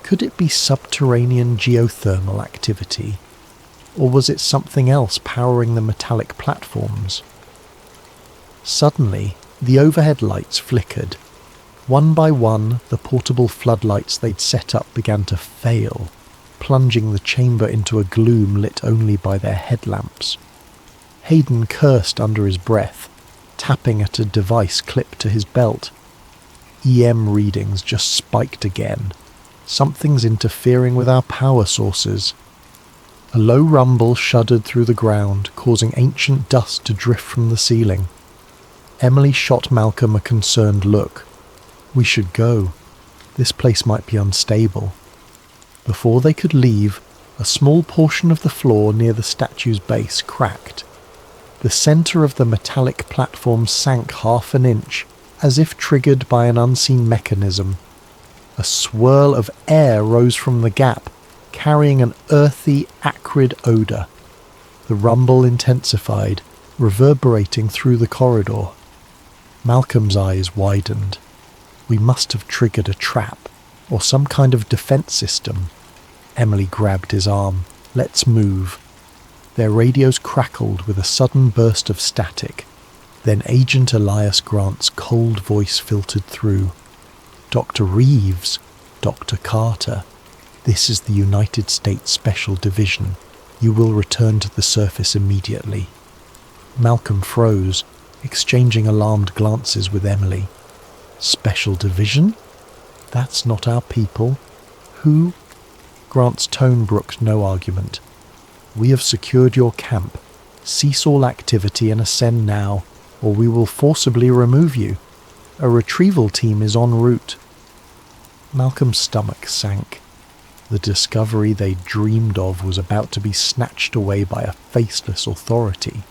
Could it be subterranean geothermal activity? Or was it something else powering the metallic platforms? Suddenly, the overhead lights flickered. One by one, the portable floodlights they'd set up began to fail, plunging the chamber into a gloom lit only by their headlamps. Hayden cursed under his breath, tapping at a device clipped to his belt. EM readings just spiked again. Something's interfering with our power sources. A low rumble shuddered through the ground, causing ancient dust to drift from the ceiling. Emily shot Malcolm a concerned look. "We should go. This place might be unstable." Before they could leave, a small portion of the floor near the statue's base cracked. The centre of the metallic platform sank half an inch, as if triggered by an unseen mechanism. A swirl of air rose from the gap, carrying an earthy, acrid odour. The rumble intensified, reverberating through the corridor. Malcolm's eyes widened. We must have triggered a trap, or some kind of defence system. Emily grabbed his arm. "Let's move." Their radios crackled with a sudden burst of static. Then Agent Elias Grant's cold voice filtered through. "Dr. Reeves, Dr. Carter, this is the United States Special Division. You will return to the surface immediately." Malcolm froze, exchanging alarmed glances with Emily. "Special Division? That's not our people. Who?" Grant's tone brooked no argument. "We have secured your camp. Cease all activity and ascend now, or we will forcibly remove you. A retrieval team is en route." Malcolm's stomach sank. The discovery they dreamed of was about to be snatched away by a faceless authority.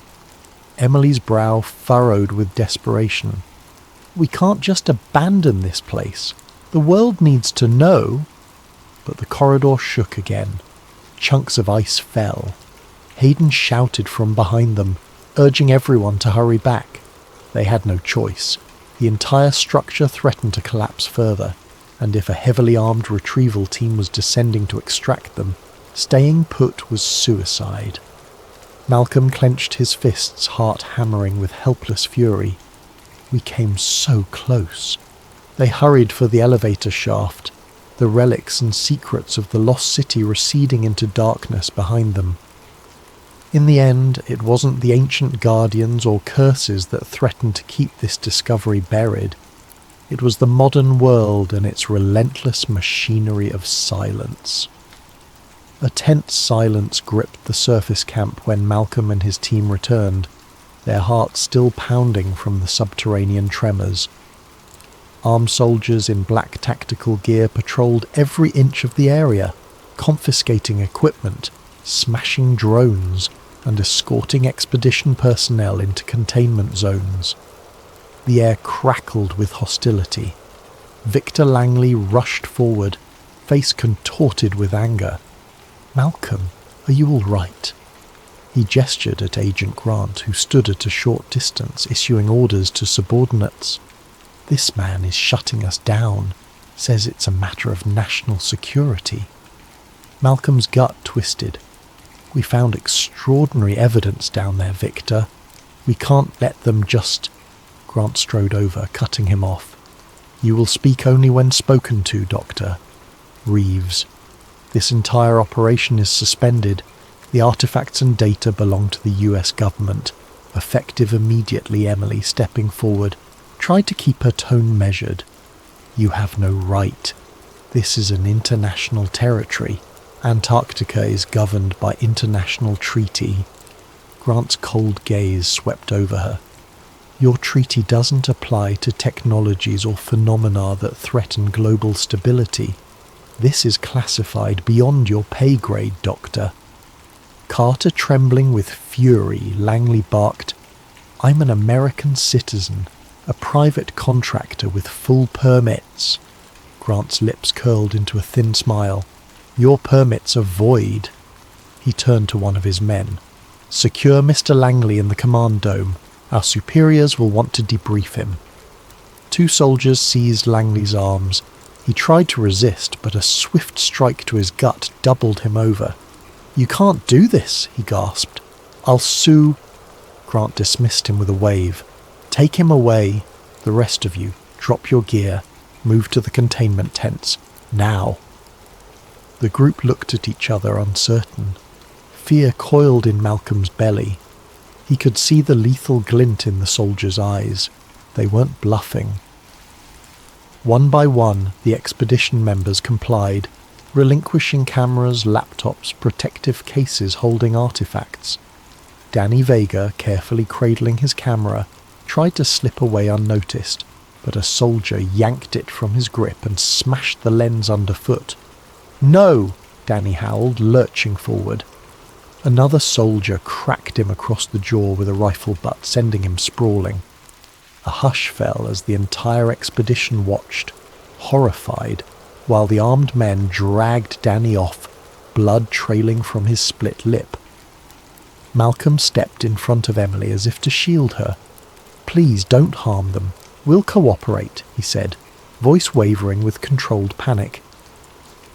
Emily's brow furrowed with desperation. "We can't just abandon this place. The world needs to know." But the corridor shook again. Chunks of ice fell. Hayden shouted from behind them, urging everyone to hurry back. They had no choice. The entire structure threatened to collapse further, and if a heavily armed retrieval team was descending to extract them, staying put was suicide. Malcolm clenched his fists, heart hammering with helpless fury. We came so close. They hurried for the elevator shaft, the relics and secrets of the lost city receding into darkness behind them. In the end, it wasn't the ancient guardians or curses that threatened to keep this discovery buried. It was the modern world and its relentless machinery of silence. A tense silence gripped the surface camp when Malcolm and his team returned. their hearts still pounding from the subterranean tremors. Armed soldiers in black tactical gear patrolled every inch of the area, confiscating equipment, smashing drones, and escorting expedition personnel into containment zones. The air crackled with hostility. Victor Langley rushed forward, face contorted with anger. "Malcolm, are you all right?" He gestured at Agent Grant, who stood at a short distance, issuing orders to subordinates. "This man is shutting us down, says it's a matter of national security." Malcolm's gut twisted. "We found extraordinary evidence down there, Victor. We can't let them just—" Grant strode over, cutting him off. "You will speak only when spoken to, Doctor. Reeves. This entire operation is suspended. The artifacts and data belong to the US government. Effective immediately." Emily, stepping forward, tried to keep her tone measured. "You have no right. This is an international territory. Antarctica is governed by international treaty." Grant's cold gaze swept over her. "Your treaty doesn't apply to technologies or phenomena that threaten global stability. This is classified beyond your pay grade, Doctor." Carter trembling with fury, Langley barked, "I'm an American citizen, a private contractor with full permits." Grant's lips curled into a thin smile. "Your permits are void." He turned to one of his men. "Secure Mr. Langley in the command dome. Our superiors will want to debrief him." Two soldiers seized Langley's arms. He tried to resist, but a swift strike to his gut doubled him over. "You can't do this," he gasped. "I'll sue." Grant dismissed him with a wave. "Take him away. The rest of you, drop your gear. Move to the containment tents. Now." The group looked at each other, uncertain. Fear coiled in Malcolm's belly. He could see the lethal glint in the soldiers' eyes. They weren't bluffing. One by one, the expedition members complied, relinquishing cameras, laptops, protective cases holding artifacts. Danny Vega, carefully cradling his camera, tried to slip away unnoticed, but a soldier yanked it from his grip and smashed the lens underfoot. "No!" Danny howled, lurching forward. Another soldier cracked him across the jaw with a rifle butt, sending him sprawling. A hush fell as the entire expedition watched, horrified, while the armed men dragged Danny off, blood trailing from his split lip. Malcolm stepped in front of Emily as if to shield her. "Please don't harm them. We'll cooperate," he said, voice wavering with controlled panic.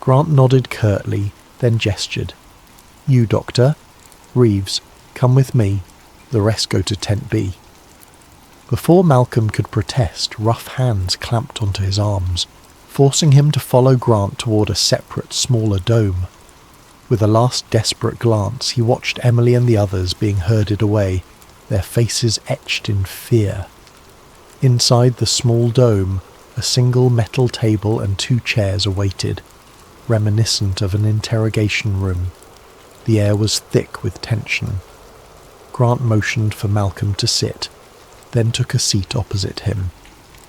Grant nodded curtly, then gestured. "You, Doctor. Reeves, come with me. The rest go to Tent B." Before Malcolm could protest, rough hands clamped onto his arms, forcing him to follow Grant toward a separate, smaller dome. With a last desperate glance, he watched Emily and the others being herded away, their faces etched in fear. Inside the small dome, a single metal table and two chairs awaited, reminiscent of an interrogation room. The air was thick with tension. Grant motioned for Malcolm to sit, then took a seat opposite him.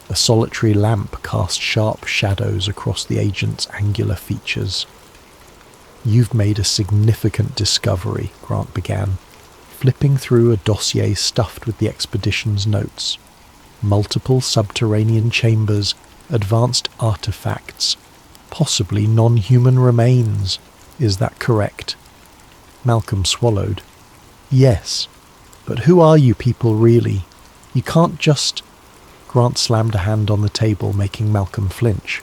A solitary lamp cast sharp shadows across the agent's angular features. "You've made a significant discovery," Grant began, flipping through a dossier stuffed with the expedition's notes. "Multiple subterranean chambers, advanced artifacts, possibly non-human remains. Is that correct?" Malcolm swallowed. "Yes, but who are you people really? You can't just—" Grant slammed a hand on the table, making Malcolm flinch.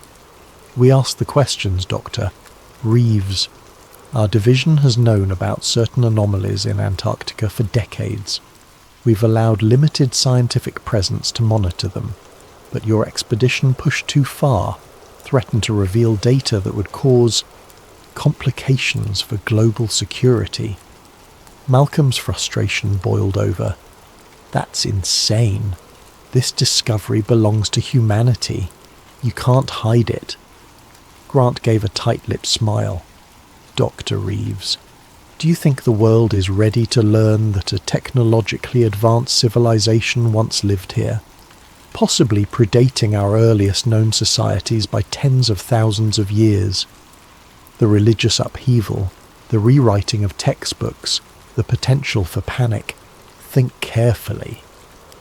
"We ask the questions, Doctor. Reeves. Our division has known about certain anomalies in Antarctica for decades. We've allowed limited scientific presence to monitor them, but your expedition pushed too far, threatened to reveal data that would cause complications for global security." Malcolm's frustration boiled over. "That's insane. This discovery belongs to humanity. You can't hide it." Grant gave a tight-lipped smile. "Dr. Reeves, Do you think the world is ready to learn that a technologically advanced civilization once lived here, possibly predating our earliest known societies by tens of thousands of years? The religious upheaval, the rewriting of textbooks, the potential for panic. Think carefully.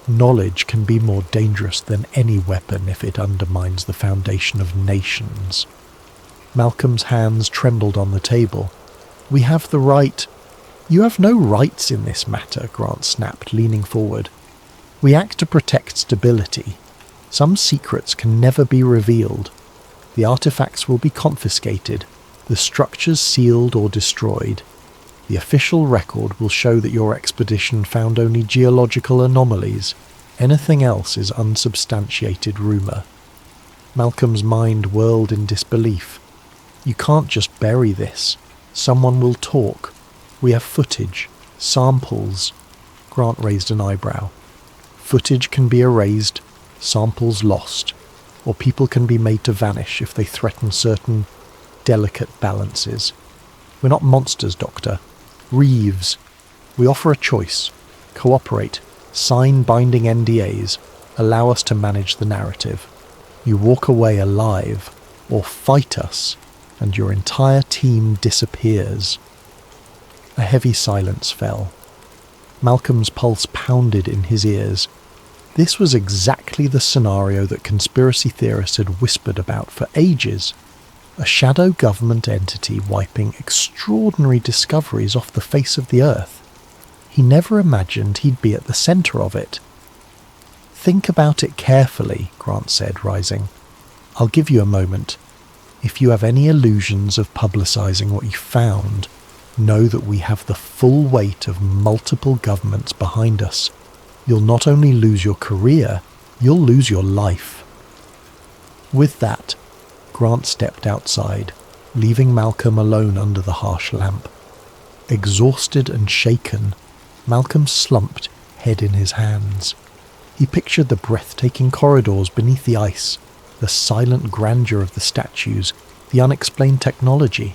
Knowledge can be more dangerous than any weapon if it undermines the foundation of nations. Malcolm's hands trembled on the table. We have the right... You have no rights in this matter, Grant snapped, leaning forward. We act to protect stability. Some secrets can never be revealed. The artifacts will be confiscated, the structures sealed or destroyed. The official record will show that your expedition found only geological anomalies. Anything else is unsubstantiated rumour. Malcolm's mind whirled in disbelief. You can't just bury this. Someone will talk. We have footage, samples. Grant raised an eyebrow. Footage can be erased, samples lost, or people can be made to vanish if they threaten certain delicate balances. We're not monsters, Doctor. Reeves. We offer a choice. Cooperate. Sign binding NDAs. Allow us to manage the narrative. You walk away alive, or fight us, and your entire team disappears. A heavy silence fell. Malcolm's pulse pounded in his ears. This was exactly the scenario that conspiracy theorists had whispered about for ages. A shadow government entity wiping extraordinary discoveries off the face of the earth. He never imagined he'd be at the centre of it. Think about it carefully, Grant said, rising. I'll give you a moment. If you have any illusions of publicising what you found, know that we have the full weight of multiple governments behind us. You'll not only lose your career, you'll lose your life. With that, Grant stepped outside, leaving Malcolm alone under the harsh lamp. Exhausted and shaken, Malcolm slumped, head in his hands. He pictured the breathtaking corridors beneath the ice, the silent grandeur of the statues, the unexplained technology.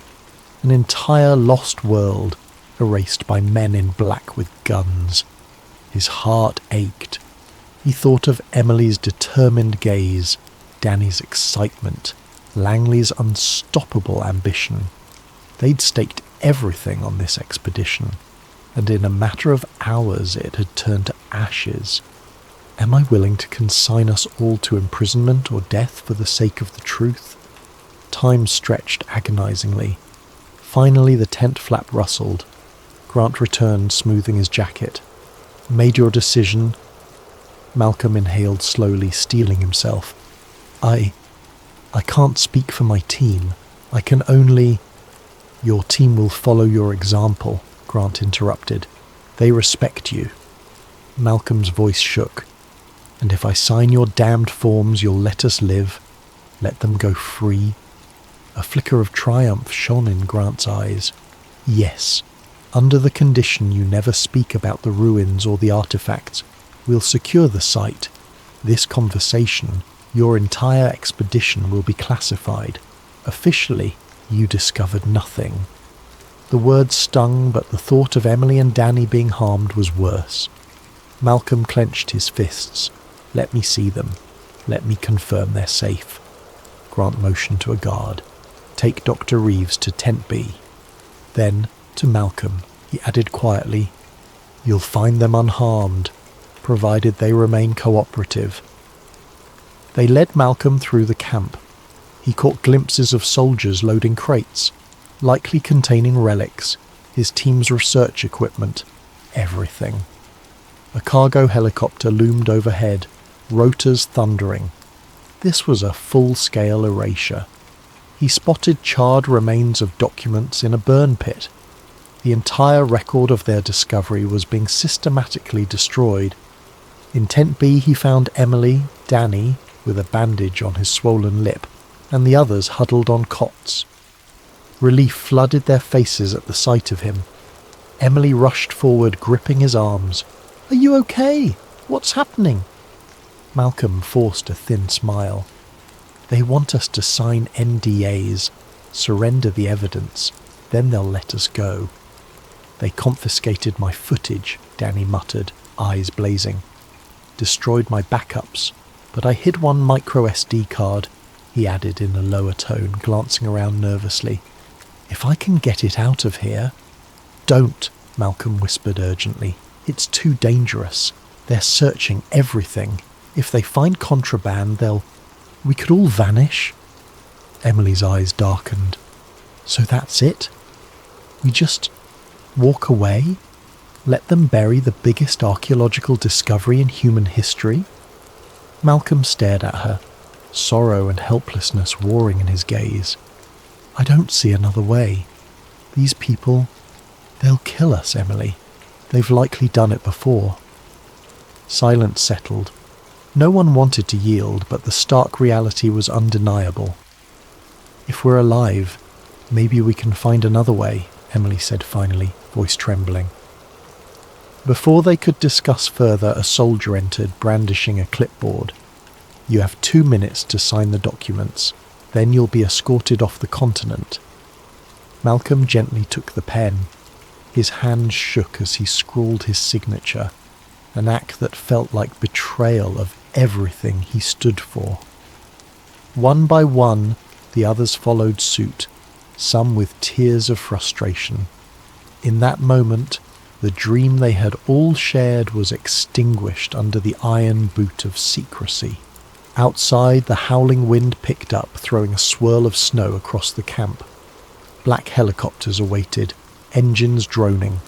An entire lost world, erased by men in black with guns. His heart ached. He thought of Emily's determined gaze, Danny's excitement, Langley's unstoppable ambition. They'd staked everything on this expedition, and in a matter of hours it had turned to ashes. Am I willing to consign us all to imprisonment or death for the sake of the truth? Time stretched agonizingly. Finally the tent flap rustled. Grant returned, smoothing his jacket. Made your decision? Malcolm inhaled slowly, steeling himself. I can't speak for my team. I can only... Your team will follow your example, Grant interrupted. They respect you. Malcolm's voice shook. And if I sign your damned forms, you'll let us live? Let them go free? A flicker of triumph shone in Grant's eyes. Yes, under the condition you never speak about the ruins or the artifacts, we'll secure the site. This conversation, your entire expedition will be classified. Officially, you discovered nothing. The words stung, but the thought of Emily and Danny being harmed was worse. Malcolm clenched his fists. Let me see them. Let me confirm they're safe. Grant motioned to a guard. Take Dr. Reeves to Tent B. Then, to Malcolm, he added quietly, You'll find them unharmed, provided they remain cooperative. They led Malcolm through the camp. He caught glimpses of soldiers loading crates, likely containing relics, his team's research equipment, everything. A cargo helicopter loomed overhead, rotors thundering. This was a full-scale erasure. He spotted charred remains of documents in a burn pit. The entire record of their discovery was being systematically destroyed. In Tent B he found Emily, Danny, with a bandage on his swollen lip, and the others huddled on cots. Relief flooded their faces at the sight of him. Emily rushed forward, gripping his arms. "Are you okay? What's happening?" Malcolm forced a thin smile. "They want us to sign NDAs, surrender the evidence, then they'll let us go." They confiscated my footage, Danny muttered, eyes blazing. Destroyed my backups, but I hid one micro SD card, he added in a lower tone, glancing around nervously. If I can get it out of here... Don't, Malcolm whispered urgently. It's too dangerous. They're searching everything. If they find contraband, we could all vanish. Emily's eyes darkened. So that's it? We just walk away? Let them bury the biggest archaeological discovery in human history? Malcolm stared at her, sorrow and helplessness warring in his gaze. I don't see another way. These people, they'll kill us, Emily. They've likely done it before. Silence settled. No one wanted to yield, but the stark reality was undeniable. If we're alive, maybe we can find another way, Emily said finally, voice trembling. Before they could discuss further, a soldier entered, brandishing a clipboard. You have 2 minutes to sign the documents. Then you'll be escorted off the continent. Malcolm gently took the pen. His hand shook as he scrawled his signature, an act that felt like betrayal of everything he stood for. One by one, the others followed suit, some with tears of frustration. In that moment, the dream they had all shared was extinguished under the iron boot of secrecy. Outside, the howling wind picked up, throwing a swirl of snow across the camp. Black helicopters awaited, engines droning.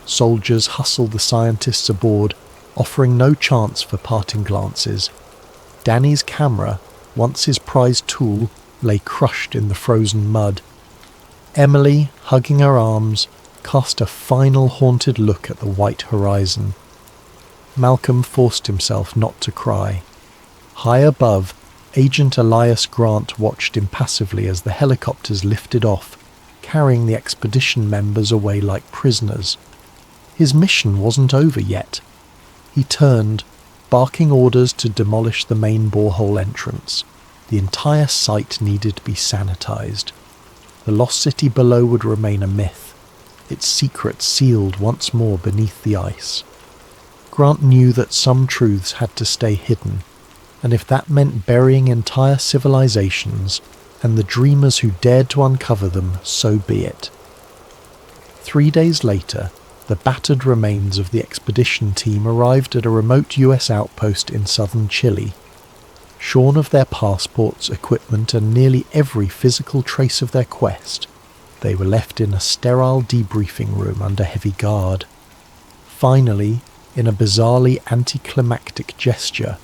Soldiers hustled the scientists aboard, offering no chance for parting glances. Danny's camera, once his prized tool, lay crushed in the frozen mud. Emily, hugging her arms, cast a final haunted look at the white horizon. Malcolm forced himself not to cry. High above, Agent Elias Grant watched impassively as the helicopters lifted off, carrying the expedition members away like prisoners. His mission wasn't over yet. He turned, barking orders to demolish the main borehole entrance. The entire site needed to be sanitized. The lost city below would remain a myth, its secrets sealed once more beneath the ice. Grant knew that some truths had to stay hidden, and if that meant burying entire civilizations and the dreamers who dared to uncover them, so be it. 3 days later, the battered remains of the expedition team arrived at a remote US outpost in southern Chile. Shorn of their passports, equipment, and nearly every physical trace of their quest, they were left in a sterile debriefing room under heavy guard. Finally, in a bizarrely anticlimactic gesture,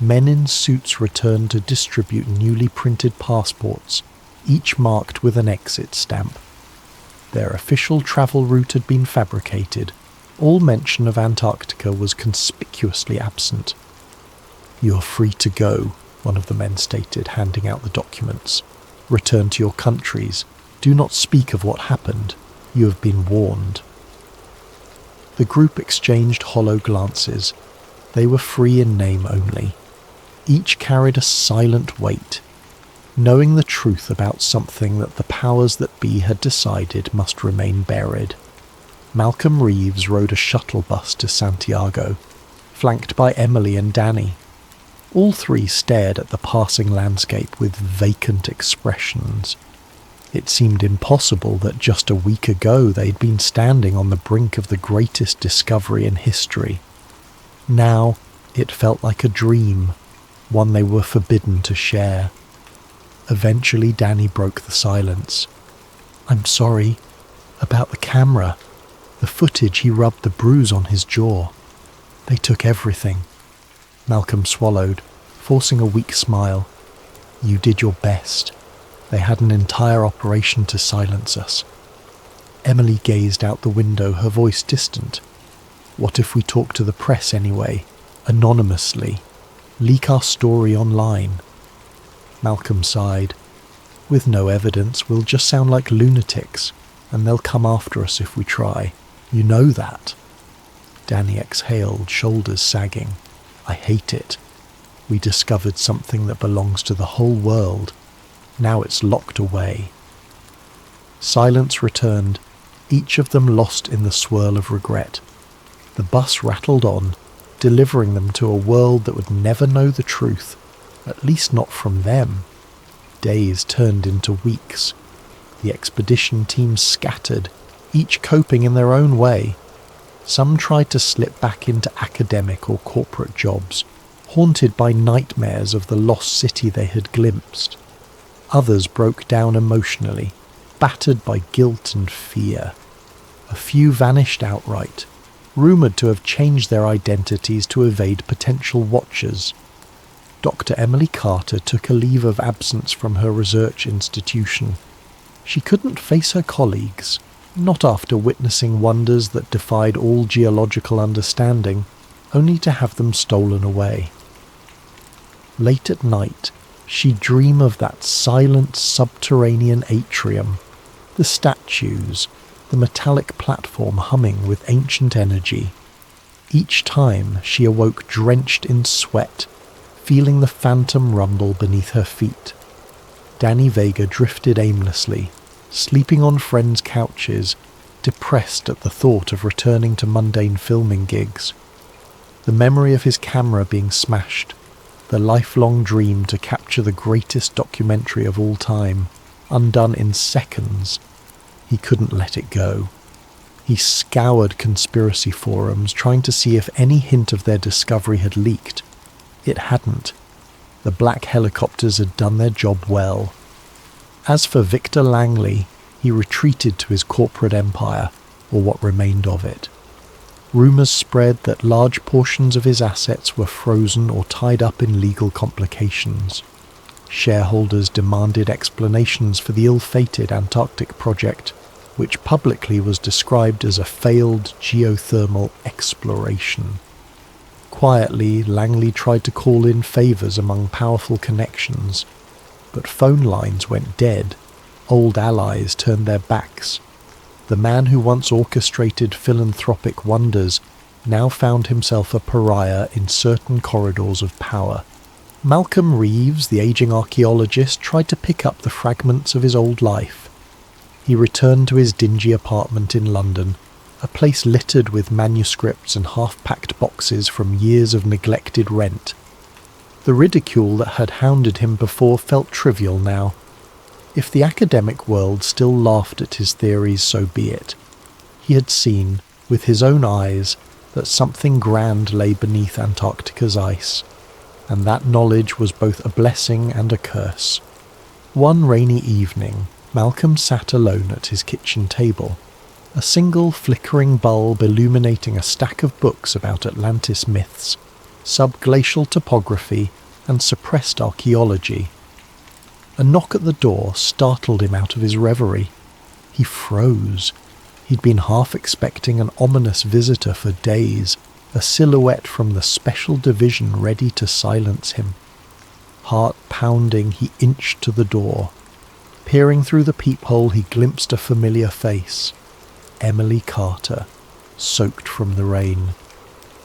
men in suits returned to distribute newly printed passports, each marked with an exit stamp. Their official travel route had been fabricated. All mention of Antarctica was conspicuously absent. "You are free to go," one of the men stated, handing out the documents. "Return to your countries. Do not speak of what happened. You have been warned." The group exchanged hollow glances. They were free in name only. Each carried a silent weight, knowing the truth about something that the powers that be had decided must remain buried. Malcolm Reeves rode a shuttle bus to Santiago, flanked by Emily and Danny. All three stared at the passing landscape with vacant expressions. It seemed impossible that just a week ago they'd been standing on the brink of the greatest discovery in history. Now it felt like a dream, one they were forbidden to share. Eventually Danny broke the silence. "I'm sorry. About the camera. The footage, he rubbed the bruise on his jaw. They took everything." Malcolm swallowed, forcing a weak smile. "You did your best. They had an entire operation to silence us." Emily gazed out the window, her voice distant. "What if we talk to the press anyway, anonymously? Leak our story online?" Malcolm sighed. "With no evidence, we'll just sound like lunatics, and they'll come after us if we try. You know that." Danny exhaled, shoulders sagging. "I hate it. We discovered something that belongs to the whole world. Now it's locked away." Silence returned, each of them lost in the swirl of regret. The bus rattled on, delivering them to a world that would never know the truth, at least not from them. Days turned into weeks. The expedition teams scattered, each coping in their own way. Some tried to slip back into academic or corporate jobs, haunted by nightmares of the lost city they had glimpsed. Others broke down emotionally, battered by guilt and fear. A few vanished outright, rumoured to have changed their identities to evade potential watchers. Dr. Emily Carter took a leave of absence from her research institution. She couldn't face her colleagues, not after witnessing wonders that defied all geological understanding, only to have them stolen away. Late at night, she'd dream of that silent subterranean atrium, the statues, the metallic platform humming with ancient energy. Each time she awoke drenched in sweat, feeling the phantom rumble beneath her feet. Danny Vega drifted aimlessly, sleeping on friends' couches, depressed at the thought of returning to mundane filming gigs. The memory of his camera being smashed, the lifelong dream to capture the greatest documentary of all time, undone in seconds. He couldn't let it go. He scoured conspiracy forums, trying to see if any hint of their discovery had leaked. It hadn't. The black helicopters had done their job well. As for Victor Langley, he retreated to his corporate empire, or what remained of it. Rumours spread that large portions of his assets were frozen or tied up in legal complications. Shareholders demanded explanations for the ill-fated Antarctic project, which publicly was described as a failed geothermal exploration. Quietly, Langley tried to call in favours among powerful connections, but phone lines went dead. Old allies turned their backs. The man who once orchestrated philanthropic wonders now found himself a pariah in certain corridors of power. Malcolm Reeves, the aging archaeologist, tried to pick up the fragments of his old life. He returned to his dingy apartment in London, a place littered with manuscripts and half-packed boxes from years of neglected rent. The ridicule that had hounded him before felt trivial now. If the academic world still laughed at his theories, so be it. He had seen, with his own eyes, that something grand lay beneath Antarctica's ice, and that knowledge was both a blessing and a curse. One rainy evening, Malcolm sat alone at his kitchen table, a single flickering bulb illuminating a stack of books about Atlantis myths, subglacial topography, and suppressed archaeology. A knock at the door startled him out of his reverie. He froze. He'd been half expecting an ominous visitor for days, a silhouette from the special division ready to silence him. Heart pounding, he inched to the door. Peering through the peephole, he glimpsed a familiar face. Emily Carter, soaked from the rain.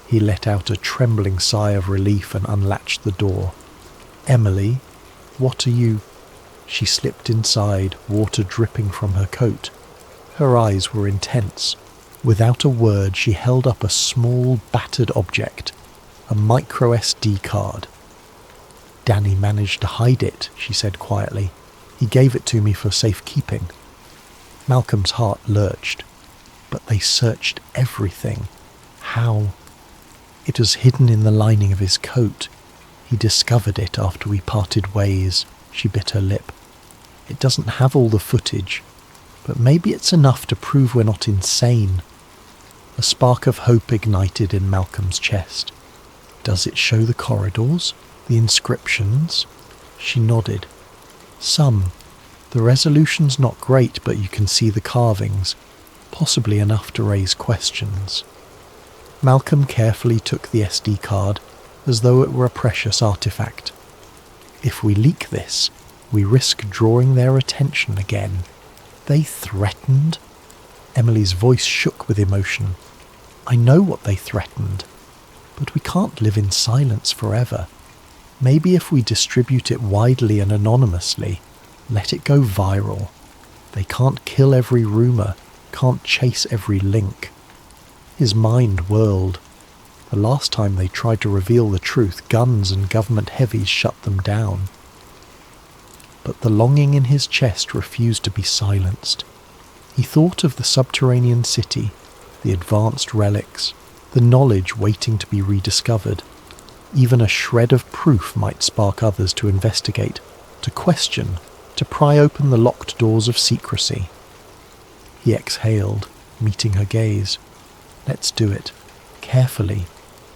He let out a trembling sigh of relief and unlatched the door. "Emily, what are you—" She slipped inside, water dripping from her coat. Her eyes were intense. Without a word, she held up a small, battered object, a micro SD card. "Danny managed to hide it," she said quietly. "He gave it to me for safekeeping." Malcolm's heart lurched. But they searched everything. How? It was hidden in the lining of his coat. He discovered it after we parted ways. She bit her lip. It doesn't have all the footage, but maybe it's enough to prove we're not insane. A spark of hope ignited in Malcolm's chest. "Does it show the corridors? The inscriptions?" She nodded. "Some. The resolution's not great, but you can see the carvings. Possibly enough to raise questions." Malcolm carefully took the SD card, as though it were a precious artifact. "If we leak this, we risk drawing their attention again." "They threatened?" Emily's voice shook with emotion. "I know what they threatened, but we can't live in silence forever. Maybe if we distribute it widely and anonymously, let it go viral. They can't kill every rumour, can't chase every link. His mind whirled. The last time they tried to reveal the truth, guns and government heavies shut them down. But the longing in his chest refused to be silenced. He thought of the subterranean city, the advanced relics, the knowledge waiting to be rediscovered. Even a shred of proof might spark others to investigate, to question, to pry open the locked doors of secrecy. He exhaled, meeting her gaze. Let's do it. Carefully.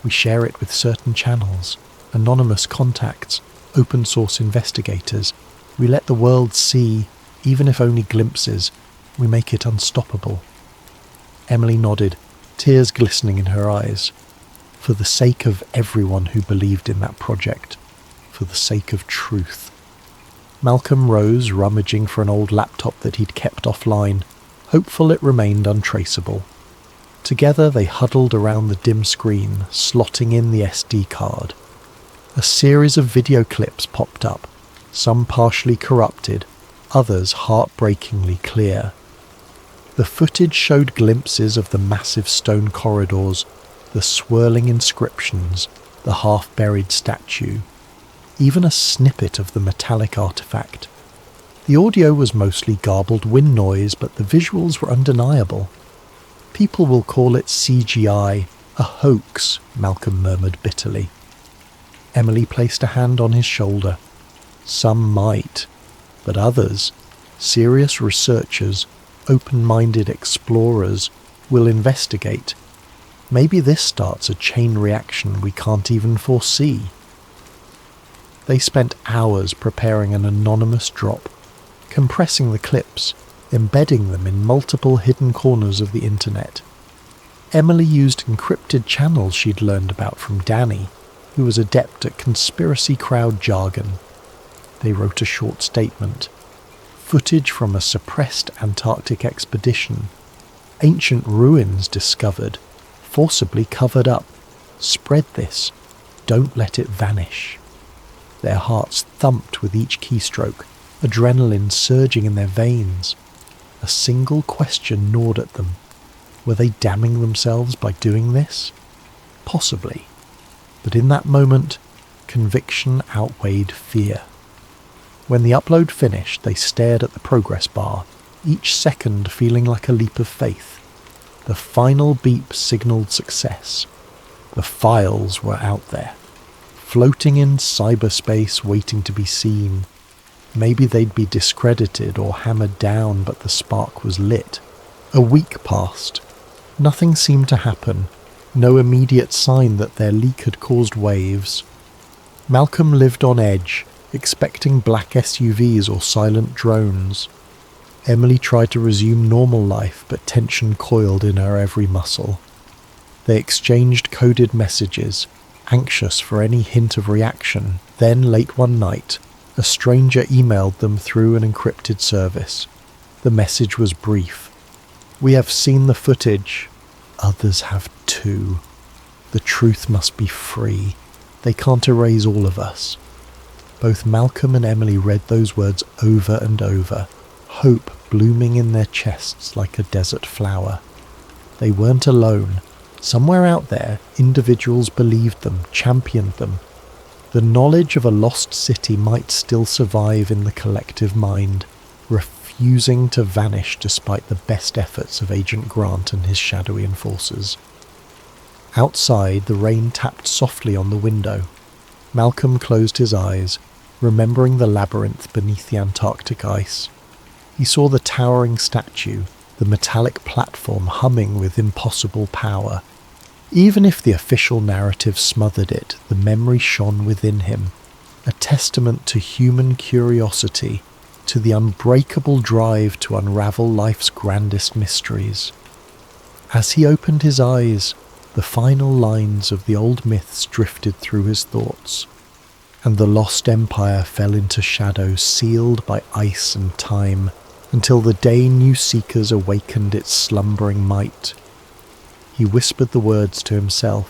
We share it with certain channels, anonymous contacts, open source investigators. We let the world see, even if only glimpses. We make it unstoppable. Emily nodded, tears glistening in her eyes. For the sake of everyone who believed in that project. For the sake of truth. Malcolm rose, rummaging for an old laptop that he'd kept offline, hopeful it remained untraceable. Together they huddled around the dim screen, slotting in the SD card. A series of video clips popped up, some partially corrupted, others heartbreakingly clear. The footage showed glimpses of the massive stone corridors, the swirling inscriptions, the half-buried statue, even a snippet of the metallic artifact. The audio was mostly garbled wind noise, but the visuals were undeniable. People will call it CGI, a hoax, Malcolm murmured bitterly. Emily placed a hand on his shoulder. Some might, but others, serious researchers, open-minded explorers, will investigate. Maybe this starts a chain reaction we can't even foresee. They spent hours preparing an anonymous drop, compressing the clips, embedding them in multiple hidden corners of the internet. Emily used encrypted channels she'd learned about from Danny, who was adept at conspiracy crowd jargon. They wrote a short statement. Footage from a suppressed Antarctic expedition. Ancient ruins discovered, forcibly covered up. Spread this. Don't let it vanish. Their hearts thumped with each keystroke, adrenaline surging in their veins. A single question gnawed at them. Were they damning themselves by doing this? Possibly. But in that moment, conviction outweighed fear. When the upload finished, they stared at the progress bar, each second feeling like a leap of faith. The final beep signaled success. The files were out there, floating in cyberspace waiting to be seen. Maybe they'd be discredited or hammered down, but the spark was lit. A week passed. Nothing seemed to happen. No immediate sign that their leak had caused waves. Malcolm lived on edge, expecting black SUVs or silent drones. Emily tried to resume normal life, but tension coiled in her every muscle. They exchanged coded messages, anxious for any hint of reaction. Then, late one night, a stranger emailed them through an encrypted service. The message was brief. We have seen the footage. Others have too. The truth must be free. They can't erase all of us. Both Malcolm and Emily read those words over and over, hope blooming in their chests like a desert flower. They weren't alone. Somewhere out there, individuals believed them, championed them. The knowledge of a lost city might still survive in the collective mind, refusing to vanish despite the best efforts of Agent Grant and his shadowy enforcers. Outside, the rain tapped softly on the window. Malcolm closed his eyes, remembering the labyrinth beneath the Antarctic ice. He saw the towering statue, the metallic platform humming with impossible power. Even if the official narrative smothered it, the memory shone within him, a testament to human curiosity, to the unbreakable drive to unravel life's grandest mysteries. As he opened his eyes, the final lines of the old myths drifted through his thoughts, and the lost empire fell into shadow sealed by ice and time, until the day new seekers awakened its slumbering might. He whispered the words to himself,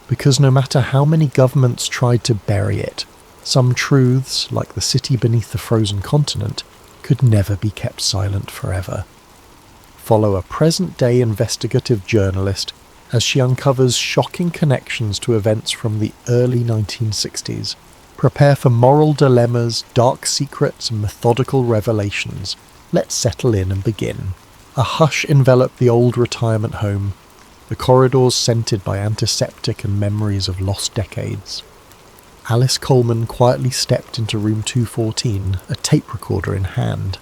because no matter how many governments tried to bury it, some truths, like the city beneath the frozen continent, could never be kept silent forever. follow a present-day investigative journalist as she uncovers shocking connections to events from the early 1960s. Prepare for moral dilemmas, dark secrets, and methodical revelations. Let's settle in and begin. A hush enveloped the old retirement home, the corridors scented by antiseptic and memories of lost decades. Alice Coleman quietly stepped into room 214, a tape recorder in hand.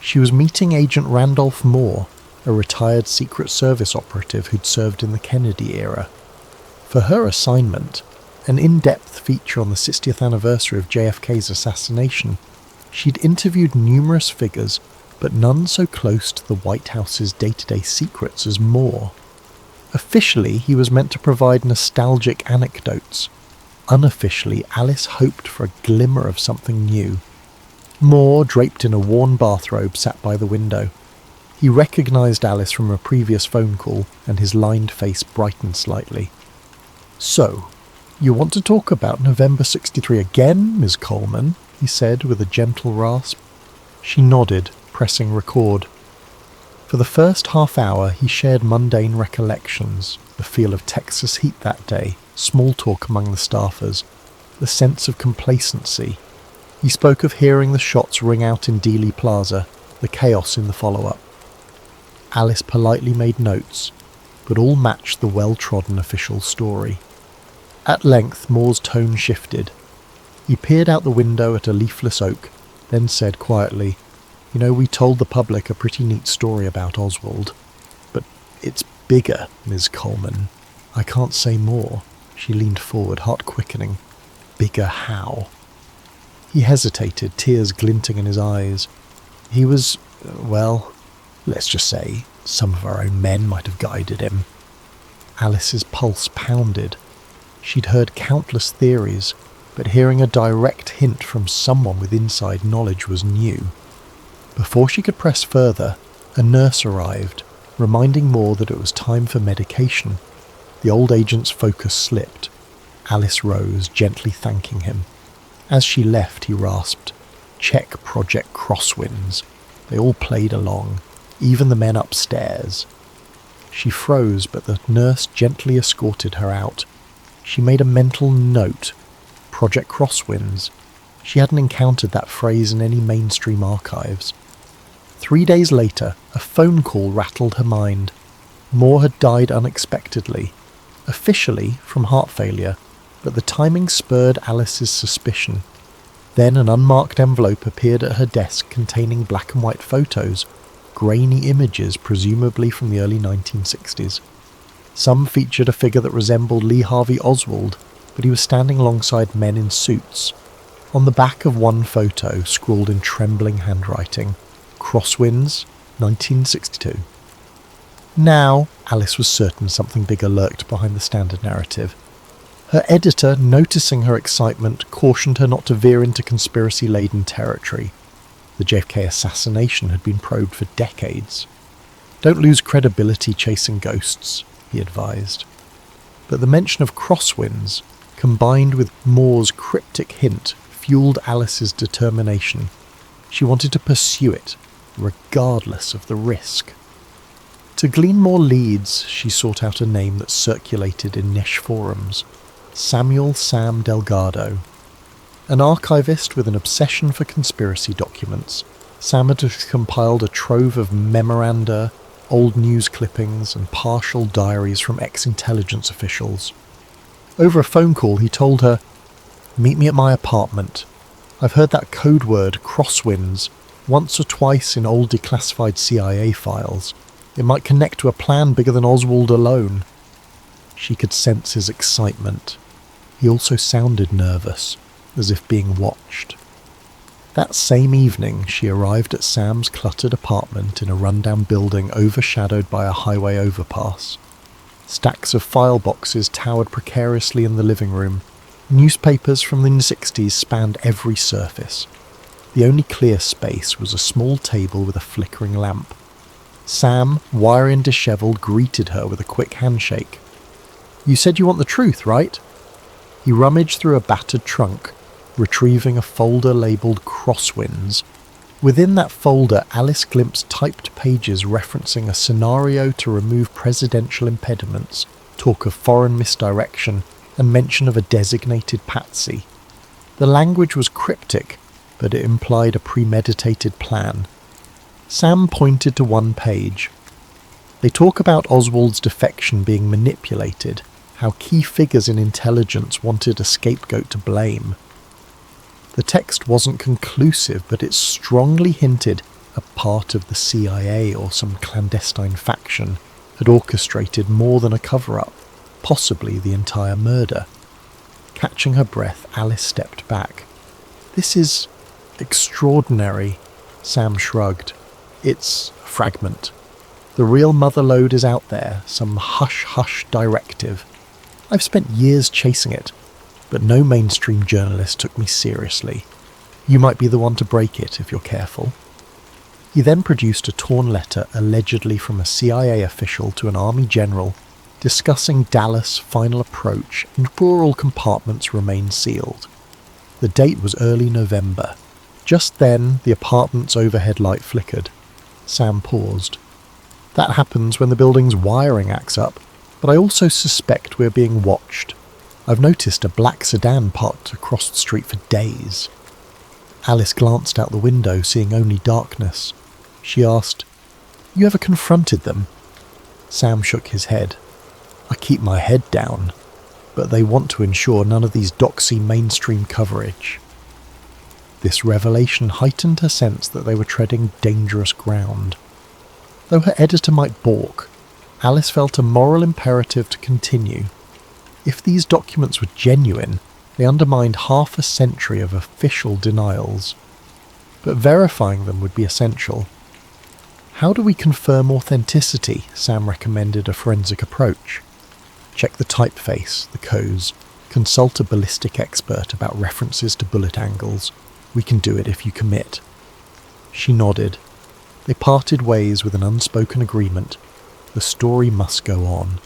She was meeting Agent Randolph Moore, a retired Secret Service operative who'd served in the Kennedy era. For her assignment, an in-depth feature on the 60th anniversary of JFK's assassination, she'd interviewed numerous figures, but none so close to the White House's day-to-day secrets as Moore. Officially, he was meant to provide nostalgic anecdotes. Unofficially, Alice hoped for a glimmer of something new. Moore, draped in a worn bathrobe, sat by the window. He recognised Alice from a previous phone call, and his lined face brightened slightly. "So, you want to talk about November 63 again, Ms. Coleman?" he said with a gentle rasp. She nodded, pressing record. For the first half hour, he shared mundane recollections, the feel of Texas heat that day, small talk among the staffers, the sense of complacency. He spoke of hearing the shots ring out in Dealey Plaza, the chaos in the follow-up. Alice politely made notes, but all matched the well-trodden official story. At length, Moore's tone shifted. He peered out the window at a leafless oak, then said quietly, "You know, we told the public a pretty neat story about Oswald. But it's bigger, Ms. Coleman. I can't say more." She leaned forward, heart quickening. "Bigger how?" He hesitated, tears glinting in his eyes. He was, well, let's just say, some of our own men might have guided him. Alice's pulse pounded. She'd heard countless theories, but hearing a direct hint from someone with inside knowledge was new. Before she could press further, a nurse arrived, reminding Moore that it was time for medication. The old agent's focus slipped. Alice rose, gently thanking him. As she left, he rasped, "Check Project Crosswinds." They all played along, even the men upstairs. She froze, but the nurse gently escorted her out. She made a mental note. Project Crosswinds. She hadn't encountered that phrase in any mainstream archives. 3 days later, a phone call rattled her mind. Moore had died unexpectedly, officially from heart failure, but the timing spurred Alice's suspicion. Then an unmarked envelope appeared at her desk containing black and white photos, grainy images presumably from the early 1960s. Some featured a figure that resembled Lee Harvey Oswald, but he was standing alongside men in suits. On the back of one photo, scrawled in trembling handwriting, "Crosswinds, 1962. Now, Alice was certain something bigger lurked behind the standard narrative. Her editor, noticing her excitement, cautioned her not to veer into conspiracy-laden territory. The JFK assassination had been probed for decades. "Don't lose credibility chasing ghosts," he advised. But the mention of crosswinds, combined with Moore's cryptic hint, fueled Alice's determination. She wanted to pursue it, regardless of the risk. To glean more leads, she sought out a name that circulated in niche forums. Samuel Sam Delgado. An archivist with an obsession for conspiracy documents, Sam had compiled a trove of memoranda, old news clippings, and partial diaries from ex-intelligence officials. Over a phone call, he told her, "Meet me at my apartment. I've heard that code word, crosswinds, once or twice in old declassified CIA files. It might connect to a plan bigger than Oswald alone." She could sense his excitement. He also sounded nervous, as if being watched. That same evening, she arrived at Sam's cluttered apartment in a rundown building overshadowed by a highway overpass. Stacks of file boxes towered precariously in the living room. Newspapers from the 60s spanned every surface. The only clear space was a small table with a flickering lamp. Sam, wiry and dishevelled, greeted her with a quick handshake. "You said you want the truth, right?" He rummaged through a battered trunk, retrieving a folder labelled Crosswinds. Within that folder, Alice glimpsed typed pages referencing a scenario to remove presidential impediments, talk of foreign misdirection, and mention of a designated patsy. The language was cryptic, but it implied a premeditated plan. Sam pointed to one page. They talk about Oswald's defection being manipulated, how key figures in intelligence wanted a scapegoat to blame. The text wasn't conclusive, but it strongly hinted a part of the CIA or some clandestine faction had orchestrated more than a cover-up, possibly the entire murder. Catching her breath, Alice stepped back. "This is extraordinary," Sam shrugged. "It's a fragment. The real motherlode is out there, some hush-hush directive. I've spent years chasing it, but no mainstream journalist took me seriously. You might be the one to break it if you're careful." He then produced a torn letter allegedly from a CIA official to an army general discussing Dallas' final approach and rural compartments remain sealed. The date was early November. Just then, the apartment's overhead light flickered. Sam paused. "That happens when the building's wiring acts up, but I also suspect we're being watched. I've noticed a black sedan parked across the street for days." Alice glanced out the window, seeing only darkness. She asked, "You ever confronted them?" Sam shook his head. "I keep my head down, but they want to ensure none of these doxy mainstream coverage." This revelation heightened her sense that they were treading dangerous ground. Though her editor might balk, Alice felt a moral imperative to continue. If these documents were genuine, they undermined half a century of official denials. But verifying them would be essential. "How do we confirm authenticity?" Sam recommended a forensic approach. "Check the typeface, the codes. Consult a ballistic expert about references to bullet angles. We can do it if you commit." She nodded. They parted ways with an unspoken agreement. The story must go on.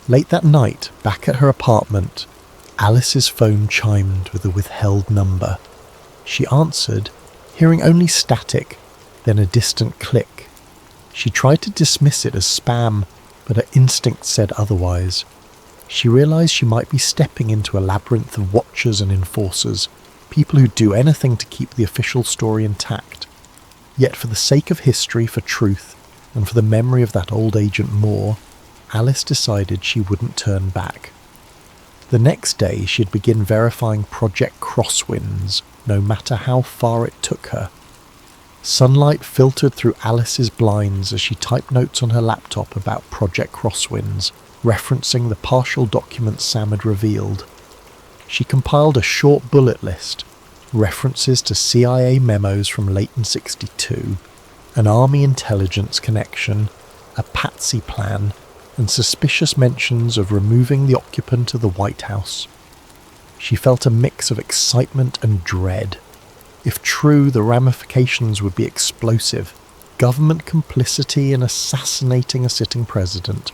Late that night, back at her apartment, Alice's phone chimed with a withheld number. She answered, hearing only static, then a distant click. She tried to dismiss it as spam, but her instinct said otherwise. She realized she might be stepping into a labyrinth of watchers and enforcers, people who do anything to keep the official story intact. Yet for the sake of history, for truth, and for the memory of that old Agent Moore, Alice decided she wouldn't turn back. The next day she'd begin verifying Project Crosswinds, no matter how far it took her. Sunlight filtered through Alice's blinds as she typed notes on her laptop about Project Crosswinds, referencing the partial documents Sam had revealed. She compiled a short bullet list, references to CIA memos from late in '62, an army intelligence connection, a patsy plan, and suspicious mentions of removing the occupant of the White House. She felt a mix of excitement and dread. If true, the ramifications would be explosive. Government complicity in assassinating a sitting president.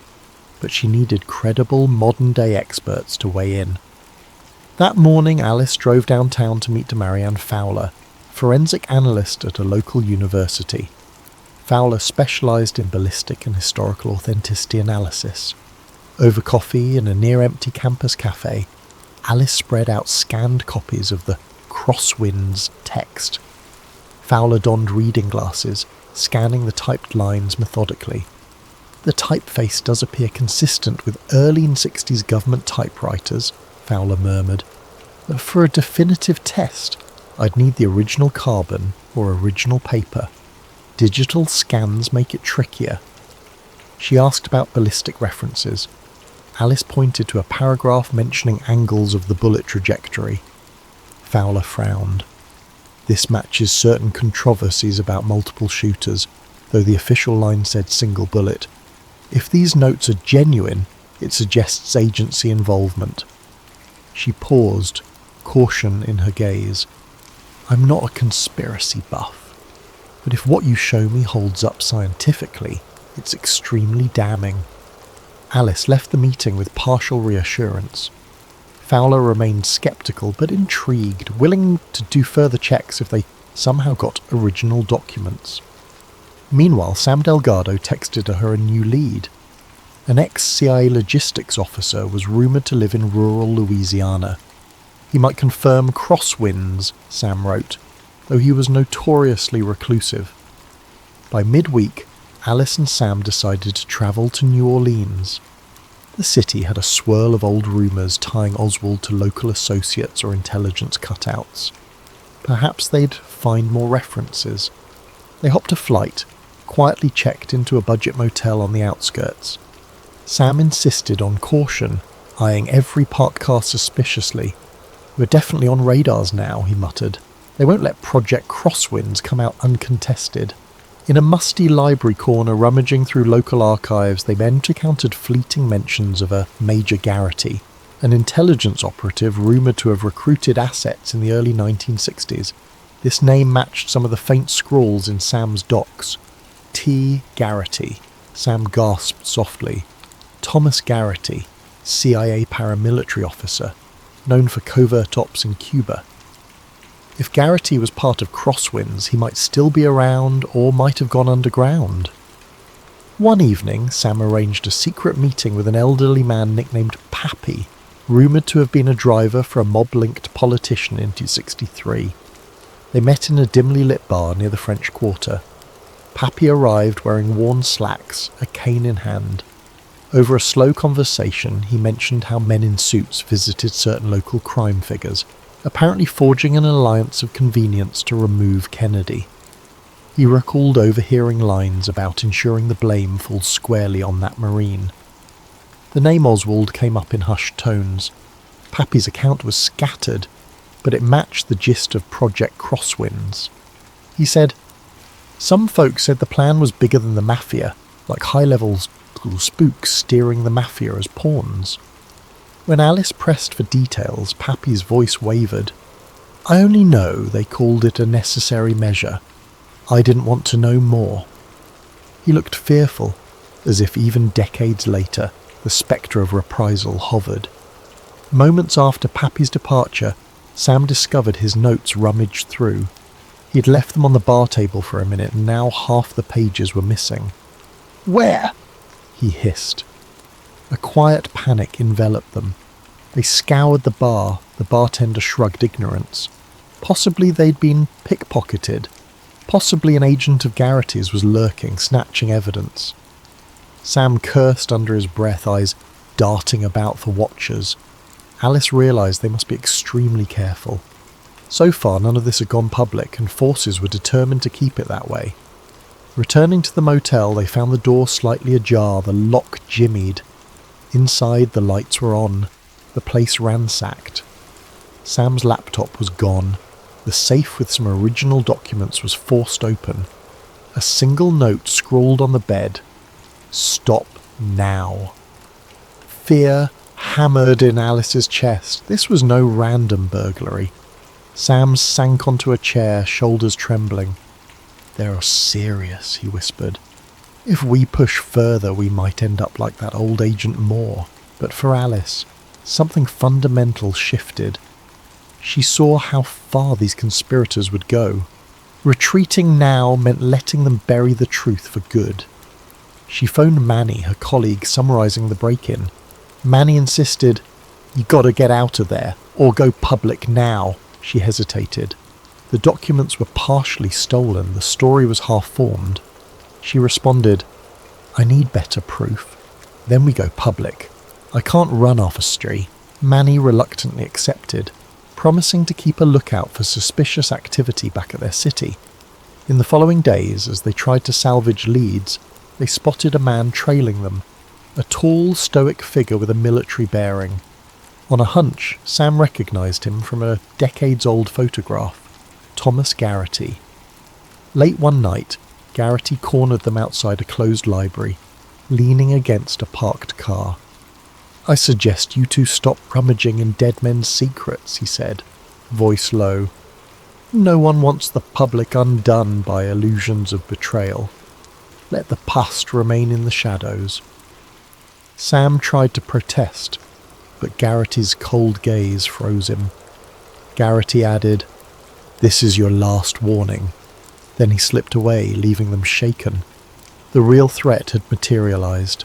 But she needed credible, modern-day experts to weigh in. That morning, Alice drove downtown to meet Marianne Fowler, forensic analyst at a local university. Fowler specialised in ballistic and historical authenticity analysis. Over coffee in a near-empty campus cafe, Alice spread out scanned copies of the Crosswinds text. Fowler donned reading glasses, scanning the typed lines methodically. "The typeface does appear consistent with early '60s government typewriters," Fowler murmured. "But for a definitive test, I'd need the original carbon or original paper. Digital scans make it trickier." She asked about ballistic references. Alice pointed to a paragraph mentioning angles of the bullet trajectory. Fowler frowned. "This matches certain controversies about multiple shooters, though the official line said single bullet. If these notes are genuine, it suggests agency involvement." She paused, caution in her gaze. "I'm not a conspiracy buff, but if what you show me holds up scientifically, it's extremely damning." Alice left the meeting with partial reassurance. Fowler remained sceptical but intrigued, willing to do further checks if they somehow got original documents. Meanwhile, Sam Delgado texted her a new lead. An ex-CIA logistics officer was rumoured to live in rural Louisiana. He might confirm crosswinds, Sam wrote, though he was notoriously reclusive. By midweek, Alice and Sam decided to travel to New Orleans. The city had a swirl of old rumours tying Oswald to local associates or intelligence cutouts. Perhaps they'd find more references. They hopped a flight, quietly checked into a budget motel on the outskirts. Sam insisted on caution, eyeing every parked car suspiciously. "We're definitely on radars now," he muttered. "They won't let Project Crosswinds come out uncontested." In a musty library corner rummaging through local archives, they encountered fleeting mentions of a Major Garrity, an intelligence operative rumoured to have recruited assets in the early 1960s. This name matched some of the faint scrawls in Sam's docs. T. Garrity. Sam gasped softly. Thomas Garrity, CIA paramilitary officer, known for covert ops in Cuba. If Garrity was part of Crosswinds, he might still be around or might have gone underground. One evening, Sam arranged a secret meeting with an elderly man nicknamed Pappy, rumoured to have been a driver for a mob-linked politician in 1963. They met in a dimly lit bar near the French Quarter. Pappy arrived wearing worn slacks, a cane in hand. Over a slow conversation, he mentioned how men in suits visited certain local crime figures, apparently forging an alliance of convenience to remove Kennedy. He recalled overhearing lines about ensuring the blame falls squarely on that Marine. The name Oswald came up in hushed tones. Pappy's account was scattered, but it matched the gist of Project Crosswinds. He said, "Some folks said the plan was bigger than the Mafia, like high-level spooks steering the Mafia as pawns." When Alice pressed for details, Pappy's voice wavered. "I only know they called it a necessary measure. I didn't want to know more." He looked fearful, as if even decades later, the spectre of reprisal hovered. Moments after Pappy's departure, Sam discovered his notes rummaged through. He'd left them on the bar table for a minute, and now half the pages were missing. "Where?" he hissed. A quiet panic enveloped them. They scoured the bar. The bartender shrugged ignorance. Possibly they'd been pickpocketed. Possibly an agent of Garrity's was lurking, snatching evidence. Sam cursed under his breath, eyes darting about for watchers. Alice realised they must be extremely careful. So far, none of this had gone public, and forces were determined to keep it that way. Returning to the motel, they found the door slightly ajar, the lock jimmied. Inside, the lights were on, the place ransacked. Sam's laptop was gone. The safe with some original documents was forced open. A single note scrawled on the bed. "Stop now." Fear hammered in Alice's chest. This was no random burglary. Sam sank onto a chair, shoulders trembling. "They're serious," he whispered. "If we push further, we might end up like that old Agent Moore." But for Alice, something fundamental shifted. She saw how far these conspirators would go. Retreating now meant letting them bury the truth for good. She phoned Manny, her colleague, summarising the break-in. Manny insisted, "You gotta get out of there, or go public now." She hesitated. The documents were partially stolen, the story was half-formed. She responded, "I need better proof. Then we go public. I can't run off a spree." Manny reluctantly accepted, promising to keep a lookout for suspicious activity back at their city. In the following days, as they tried to salvage leads, they spotted a man trailing them, a tall, stoic figure with a military bearing. On a hunch, Sam recognised him from a decades-old photograph. Thomas Garrity. Late one night, Garrity cornered them outside a closed library, leaning against a parked car. "I suggest you two stop rummaging in dead men's secrets," he said, voice low. "No one wants the public undone by illusions of betrayal. Let the past remain in the shadows." Sam tried to protest, but Garrity's cold gaze froze him. Garrity added, "This is your last warning." Then he slipped away, leaving them shaken. The real threat had materialized.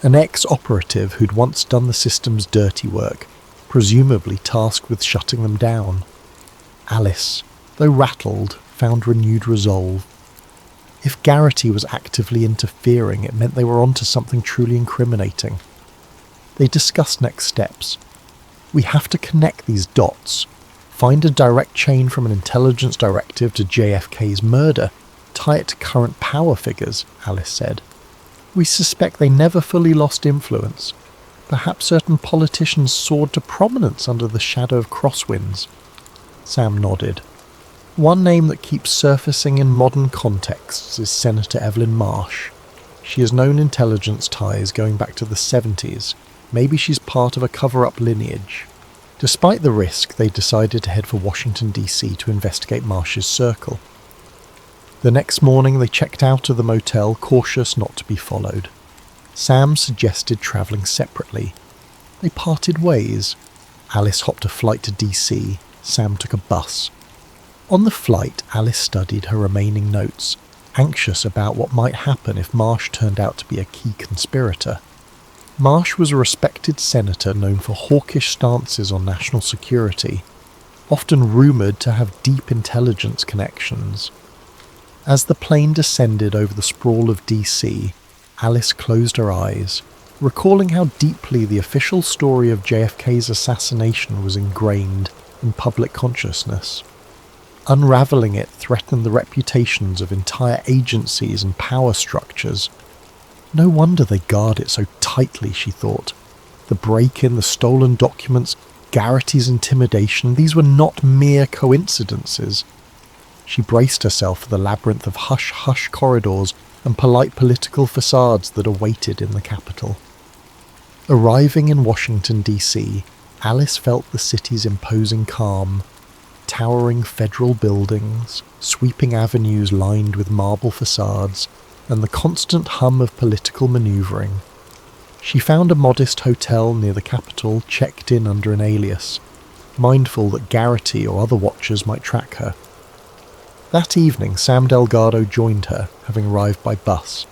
An ex-operative who'd once done the system's dirty work, presumably tasked with shutting them down. Alice, though rattled, found renewed resolve. If Garrity was actively interfering, it meant they were onto something truly incriminating. They discussed next steps. "We have to connect these dots. Find a direct chain from an intelligence directive to JFK's murder. Tie it to current power figures," Alice said. "We suspect they never fully lost influence. Perhaps certain politicians soared to prominence under the shadow of crosswinds." Sam nodded. "One name that keeps surfacing in modern contexts is Senator Evelyn Marsh. She has known intelligence ties going back to the 70s. Maybe she's part of a cover-up lineage." Despite the risk, they decided to head for Washington, D.C. to investigate Marsh's circle. The next morning they checked out of the motel, cautious not to be followed. Sam suggested travelling separately. They parted ways. Alice hopped a flight to D.C., Sam took a bus. On the flight, Alice studied her remaining notes, anxious about what might happen if Marsh turned out to be a key conspirator. Marsh was a respected senator known for hawkish stances on national security, often rumoured to have deep intelligence connections. As the plane descended over the sprawl of DC, Alice closed her eyes, recalling how deeply the official story of JFK's assassination was ingrained in public consciousness. Unravelling it threatened the reputations of entire agencies and power structures. No wonder they guard it so tightly, she thought. The break-in, the stolen documents, Garrity's intimidation, these were not mere coincidences. She braced herself for the labyrinth of hush-hush corridors and polite political facades that awaited in the capital. Arriving in Washington, D.C., Alice felt the city's imposing calm. Towering federal buildings, sweeping avenues lined with marble facades, and the constant hum of political manoeuvring. She found a modest hotel near the Capitol, checked in under an alias, mindful that Garrity or other watchers might track her. That evening, Sam Delgado joined her, having arrived by bus.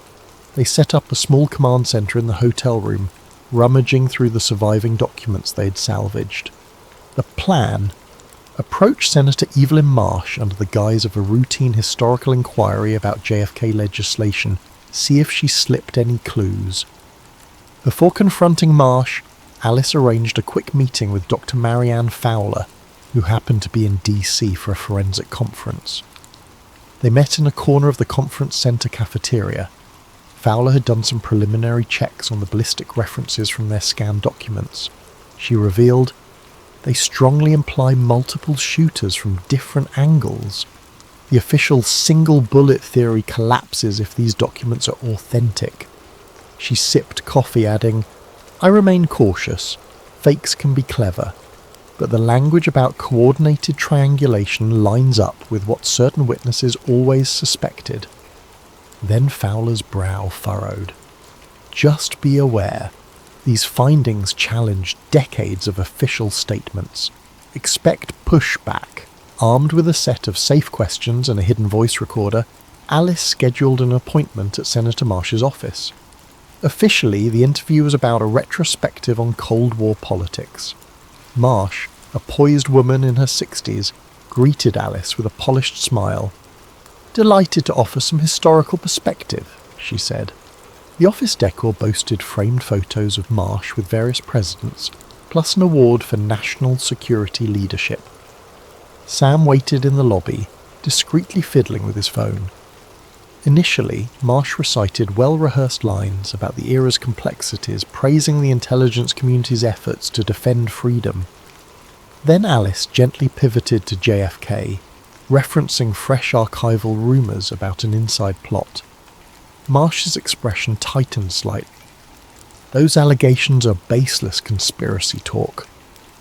They set up a small command centre in the hotel room, rummaging through the surviving documents they had salvaged. The plan: approach Senator Evelyn Marsh under the guise of a routine historical inquiry about JFK legislation, see if she slipped any clues. Before confronting Marsh, Alice arranged a quick meeting with Dr. Marianne Fowler, who happened to be in DC for a forensic conference. They met in a corner of the conference centre cafeteria. Fowler had done some preliminary checks on the ballistic references from their scanned documents. She revealed, they strongly imply multiple shooters from different angles. The official single bullet theory collapses if these documents are authentic. She sipped coffee, adding, I remain cautious. Fakes can be clever. But the language about coordinated triangulation lines up with what certain witnesses always suspected. Then Fowler's brow furrowed. Just be aware. These findings challenge decades of official statements. Expect pushback. Armed with a set of safe questions and a hidden voice recorder, Alice scheduled an appointment at Senator Marsh's office. Officially, the interview was about a retrospective on Cold War politics. Marsh, a poised woman in her 60s, greeted Alice with a polished smile. Delighted to offer some historical perspective, she said. The office decor boasted framed photos of Marsh with various presidents, plus an award for national security leadership. Sam waited in the lobby, discreetly fiddling with his phone. Initially, Marsh recited well-rehearsed lines about the era's complexities, praising the intelligence community's efforts to defend freedom. Then Alice gently pivoted to JFK, referencing fresh archival rumours about an inside plot. Marsh's expression tightened slightly. Those allegations are baseless conspiracy talk.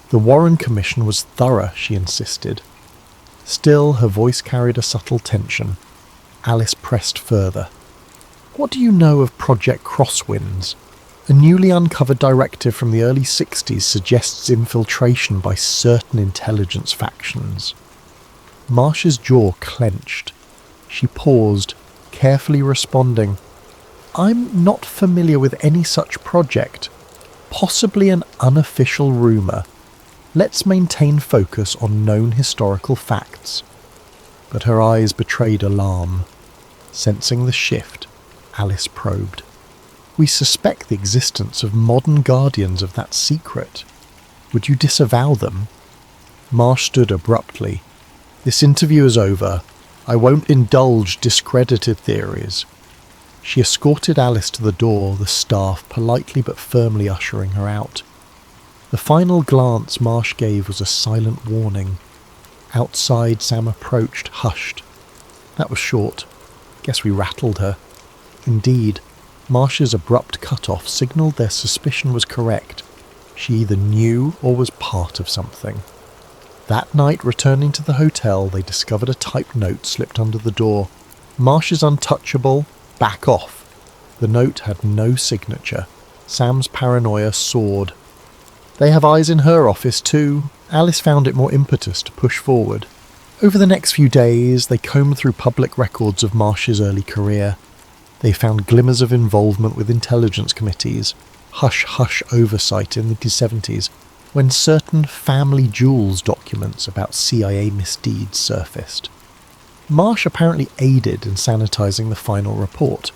The Warren Commission was thorough, she insisted. Still, her voice carried a subtle tension. Alice pressed further. What do you know of Project Crosswinds? A newly uncovered directive from the early 60s suggests infiltration by certain intelligence factions. Marsh's jaw clenched. She paused, carefully responding, "I'm not familiar with any such project. Possibly an unofficial rumour. Let's maintain focus on known historical facts." But her eyes betrayed alarm. Sensing the shift, Alice probed. "We suspect the existence of modern guardians of that secret. Would you disavow them?" Marsh stood abruptly. "This interview is over. I won't indulge discredited theories." She escorted Alice to the door, the staff politely but firmly ushering her out. The final glance Marsh gave was a silent warning. Outside, Sam approached, hushed. "That was short. Guess we rattled her." Indeed, Marsh's abrupt cut-off signalled their suspicion was correct. She either knew or was part of something. That night, returning to the hotel, they discovered a typed note slipped under the door. "Marsh is untouchable. Back off." The note had no signature. Sam's paranoia soared. "They have eyes in her office too." Alice found it more impetus to push forward. Over the next few days, they combed through public records of Marsh's early career. They found glimmers of involvement with intelligence committees, hush-hush oversight in the 70s, when certain family jewels documents about CIA misdeeds surfaced. Marsh apparently aided in sanitizing the final report.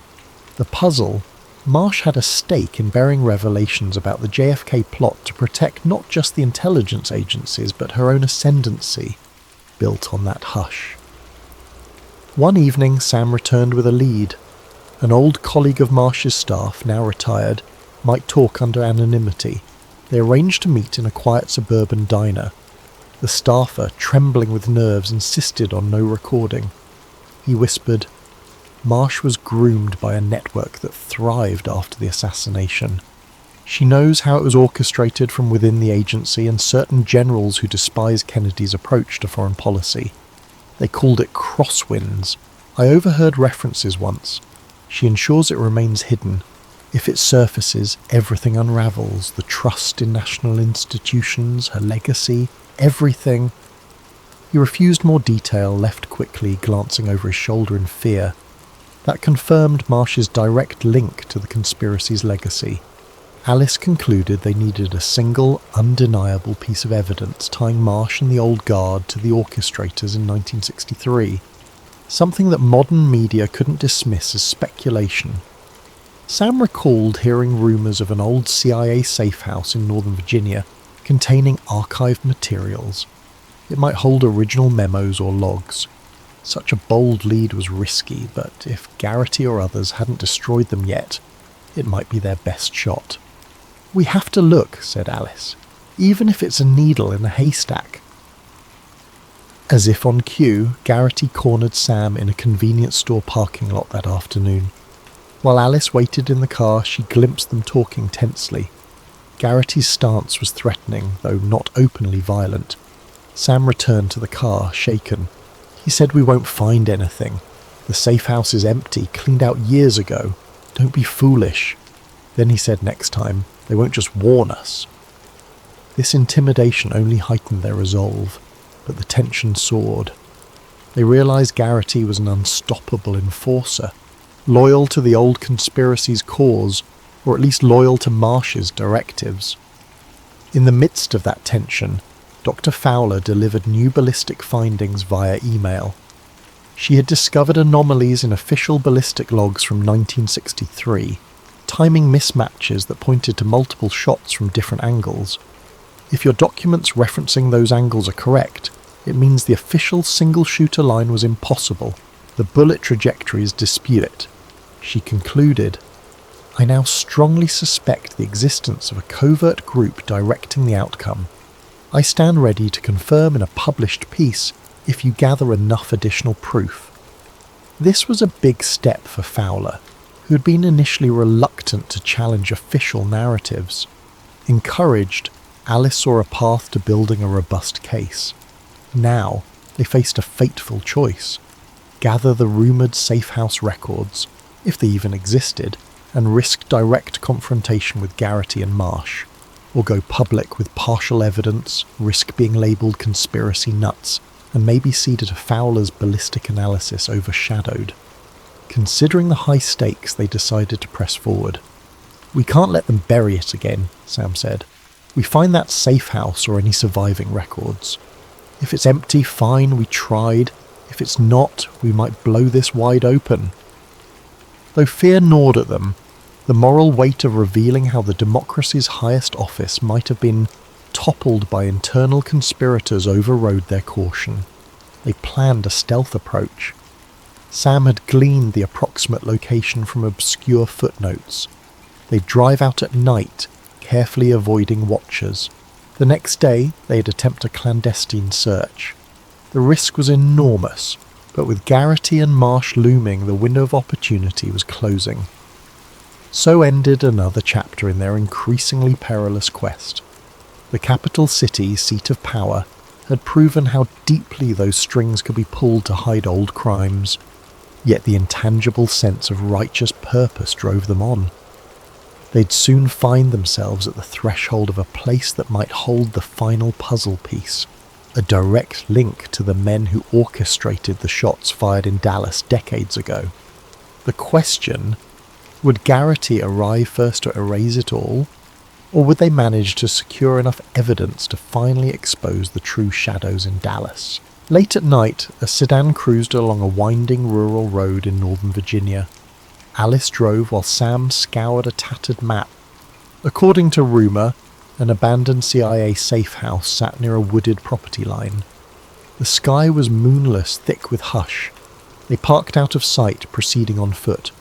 The puzzle: Marsh had a stake in bearing revelations about the JFK plot to protect not just the intelligence agencies but her own ascendancy, built on that hush. One evening, Sam returned with a lead. An old colleague of Marsh's staff, now retired, might talk under anonymity. They arranged to meet in a quiet suburban diner. The staffer, trembling with nerves, insisted on no recording. He whispered, "Marsh was groomed by a network that thrived after the assassination. She knows how it was orchestrated from within the agency and certain generals who despise Kennedy's approach to foreign policy. They called it crosswinds. I overheard references once. She ensures it remains hidden. If it surfaces, everything unravels, the trust in national institutions, her legacy, everything." He refused more detail, left quickly, glancing over his shoulder in fear. That confirmed Marsh's direct link to the conspiracy's legacy. Alice concluded they needed a single, undeniable piece of evidence tying Marsh and the old guard to the orchestrators in 1963. Something that modern media couldn't dismiss as speculation. Sam recalled hearing rumours of an old CIA safe house in Northern Virginia containing archived materials. It might hold original memos or logs. Such a bold lead was risky, but if Garrity or others hadn't destroyed them yet, it might be their best shot. "We have to look," said Alice, "even if it's a needle in a haystack." As if on cue, Garrity cornered Sam in a convenience store parking lot that afternoon. While Alice waited in the car, she glimpsed them talking tensely. Garrity's stance was threatening, though not openly violent. Sam returned to the car, shaken. "He said we won't find anything. The safe house is empty, cleaned out years ago. Don't be foolish." Then he said next time, "They won't just warn us." This intimidation only heightened their resolve, but the tension soared. They realized Garrity was an unstoppable enforcer, loyal to the old conspiracy's cause, or at least loyal to Marsh's directives. In the midst of that tension, Dr. Fowler delivered new ballistic findings via email. She had discovered anomalies in official ballistic logs from 1963, timing mismatches that pointed to multiple shots from different angles. If your documents referencing those angles are correct, it means the official single-shooter line was impossible. The bullet trajectories dispute it. She concluded, "I now strongly suspect the existence of a covert group directing the outcome. I stand ready to confirm in a published piece if you gather enough additional proof." This was a big step for Fowler, who had been initially reluctant to challenge official narratives. Encouraged, Alice saw a path to building a robust case. Now, they faced a fateful choice: gather the rumoured safe house records, if they even existed, and risk direct confrontation with Garrity and Marsh, or go public with partial evidence, risk being labelled conspiracy nuts, and maybe see that a Fowler's ballistic analysis overshadowed. Considering the high stakes, they decided to press forward. "We can't let them bury it again," Sam said. "We find that safe house or any surviving records. If it's empty, fine, we tried. If it's not, we might blow this wide open." Though fear gnawed at them, the moral weight of revealing how the democracy's highest office might have been toppled by internal conspirators overrode their caution. They planned a stealth approach. Sam had gleaned the approximate location from obscure footnotes. They'd drive out at night, carefully avoiding watchers. The next day, they'd attempt a clandestine search. The risk was enormous, but with Garrity and Marsh looming, the window of opportunity was closing. So ended another chapter in their increasingly perilous quest. The capital city, seat of power, had proven how deeply those strings could be pulled to hide old crimes, yet the intangible sense of righteous purpose drove them on. They'd soon find themselves at the threshold of a place that might hold the final puzzle piece, a direct link to the men who orchestrated the shots fired in Dallas decades ago. The question: would Garrity arrive first to erase it all, or would they manage to secure enough evidence to finally expose the true shadows in Dallas? Late at night, a sedan cruised along a winding rural road in northern Virginia. Alice drove while Sam scoured a tattered map. According to rumour, an abandoned CIA safe house sat near a wooded property line. The sky was moonless, thick with hush. They parked out of sight, proceeding on foot.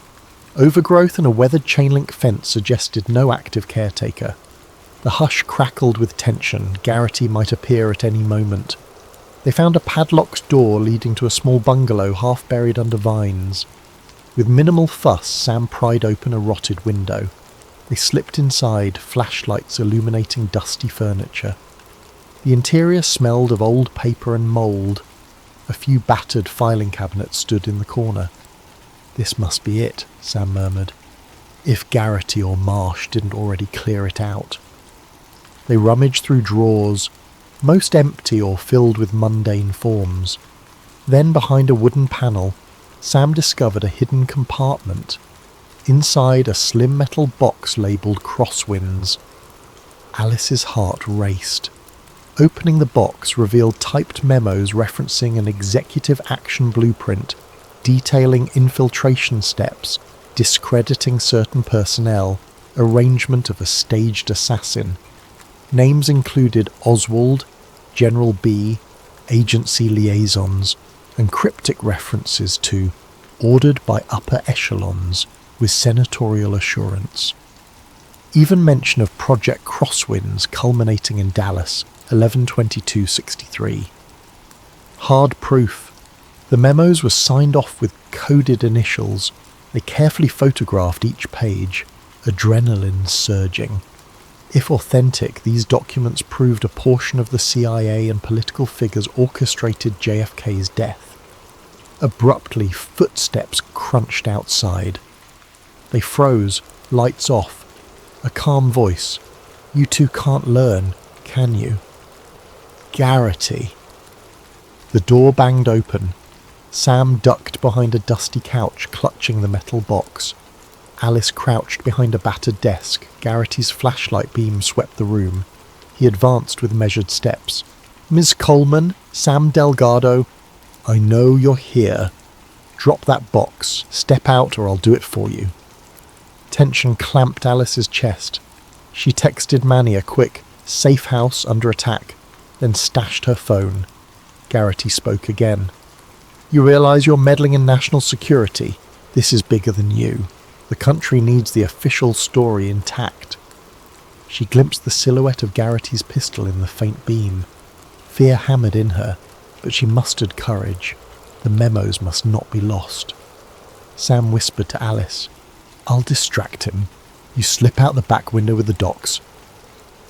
Overgrowth and a weathered chain-link fence suggested no active caretaker. The hush crackled with tension. Garrity might appear at any moment. They found a padlocked door leading to a small bungalow half buried under vines. With minimal fuss, Sam pried open a rotted window. They slipped inside, flashlights illuminating dusty furniture. The interior smelled of old paper and mould. A few battered filing cabinets stood in the corner. "This must be it," Sam murmured, "if Garrity or Marsh didn't already clear it out." They rummaged through drawers, most empty or filled with mundane forms. Then, behind a wooden panel, Sam discovered a hidden compartment. Inside, a slim metal box labelled Crosswinds. Alice's heart raced. Opening the box revealed typed memos referencing an executive action blueprint detailing infiltration steps, discrediting certain personnel, arrangement of a staged assassin. Names included Oswald, General B, agency liaisons, and cryptic references to "ordered by upper echelons" with senatorial assurance. Even mention of Project Crosswinds culminating in Dallas, 11/22/63. Hard proof. The memos were signed off with coded initials. They carefully photographed each page, adrenaline surging. If authentic, these documents proved a portion of the CIA and political figures orchestrated JFK's death. Abruptly, footsteps crunched outside. They froze, lights off. A calm voice. "You two can't learn, can you?" Garrity. The door banged open. Sam ducked behind a dusty couch, clutching the metal box. Alice crouched behind a battered desk. Garrity's flashlight beam swept the room. He advanced with measured steps. "Ms. Coleman, Sam Delgado, I know you're here. Drop that box. Step out or I'll do it for you." Tension clamped Alice's chest. She texted Manny a quick, "safe house under attack," then stashed her phone. Garrity spoke again. "You realise you're meddling in national security? This is bigger than you. The country needs the official story intact." She glimpsed the silhouette of Garrity's pistol in the faint beam. Fear hammered in her, but she mustered courage. The memos must not be lost. Sam whispered to Alice, "I'll distract him. You slip out the back window with the docs."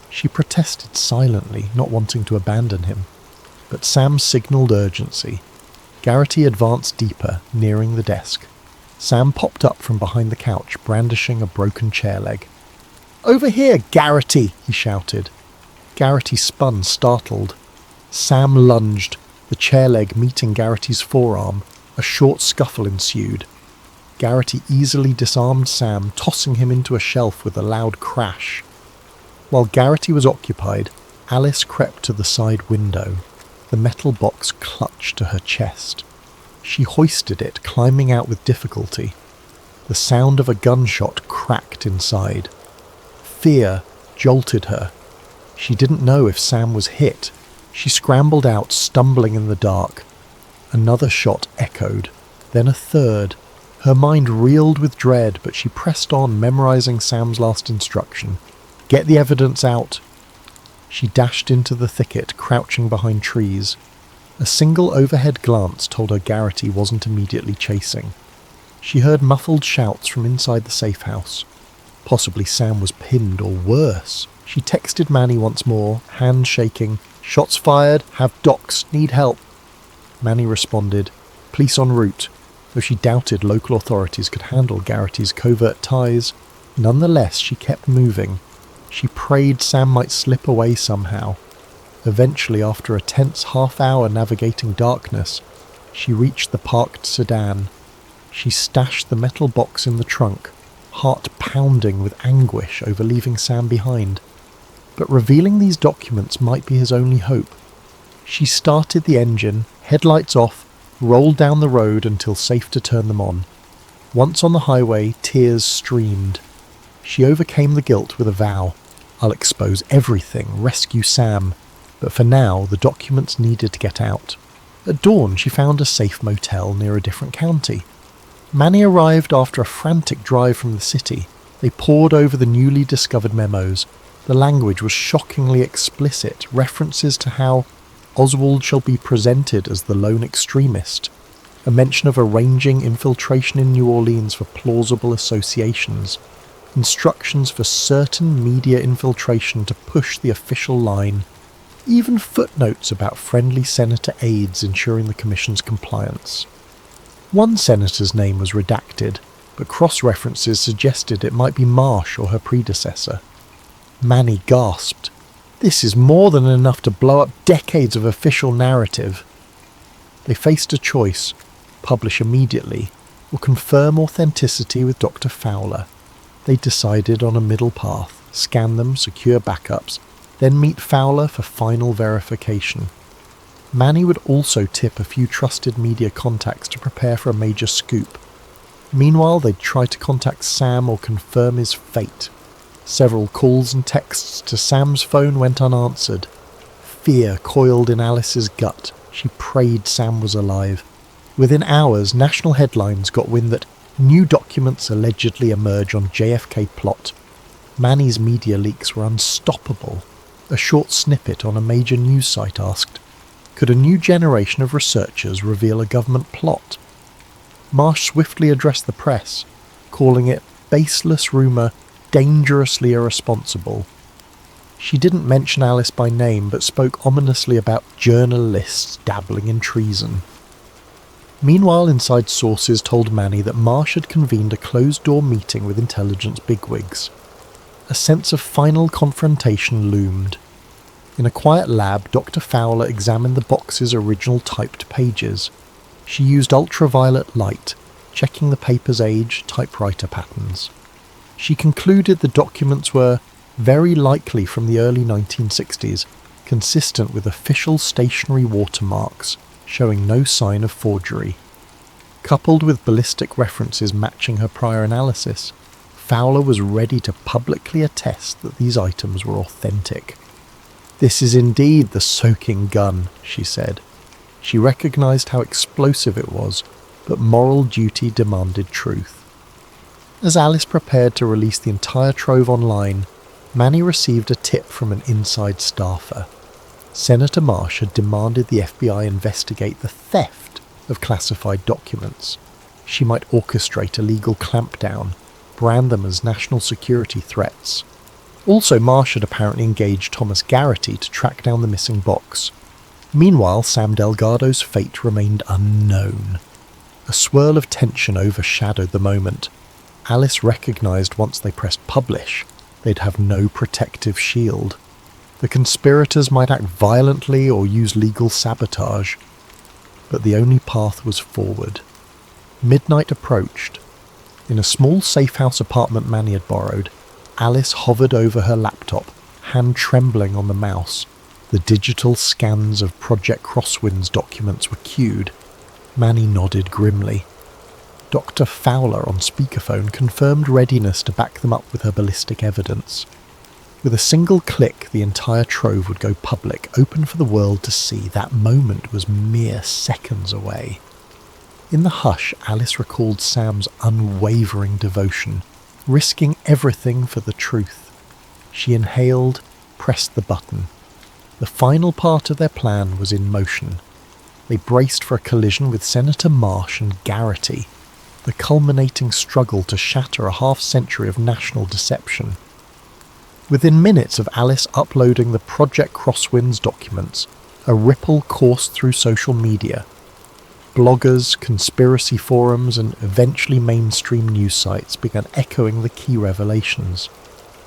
She protested silently, not wanting to abandon him. But Sam signalled urgency. Garrity advanced deeper, nearing the desk. Sam popped up from behind the couch, brandishing a broken chair leg. "Over here, Garrity!" he shouted. Garrity spun, startled. Sam lunged, the chair leg meeting Garrity's forearm, a short scuffle ensued. Garrity easily disarmed Sam, tossing him into a shelf with a loud crash. While Garrity was occupied, Alice crept to the side window. The metal box clutched to her chest. She hoisted it, climbing out with difficulty. The sound of a gunshot cracked inside. Fear jolted her. She didn't know if Sam was hit. She scrambled out, stumbling in the dark. Another shot echoed, then a third. Her mind reeled with dread, but she pressed on, memorizing Sam's last instruction. Get the evidence out. She dashed into the thicket, crouching behind trees. A single overhead glance told her Garrity wasn't immediately chasing. She heard muffled shouts from inside the safe house. Possibly Sam was pinned, or worse. She texted Manny once more, hands shaking. Shots fired, have docs, need help. Manny responded, police en route, though she doubted local authorities could handle Garrity's covert ties. Nonetheless, she kept moving. She prayed Sam might slip away somehow. Eventually, after a tense half-hour navigating darkness, she reached the parked sedan. She stashed the metal box in the trunk, heart pounding with anguish over leaving Sam behind. But revealing these documents might be his only hope. She started the engine, headlights off, rolled down the road until safe to turn them on. Once on the highway, tears streamed. She overcame the guilt with a vow. I'll expose everything, rescue Sam. But for now, the documents needed to get out. At dawn, she found a safe motel near a different county. Manny arrived after a frantic drive from the city. They pored over the newly discovered memos. The language was shockingly explicit, references to how Oswald shall be presented as the lone extremist, a mention of arranging infiltration in New Orleans for plausible associations, instructions for certain media infiltration to push the official line, even footnotes about friendly senator aides ensuring the commission's compliance. One senator's name was redacted, but cross-references suggested it might be Marsh or her predecessor. Manny gasped. This is more than enough to blow up decades of official narrative. They faced a choice: publish immediately, or confirm authenticity with Dr. Fowler. They decided on a middle path, scan them, secure backups, then meet Fowler for final verification. Manny would also tip a few trusted media contacts to prepare for a major scoop. Meanwhile, they'd try to contact Sam or confirm his fate. Several calls and texts to Sam's phone went unanswered. Fear coiled in Alice's gut. She prayed Sam was alive. Within hours, national headlines got wind that new documents allegedly emerge on JFK plot. Manny's media leaks were unstoppable. A short snippet on a major news site asked, could a new generation of researchers reveal a government plot? Marsh swiftly addressed the press, calling it baseless rumour, dangerously irresponsible. She didn't mention Alice by name, but spoke ominously about journalists dabbling in treason. Meanwhile, inside sources told Manny that Marsh had convened a closed-door meeting with intelligence bigwigs. A sense of final confrontation loomed. In a quiet lab, Dr. Fowler examined the box's original typed pages. She used ultraviolet light, checking the paper's age, typewriter patterns. She concluded the documents were very likely from the early 1960s, consistent with official stationary watermarks, showing no sign of forgery. Coupled with ballistic references matching her prior analysis, Fowler was ready to publicly attest that these items were authentic. This is indeed the soaking gun, she said. She recognized how explosive it was, but moral duty demanded truth. As Alice prepared to release the entire trove online, Manny received a tip from an inside staffer. Senator Marsh had demanded the FBI investigate the theft of classified documents. She might orchestrate a legal clampdown, brand them as national security threats. Also, Marsh had apparently engaged Thomas Garrity to track down the missing box. Meanwhile, Sam Delgado's fate remained unknown. A swirl of tension overshadowed the moment. Alice recognized once they pressed publish, they'd have no protective shield. The conspirators might act violently or use legal sabotage. but the only path was forward. Midnight approached. In a small safe-house apartment Manny had borrowed, Alice hovered over her laptop, hand trembling on the mouse. The digital scans of Project Crosswind's documents were queued. Manny nodded grimly. Dr. Fowler on speakerphone confirmed readiness to back them up with her ballistic evidence. With a single click, the entire trove would go public, open for the world to see. That moment was mere seconds away. In the hush, Alice recalled Sam's unwavering devotion, risking everything for the truth. She inhaled, pressed the button. The final part of their plan was in motion. They braced for a collision with Senator Marsh and Garrity, the culminating struggle to shatter a half-century of national deception. Within minutes of Alice uploading the Project Crosswind's documents, a ripple coursed through social media. Bloggers, conspiracy forums, and eventually mainstream news sites began echoing the key revelations.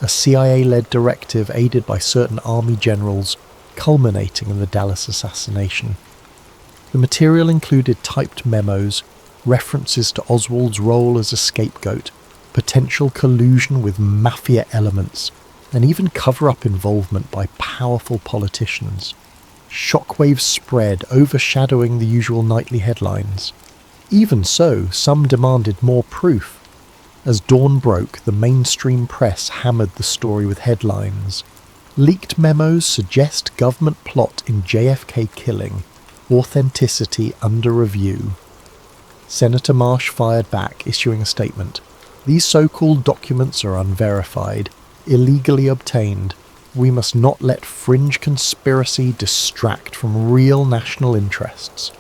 A CIA-led directive aided by certain army generals, culminating in the Dallas assassination. The material included typed memos, references to Oswald's role as a scapegoat, potential collusion with mafia elements, and even cover-up involvement by powerful politicians. Shockwaves spread, overshadowing the usual nightly headlines. Even so, some demanded more proof. As dawn broke, the mainstream press hammered the story with headlines. Leaked memos suggest government plot in JFK killing. Authenticity under review. Senator Marsh fired back, issuing a statement. These so-called documents are unverified, illegally obtained. We must not let fringe conspiracy distract from real national interests.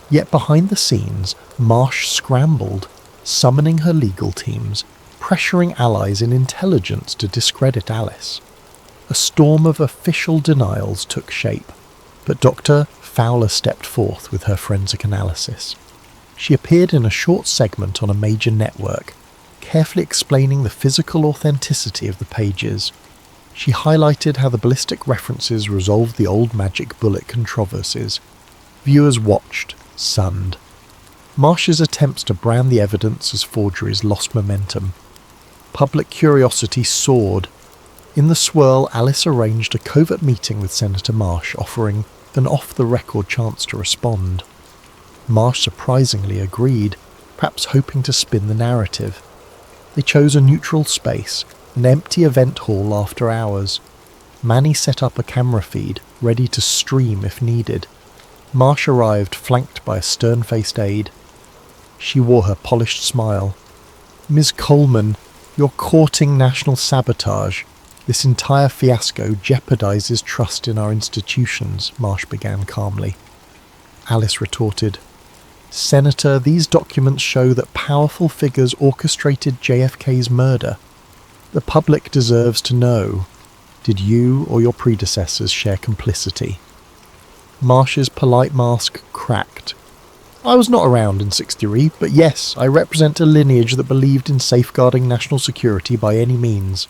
Yet behind the scenes, Marsh scrambled, summoning her legal teams, pressuring allies in intelligence to discredit Alice. A storm of official denials took shape, but Dr. Fowler stepped forth with her forensic analysis. She appeared in a short segment on a major network, carefully explaining the physical authenticity of the pages. She highlighted how the ballistic references resolved the old magic bullet controversies. Viewers watched, stunned. Marsh's attempts to brand the evidence as forgeries lost momentum. Public curiosity soared. In the swirl, Alice arranged a covert meeting with Senator Marsh, offering an off-the-record chance to respond. Marsh surprisingly agreed, perhaps hoping to spin the narrative. They chose a neutral space, an empty event hall after hours. Manny set up a camera feed, ready to stream if needed. Marsh arrived, flanked by a stern-faced aide. She wore her polished smile. "Ms. Coleman, you're courting national sabotage. This entire fiasco jeopardizes trust in our institutions," Marsh began calmly. Alice retorted, "Senator, these documents show that powerful figures orchestrated JFK's murder. The public deserves to know. Did you or your predecessors share complicity?" Marsh's polite mask cracked. "I was not around in '63, but yes, I represent a lineage that believed in safeguarding national security by any means.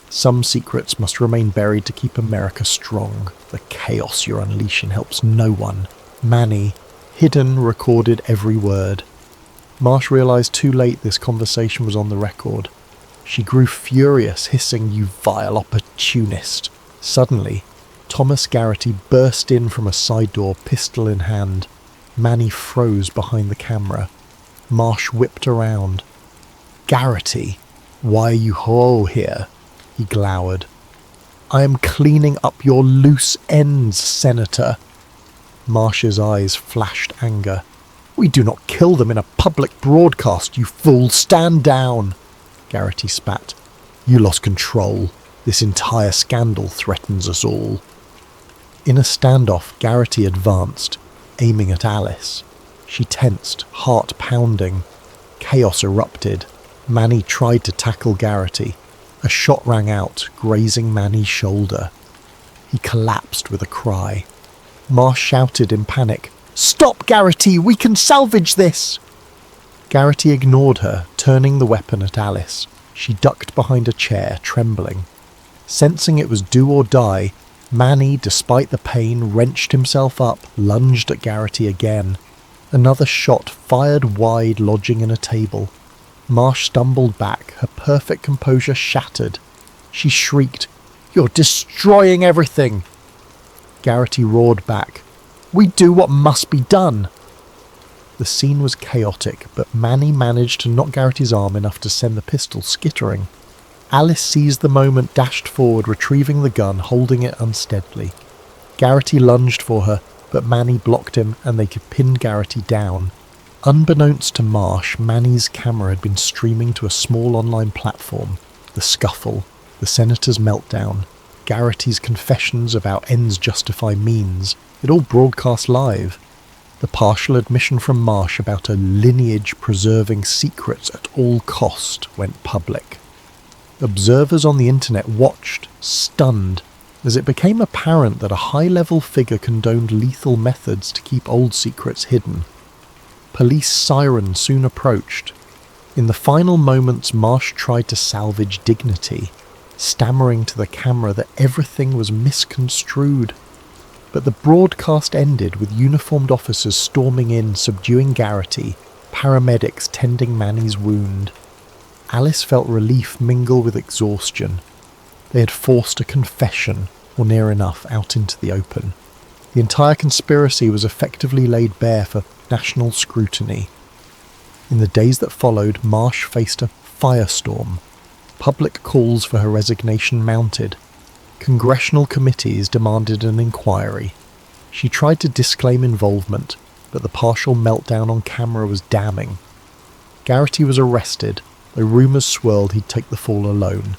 Some secrets must remain buried to keep America strong. The chaos you're unleashing helps no one." Manny, hidden, recorded every word. Marsh realized too late this conversation was on the record. She grew furious, hissing, "You vile opportunist." Suddenly, Thomas Garrity burst in from a side door, pistol in hand. Manny froze behind the camera. Marsh whipped around. "Garrity, why are you here?" He glowered. "I am cleaning up your loose ends, Senator." Marsh's eyes flashed anger. "We do not kill them in a public broadcast, you fool! Stand down!" Garrity spat. "You lost control. This entire scandal threatens us all." In a standoff, Garrity advanced, aiming at Alice. She tensed, heart pounding. Chaos erupted. Manny tried to tackle Garrity. A shot rang out, grazing Manny's shoulder. He collapsed with a cry. Marsh shouted in panic, "Stop, Garrity! We can salvage this!" Garrity ignored her, turning the weapon at Alice. She ducked behind a chair, trembling. Sensing it was do or die, Manny, despite the pain, wrenched himself up, lunged at Garrity again. Another shot fired wide, lodging in a table. Marsh stumbled back, her perfect composure shattered. She shrieked, "You're destroying everything!" Garrity roared back, "We do what must be done!" The scene was chaotic, but Manny managed to knock Garrity's arm enough to send the pistol skittering. Alice seized the moment, dashed forward, retrieving the gun, holding it unsteadily. Garrity lunged for her, but Manny blocked him and they could pin Garrity down. Unbeknownst to Marsh, Manny's camera had been streaming to a small online platform. The scuffle, the senator's meltdown, Garrity's confessions about ends justify means, it all broadcast live. The partial admission from Marsh about a lineage preserving secrets at all cost went public. Observers on the internet watched, stunned, as it became apparent that a high-level figure condoned lethal methods to keep old secrets hidden. Police sirens soon approached. In the final moments, Marsh tried to salvage dignity, stammering to the camera that everything was misconstrued. But the broadcast ended with uniformed officers storming in, subduing Garrity, paramedics tending Manny's wound. Alice felt relief mingle with exhaustion. They had forced a confession, or near enough, out into the open. The entire conspiracy was effectively laid bare for national scrutiny. In the days that followed, Marsh faced a firestorm. Public calls for her resignation mounted. Congressional committees demanded an inquiry. She tried to disclaim involvement, but the partial meltdown on camera was damning. Garrity was arrested, though rumours swirled he'd take the fall alone.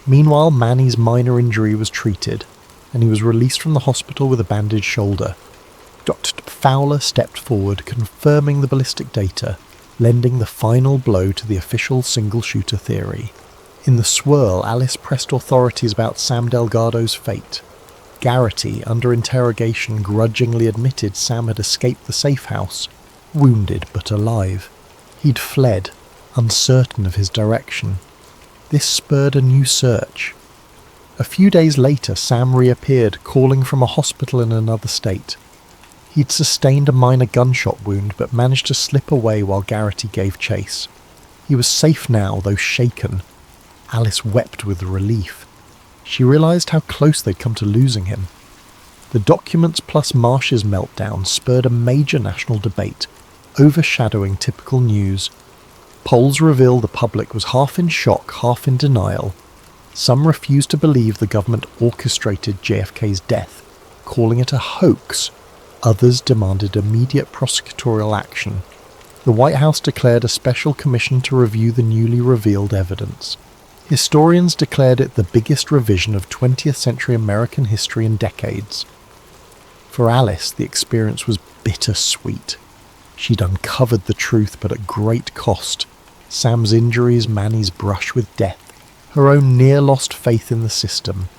Meanwhile, Manny's minor injury was treated, and he was released from the hospital with a bandaged shoulder. Dr. Fowler stepped forward, confirming the ballistic data, lending the final blow to the official single-shooter theory. In the swirl, Alice pressed authorities about Sam Delgado's fate. Garrity, under interrogation, grudgingly admitted Sam had escaped the safe house, wounded but alive. He'd fled, uncertain of his direction. This spurred a new search. A few days later, Sam reappeared, calling from a hospital in another state. He'd sustained a minor gunshot wound, but managed to slip away while Garrity gave chase. He was safe now, though shaken. Alice wept with relief. She realised how close they'd come to losing him. The documents plus Marsh's meltdown spurred a major national debate, overshadowing typical news. Polls revealed the public was half in shock, half in denial. Some refused to believe the government orchestrated JFK's death, calling it a hoax. Others demanded immediate prosecutorial action. The White House declared a special commission to review the newly revealed evidence. Historians declared it the biggest revision of 20th century American history in decades. For Alice, the experience was bittersweet. She'd uncovered the truth, but at great cost. Sam's injuries, Manny's brush with death, her own near-lost faith in the system.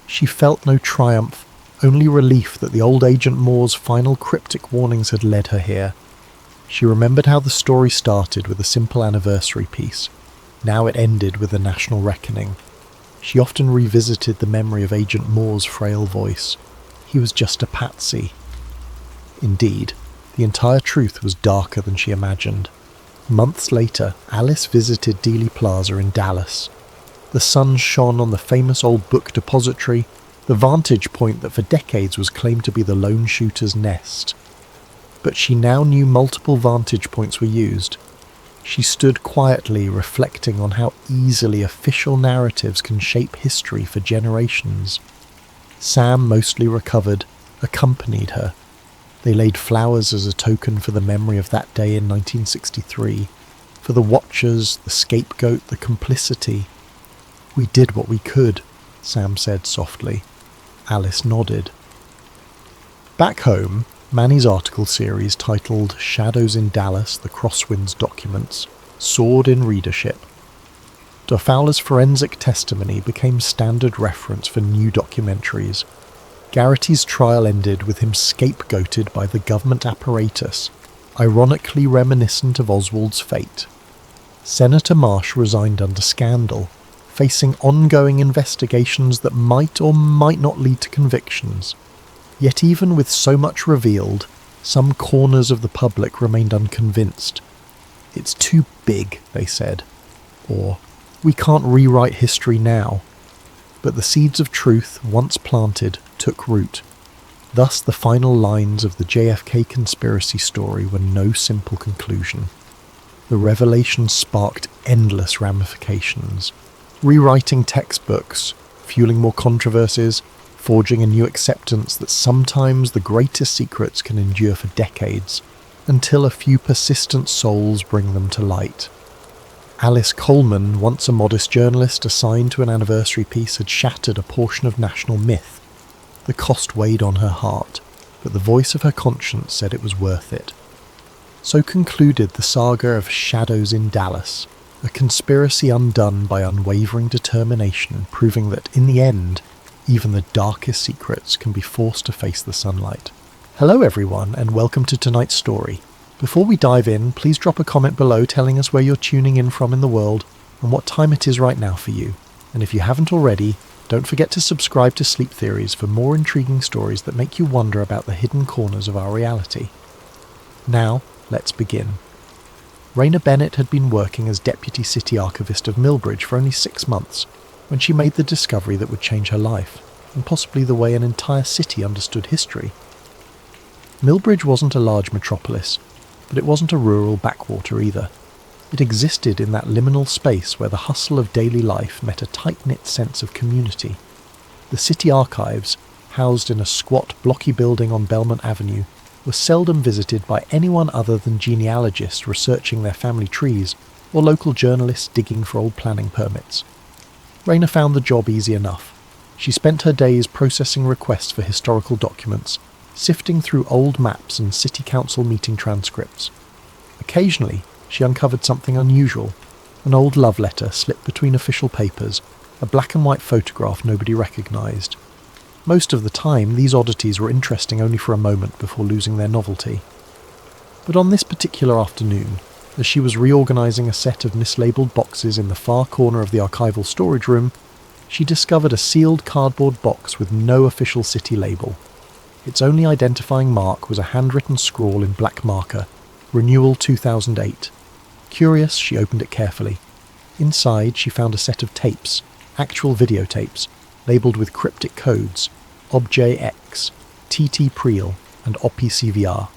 She felt no triumph, only relief that the old Agent Moore's final cryptic warnings had led her here. She remembered how the story started with a simple anniversary piece. Now it ended with a national reckoning. She often revisited the memory of Agent Moore's frail voice. He was just a patsy. Indeed, the entire truth was darker than she imagined. Months later, Alice visited Dealey Plaza in Dallas. The sun shone on the famous old book depository, the vantage point that for decades was claimed to be the lone shooter's nest. But she now knew multiple vantage points were used. She stood quietly, reflecting on how easily official narratives can shape history for generations. Sam, mostly recovered, accompanied her. They laid flowers as a token for the memory of that day in 1963, for the watchers, the scapegoat, the complicity. "We did what we could," Sam said softly. Alice nodded. Back home, Manny's article series titled Shadows in Dallas, The Crosswinds Documents, soared in readership. Dr. Fowler's forensic testimony became standard reference for new documentaries. Garrity's trial ended with him scapegoated by the government apparatus, ironically reminiscent of Oswald's fate. Senator Marsh resigned under scandal. facing ongoing investigations that might or might not lead to convictions. Yet even with so much revealed, some corners of the public remained unconvinced. "It's too big," they said. Or, "We can't rewrite history now." But the seeds of truth, once planted, took root. Thus the final lines of the JFK conspiracy story were no simple conclusion. The revelation sparked endless ramifications, rewriting textbooks, fueling more controversies, forging a new acceptance that sometimes the greatest secrets can endure for decades, until a few persistent souls bring them to light. Alice Coleman, once a modest journalist assigned to an anniversary piece, had shattered a portion of national myth. The cost weighed on her heart, but the voice of her conscience said it was worth it. So concluded the saga of Shadows in Dallas, a conspiracy undone by unwavering determination, proving that in the end, even the darkest secrets can be forced to face the sunlight. Hello everyone, and welcome to tonight's story. Before we dive in, please drop a comment below telling us where you're tuning in from in the world and what time it is right now for you. And if you haven't already, don't forget to subscribe to Sleep Theories for more intriguing stories that make you wonder about the hidden corners of our reality. Now, let's begin. Raina Bennett had been working as Deputy City Archivist of Millbridge for only 6 months when she made the discovery that would change her life, and possibly the way an entire city understood history. Millbridge wasn't a large metropolis, but it wasn't a rural backwater either. It existed in that liminal space where the hustle of daily life met a tight-knit sense of community. The city archives, housed in a squat, blocky building on Belmont Avenue, were seldom visited by anyone other than genealogists researching their family trees or local journalists digging for old planning permits. Raina found the job easy enough. She spent her days processing requests for historical documents, sifting through old maps and city council meeting transcripts. Occasionally, she uncovered something unusual, an old love letter slipped between official papers, a black and white photograph nobody recognised. Most of the time, these oddities were interesting only for a moment before losing their novelty. But on this particular afternoon, as she was reorganising a set of mislabelled boxes in the far corner of the archival storage room, she discovered a sealed cardboard box with no official city label. Its only identifying mark was a handwritten scrawl in black marker, Renewal 2008. Curious, she opened it carefully. Inside, she found a set of tapes, actual videotapes, labelled with cryptic codes, OBJ-X, TT-Preel, and OPCVR.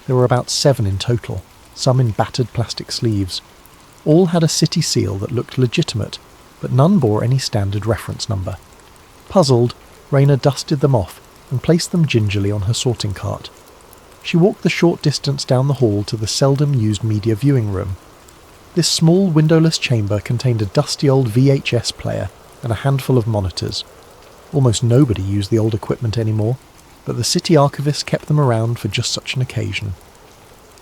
There were about 7 in total, some in battered plastic sleeves. All had a city seal that looked legitimate, but none bore any standard reference number. Puzzled, Raina dusted them off and placed them gingerly on her sorting cart. She walked the short distance down the hall to the seldom-used media viewing room. This small windowless chamber contained a dusty old VHS player and a handful of monitors. Almost nobody used the old equipment anymore, but the city archivist kept them around for just such an occasion.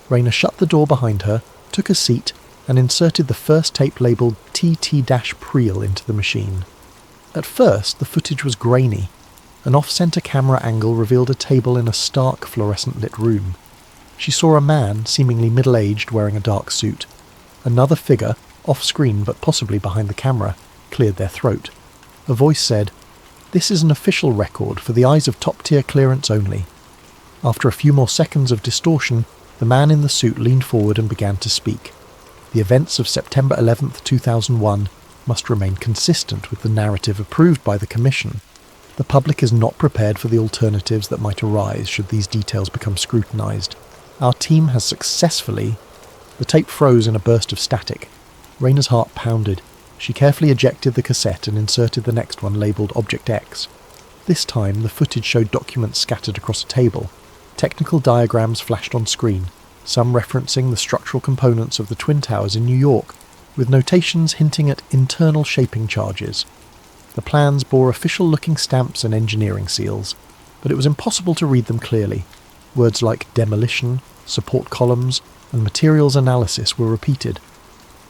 Raina shut the door behind her, took a seat, and inserted the first tape labelled TT-Preel into the machine. At first, the footage was grainy. An off-centre camera angle revealed a table in a stark, fluorescent-lit room. She saw a man, seemingly middle-aged, wearing a dark suit. Another figure, off-screen but possibly behind the camera, cleared their throat. A voice said, "This is an official record for the eyes of top-tier clearance only." After a few more seconds of distortion, the man in the suit leaned forward and began to speak. The events of September 11th, 2001 must remain consistent with the narrative approved by the Commission. The public is not prepared for the alternatives that might arise should these details become scrutinised. Our team has successfully... The tape froze in a burst of static. Raina's heart pounded. She carefully ejected the cassette and inserted the next one labelled Object X. This time, the footage showed documents scattered across a table. Technical diagrams flashed on screen, some referencing the structural components of the Twin Towers in New York, with notations hinting at internal shaping charges. The plans bore official-looking stamps and engineering seals, but it was impossible to read them clearly. Words like demolition, support columns, and materials analysis were repeated.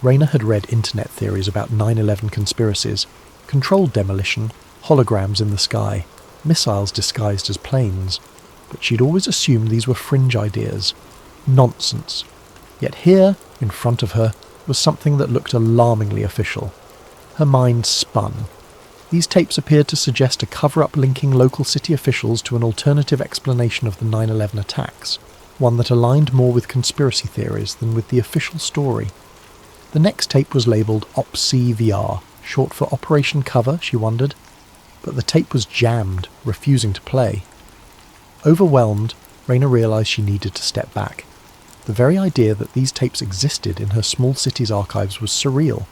Raina had read internet theories about 9/11 conspiracies, controlled demolition, holograms in the sky, missiles disguised as planes, but she'd always assumed these were fringe ideas. Nonsense. Yet here, in front of her, was something that looked alarmingly official. Her mind spun. These tapes appeared to suggest a cover-up linking local city officials to an alternative explanation of the 9/11 attacks, one that aligned more with conspiracy theories than with the official story. The next tape was labelled OPC-VR, short for Operation Cover, she wondered, but the tape was jammed, refusing to play. Overwhelmed, Raina realised she needed to step back. The very idea that these tapes existed in her small city's archives was surreal.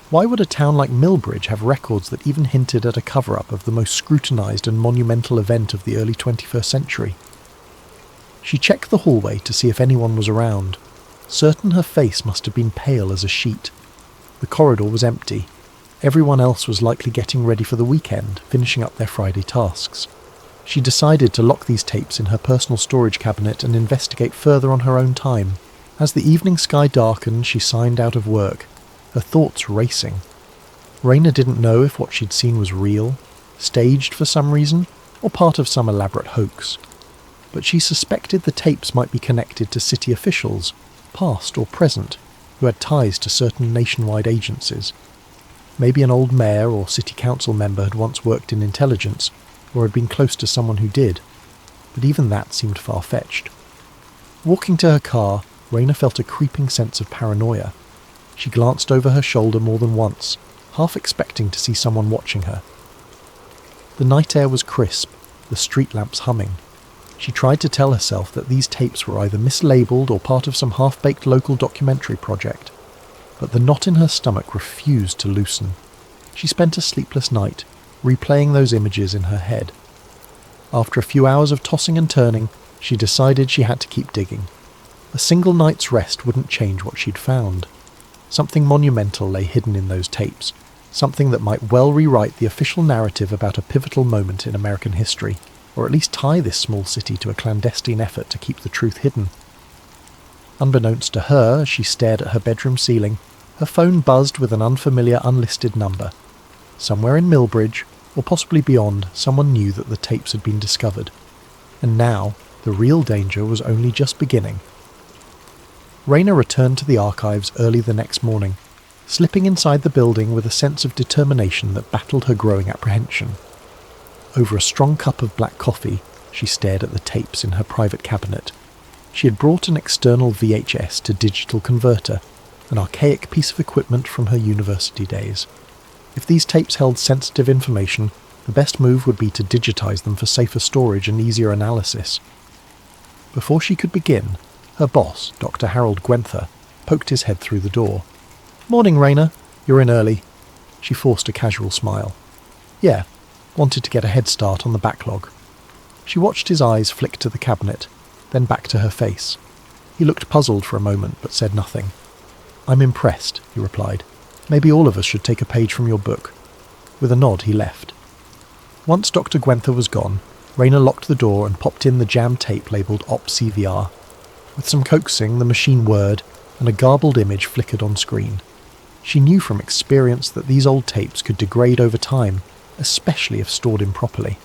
Why would a town like Millbridge have records that even hinted at a cover-up of the most scrutinised and monumental event of the early 21st century? She checked the hallway to see if anyone was around, certain her face must have been pale as a sheet. The corridor was empty. Everyone else was likely getting ready for the weekend, finishing up their Friday tasks. She decided to lock these tapes in her personal storage cabinet and investigate further on her own time. As the evening sky darkened, she signed out of work, her thoughts racing. Raina didn't know if what she'd seen was real, staged for some reason, or part of some elaborate hoax. But she suspected the tapes might be connected to city officials, past or present, who had ties to certain nationwide agencies. Maybe an old mayor or city council member had once worked in intelligence, or had been close to someone who did, but even that seemed far-fetched. Walking to her car, Raina felt a creeping sense of paranoia. She glanced over her shoulder more than once, half expecting to see someone watching her. The night air was crisp, the street lamps humming. She tried to tell herself that these tapes were either mislabelled or part of some half-baked local documentary project, but the knot in her stomach refused to loosen. She spent a sleepless night, replaying those images in her head. After a few hours of tossing and turning, she decided she had to keep digging. A single night's rest wouldn't change what she'd found. Something monumental lay hidden in those tapes, something that might well rewrite the official narrative about a pivotal moment in American history, or at least tie this small city to a clandestine effort to keep the truth hidden. Unbeknownst to her, as she stared at her bedroom ceiling, her phone buzzed with an unfamiliar unlisted number. Somewhere in Millbridge, or possibly beyond, someone knew that the tapes had been discovered. And now, the real danger was only just beginning. Raina returned to the archives early the next morning, slipping inside the building with a sense of determination that battled her growing apprehension. Over a strong cup of black coffee, she stared at the tapes in her private cabinet. She had brought an external VHS to digital converter, an archaic piece of equipment from her university days. If these tapes held sensitive information, the best move would be to digitize them for safer storage and easier analysis. Before she could begin, her boss, Dr. Harold Gwenther, poked his head through the door. "Morning, Raina. You're in early." She forced a casual smile. "Yeah, wanted to get a head start on the backlog." She watched his eyes flick to the cabinet, then back to her face. He looked puzzled for a moment, but said nothing. "I'm impressed," he replied. "Maybe all of us should take a page from your book." With a nod, he left. Once Dr. Gwenther was gone, Raina locked the door and popped in the jammed tape labelled OPC-VR. With some coaxing, the machine whirred, and a garbled image flickered on screen. She knew from experience that these old tapes could degrade over time, especially if stored improperly.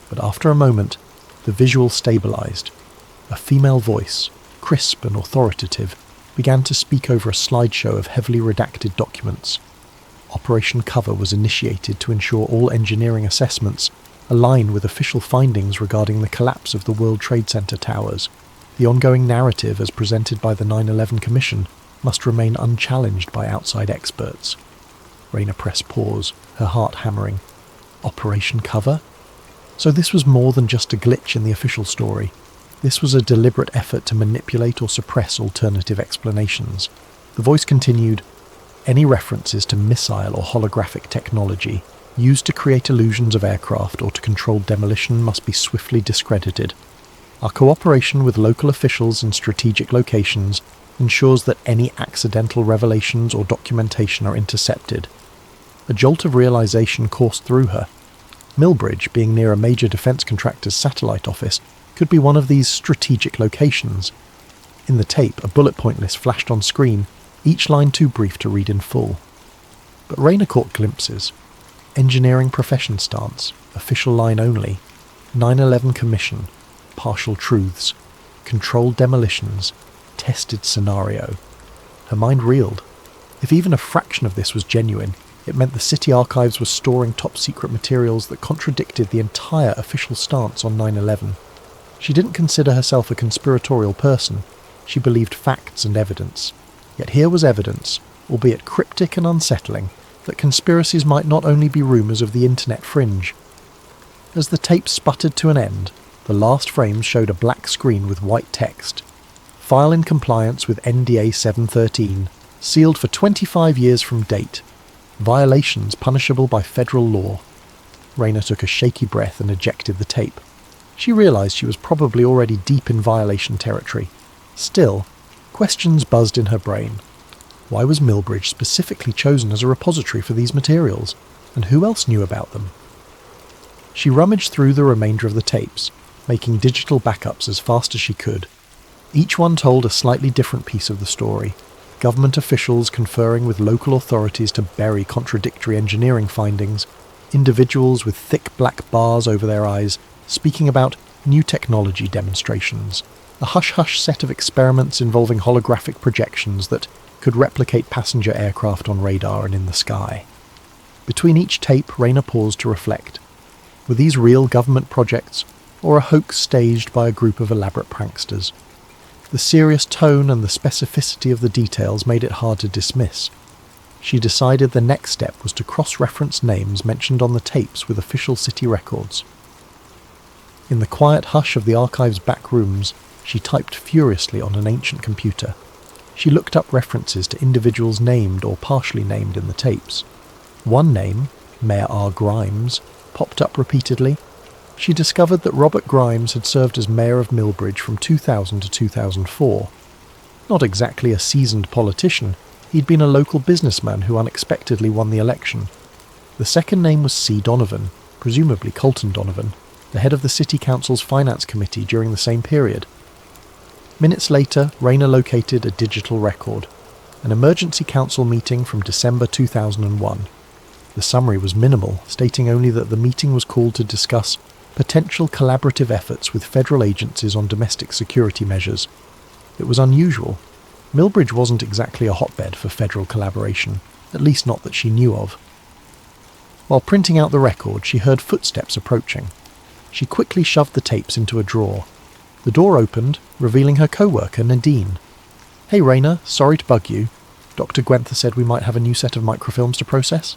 But after a moment, the visual stabilised. A female voice, crisp and authoritative, began to speak over a slideshow of heavily redacted documents. Operation Cover was initiated to ensure all engineering assessments align with official findings regarding the collapse of the World Trade Center towers. The ongoing narrative as presented by the 9/11 Commission must remain unchallenged by outside experts. Raina pressed pause, her heart hammering. Operation Cover? So this was more than just a glitch in the official story. This was a deliberate effort to manipulate or suppress alternative explanations. The voice continued, "Any references to missile or holographic technology used to create illusions of aircraft or to control demolition must be swiftly discredited. Our cooperation with local officials in strategic locations ensures that any accidental revelations or documentation are intercepted." A jolt of realization coursed through her. Millbridge, being near a major defense contractor's satellite office, could be one of these strategic locations. In the tape, a bullet point list flashed on screen, each line too brief to read in full. But Raina caught glimpses. Engineering profession stance, official line only, 9/11 Commission, partial truths, controlled demolitions, tested scenario. Her mind reeled. If even a fraction of this was genuine, It meant the city archives were storing top-secret materials that contradicted the entire official stance on 9/11. She didn't consider herself a conspiratorial person. She believed facts and evidence. Yet here was evidence, albeit cryptic and unsettling, that conspiracies might not only be rumours of the internet fringe. As the tape sputtered to an end, the last frame showed a black screen with white text. File in compliance with NDA 713, sealed for 25 years from date. Violations punishable by federal law. Raina took a shaky breath and ejected the tape. She realised she was probably already deep in violation territory. Still, questions buzzed in her brain. Why was Millbridge specifically chosen as a repository for these materials? And who else knew about them? She rummaged through the remainder of the tapes, making digital backups as fast as she could. Each one told a slightly different piece of the story. Government officials conferring with local authorities to bury contradictory engineering findings, individuals with thick black bars over their eyes speaking about new technology demonstrations, a hush-hush set of experiments involving holographic projections that could replicate passenger aircraft on radar and in the sky. Between each tape, Raina paused to reflect. Were these real government projects, or a hoax staged by a group of elaborate pranksters? The serious tone and the specificity of the details made it hard to dismiss. She decided the next step was to cross-reference names mentioned on the tapes with official city records. In the quiet hush of the archive's back rooms, she typed furiously on an ancient computer. She looked up references to individuals named or partially named in the tapes. One name, Mayor R. Grimes, popped up repeatedly. She discovered that Robert Grimes had served as mayor of Millbridge from 2000 to 2004. Not exactly a seasoned politician, he'd been a local businessman who unexpectedly won the election. The second name was C. Donovan, presumably Colton Donovan, the head of the City Council's Finance Committee during the same period. Minutes later, Raina located a digital record, an emergency council meeting from December 2001. The summary was minimal, stating only that the meeting was called to discuss potential collaborative efforts with federal agencies on domestic security measures. It was unusual. Millbridge wasn't exactly a hotbed for federal collaboration, at least not that she knew of. While printing out the record, she heard footsteps approaching. She quickly shoved the tapes into a drawer. The door opened, revealing her co-worker, Nadine. "Hey Raina, sorry to bug you. Dr. Gwenther said we might have a new set of microfilms to process."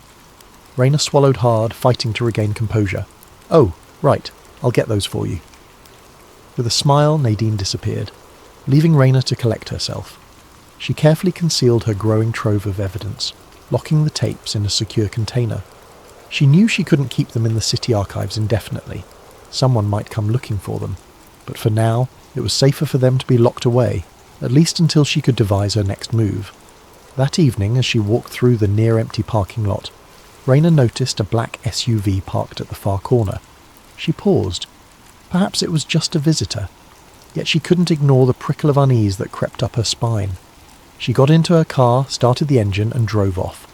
Raina swallowed hard, fighting to regain composure. "Oh, right, I'll get those for you." With a smile, Nadine disappeared, leaving Raina to collect herself. She carefully concealed her growing trove of evidence, locking the tapes in a secure container. She knew she couldn't keep them in the city archives indefinitely. Someone might come looking for them. But for now, it was safer for them to be locked away, at least until she could devise her next move. That evening, as she walked through the near-empty parking lot, Raina noticed a black SUV parked at the far corner. She paused. Perhaps it was just a visitor. Yet she couldn't ignore the prickle of unease that crept up her spine. She got into her car, started the engine, and drove off.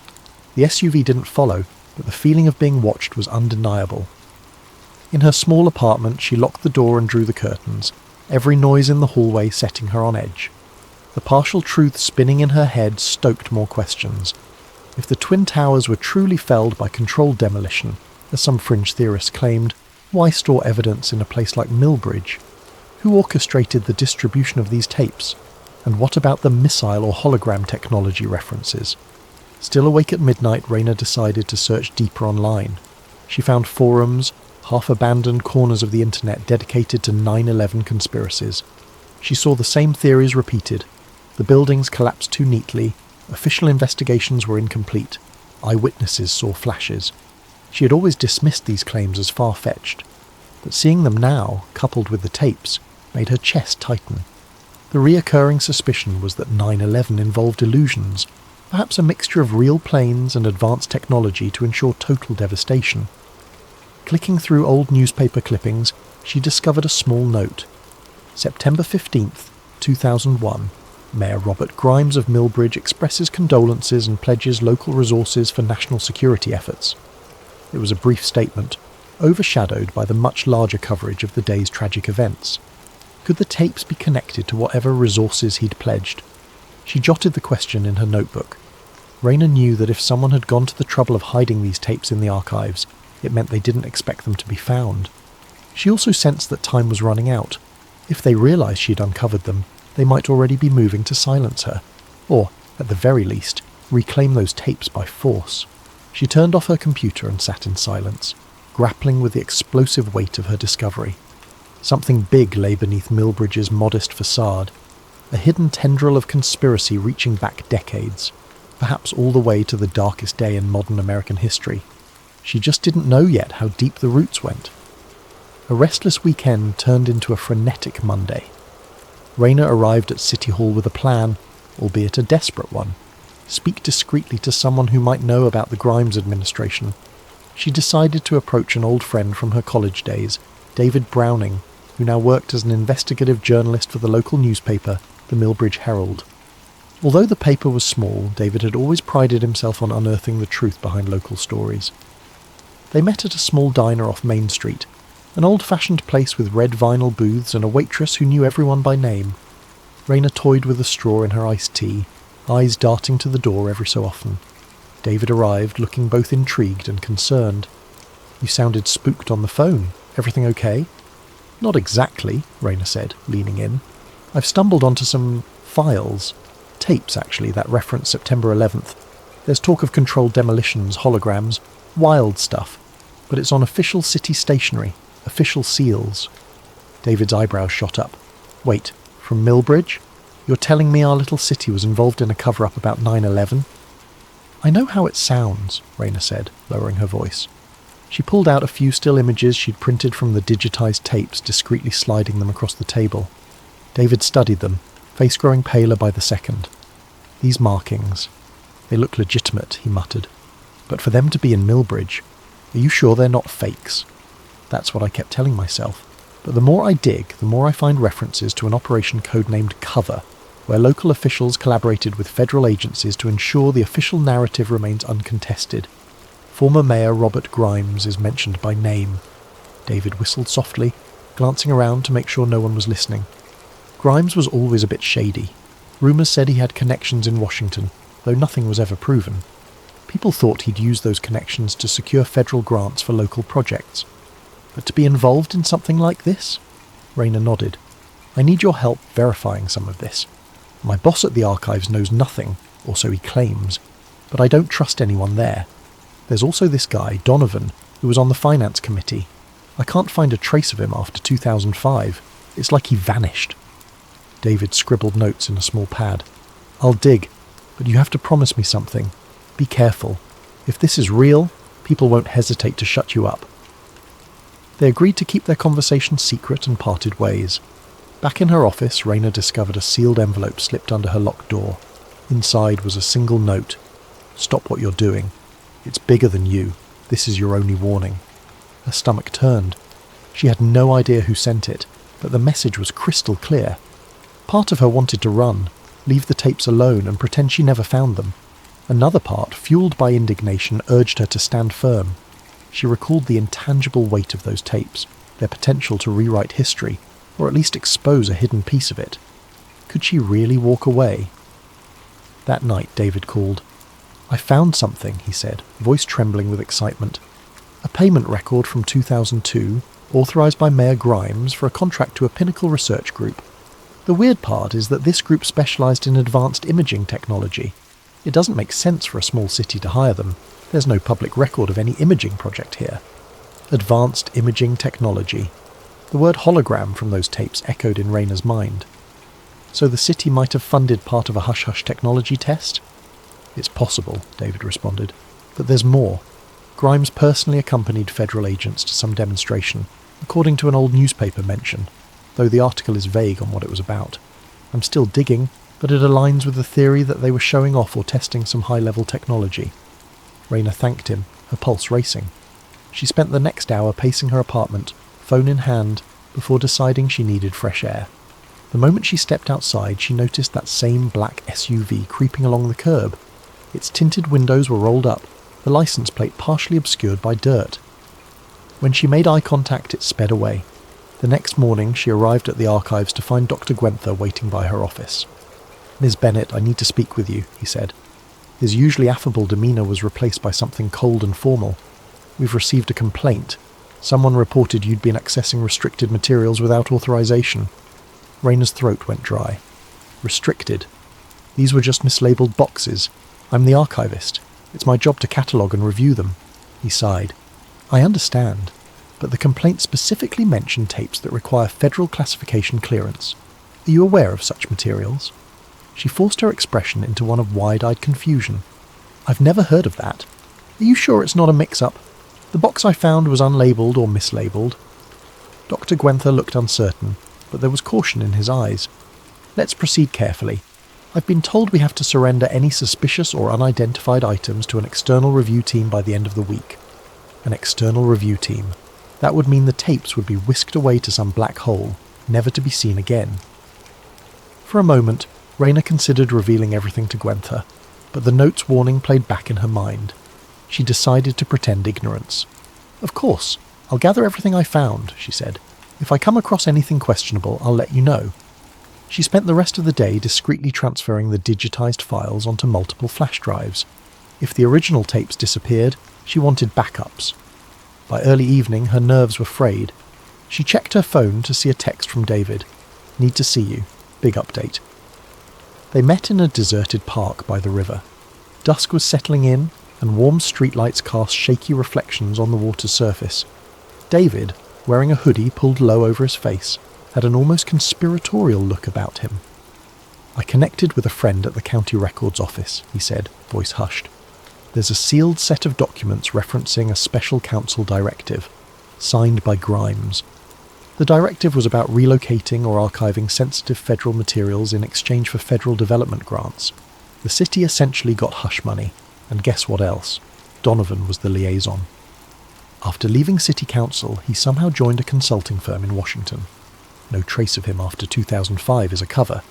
The SUV didn't follow, but the feeling of being watched was undeniable. In her small apartment, she locked the door and drew the curtains, every noise in the hallway setting her on edge. The partial truth spinning in her head stoked more questions. If the Twin Towers were truly felled by controlled demolition, as some fringe theorists claimed, why store evidence in a place like Millbridge? Who orchestrated the distribution of these tapes? And what about the missile or hologram technology references? Still awake at midnight, Raina decided to search deeper online. She found forums, half-abandoned corners of the internet dedicated to 9/11 conspiracies. She saw the same theories repeated. The buildings collapsed too neatly, official investigations were incomplete, eyewitnesses saw flashes. She had always dismissed these claims as far-fetched, but seeing them now, coupled with the tapes, made her chest tighten. The reoccurring suspicion was that 9/11 involved illusions, perhaps a mixture of real planes and advanced technology to ensure total devastation. Clicking through old newspaper clippings, she discovered a small note. September 15th, 2001. Mayor Robert Grimes of Millbridge expresses condolences and pledges local resources for national security efforts. It was a brief statement, overshadowed by the much larger coverage of the day's tragic events. Could the tapes be connected to whatever resources he'd pledged? She jotted the question in her notebook. Rayna knew that if someone had gone to the trouble of hiding these tapes in the archives, it meant they didn't expect them to be found. She also sensed that time was running out. If they realised she'd uncovered them, they might already be moving to silence her, or, at the very least, reclaim those tapes by force. She turned off her computer and sat in silence, grappling with the explosive weight of her discovery. Something big lay beneath Millbridge's modest facade, a hidden tendril of conspiracy reaching back decades, perhaps all the way to the darkest day in modern American history. She just didn't know yet how deep the roots went. A restless weekend turned into a frenetic Monday. Rayna arrived at City Hall with a plan, albeit a desperate one. Speak discreetly to someone who might know about the Grimes administration. She decided to approach an old friend from her college days, David Browning, who now worked as an investigative journalist for the local newspaper, the Millbridge Herald. Although the paper was small, David had always prided himself on unearthing the truth behind local stories. They met at a small diner off Main Street, an old-fashioned place with red vinyl booths and a waitress who knew everyone by name. Rayna toyed with a straw in her iced tea, eyes darting to the door every so often. David arrived, looking both intrigued and concerned. "You sounded spooked on the phone. Everything okay?" "Not exactly," Rayna said, leaning in. "I've stumbled onto some files. Tapes, actually, that reference September 11th. There's talk of controlled demolitions, holograms, wild stuff. But it's on official city stationery, official seals." David's eyebrows shot up. "Wait, from Millbridge? You're telling me our little city was involved in a cover-up about 9/11? "I know how it sounds," Rayna said, lowering her voice. She pulled out a few still images she'd printed from the digitized tapes, discreetly sliding them across the table. David studied them, face growing paler by the second. "These markings. They look legitimate," he muttered. "But for them to be in Millbridge, are you sure they're not fakes?" "That's what I kept telling myself. But the more I dig, the more I find references to an operation codenamed Cover, where local officials collaborated with federal agencies to ensure the official narrative remains uncontested. Former Mayor Robert Grimes is mentioned by name." David whistled softly, glancing around to make sure no one was listening. Grimes was always a bit shady. Rumours said he had connections in Washington, though nothing was ever proven. People thought he'd use those connections to secure federal grants for local projects. But to be involved in something like this? Rayna nodded. "I need your help verifying some of this. My boss at the archives knows nothing, or so he claims, but I don't trust anyone there. There's also this guy, Donovan, who was on the finance committee. I can't find a trace of him after 2005. It's like he vanished." David scribbled notes in a small pad. "I'll dig, but you have to promise me something. Be careful. If this is real, people won't hesitate to shut you up." They agreed to keep their conversation secret and parted ways. Back in her office, Rayna discovered a sealed envelope slipped under her locked door. Inside was a single note. "Stop what you're doing. It's bigger than you. This is your only warning." Her stomach turned. She had no idea who sent it, but the message was crystal clear. Part of her wanted to run, leave the tapes alone and pretend she never found them. Another part, fueled by indignation, urged her to stand firm. She recalled the intangible weight of those tapes, their potential to rewrite history, or at least expose a hidden piece of it. Could she really walk away? That night, David called. "I found something," he said, voice trembling with excitement. "A payment record from 2002, authorised by Mayor Grimes for a contract to a Pinnacle research group. The weird part is that this group specialised in advanced imaging technology. It doesn't make sense for a small city to hire them. There's no public record of any imaging project here." Advanced imaging technology. The word hologram from those tapes echoed in Rayna's mind. So the city might have funded part of a hush-hush technology test? "It's possible," David responded. "But there's more. Grimes personally accompanied federal agents to some demonstration, according to an old newspaper mention, though the article is vague on what it was about. I'm still digging, but it aligns with the theory that they were showing off or testing some high-level technology." Rayna thanked him, her pulse racing. She spent the next hour pacing her apartment, phone in hand, before deciding she needed fresh air. The moment she stepped outside, she noticed that same black SUV creeping along the curb. Its tinted windows were rolled up, the license plate partially obscured by dirt. When she made eye contact, it sped away. The next morning, she arrived at the archives to find Dr. Gwenther waiting by her office. "Ms. Bennett, I need to speak with you," he said. His usually affable demeanour was replaced by something cold and formal. "We've received a complaint. Someone reported you'd been accessing restricted materials without authorization." Rayna's throat went dry. Restricted? These were just mislabeled boxes. I'm the archivist. It's my job to catalogue and review them. He sighed. "I understand, but the complaint specifically mentioned tapes that require federal classification clearance. Are you aware of such materials?" She forced her expression into one of wide-eyed confusion. "I've never heard of that. Are you sure it's not a mix-up? The box I found was unlabelled or mislabelled." Dr. Gwenther looked uncertain, but there was caution in his eyes. "Let's proceed carefully. I've been told we have to surrender any suspicious or unidentified items to an external review team by the end of the week." An external review team. That would mean the tapes would be whisked away to some black hole, never to be seen again. For a moment, Rayna considered revealing everything to Gwenther, but the note's warning played back in her mind. She decided to pretend ignorance. "Of course, I'll gather everything I found," she said. "If I come across anything questionable, I'll let you know." She spent the rest of the day discreetly transferring the digitized files onto multiple flash drives. If the original tapes disappeared, she wanted backups. By early evening, her nerves were frayed. She checked her phone to see a text from David. "Need to see you. Big update." They met in a deserted park by the river. Dusk was settling in, and warm streetlights cast shaky reflections on the water's surface. David, wearing a hoodie pulled low over his face, had an almost conspiratorial look about him. "I connected with a friend at the county records office," he said, voice hushed. "There's a sealed set of documents referencing a special council directive, signed by Grimes. The directive was about relocating or archiving sensitive federal materials in exchange for federal development grants. The city essentially got hush money, and guess what else? Donovan was the liaison. After leaving city council, he somehow joined a consulting firm in Washington. No trace of him after 2005 is a cover.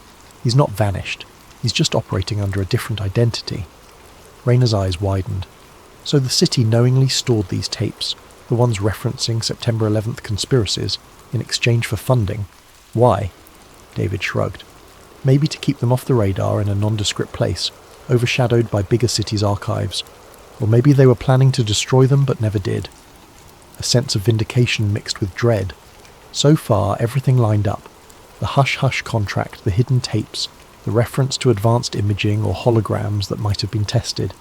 He's not vanished. He's just operating under a different identity." Rayna's eyes widened. So the city knowingly stored these tapes, the ones referencing September 11th conspiracies, in exchange for funding. Why? David shrugged. Maybe to keep them off the radar in a nondescript place, overshadowed by bigger cities' archives. Or maybe they were planning to destroy them but never did. A sense of vindication mixed with dread. So far, everything lined up. The hush-hush contract, the hidden tapes, the reference to advanced imaging or holograms that might have been tested.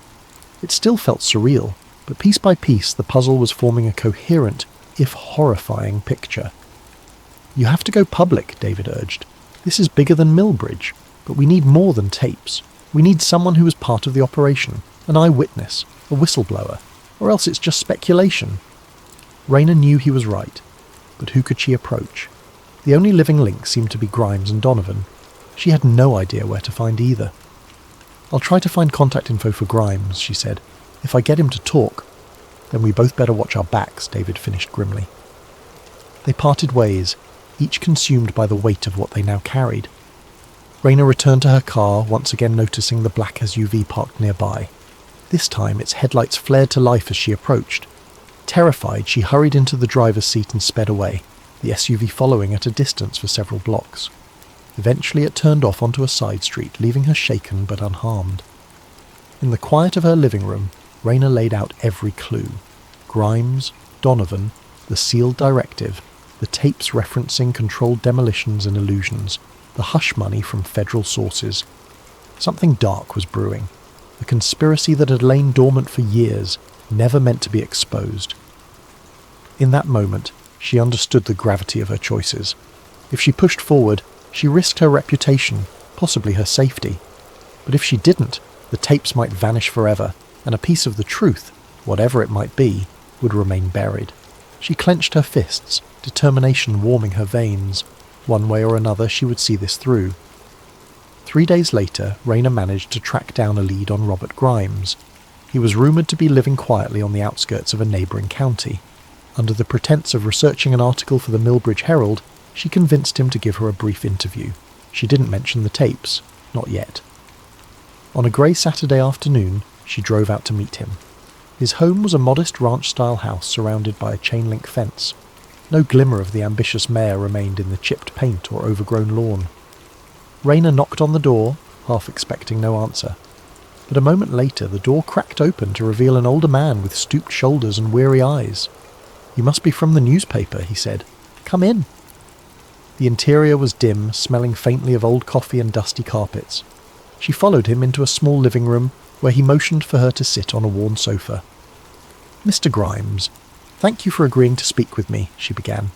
It still felt surreal, but piece by piece the puzzle was forming a coherent, if horrifying, picture. "You have to go public," David urged. "This is bigger than Millbridge, but we need more than tapes. We need someone who was part of the operation, an eyewitness, a whistleblower, or else it's just speculation." Rayna knew he was right, but who could she approach? The only living link seemed to be Grimes and Donovan. She had no idea where to find either. "I'll try to find contact info for Grimes," she said. "If I get him to talk." "Then we both better watch our backs," David finished grimly. They parted ways, each consumed by the weight of what they now carried. Rayna returned to her car, once again noticing the black SUV parked nearby. This time its headlights flared to life as she approached. Terrified, she hurried into the driver's seat and sped away, the SUV following at a distance for several blocks. Eventually it turned off onto a side street, leaving her shaken but unharmed. In the quiet of her living room, Rayna laid out every clue. Grimes, Donovan, the sealed directive, the tapes referencing controlled demolitions and illusions, the hush money from federal sources. Something dark was brewing, a conspiracy that had lain dormant for years, never meant to be exposed. In that moment, she understood the gravity of her choices. If she pushed forward, she risked her reputation, possibly her safety. But if she didn't, the tapes might vanish forever, and a piece of the truth, whatever it might be, would remain buried. She clenched her fists, determination warming her veins. One way or another, she would see this through. 3 days later, Rayna managed to track down a lead on Robert Grimes. He was rumoured to be living quietly on the outskirts of a neighbouring county. Under the pretense of researching an article for the Millbridge Herald, she convinced him to give her a brief interview. She didn't mention the tapes. Not yet. On a grey Saturday afternoon, she drove out to meet him. His home was a modest ranch-style house surrounded by a chain-link fence. No glimmer of the ambitious mayor remained in the chipped paint or overgrown lawn. Rayna knocked on the door, half expecting no answer. but a moment later the door cracked open to reveal an older man with stooped shoulders and weary eyes. "You must be from the newspaper," he said. "Come in." The interior was dim, smelling faintly of old coffee and dusty carpets. She followed him into a small living room where he motioned for her to sit on a worn sofa. "Mr. Grimes, thank you for agreeing to speak with me," she began.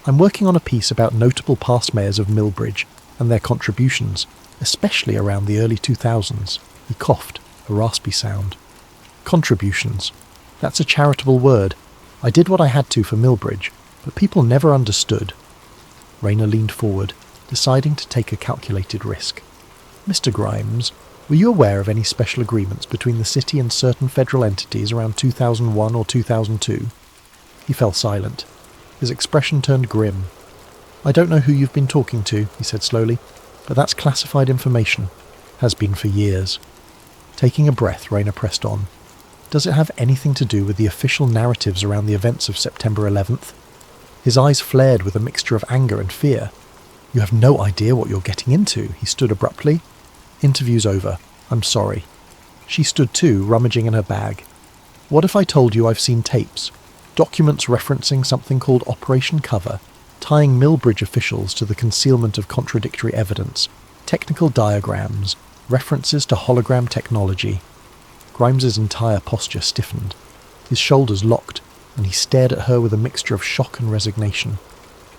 "I'm working on a piece about notable past mayors of Millbridge and their contributions, especially around the early 2000s. He coughed, a raspy sound. "Contributions. That's a charitable word. I did what I had to for Millbridge, but people never understood." Rayner leaned forward, deciding to take a calculated risk. "Mr. Grimes, were you aware of any special agreements between the city and certain federal entities around 2001 or 2002? He fell silent. His expression turned grim. "I don't know who you've been talking to," he said slowly, "but that's classified information. Has been for years." Taking a breath, Rayner pressed on. "Does it have anything to do with the official narratives around the events of September 11th? His eyes flared with a mixture of anger and fear. "You have no idea what you're getting into," he stood abruptly. "Interview's over. I'm sorry." She stood too, rummaging in her bag. "What if I told you I've seen tapes? Documents referencing something called Operation Cover, tying Millbridge officials to the concealment of contradictory evidence, technical diagrams, references to hologram technology." Grimes's entire posture stiffened. His shoulders locked, and he stared at her with a mixture of shock and resignation.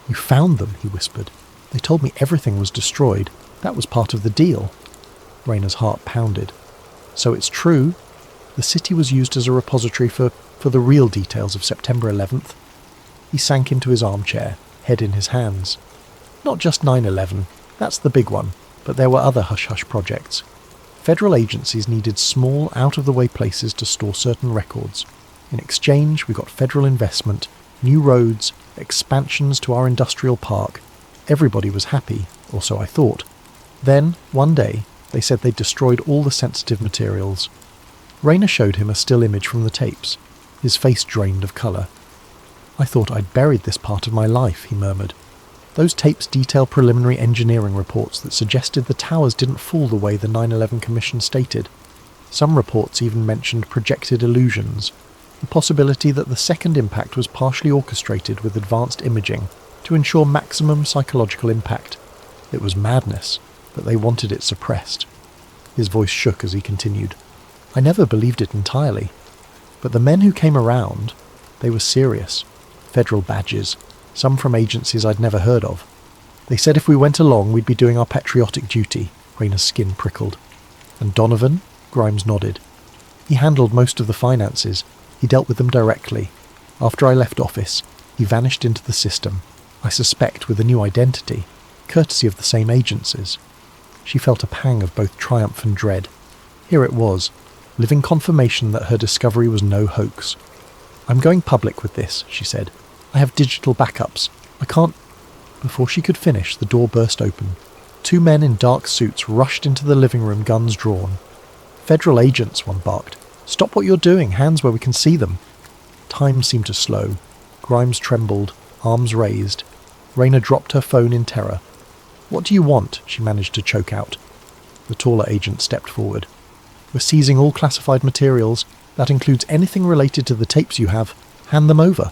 "You found them," he whispered. "They told me everything was destroyed. That was part of the deal." Rayner's heart pounded. "So it's true? The city was used as a repository for the real details of September 11th? He sank into his armchair, head in his hands. "Not just 9/11, that's the big one, but there were other hush-hush projects. Federal agencies needed small, out-of-the-way places to store certain records. In exchange, we got federal investment, new roads, expansions to our industrial park. Everybody was happy, or so I thought. Then, one day, they said they'd destroyed all the sensitive materials." Rayner showed him a still image from the tapes. His face drained of colour. "I thought I'd buried this part of my life," he murmured. "Those tapes detail preliminary engineering reports that suggested the towers didn't fall the way the 9/11 Commission stated. Some reports even mentioned projected illusions, the possibility that the second impact was partially orchestrated with advanced imaging to ensure maximum psychological impact. It was madness, but they wanted it suppressed." His voice shook as he continued. "I never believed it entirely. But the men who came around, they were serious. Federal badges, some from agencies I'd never heard of. They said if we went along, we'd be doing our patriotic duty." Rayner's skin prickled. "And Donovan?" Grimes nodded. "He handled most of the finances. He dealt with them directly. After I left office, he vanished into the system. I suspect with a new identity, courtesy of the same agencies." She felt a pang of both triumph and dread. Here it was, living confirmation that her discovery was no hoax. "I'm going public with this," she said. "I have digital backups. I can't—" Before she could finish, the door burst open. 2 men in dark suits rushed into the living room, guns drawn. "Federal agents," one barked. "Stop what you're doing, hands where we can see them." Time seemed to slow. Grimes trembled, arms raised. Rayner dropped her phone in terror. "What do you want?" she managed to choke out. The taller agent stepped forward. "We're seizing all classified materials. That includes anything related to the tapes you have. Hand them over."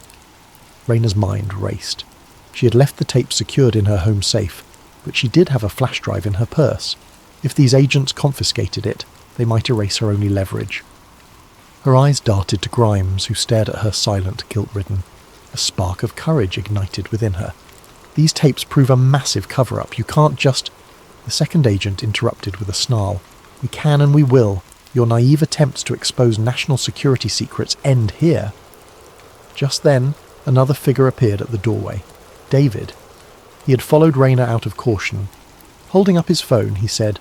Rayner's mind raced. She had left the tapes secured in her home safe, but she did have a flash drive in her purse. If these agents confiscated it, they might erase her only leverage. Her eyes darted to Grimes, who stared at her silent, guilt-ridden. A spark of courage ignited within her. "These tapes prove a massive cover-up. You can't just—" The second agent interrupted with a snarl. "We can and we will. Your naive attempts to expose national security secrets end here." Just then, another figure appeared at the doorway. David. He had followed Rayner out of caution. Holding up his phone, he said,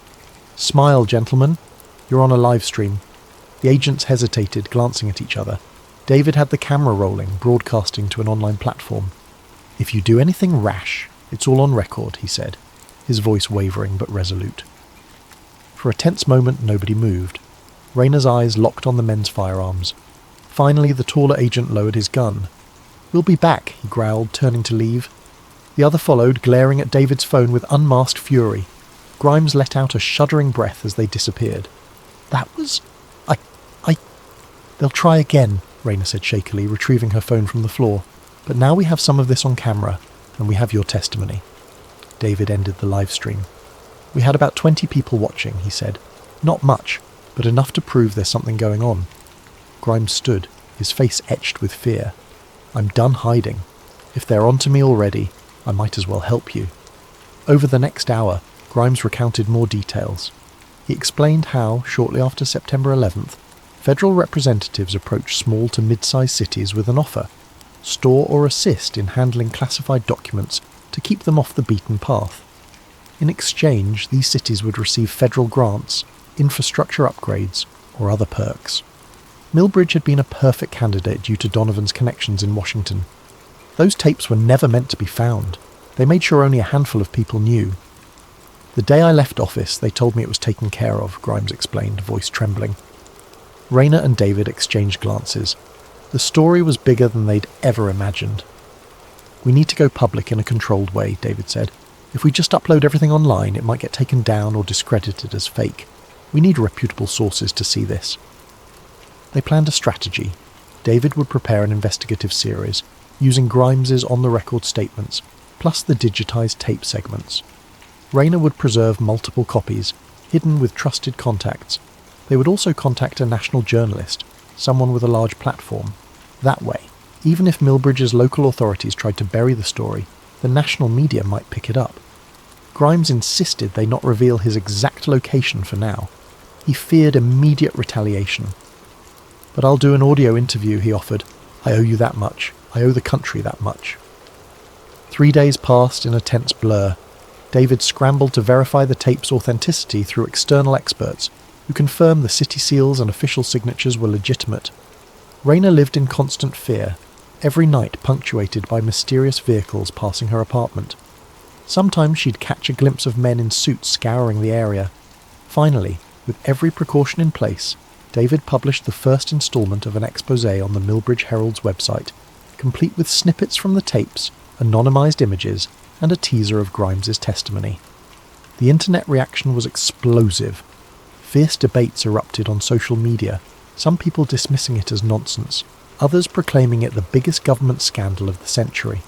"Smile, gentlemen. You're on a live stream." The agents hesitated, glancing at each other. David had the camera rolling, broadcasting to an online platform. "If you do anything rash, it's all on record," he said, his voice wavering but resolute. For a tense moment, nobody moved. Rayner's eyes locked on the men's firearms. Finally, the taller agent lowered his gun. "We'll be back," he growled, turning to leave. The other followed, glaring at David's phone with unmasked fury. Grimes let out a shuddering breath as they disappeared. That was... I... They'll try again, Raina said shakily, retrieving her phone from the floor. But now we have some of this on camera, and we have your testimony. David ended the live stream. We had about 20 people watching, he said. Not much, but enough to prove there's something going on. Grimes stood, his face etched with fear. I'm done hiding. If they're onto me already, I might as well help you. Over the next hour, Grimes recounted more details. He explained how, shortly after September 11th, federal representatives approached small to mid-sized cities with an offer: store or assist in handling classified documents to keep them off the beaten path. In exchange, these cities would receive federal grants, infrastructure upgrades, or other perks. Millbridge had been a perfect candidate due to Donovan's connections in Washington. Those tapes were never meant to be found. They made sure only a handful of people knew. The day I left office, they told me it was taken care of, Grimes explained, voice trembling. Raina and David exchanged glances. The story was bigger than they'd ever imagined. We need to go public in a controlled way, David said. If we just upload everything online, it might get taken down or discredited as fake. We need reputable sources to see this. They planned a strategy. David would prepare an investigative series, using Grimes's on-the-record statements, plus the digitized tape segments. Raina would preserve multiple copies, hidden with trusted contacts. They would also contact a national journalist, someone with a large platform. That way, even if Millbridge's local authorities tried to bury the story, the national media might pick it up. Grimes insisted they not reveal his exact location for now. He feared immediate retaliation. But I'll do an audio interview, he offered. I owe you that much. I owe the country that much. 3 days passed in a tense blur. David scrambled to verify the tape's authenticity through external experts, who confirmed the city seals and official signatures were legitimate. Raina lived in constant fear, every night punctuated by mysterious vehicles passing her apartment. Sometimes she'd catch a glimpse of men in suits scouring the area. Finally, with every precaution in place, David published the first installment of an exposé on the Millbridge Herald's website, complete with snippets from the tapes, anonymized images, and a teaser of Grimes's testimony. The internet reaction was explosive. Fierce debates erupted on social media, some people dismissing it as nonsense, others proclaiming it the biggest government scandal of the century.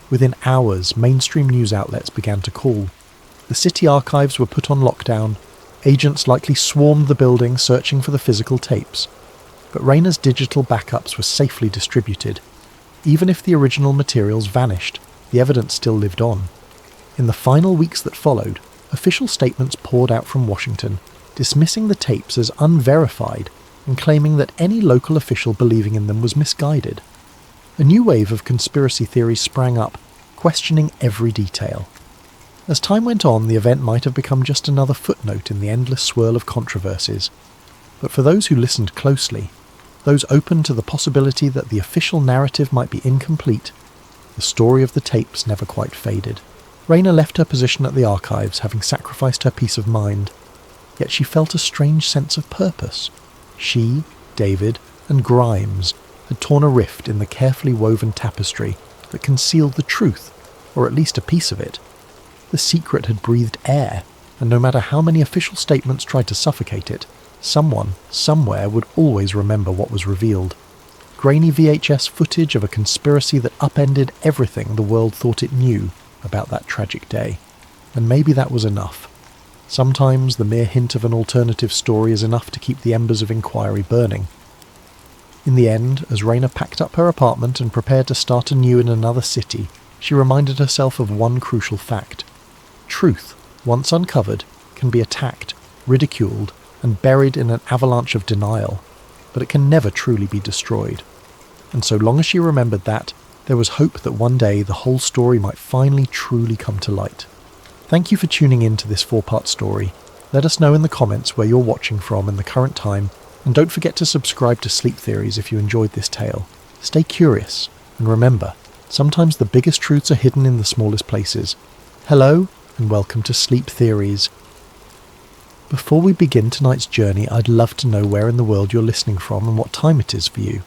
Within hours, mainstream news outlets began to call. The city archives were put on lockdown. Agents likely swarmed the building searching for the physical tapes. But Raina's digital backups were safely distributed. Even if the original materials vanished, the evidence still lived on. In the final weeks that followed, official statements poured out from Washington, dismissing the tapes as unverified and claiming that any local official believing in them was misguided. A new wave of conspiracy theories sprang up, questioning every detail. As time went on, the event might have become just another footnote in the endless swirl of controversies. But for those who listened closely, those open to the possibility that the official narrative might be incomplete, the story of the tapes never quite faded. Raina left her position at the archives, having sacrificed her peace of mind. Yet she felt a strange sense of purpose. She, David, and Grimes had torn a rift in the carefully woven tapestry that concealed the truth, or at least a piece of it. The secret had breathed air, and no matter how many official statements tried to suffocate it, someone, somewhere would always remember what was revealed. Grainy VHS footage of a conspiracy that upended everything the world thought it knew about that tragic day. And maybe that was enough. Sometimes the mere hint of an alternative story is enough to keep the embers of inquiry burning. In the end, as Raina packed up her apartment and prepared to start anew in another city, she reminded herself of one crucial fact. Truth, once uncovered, can be attacked, ridiculed, and buried in an avalanche of denial, but it can never truly be destroyed. And so long as she remembered that, there was hope that one day the whole story might finally truly come to light. Thank you for tuning in to this 4-part story. Let us know in the comments where you're watching from in the current time, and don't forget to subscribe to Sleep Theories if you enjoyed this tale. Stay curious, and remember, sometimes the biggest truths are hidden in the smallest places. Hello, and welcome to Sleep Theories. Before we begin tonight's journey, I'd love to know where in the world you're listening from and what time it is for you.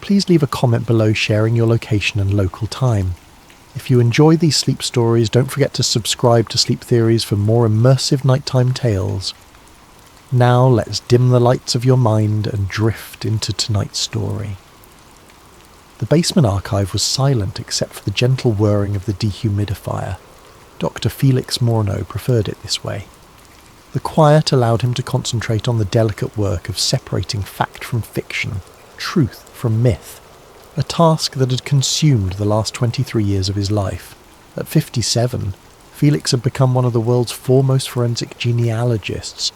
Please leave a comment below sharing your location and local time. If you enjoy these sleep stories, don't forget to subscribe to Sleep Theories for more immersive nighttime tales. Now let's dim the lights of your mind and drift into tonight's story. The basement archive was silent except for the gentle whirring of the dehumidifier. Dr. Felix Morneau preferred it this way. The quiet allowed him to concentrate on the delicate work of separating fact from fiction, truth from myth, a task that had consumed the last 23 years of his life. At 57, Felix had become one of the world's foremost forensic genealogists,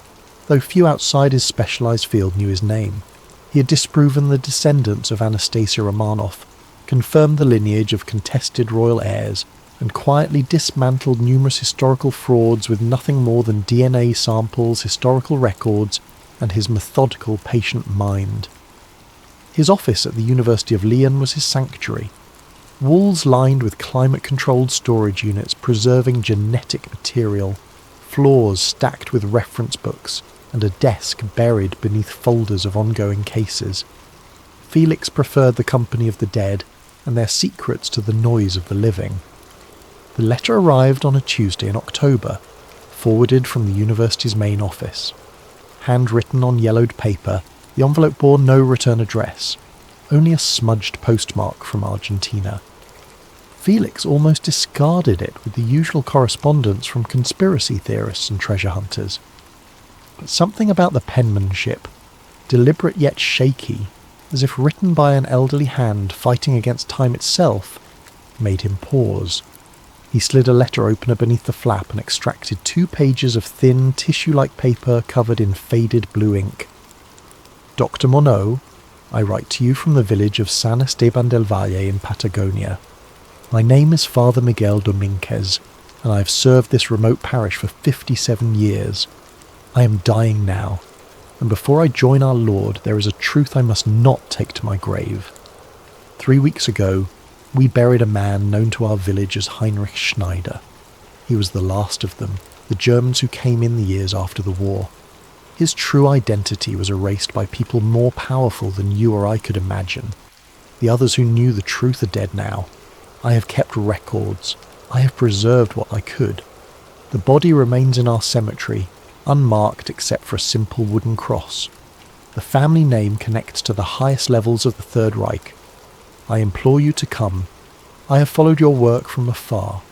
though few outside his specialised field knew his name. He had disproven the descendants of Anastasia Romanov, confirmed the lineage of contested royal heirs, and quietly dismantled numerous historical frauds with nothing more than DNA samples, historical records, and his methodical, patient mind. His office at the University of Lyon was his sanctuary. Walls lined with climate-controlled storage units preserving genetic material, floors stacked with reference books, and a desk buried beneath folders of ongoing cases. Felix preferred the company of the dead and their secrets to the noise of the living. The letter arrived on a Tuesday in October, forwarded from the university's main office. Handwritten on yellowed paper, the envelope bore no return address, only a smudged postmark from Argentina. Felix almost discarded it with the usual correspondence from conspiracy theorists and treasure hunters. But something about the penmanship, deliberate yet shaky, as if written by an elderly hand fighting against time itself, made him pause. He slid a letter opener beneath the flap and extracted 2 pages of thin, tissue-like paper covered in faded blue ink. Dr. Morneau, I write to you from the village of San Esteban del Valle in Patagonia. My name is Father Miguel Dominguez, and I have served this remote parish for 57 years. I am dying now, and before I join our Lord, there is a truth I must not take to my grave. 3 weeks ago, we buried a man known to our village as Heinrich Schneider. He was the last of them, the Germans who came in the years after the war. His true identity was erased by people more powerful than you or I could imagine. The others who knew the truth are dead now. I have kept records. I have preserved what I could. The body remains in our cemetery, unmarked except for a simple wooden cross. The family name connects to the highest levels of the Third Reich. I implore you to come. I have followed your work from afar.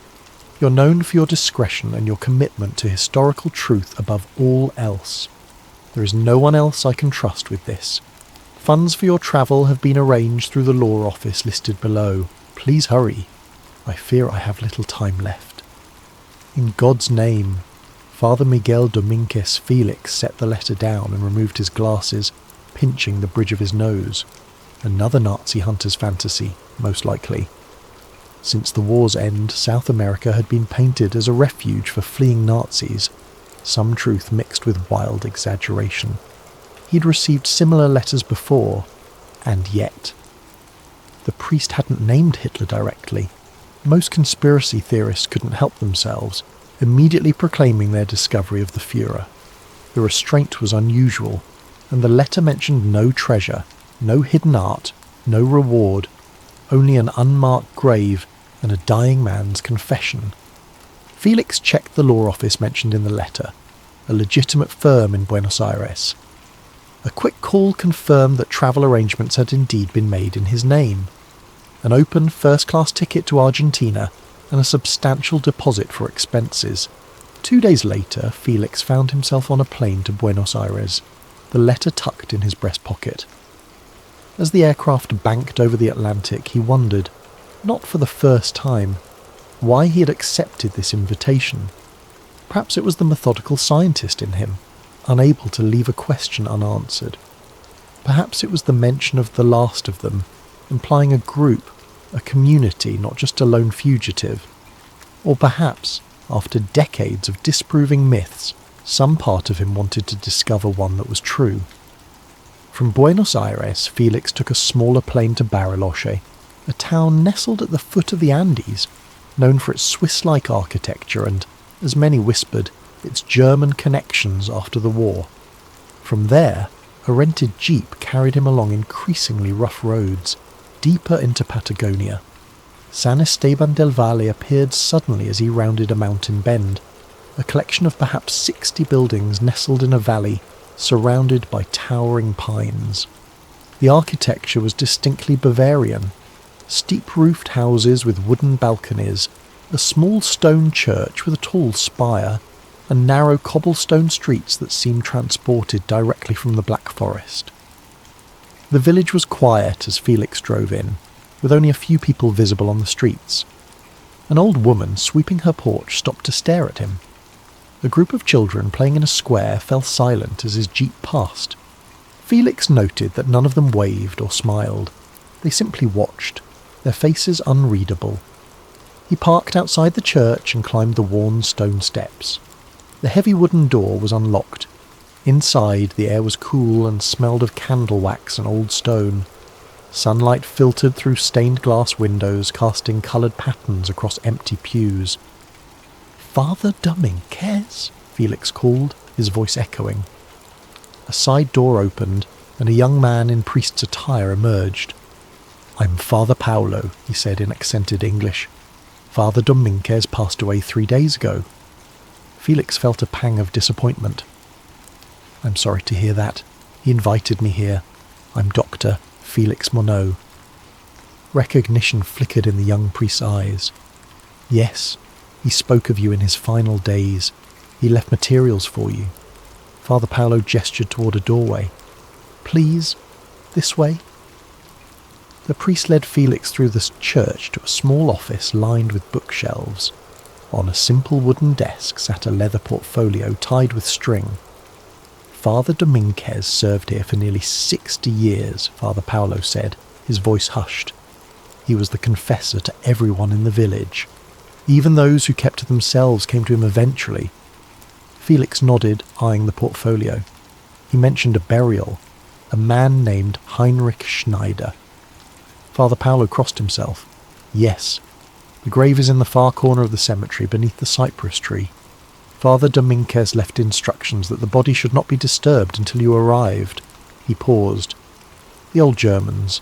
You're known for your discretion and your commitment to historical truth above all else. There is no one else I can trust with this. Funds for your travel have been arranged through the law office listed below. Please hurry. I fear I have little time left. In God's name. Father Miguel Dominguez Felix set the letter down and removed his glasses, pinching the bridge of his nose. Another Nazi hunter's fantasy, most likely. Since the war's end, South America had been painted as a refuge for fleeing Nazis, some truth mixed with wild exaggeration. He'd received similar letters before, and yet. The priest hadn't named Hitler directly. Most conspiracy theorists couldn't help themselves, immediately proclaiming their discovery of the Führer. The restraint was unusual, and the letter mentioned no treasure, no hidden art, no reward, only an unmarked grave and a dying man's confession. Felix checked the law office mentioned in the letter, a legitimate firm in Buenos Aires. A quick call confirmed that travel arrangements had indeed been made in his name. An open first-class ticket to Argentina and a substantial deposit for expenses. 2 days later, Felix found himself on a plane to Buenos Aires, the letter tucked in his breast pocket. As the aircraft banked over the Atlantic, he wondered, not for the first time, why he had accepted this invitation. Perhaps it was the methodical scientist in him, unable to leave a question unanswered. Perhaps it was the mention of the last of them, implying a group, a community, not just a lone fugitive. Or perhaps, after decades of disproving myths, some part of him wanted to discover one that was true. From Buenos Aires, Felix took a smaller plane to Bariloche, a town nestled at the foot of the Andes, known for its Swiss-like architecture and, as many whispered, its German connections after the war. From there, a rented jeep carried him along increasingly rough roads, deeper into Patagonia. San Esteban del Valle appeared suddenly as he rounded a mountain bend, a collection of perhaps 60 buildings nestled in a valley, surrounded by towering pines. The architecture was distinctly Bavarian. Steep-roofed houses with wooden balconies, a small stone church with a tall spire, and narrow cobblestone streets that seemed transported directly from the Black Forest. The village was quiet as Felix drove in, with only a few people visible on the streets. An old woman sweeping her porch stopped to stare at him. A group of children playing in a square fell silent as his jeep passed. Felix noted that none of them waved or smiled. They simply watched, their faces unreadable. He parked outside the church and climbed the worn stone steps. The heavy wooden door was unlocked. Inside, the air was cool and smelled of candle wax and old stone. Sunlight filtered through stained glass windows, casting coloured patterns across empty pews. "Father Dominguez?" Felix called, his voice echoing. A side door opened, and a young man in priest's attire emerged. "I'm Father Paolo," he said in accented English. "Father Dominguez passed away 3 days ago." Felix felt a pang of disappointment. "I'm sorry to hear that. He invited me here. I'm Dr. Felix Monod." Recognition flickered in the young priest's eyes. "Yes, he spoke of you in his final days. He left materials for you." Father Paolo gestured toward a doorway. "Please, this way." The priest led Felix through the church to a small office lined with bookshelves. On a simple wooden desk sat a leather portfolio tied with string. "Father Dominguez served here for nearly 60 years, Father Paolo said, his voice hushed. He was the confessor to everyone in the village. Even those who kept to themselves came to him eventually." Felix nodded, eyeing the portfolio. He mentioned a burial, a man named Heinrich Schneider. Father Paolo crossed himself. "Yes, the grave is in the far corner of the cemetery beneath the cypress tree. Father Dominguez left instructions that the body should not be disturbed until you arrived." He paused. "The old Germans.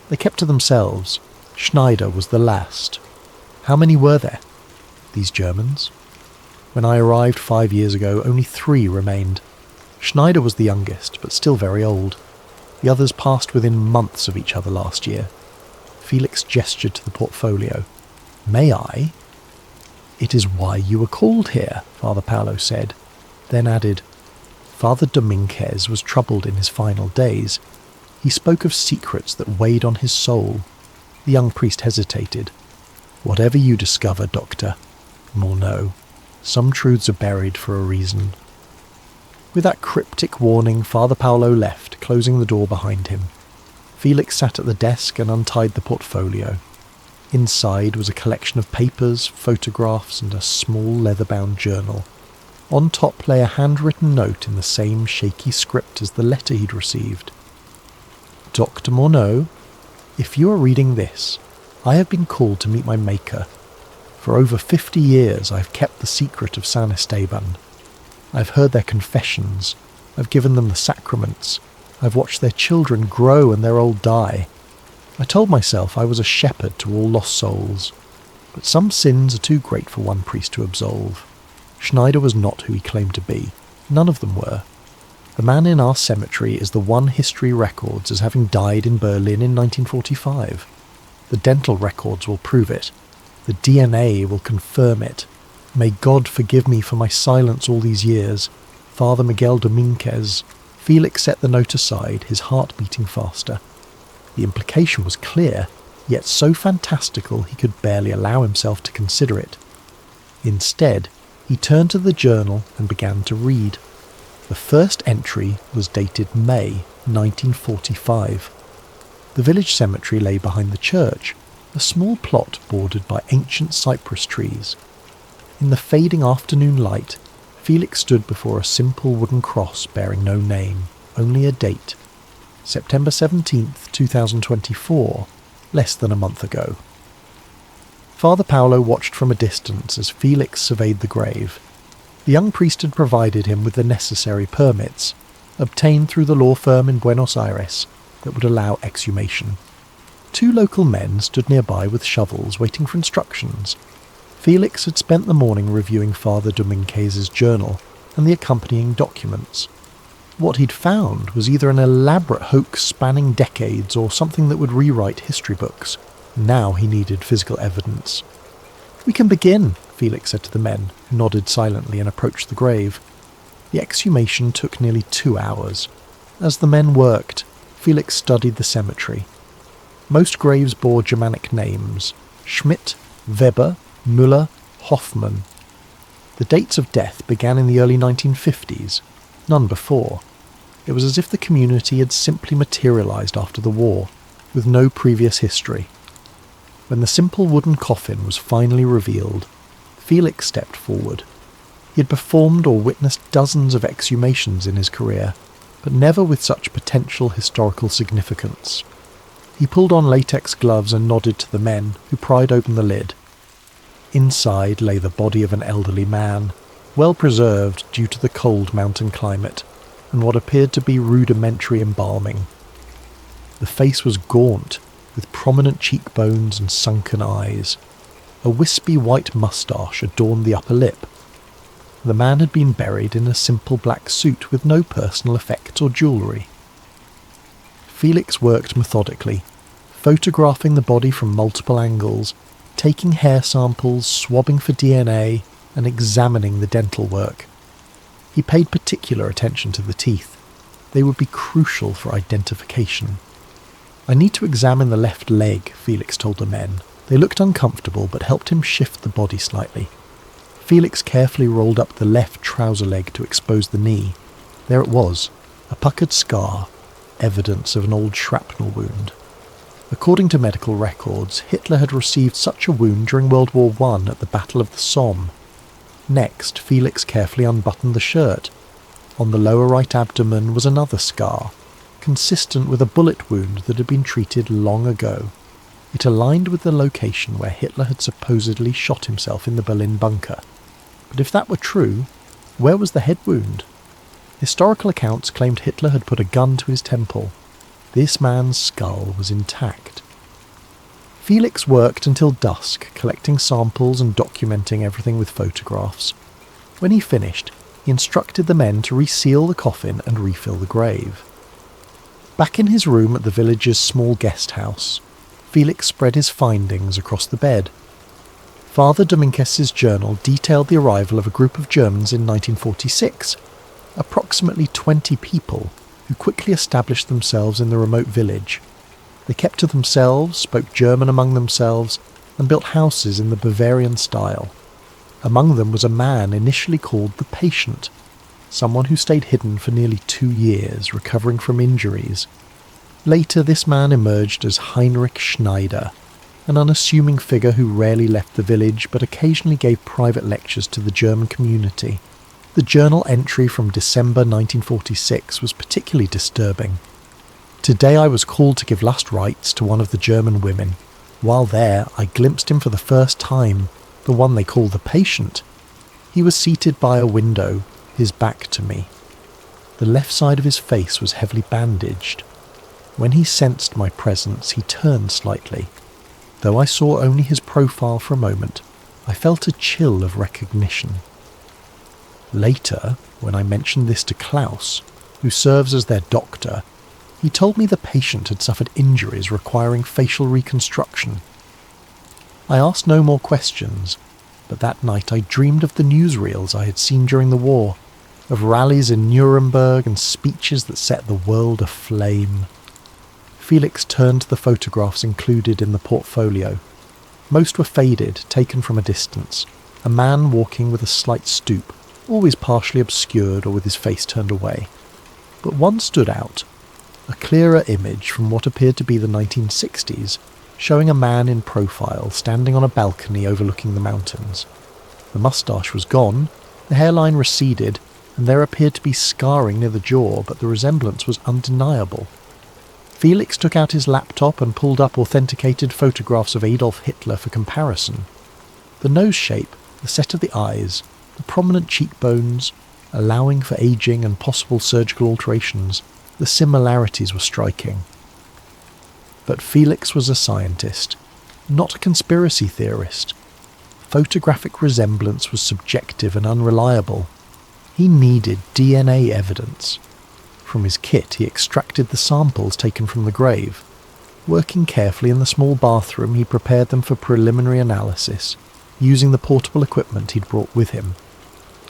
They kept to themselves. Schneider was the last." "How many were there?" "These Germans? When I arrived 5 years ago, only 3 remained. Schneider was the youngest, but still very old. The others passed within months of each other last year." Felix gestured to the portfolio. "May I?" "It is why you were called here," Father Paolo said, then added, "Father Dominguez was troubled in his final days. He spoke of secrets that weighed on his soul." The young priest hesitated. "Whatever you discover, Doctor Monod, some truths are buried for a reason." With that cryptic warning, Father Paolo left, closing the door behind him. Felix sat at the desk and untied the portfolio. Inside was a collection of papers, photographs, and a small leather-bound journal. On top lay a handwritten note in the same shaky script as the letter he'd received. "Dr. Monod, if you are reading this, I have been called to meet my Maker. For over 50 years I have kept the secret of San Esteban. I've heard their confessions. I've given them the sacraments. I've watched their children grow and their old die. I told myself I was a shepherd to all lost souls. But some sins are too great for one priest to absolve. Schneider was not who he claimed to be. None of them were. The man in our cemetery is the one history records as having died in Berlin in 1945. The dental records will prove it. The DNA will confirm it. May God forgive me for my silence all these years. Father Miguel Dominguez." Felix set the note aside, his heart beating faster. The implication was clear, yet so fantastical he could barely allow himself to consider it. Instead, he turned to the journal and began to read. The first entry was dated May 1945. The village cemetery lay behind the church, a small plot bordered by ancient cypress trees. In the fading afternoon light, Felix stood before a simple wooden cross bearing no name, only a date. September 17th, 2024, less than a month ago. Father Paolo watched from a distance as Felix surveyed the grave. The young priest had provided him with the necessary permits, obtained through the law firm in Buenos Aires, that would allow exhumation. 2 local men stood nearby with shovels waiting for instructions. Felix had spent the morning reviewing Father Dominguez's journal and the accompanying documents. What he'd found was either an elaborate hoax spanning decades or something that would rewrite history books. Now he needed physical evidence. "We can begin," Felix said to the men, who nodded silently and approached the grave. The exhumation took nearly 2 hours. As the men worked, Felix studied the cemetery. Most graves bore Germanic names: Schmidt, Weber, Müller, Hoffmann. The dates of death began in the early 1950s, none before. It was as if the community had simply materialised after the war, with no previous history. When the simple wooden coffin was finally revealed, Felix stepped forward. He had performed or witnessed dozens of exhumations in his career, but never with such potential historical significance. He pulled on latex gloves and nodded to the men, who pried open the lid. Inside lay the body of an elderly man, well preserved due to the cold mountain climate, and what appeared to be rudimentary embalming. The face was gaunt, with prominent cheekbones and sunken eyes. A wispy white moustache adorned the upper lip. The man had been buried in a simple black suit with no personal effects or jewellery. Felix worked methodically, photographing the body from multiple angles, taking hair samples, swabbing for DNA, and examining the dental work. He paid particular attention to the teeth. They would be crucial for identification. "I need to examine the left leg," Felix told the men. They looked uncomfortable but helped him shift the body slightly. Felix carefully rolled up the left trouser leg to expose the knee. There it was, a puckered scar, evidence of an old shrapnel wound. According to medical records, Hitler had received such a wound during World War I at the Battle of the Somme. Next, Felix carefully unbuttoned the shirt. On the lower right abdomen was another scar, consistent with a bullet wound that had been treated long ago. It aligned with the location where Hitler had supposedly shot himself in the Berlin bunker. But if that were true, where was the head wound? Historical accounts claimed Hitler had put a gun to his temple. This man's skull was intact. Felix worked until dusk, collecting samples and documenting everything with photographs. When he finished, he instructed the men to reseal the coffin and refill the grave. Back in his room at the village's small guest house, Felix spread his findings across the bed. Father Dominguez's journal detailed the arrival of a group of Germans in 1946, approximately 20 people, who quickly established themselves in the remote village. They kept to themselves, spoke German among themselves, and built houses in the Bavarian style. Among them was a man initially called the Patient, someone who stayed hidden for nearly 2 years, recovering from injuries. Later, this man emerged as Heinrich Schneider, an unassuming figure who rarely left the village but occasionally gave private lectures to the German community. The journal entry from December 1946 was particularly disturbing. "Today I was called to give last rites to one of the German women. While there, I glimpsed him for the first time, the one they call the Patient. He was seated by a window, his back to me. The left side of his face was heavily bandaged. When he sensed my presence, he turned slightly. Though I saw only his profile for a moment, I felt a chill of recognition. Later, when I mentioned this to Klaus, who serves as their doctor, he told me the Patient had suffered injuries requiring facial reconstruction. I asked no more questions, but that night I dreamed of the newsreels I had seen during the war, of rallies in Nuremberg and speeches that set the world aflame." Felix turned to the photographs included in the portfolio. Most were faded, taken from a distance. A man walking with a slight stoop, always partially obscured or with his face turned away. But one stood out, a clearer image from what appeared to be the 1960s, showing a man in profile standing on a balcony overlooking the mountains. The moustache was gone, the hairline receded, and there appeared to be scarring near the jaw, but the resemblance was undeniable. Felix took out his laptop and pulled up authenticated photographs of Adolf Hitler for comparison. The nose shape, the set of the eyes, the prominent cheekbones, allowing for aging and possible surgical alterations, the similarities were striking. But Felix was a scientist, not a conspiracy theorist. Photographic resemblance was subjective and unreliable. He needed DNA evidence. From his kit, he extracted the samples taken from the grave. Working carefully in the small bathroom, he prepared them for preliminary analysis, using the portable equipment he'd brought with him.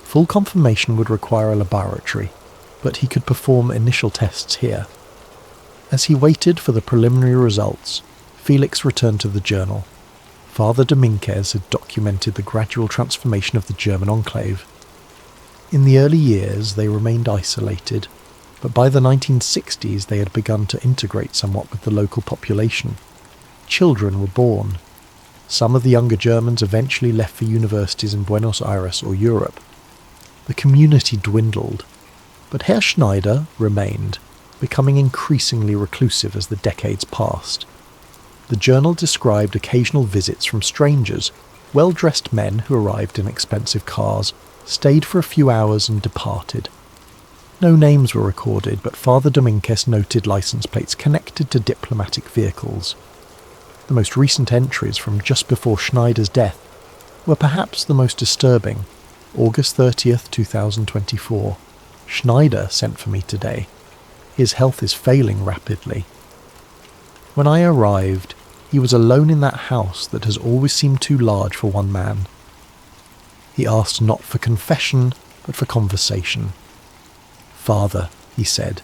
Full confirmation would require a laboratory, but he could perform initial tests here. As he waited for the preliminary results, Felix returned to the journal. Father Dominguez had documented the gradual transformation of the German enclave. In the early years, they remained isolated, but by the 1960s they had begun to integrate somewhat with the local population. Children were born. Some of the younger Germans eventually left for universities in Buenos Aires or Europe. The community dwindled, but Herr Schneider remained, becoming increasingly reclusive as the decades passed. The journal described occasional visits from strangers, well-dressed men who arrived in expensive cars, stayed for a few hours and departed. No names were recorded, but Father Dominguez noted license plates connected to diplomatic vehicles. The most recent entries from just before Schneider's death were perhaps the most disturbing. August 30th, 2024. Schneider sent for me today. His health is failing rapidly. When I arrived, he was alone in that house that has always seemed too large for one man. He asked not for confession, but for conversation. Father, he said,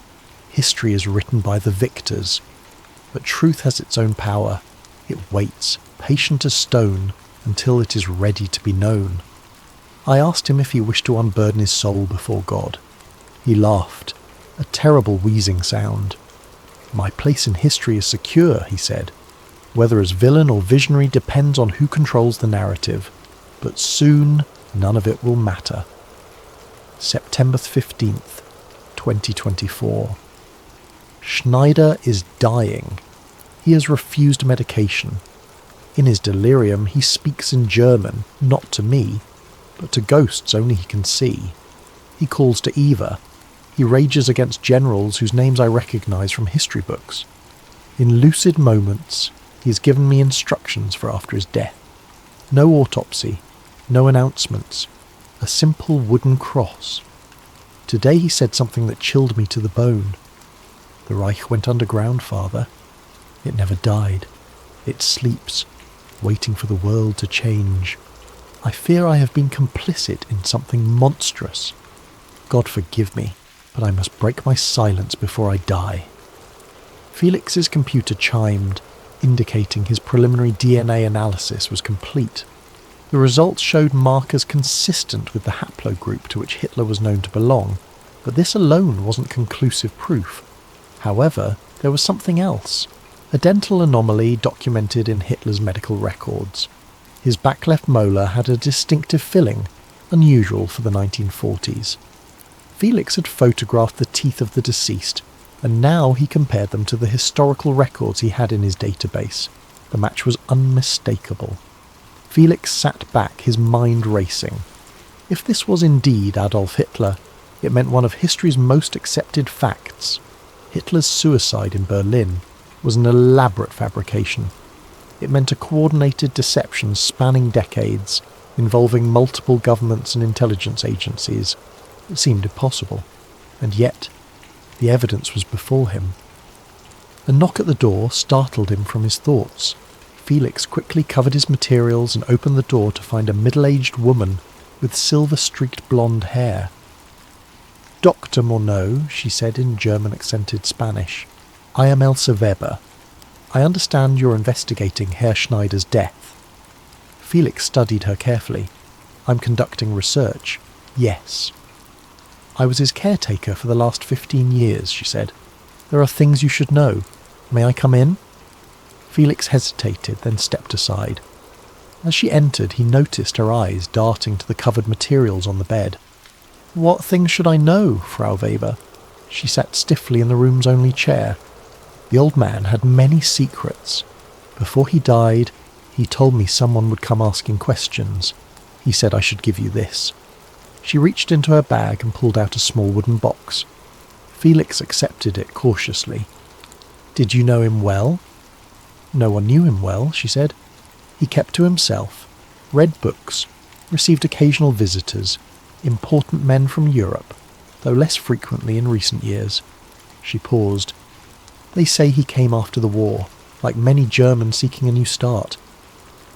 history is written by the victors, but truth has its own power. It waits, patient as stone, until it is ready to be known. I asked him if he wished to unburden his soul before God. He laughed, a terrible wheezing sound. My place in history is secure, he said. Whether as villain or visionary depends on who controls the narrative, but soon none of it will matter. September 15th, 2024. Schneider is dying. He has refused medication. In his delirium, he speaks in German, not to me, but to ghosts only he can see. He calls to Eva. He rages against generals whose names I recognize from history books. In lucid moments, he has given me instructions for after his death. No autopsy, no announcements, a simple wooden cross. Today he said something that chilled me to the bone. The Reich went underground, Father. It never died. It sleeps, waiting for the world to change. I fear I have been complicit in something monstrous. God forgive me, but I must break my silence before I die. Felix's computer chimed, indicating his preliminary DNA analysis was complete. The results showed markers consistent with the haplogroup to which Hitler was known to belong, but this alone wasn't conclusive proof. However, there was something else. A dental anomaly documented in Hitler's medical records. His back left molar had a distinctive filling, unusual for the 1940s. Felix had photographed the teeth of the deceased, and now he compared them to the historical records he had in his database. The match was unmistakable. Felix sat back, his mind racing. If this was indeed Adolf Hitler, it meant one of history's most accepted facts. Hitler's suicide in Berlin was an elaborate fabrication. It meant a coordinated deception spanning decades, involving multiple governments and intelligence agencies. It seemed impossible, and yet the evidence was before him. A knock at the door startled him from his thoughts. Felix quickly covered his materials and opened the door to find a middle-aged woman with silver-streaked blonde hair. Dr. Morneau, she said in German-accented Spanish, I am Elsa Weber. I understand you're investigating Herr Schneider's death. Felix studied her carefully. I'm conducting research. Yes. I was his caretaker for the last 15 years, she said. There are things you should know. May I come in? Felix hesitated, then stepped aside. As she entered, he noticed her eyes darting to the covered materials on the bed. What things should I know, Frau Weber? She sat stiffly in the room's only chair. The old man had many secrets. Before he died, he told me someone would come asking questions. He said I should give you this. She reached into her bag and pulled out a small wooden box. Felix accepted it cautiously. Did you know him well? No one knew him well, she said. He kept to himself, read books, received occasional visitors, important men from Europe, though less frequently in recent years. She paused. They say he came after the war, like many Germans seeking a new start.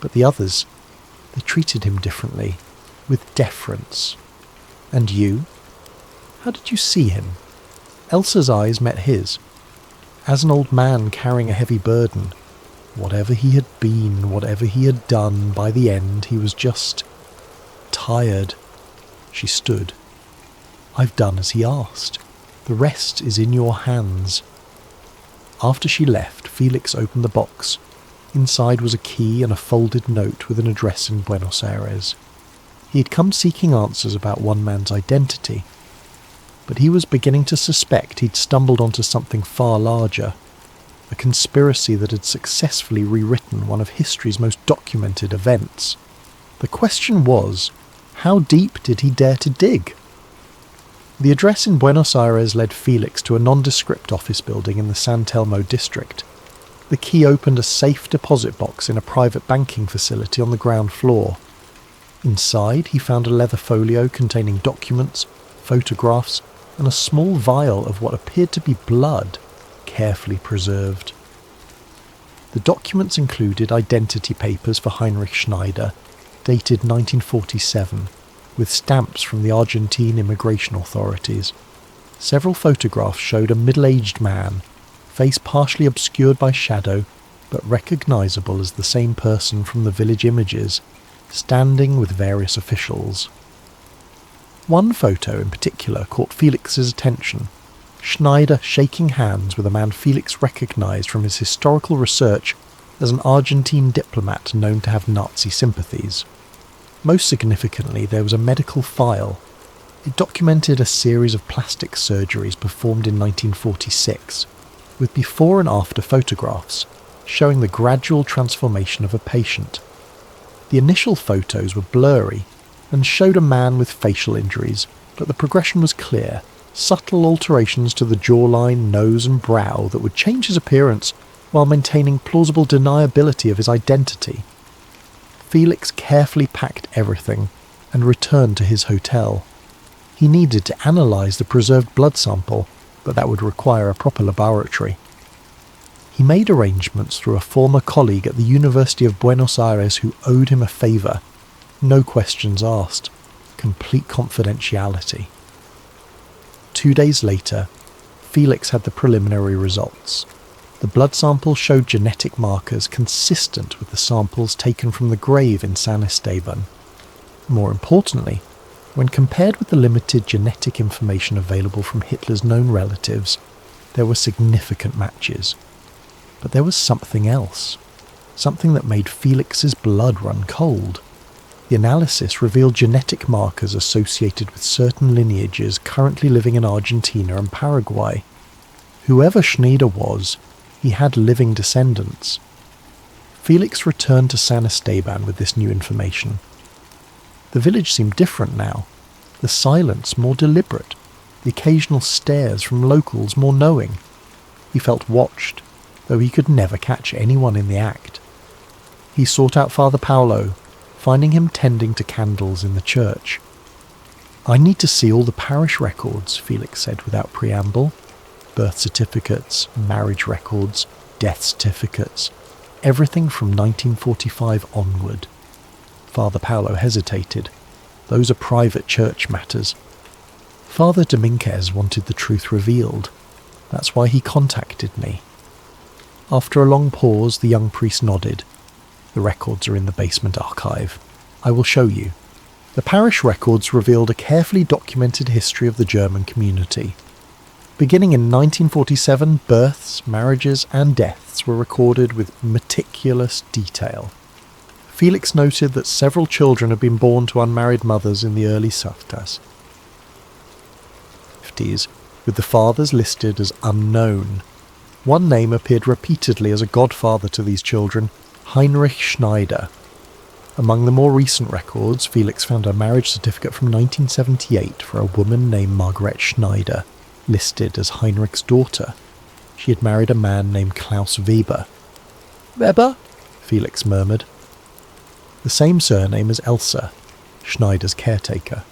But the others, they treated him differently, with deference. And you? How did you see him? Elsa's eyes met his. As an old man carrying a heavy burden, whatever he had been, whatever he had done, by the end he was just tired. She stood. I've done as he asked. The rest is in your hands. After she left, Felix opened the box. Inside was a key and a folded note with an address in Buenos Aires. He had come seeking answers about one man's identity, but he was beginning to suspect he'd stumbled onto something far larger, a conspiracy that had successfully rewritten one of history's most documented events. The question was, how deep did he dare to dig? The address in Buenos Aires led Felix to a nondescript office building in the San Telmo district. The key opened a safe deposit box in a private banking facility on the ground floor. Inside, he found a leather folio containing documents, photographs, and a small vial of what appeared to be blood, carefully preserved. The documents included identity papers for Heinrich Schneider, dated 1947, with stamps from the Argentine immigration authorities. Several photographs showed a middle-aged man, face partially obscured by shadow, but recognisable as the same person from the village images, standing with various officials. One photo in particular caught Felix's attention. Schneider shaking hands with a man Felix recognised from his historical research as an Argentine diplomat known to have Nazi sympathies. Most significantly, there was a medical file. It documented a series of plastic surgeries performed in 1946, with before and after photographs showing the gradual transformation of a patient. The initial photos were blurry and showed a man with facial injuries, but the progression was clear. Subtle alterations to the jawline, nose and brow that would change his appearance while maintaining plausible deniability of his identity. Felix carefully packed everything and returned to his hotel. He needed to analyse the preserved blood sample, but that would require a proper laboratory. He made arrangements through a former colleague at the University of Buenos Aires who owed him a favour. No questions asked. Complete confidentiality. 2 days later, Felix had the preliminary results. The blood sample showed genetic markers consistent with the samples taken from the grave in San Esteban. More importantly, when compared with the limited genetic information available from Hitler's known relatives, there were significant matches. But there was something else, something that made Felix's blood run cold. The analysis revealed genetic markers associated with certain lineages currently living in Argentina and Paraguay. Whoever Schneider was, he had living descendants. Felix returned to San Esteban with this new information. The village seemed different now, the silence more deliberate, the occasional stares from locals more knowing. He felt watched, though he could never catch anyone in the act. He sought out Father Paolo, finding him tending to candles in the church. I need to see all the parish records, Felix said without preamble. Birth certificates, marriage records, death certificates, everything from 1945 onward. Father Paolo hesitated. Those are private church matters. Father Dominguez wanted the truth revealed. That's why he contacted me. After a long pause, the young priest nodded. The records are in the basement archive. I will show you. The parish records revealed a carefully documented history of the German community. Beginning in 1947, births, marriages and deaths were recorded with meticulous detail. Felix noted that several children had been born to unmarried mothers in the early Subtas, with the fathers listed as unknown. One name appeared repeatedly as a godfather to these children, Heinrich Schneider. Among the more recent records, Felix found a marriage certificate from 1978 for a woman named Margaret Schneider, listed as Heinrich's daughter. She had married a man named Klaus Weber. Weber? Felix murmured. The same surname as Elsa, Schneider's caretaker.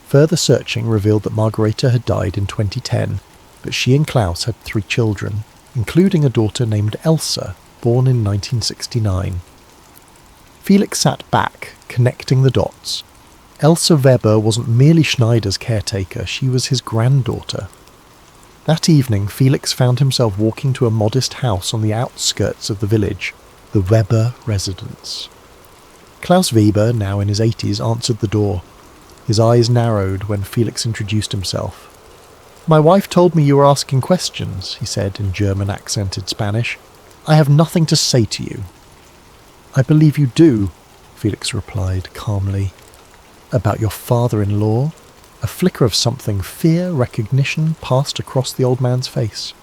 Further searching revealed that Margareta had died in 2010, but she and Klaus had 3 children, including a daughter named Elsa, born in 1969. Felix sat back, connecting the dots. Elsa Weber wasn't merely Schneider's caretaker, she was his granddaughter. That evening, Felix found himself walking to a modest house on the outskirts of the village, the Weber residence. Klaus Weber, now in his 80s, answered the door. His eyes narrowed when Felix introduced himself. "My wife told me you were asking questions," he said in German-accented Spanish. "I have nothing to say to you." "I believe you do," Felix replied calmly. "About your father-in-law?" A flicker of something, fear, recognition, passed across the old man's face.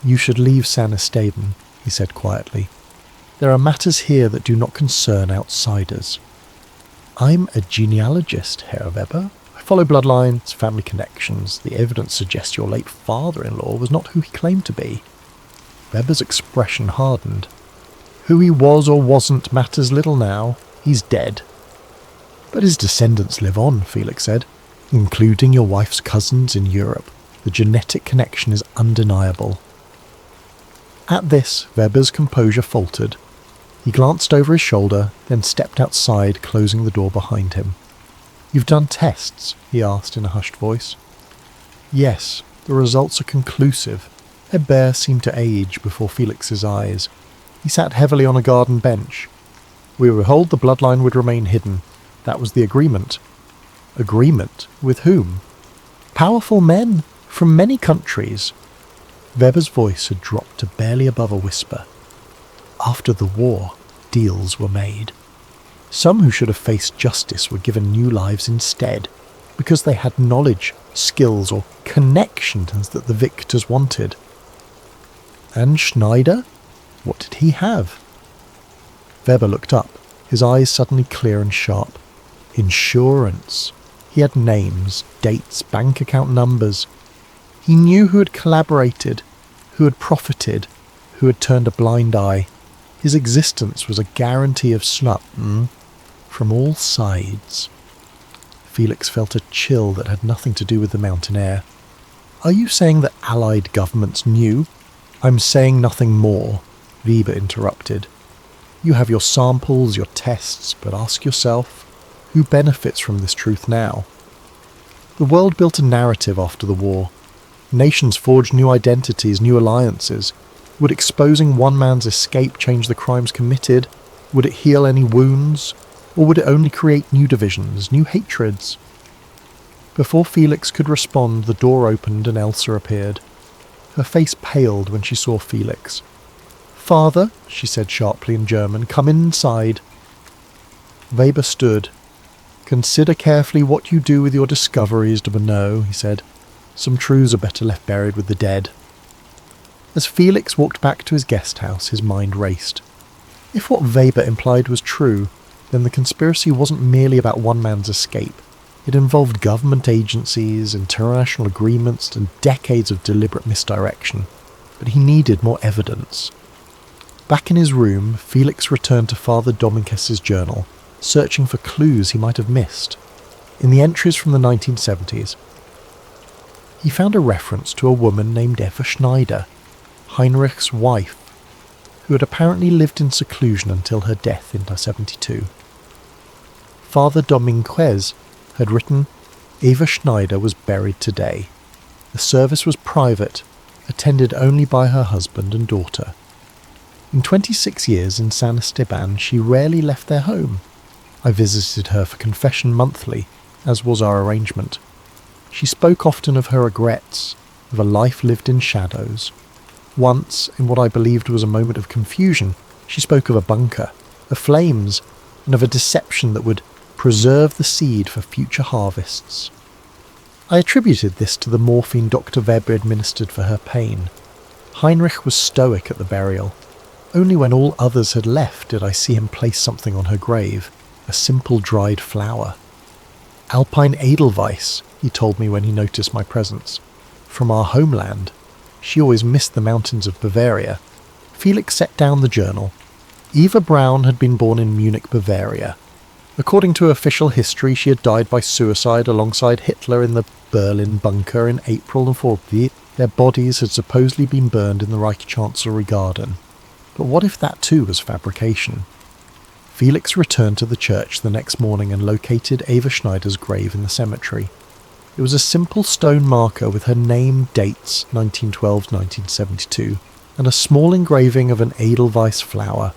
"You should leave San Esteban," he said quietly. "There are matters here that do not concern outsiders." "I'm a genealogist, Herr Weber. I follow bloodlines, family connections. The evidence suggests your late father-in-law was not who he claimed to be." Weber's expression hardened. "Who he was or wasn't matters little now. He's dead." "But his descendants live on," Felix said, "including your wife's cousins in Europe. The genetic connection is undeniable." At this, Weber's composure faltered. He glanced over his shoulder, then stepped outside, closing the door behind him. "You've done tests?" he asked in a hushed voice. "Yes, the results are conclusive." Hebert seemed to age before Felix's eyes. He sat heavily on a garden bench. "We were told the bloodline would remain hidden. That was the agreement." "Agreement? With whom?" "Powerful men, from many countries." Weber's voice had dropped to barely above a whisper. "After the war, deals were made. Some who should have faced justice were given new lives instead, because they had knowledge, skills, or connections that the victors wanted." "And Schneider? What did he have?" Weber looked up, his eyes suddenly clear and sharp. "Insurance. He had names, dates, bank account numbers. He knew who had collaborated, who had profited, who had turned a blind eye. His existence was a guarantee of from all sides." Felix felt a chill that had nothing to do with the mountain air. "Are you saying that Allied governments knew?" "I'm saying nothing more," Weber interrupted. "You have your samples, your tests, but ask yourself, who benefits from this truth now? The world built a narrative after the war. Nations forged new identities, new alliances. Would exposing one man's escape change the crimes committed? Would it heal any wounds? Or would it only create new divisions, new hatreds? Before Felix could respond, the door opened and Elsa appeared. Her face paled when she saw Felix. "Father," she said sharply in German, "come inside." Weber stood. "Consider carefully what you do with your discoveries, de Bonneau," he said. "Some truths are better left buried with the dead." As Felix walked back to his guest house, his mind raced. If what Weber implied was true, then the conspiracy wasn't merely about one man's escape. It involved government agencies, international agreements, and decades of deliberate misdirection. But he needed more evidence. Back in his room, Felix returned to Father Dominguez's journal, searching for clues he might have missed. In the entries from the 1970s, he found a reference to a woman named Eva Schneider, Heinrich's wife, who had apparently lived in seclusion until her death in 1972. Father Dominguez had written, "Eva Schneider was buried today. The service was private, attended only by her husband and daughter. In 26 years in San Esteban, she rarely left their home. I visited her for confession monthly, as was our arrangement. She spoke often of her regrets, of a life lived in shadows. Once, in what I believed was a moment of confusion, she spoke of a bunker, of flames, and of a deception that would preserve the seed for future harvests. I attributed this to the morphine Dr. Weber administered for her pain. Heinrich was stoic at the burial. Only when all others had left did I see him place something on her grave, a simple dried flower. Alpine Edelweiss, he told me when he noticed my presence. From our homeland. She always missed the mountains of Bavaria. Felix set down the journal. Eva Braun had been born in Munich, Bavaria. According to official history, she had died by suicide alongside Hitler in the Berlin bunker in April of 1940. Their bodies had supposedly been burned in the Reich Chancellery garden. But what if that too was fabrication? Felix returned to the church the next morning and located Ava Schneider's grave in the cemetery. It was a simple stone marker with her name, dates 1912-1972, and a small engraving of an Edelweiss flower.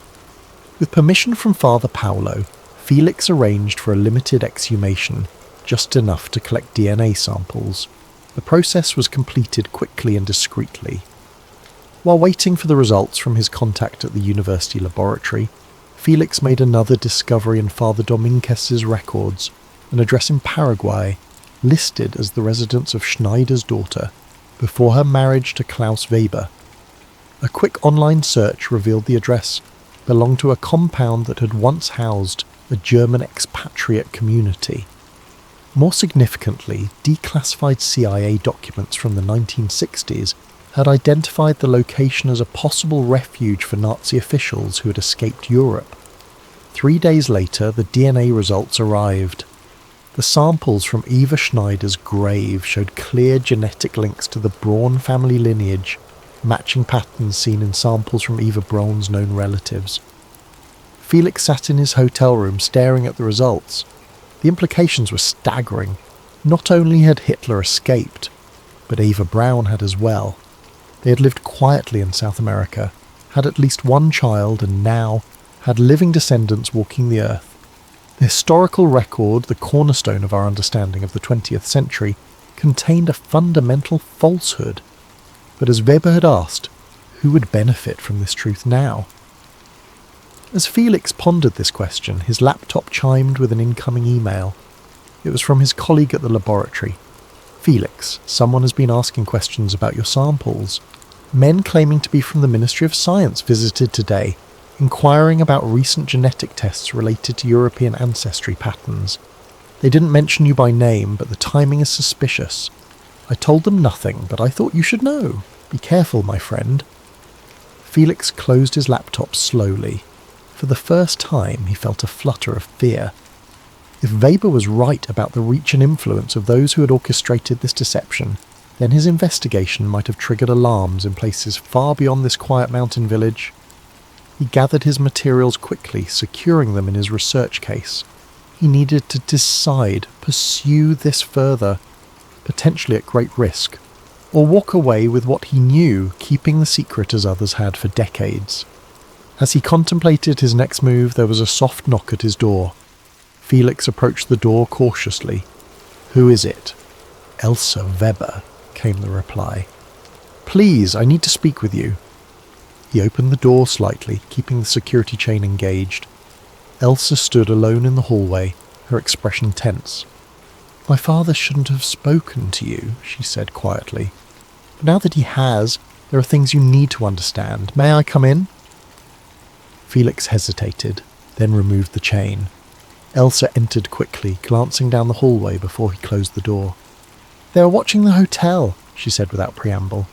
With permission from Father Paolo, Felix arranged for a limited exhumation, just enough to collect DNA samples. The process was completed quickly and discreetly. While waiting for the results from his contact at the university laboratory, Felix made another discovery in Father Dominguez's records, an address in Paraguay, listed as the residence of Schneider's daughter, before her marriage to Klaus Weber. A quick online search revealed the address belonged to a compound that had once housed a German expatriate community. More significantly, declassified CIA documents from the 1960s had identified the location as a possible refuge for Nazi officials who had escaped Europe. 3 days later, the DNA results arrived. The samples from Eva Schneider's grave showed clear genetic links to the Braun family lineage, matching patterns seen in samples from Eva Braun's known relatives. Felix sat in his hotel room staring at the results. The implications were staggering. Not only had Hitler escaped, but Eva Braun had as well. They had lived quietly in South America, had at least one child, and now had living descendants walking the earth. The historical record, the cornerstone of our understanding of the 20th century, contained a fundamental falsehood. But as Weber had asked, who would benefit from this truth now? As Felix pondered this question, his laptop chimed with an incoming email. It was from his colleague at the laboratory. Felix, someone has been asking questions about your samples. Men claiming to be from the Ministry of Science visited today, inquiring about recent genetic tests related to European ancestry patterns. They didn't mention you by name, but the timing is suspicious. I told them nothing, but I thought you should know. Be careful, my friend. Felix closed his laptop slowly. For the first time, he felt a flutter of fear. If Weber was right about the reach and influence of those who had orchestrated this deception, then his investigation might have triggered alarms in places far beyond this quiet mountain village. He gathered his materials quickly, securing them in his research case. He needed to decide, pursue this further, potentially at great risk, or walk away with what he knew, keeping the secret as others had for decades. As he contemplated his next move, there was a soft knock at his door. Felix approached the door cautiously. "Who is it?" "Elsa Weber," came the reply. "Please, I need to speak with you." He opened the door slightly, keeping the security chain engaged. Elsa stood alone in the hallway, her expression tense. "My father shouldn't have spoken to you," she said quietly. "But now that he has, there are things you need to understand. May I come in?" Felix hesitated, then removed the chain. Elsa entered quickly, glancing down the hallway before he closed the door. "They are watching the hotel," she said without preamble.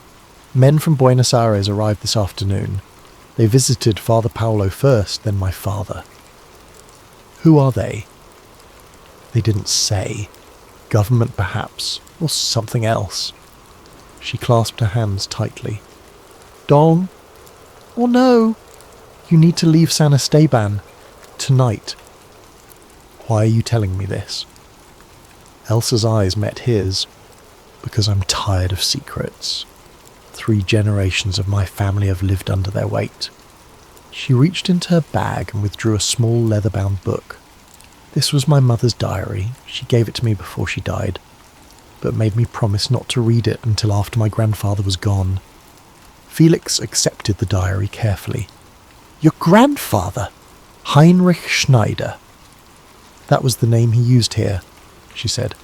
"Men from Buenos Aires arrived this afternoon. They visited Father Paolo first, then my father." "Who are they?" "They didn't say. Government perhaps, or something else." She clasped her hands tightly. "Dong? Oh no! You need to leave San Esteban. Tonight." "Why are you telling me this?" Elsa's eyes met his. "Because I'm tired of secrets. 3 generations of my family have lived under their weight." She reached into her bag and withdrew a small leather-bound book. "This was my mother's diary. She gave it to me before she died, but made me promise not to read it until after my grandfather was gone." Felix accepted the diary carefully. "Your grandfather? Heinrich Schneider." "That was the name he used here," she said.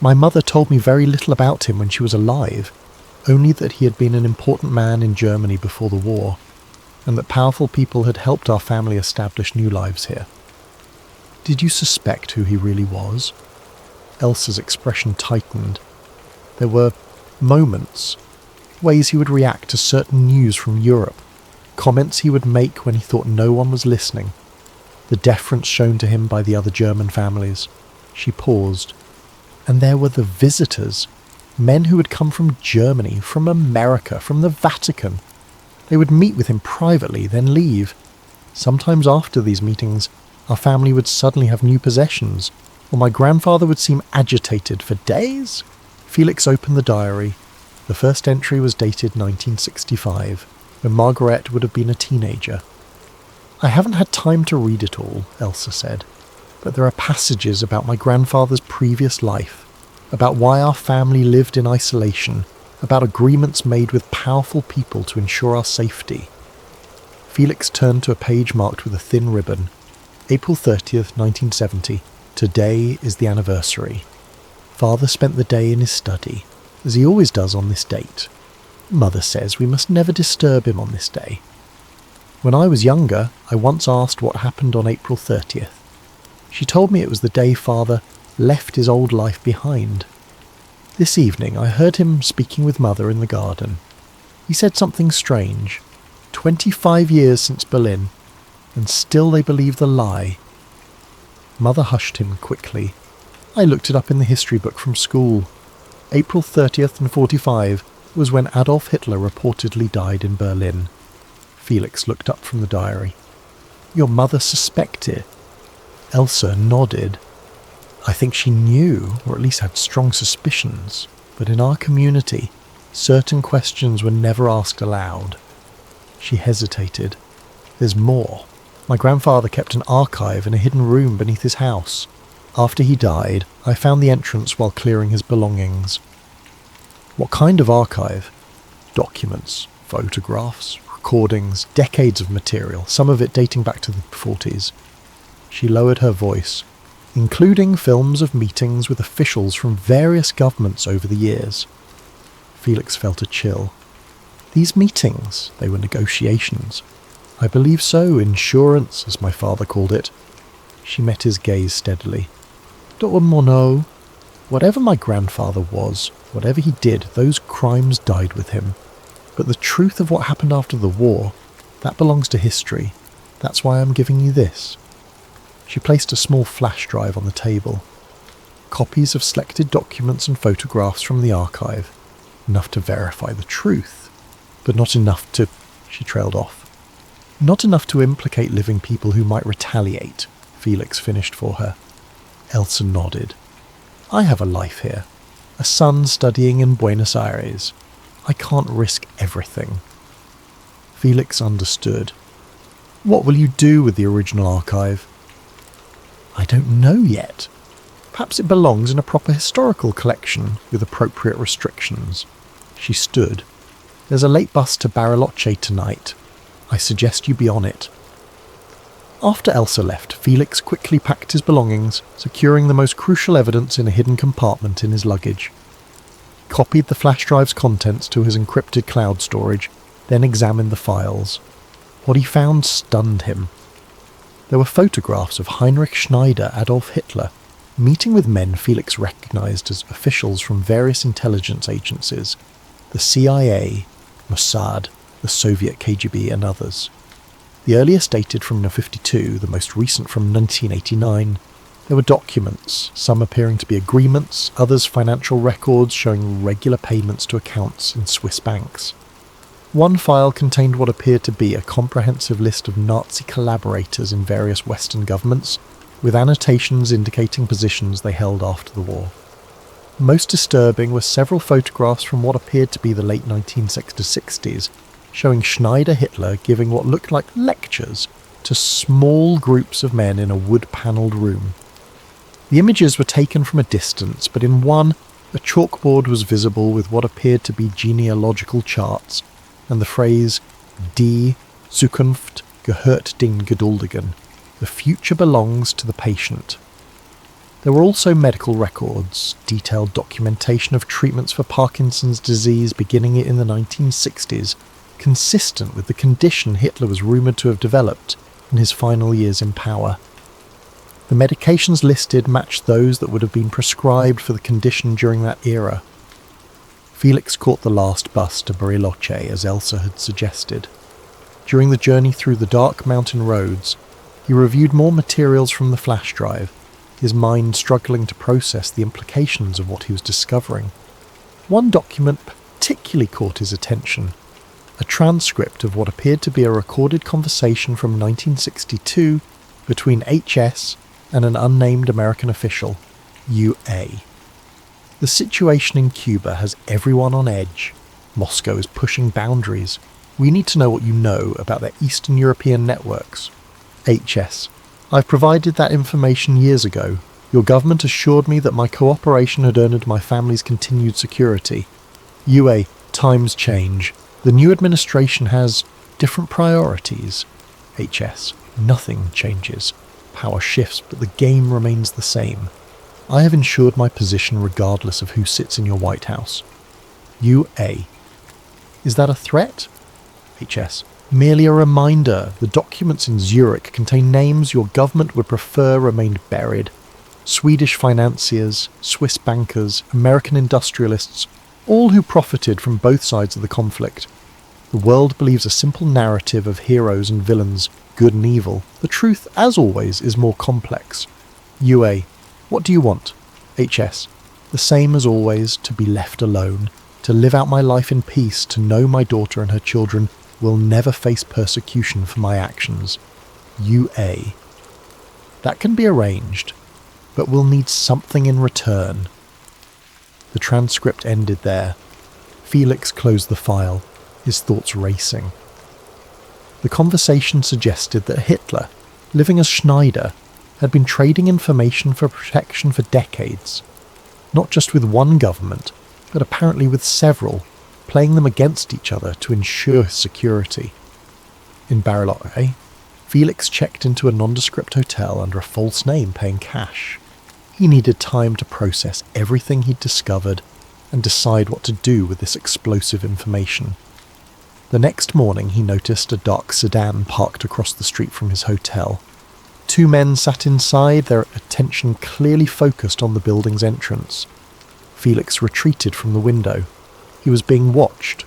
"My mother told me very little about him when she was alive, only that he had been an important man in Germany before the war, and that powerful people had helped our family establish new lives here." "Did you suspect who he really was?" Elsa's expression tightened. There were moments, ways he would react to certain news from Europe, comments he would make when he thought no one was listening. the deference shown to him by the other German families. She paused. And there were the visitors, men who had come from Germany, from America, from the Vatican. They would meet with him privately, then leave. Sometimes after these meetings, our family would suddenly have new possessions, or my grandfather would seem agitated for days. Felix opened the diary. The first entry was dated 1965, when Margaret would have been a teenager. I haven't had time to read it all, Elsa said, but there are passages about my grandfather's previous life, about why our family lived in isolation, about agreements made with powerful people to ensure our safety. Felix turned to a page marked with a thin ribbon. April 30th, 1970. Today is the anniversary. Father spent the day in his study, as he always does on this date. Mother says we must never disturb him on this day. When I was younger, I once asked what happened on April 30th. She told me it was the day Father left his old life behind. This evening I heard him speaking with Mother in the garden. He said something strange. 25 years since Berlin, and still they believe the lie. Mother hushed him quickly. I looked it up in the history book from school. April 30th and 45 was when Adolf Hitler reportedly died in Berlin. Felix looked up from the diary. Your mother suspected? Elsa nodded. I think she knew, or at least had strong suspicions, but in our community, certain questions were never asked aloud. She hesitated. There's more. My grandfather kept an archive in a hidden room beneath his house. After he died, I found the entrance while clearing his belongings. What kind of archive? Documents, photographs, recordings, decades of material, some of it dating back to the 40s. She lowered her voice, including films of meetings with officials from various governments over the years. Felix felt a chill. These meetings, they were negotiations. I believe so, insurance, as my father called it. She met his gaze steadily. Dr. Monod, whatever my grandfather was, whatever he did, those crimes died with him. But the truth of what happened after the war, that belongs to history. That's why I'm giving you this. She placed a small flash drive on the table. Copies of selected documents and photographs from the archive. Enough to verify the truth, but not enough to... She trailed off. Not enough to implicate living people who might retaliate, Felix finished for her. Elsa nodded. I have a life here. A son studying in Buenos Aires. I can't risk everything. Felix understood. What will you do with the original archive? I don't know yet. Perhaps it belongs in a proper historical collection with appropriate restrictions. She stood. There's a late bus to Bariloche tonight. I suggest you be on it. After Elsa left, Felix quickly packed his belongings, securing the most crucial evidence in a hidden compartment in his luggage. He copied the flash drive's contents to his encrypted cloud storage, then examined the files. What he found stunned him. There were photographs of Heinrich Schneider, Adolf Hitler, meeting with men Felix recognized as officials from various intelligence agencies, the CIA, Mossad, the Soviet KGB and others. The earliest dated from 1952, the most recent from 1989. There were documents, some appearing to be agreements, others financial records showing regular payments to accounts in Swiss banks. One file contained what appeared to be a comprehensive list of Nazi collaborators in various Western governments, with annotations indicating positions they held after the war. Most disturbing were several photographs from what appeared to be the late 1960s, showing Schneider Hitler giving what looked like lectures to small groups of men in a wood-panelled room. The images were taken from a distance, but in one, a chalkboard was visible with what appeared to be genealogical charts, and the phrase Die Zukunft gehört den Geduldigen. The future belongs to the patient. There were also medical records, detailed documentation of treatments for Parkinson's disease beginning in the 1960s, consistent with the condition Hitler was rumoured to have developed in his final years in power. The medications listed matched those that would have been prescribed for the condition during that era. Felix caught the last bus to Bariloche as Elsa had suggested. During the journey through the dark mountain roads, He reviewed more materials from the flash drive, his mind struggling to process the implications of what he was discovering. One document particularly caught his attention, a transcript of what appeared to be a recorded conversation from 1962 between HS and an unnamed American official, UA. The situation in Cuba has everyone on edge. Moscow is pushing boundaries. We need to know what you know about their Eastern European networks. HS. I've provided that information years ago. Your government assured me that my cooperation had earned my family's continued security. UA. Times change. The new administration has different priorities. HS. Nothing changes. Power shifts, but the game remains the same. I have ensured my position regardless of who sits in your White House. UA. Is that a threat? HS. Merely a reminder. The documents in Zurich contain names your government would prefer remained buried. Swedish financiers, Swiss bankers, American industrialists, all who profited from both sides of the conflict. The world believes a simple narrative of heroes and villains, good and evil. The truth, as always, is more complex. UA. What do you want? HS. The same as always, to be left alone, to live out my life in peace, to know my daughter and her children will never face persecution for my actions. UA. That can be arranged, but we'll need something in return. The transcript ended there. Felix closed the file, his thoughts racing. The conversation suggested that Hitler, living as Schneider, had been trading information for protection for decades, not just with one government, but apparently with several, playing them against each other to ensure his security. In Bariloche, Felix checked into a nondescript hotel under a false name paying cash. He needed time to process everything he'd discovered and decide what to do with this explosive information. The next morning he noticed a dark sedan parked across the street from his hotel. Two men sat inside, their attention clearly focused on the building's entrance. Felix retreated from the window. He was being watched.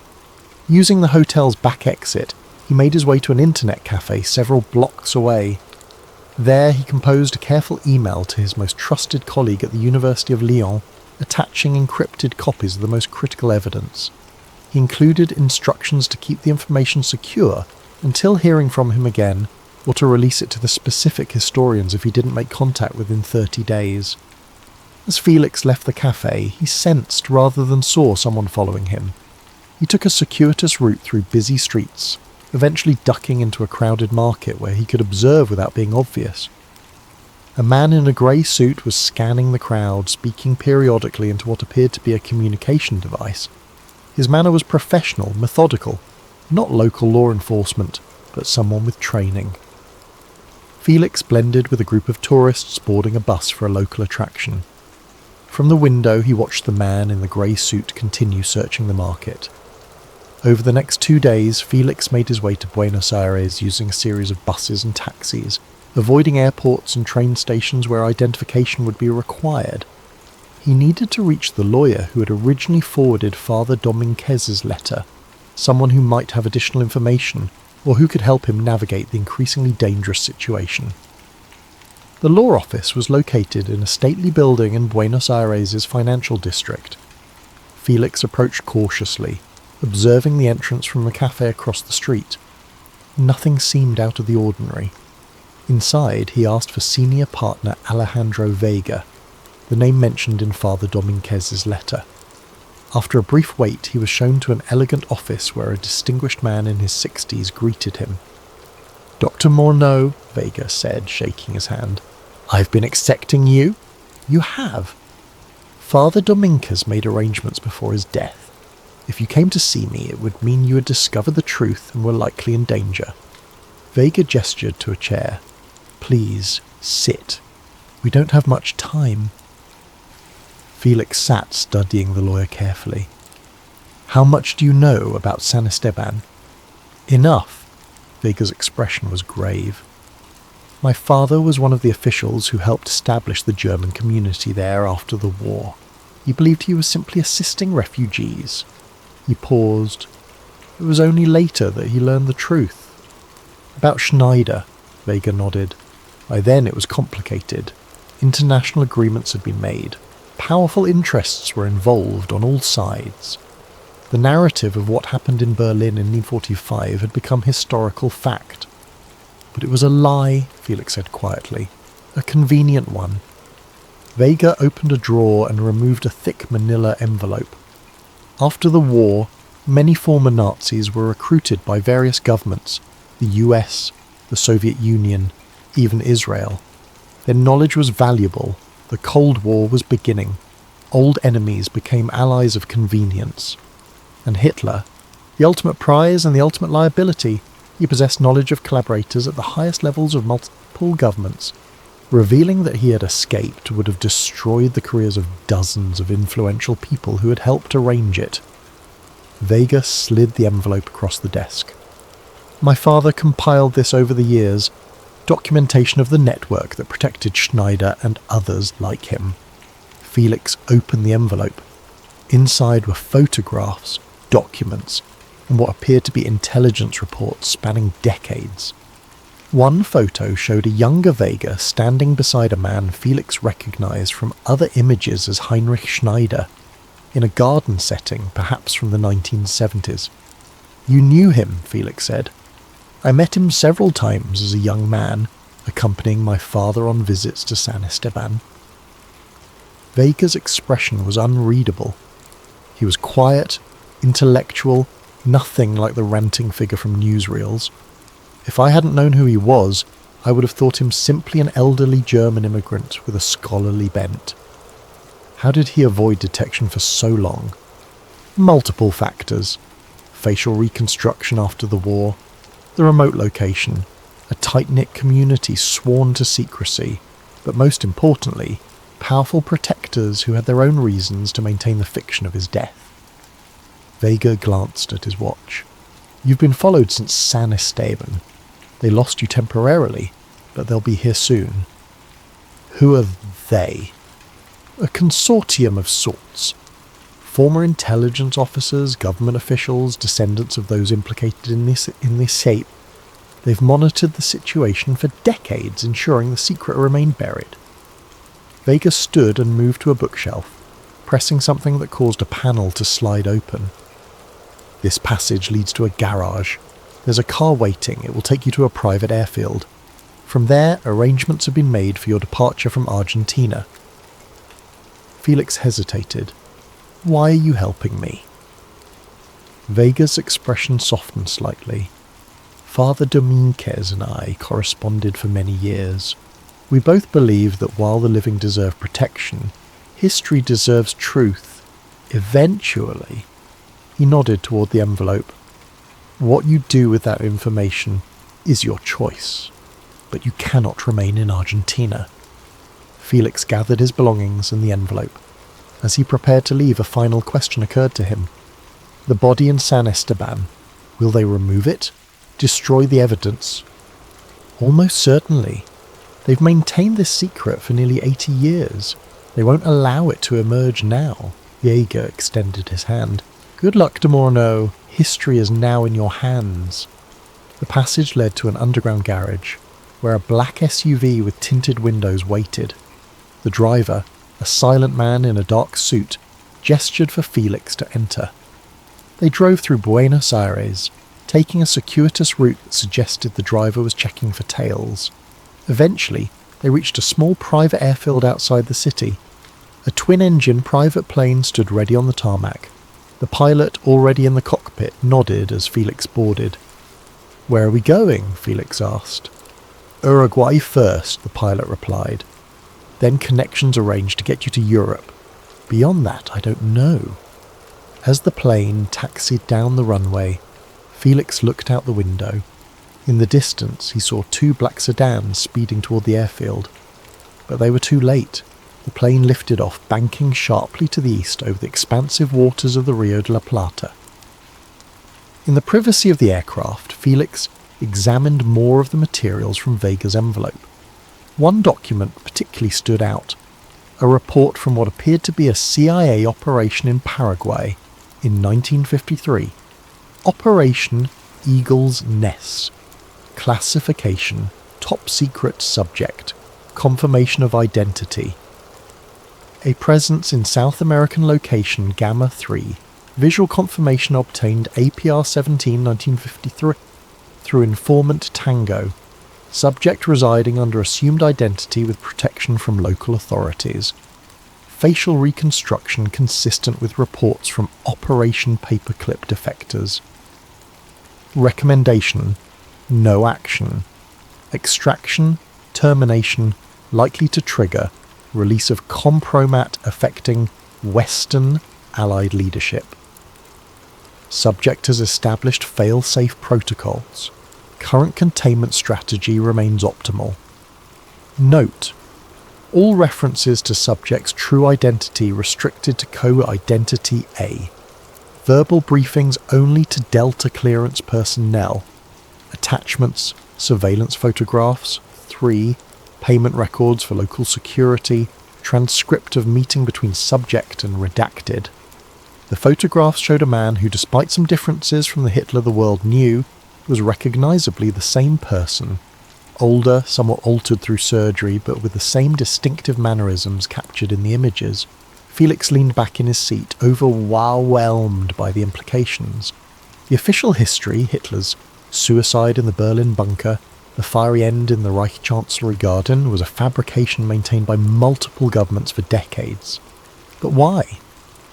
Using the hotel's back exit, he made his way to an internet cafe several blocks away. There he composed a careful email to his most trusted colleague at the University of Lyon, attaching encrypted copies of the most critical evidence. He included instructions to keep the information secure until hearing from him again, or to release it to the specific historians if he didn't make contact within 30 days. As Felix left the cafe, he sensed rather than saw someone following him. He took a circuitous route through busy streets, eventually ducking into a crowded market where he could observe without being obvious. A man in a grey suit was scanning the crowd, speaking periodically into what appeared to be a communication device. His manner was professional, methodical, not local law enforcement, but someone with training. Felix blended with a group of tourists boarding a bus for a local attraction. From the window he watched the man in the grey suit continue searching the market. Over the next 2 days, Felix made his way to Buenos Aires using a series of buses and taxis, avoiding airports and train stations where identification would be required. He needed to reach the lawyer who had originally forwarded Father Dominguez's letter, someone who might have additional information or who could help him navigate the increasingly dangerous situation. The law office was located in a stately building in Buenos Aires' financial district. Felix approached cautiously, observing the entrance from the cafe across the street. Nothing seemed out of the ordinary. Inside, he asked for senior partner Alejandro Vega, the name mentioned in Father Dominguez's letter. After a brief wait, he was shown to an elegant office where a distinguished man in his 60s greeted him. "Dr. Morneau," Vega said, shaking his hand. "I've been expecting you." "You have?" "Father Dominguez made arrangements before his death. If you came to see me, it would mean you had discovered the truth and were likely in danger." Vega gestured to a chair. "Please, sit. We don't have much time." Felix sat, studying the lawyer carefully. "How much do you know about San Esteban?" "Enough." Vega's expression was grave. "My father was one of the officials who helped establish the German community there after the war. He believed he was simply assisting refugees." He paused. It was only later that he learned the truth. "About Schneider," Vega nodded. By then it was complicated. International agreements had been made. Powerful interests were involved on all sides. The narrative of what happened in Berlin in 1945 had become historical fact. But it was a lie, Felix said quietly. A convenient one. Vega opened a drawer and removed a thick manila envelope. After the war, many former Nazis were recruited by various governments, the US, the Soviet Union, even Israel. Their knowledge was valuable. The Cold War was beginning. Old enemies became allies of convenience. And Hitler, the ultimate prize and the ultimate liability, he possessed knowledge of collaborators at the highest levels of multiple governments. Revealing that he had escaped would have destroyed the careers of dozens of influential people who had helped arrange it. Vega slid the envelope across the desk. My father compiled this over the years, documentation of the network that protected Schneider and others like him. Felix opened the envelope. Inside were photographs, documents, and what appeared to be intelligence reports spanning decades. One photo showed a younger Vega standing beside a man Felix recognized from other images as Heinrich Schneider, in a garden setting, perhaps from the 1970s. You knew him, Felix said. I met him several times as a young man, accompanying my father on visits to San Esteban. Vega's expression was unreadable. He was quiet, intellectual, nothing like the ranting figure from newsreels. If I hadn't known who he was, I would have thought him simply an elderly German immigrant with a scholarly bent. How did he avoid detection for so long? Multiple factors. Facial reconstruction after the war, the remote location, a tight-knit community sworn to secrecy, but most importantly, powerful protectors who had their own reasons to maintain the fiction of his death. Vega glanced at his watch. You've been followed since San Esteban. They lost you temporarily, but they'll be here soon. Who are they? A consortium of sorts. Former intelligence officers, government officials, descendants of those implicated in this shape. They've monitored the situation for decades, ensuring the secret remained buried. Vega stood and moved to a bookshelf, pressing something that caused a panel to slide open. This passage leads to a garage. There's a car waiting. It will take you to a private airfield. From there, arrangements have been made for your departure from Argentina. Felix hesitated. Why are you helping me? Vega's expression softened slightly. Father Dominguez and I corresponded for many years. We both believe that while the living deserve protection, history deserves truth. Eventually. He nodded toward the envelope. What you do with that information is your choice, but you cannot remain in Argentina. Felix gathered his belongings and the envelope. As he prepared to leave, a final question occurred to him. The body in San Esteban, will they remove it? Destroy the evidence? Almost certainly. They've maintained this secret for nearly 80 years. They won't allow it to emerge now. Vega extended his hand. Good luck, de Morneau. History is now in your hands. The passage led to an underground garage, where a black SUV with tinted windows waited. The driver, a silent man in a dark suit, gestured for Felix to enter. They drove through Buenos Aires, taking a circuitous route that suggested the driver was checking for tails. Eventually, they reached a small private airfield outside the city. A twin-engine private plane stood ready on the tarmac. The pilot, already in the cockpit, nodded as Felix boarded. Where are we going? Felix asked. Uruguay first, the pilot replied. Then connections arranged to get you to Europe. Beyond that, I don't know. As the plane taxied down the runway, Felix looked out the window. In the distance, he saw two black sedans speeding toward the airfield. But they were too late. The plane lifted off, banking sharply to the east over the expansive waters of the Rio de la Plata. In the privacy of the aircraft, Felix examined more of the materials from Vega's envelope. One document particularly stood out, a report from what appeared to be a CIA operation in Paraguay in 1953. Operation Eagle's Nest. Classification, Top secret subject. Confirmation of identity. A presence in South American location Gamma 3. Visual confirmation obtained APR 17 1953 through informant Tango. Subject residing under assumed identity with protection from local authorities. Facial reconstruction consistent with reports from Operation Paperclip defectors. Recommendation: no action. Extraction, termination, likely to trigger release of compromat affecting Western Allied leadership. Subject has established fail-safe protocols. Current containment strategy remains optimal. Note: all references to subject's true identity restricted to co-identity A. Verbal briefings only to Delta clearance personnel. Attachments: surveillance photographs. 3. Payment records for local security. Transcript of meeting between subject and redacted. The photographs showed a man who, despite some differences from the Hitler the world knew, was recognisably the same person. Older, somewhat altered through surgery, but with the same distinctive mannerisms captured in the images. Felix leaned back in his seat, overwhelmed by the implications. The official history, Hitler's suicide in the Berlin bunker, the fiery end in the Reich Chancellery Garden, was a fabrication maintained by multiple governments for decades. But why?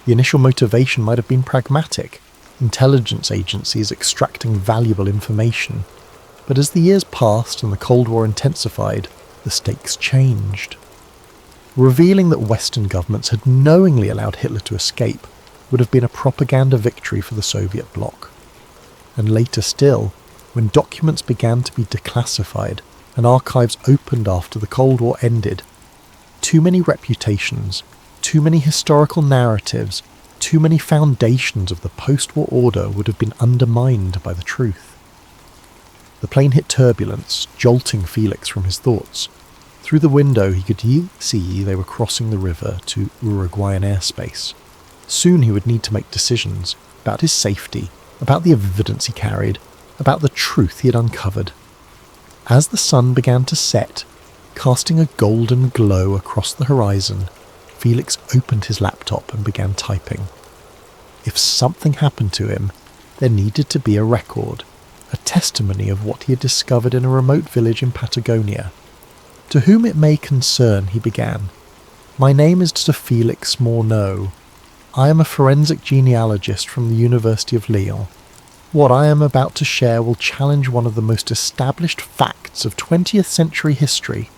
The initial motivation might have been pragmatic, intelligence agencies extracting valuable information. But as the years passed and the Cold War intensified, the stakes changed. Revealing that Western governments had knowingly allowed Hitler to escape would have been a propaganda victory for the Soviet bloc. And later still, when documents began to be declassified and archives opened after the Cold War ended, too many reputations, too many historical narratives, too many foundations of the post-war order would have been undermined by the truth. The plane hit turbulence, jolting Felix from his thoughts. Through the window he could see they were crossing the river to Uruguayan airspace. Soon he would need to make decisions about his safety, about the evidence he carried, about the truth he had uncovered. As the sun began to set, casting a golden glow across the horizon, Felix opened his laptop and began typing. If something happened to him, there needed to be a record, a testimony of what he had discovered in a remote village in Patagonia. To whom it may concern, he began. My name is Dr. Felix Morneau. I am a forensic genealogist from the University of Lyon. What I am about to share will challenge one of the most established facts of 20th century history.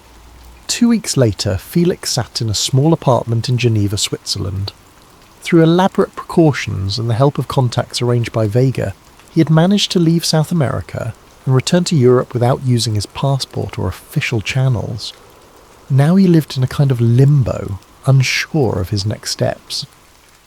2 weeks later, Felix sat in a small apartment in Geneva, Switzerland. Through elaborate precautions and the help of contacts arranged by Vega, he had managed to leave South America and return to Europe without using his passport or official channels. Now he lived in a kind of limbo, unsure of his next steps.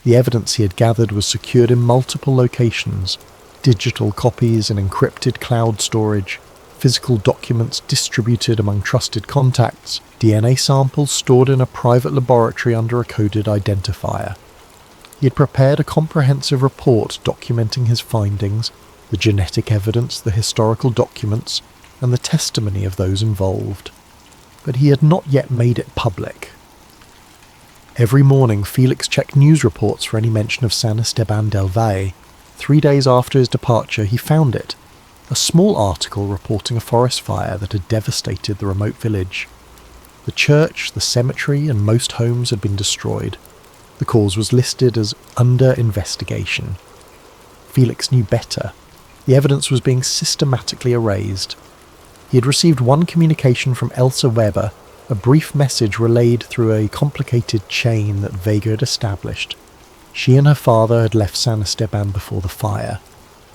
The evidence he had gathered was secured in multiple locations: digital copies in encrypted cloud storage, physical documents distributed among trusted contacts, DNA samples stored in a private laboratory under a coded identifier. He had prepared a comprehensive report documenting his findings, the genetic evidence, the historical documents, and the testimony of those involved. But he had not yet made it public. Every morning Felix checked news reports for any mention of San Esteban del Valle. 3 days after his departure he found it, a small article reporting a forest fire that had devastated the remote village. The church, the cemetery, and most homes had been destroyed. The cause was listed as under investigation. Felix knew better. The evidence was being systematically erased. He had received one communication from Elsa Weber, a brief message relayed through a complicated chain that Vega had established. She and her father had left San Esteban before the fire.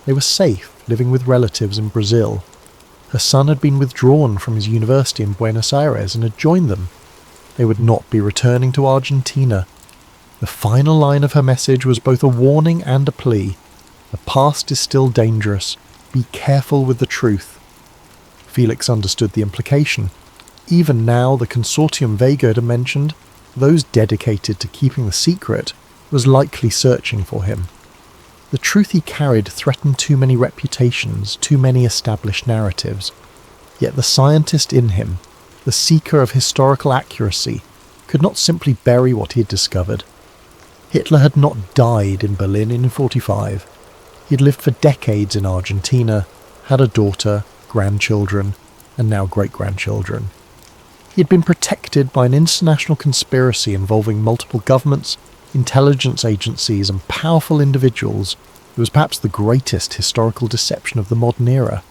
They were safe, living with relatives in Brazil. Her son had been withdrawn from his university in Buenos Aires and had joined them. They would not be returning to Argentina. The final line of her message was both a warning and a plea. The past is still dangerous. Be careful with the truth. Felix understood the implication. Even now, the consortium Vega had mentioned, those dedicated to keeping the secret, was likely searching for him. The truth he carried threatened too many reputations, too many established narratives. Yet the scientist in him, the seeker of historical accuracy, could not simply bury what he had discovered. Hitler had not died in Berlin in 1945. He had lived for decades in Argentina, had a daughter, grandchildren, and now great-grandchildren. He had been protected by an international conspiracy involving multiple governments, intelligence agencies, and powerful individuals. It was perhaps the greatest historical deception of the modern era.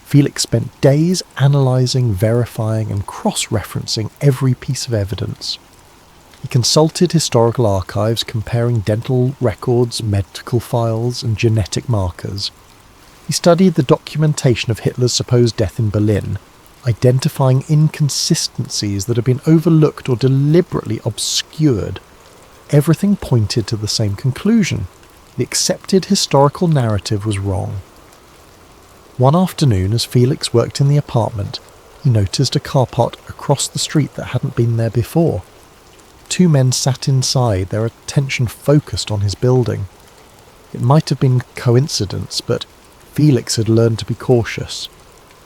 Felix spent days analysing, verifying, and cross-referencing every piece of evidence. He consulted historical archives comparing dental records, medical files, and genetic markers. He studied the documentation of Hitler's supposed death in Berlin, identifying inconsistencies that had been overlooked or deliberately obscured. Everything pointed to the same conclusion. The accepted historical narrative was wrong. One afternoon, as Felix worked in the apartment, he noticed a car parked across the street that hadn't been there before. Two men sat inside, their attention focused on his building. It might have been coincidence, but Felix had learned to be cautious.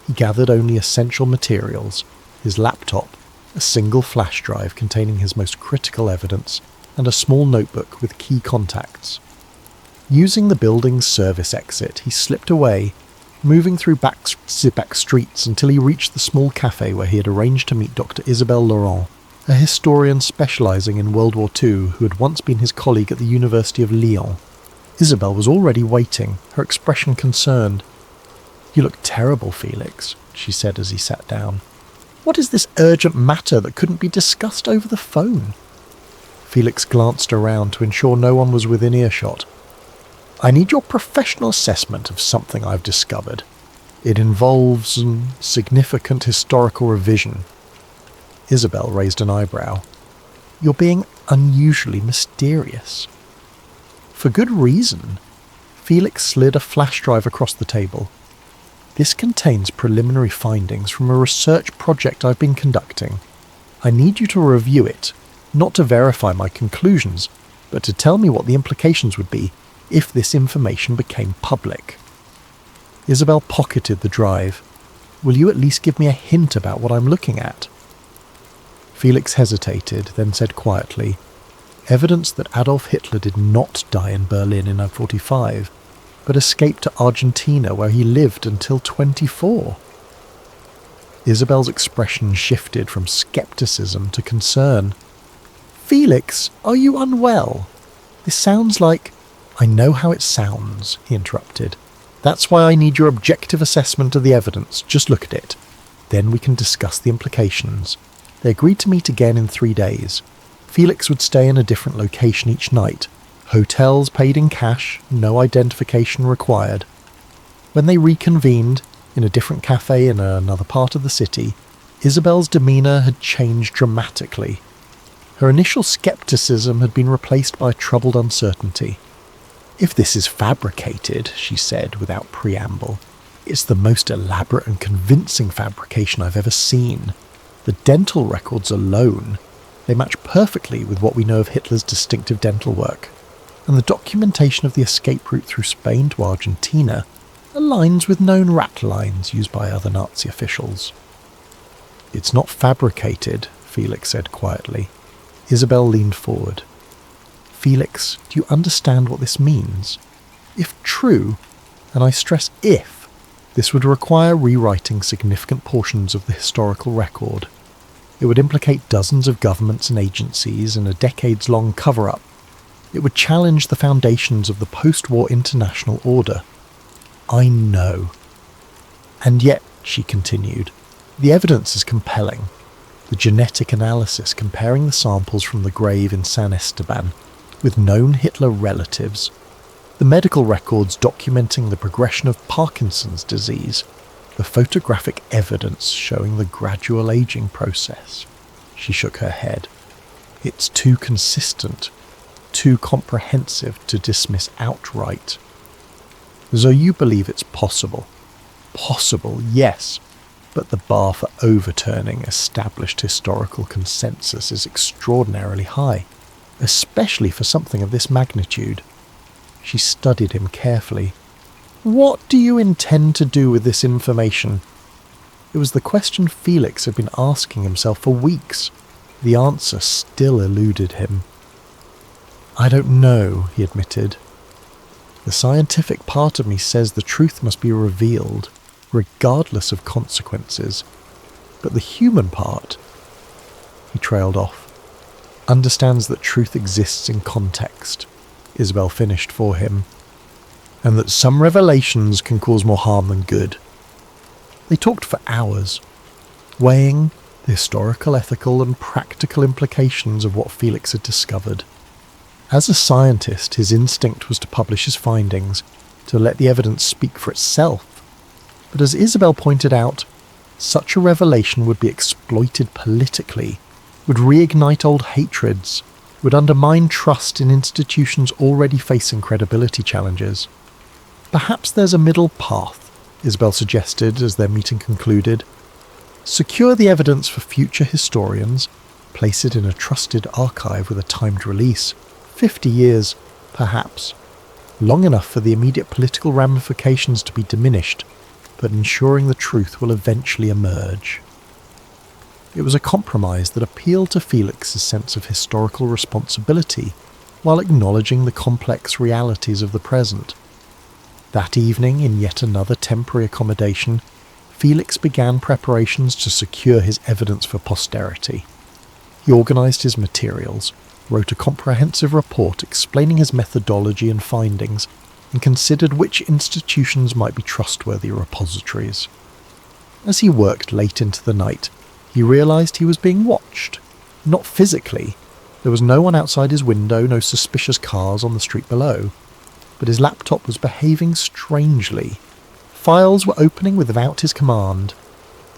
He gathered only essential materials, his laptop, a single flash drive containing his most critical evidence, and a small notebook with key contacts. Using the building's service exit, he slipped away, moving through back streets until he reached the small cafe where he had arranged to meet Dr. Isabelle Laurent, a historian specialising in World War II who had once been his colleague at the University of Lyon. Isabelle was already waiting, her expression concerned. "You look terrible, Felix," she said as he sat down. "What is this urgent matter that couldn't be discussed over the phone?" Felix glanced around to ensure no one was within earshot. "I need your professional assessment of something I've discovered. It involves significant historical revision." Isabelle raised an eyebrow. "You're being unusually mysterious." "For good reason." Felix slid a flash drive across the table. "This contains preliminary findings from a research project I've been conducting. I need you to review it, not to verify my conclusions, but to tell me what the implications would be if this information became public." Isabelle pocketed the drive. "Will you at least give me a hint about what I'm looking at?" Felix hesitated, then said quietly, "Evidence that Adolf Hitler did not die in Berlin in 1945, but escaped to Argentina where he lived until 1924. Isabelle's expression shifted from skepticism to concern. "Felix, are you unwell? This sounds like—" "I know how it sounds," he interrupted. "That's why I need your objective assessment of the evidence. Just look at it. Then we can discuss the implications." They agreed to meet again in 3 days. Felix would stay in a different location each night. Hotels paid in cash, no identification required. When they reconvened, in a different cafe in another part of the city, Isabelle's demeanour had changed dramatically. Her initial skepticism had been replaced by troubled uncertainty. "If this is fabricated," she said without preamble, "it's the most elaborate and convincing fabrication I've ever seen. The dental records alone, they match perfectly with what we know of Hitler's distinctive dental work, and the documentation of the escape route through Spain to Argentina aligns with known rat lines used by other Nazi officials." "It's not fabricated," Felix said quietly. Isabelle leaned forward. "Felix, do you understand what this means? If true, and I stress if, this would require rewriting significant portions of the historical record. It would implicate dozens of governments and agencies in a decades-long cover-up. It would challenge the foundations of the post-war international order." "I know. And yet," she continued, "the evidence is compelling. The genetic analysis comparing the samples from the grave in San Esteban with known Hitler relatives, the medical records documenting the progression of Parkinson's disease, the photographic evidence showing the gradual aging process." She shook her head. "It's too consistent, too comprehensive to dismiss outright." "So you believe it's possible?" "Possible, yes, but the bar for overturning established historical consensus is extraordinarily high, especially for something of this magnitude." She studied him carefully. "What do you intend to do with this information?" It was the question Felix had been asking himself for weeks. The answer still eluded him. "I don't know," he admitted. "The scientific part of me says the truth must be revealed, regardless of consequences. But the human part," he trailed off, "understands that truth exists in context," Isabel finished for him, "and that some revelations can cause more harm than good." They talked for hours, weighing the historical, ethical, and practical implications of what Felix had discovered. As a scientist, his instinct was to publish his findings, to let the evidence speak for itself. But as Isabel pointed out, such a revelation would be exploited politically, would reignite old hatreds, would undermine trust in institutions already facing credibility challenges. "Perhaps there's a middle path," Isabel suggested as their meeting concluded. "Secure the evidence for future historians, place it in a trusted archive with a timed release. 50 years, perhaps. Long enough for the immediate political ramifications to be diminished, but ensuring the truth will eventually emerge." It was a compromise that appealed to Felix's sense of historical responsibility while acknowledging the complex realities of the present. That evening, in yet another temporary accommodation, Felix began preparations to secure his evidence for posterity. He organised his materials, wrote a comprehensive report explaining his methodology and findings, and considered which institutions might be trustworthy repositories. As he worked late into the night, he realised he was being watched. Not physically. There was no one outside his window, no suspicious cars on the street below. But his laptop was behaving strangely. Files were opening without his command.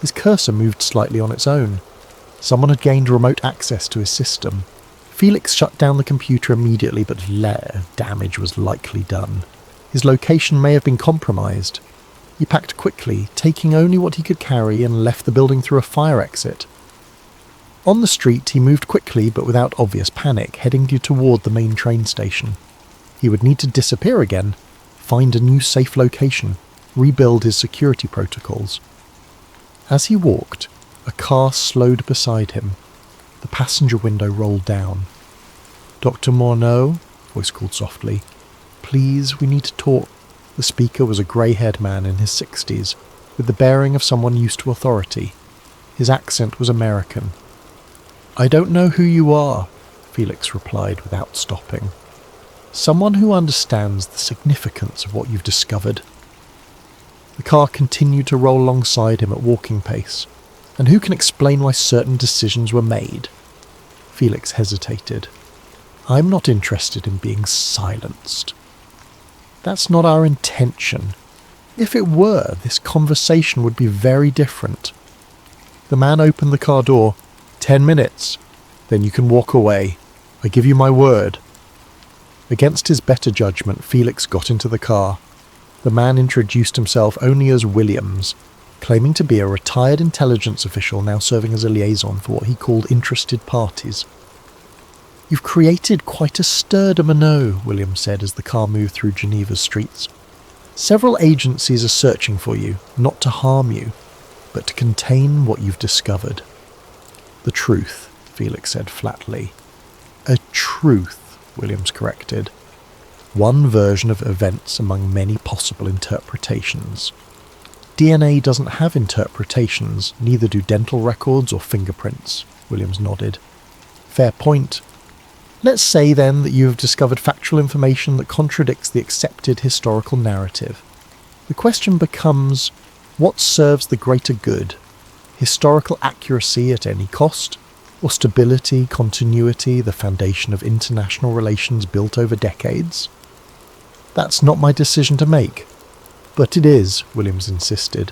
His cursor moved slightly on its own. Someone had gained remote access to his system. Felix shut down the computer immediately, but damage was likely done. His location may have been compromised. He packed quickly, taking only what he could carry, and left the building through a fire exit. On the street, he moved quickly but without obvious panic, heading toward the main train station. He would need to disappear again, find a new safe location, rebuild his security protocols. As he walked, a car slowed beside him. The passenger window rolled down. "Dr. Morneau," a voice called softly. "Please, we need to talk." The speaker was a grey-haired man in his 60s, with the bearing of someone used to authority. His accent was American. "I don't know who you are," Felix replied without stopping. "Someone who understands the significance of what you've discovered." The car continued to roll alongside him at walking pace. "And who can explain why certain decisions were made?" Felix hesitated. "I'm not interested in being silenced." "That's not our intention. If it were, this conversation would be very different." The man opened the car door. 10 minutes. Then you can walk away. I give you my word." Against his better judgment, Felix got into the car. The man introduced himself only as Williams, claiming to be a retired intelligence official now serving as a liaison for what he called interested parties. "You've created quite a stir, de Monod," Williams said as the car moved through Geneva's streets. "Several agencies are searching for you, not to harm you, but to contain what you've discovered." "The truth," Felix said flatly. "A truth," Williams corrected. "One version of events among many possible interpretations. DNA doesn't have interpretations, neither do dental records or fingerprints," Williams nodded. "Fair point. Let's say, then, that you have discovered factual information that contradicts the accepted historical narrative. The question becomes, what serves the greater good? Historical accuracy at any cost? Or stability, continuity, the foundation of international relations built over decades? That's not my decision to make." "But it is," Williams insisted.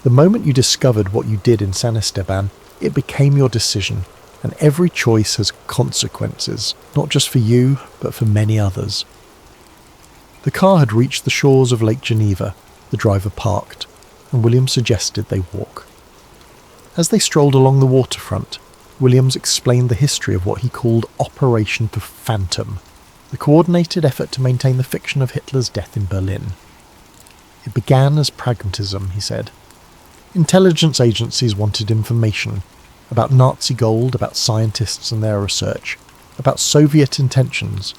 "The moment you discovered what you did in San Esteban, it became your decision, and every choice has consequences, not just for you, but for many others." The car had reached the shores of Lake Geneva. The driver parked, and Williams suggested they walk. As they strolled along the waterfront, Williams explained the history of what he called Operation Phantom, the coordinated effort to maintain the fiction of Hitler's death in Berlin. "It began as pragmatism," he said. Intelligence agencies wanted information about Nazi gold, about scientists and their research, about Soviet intentions.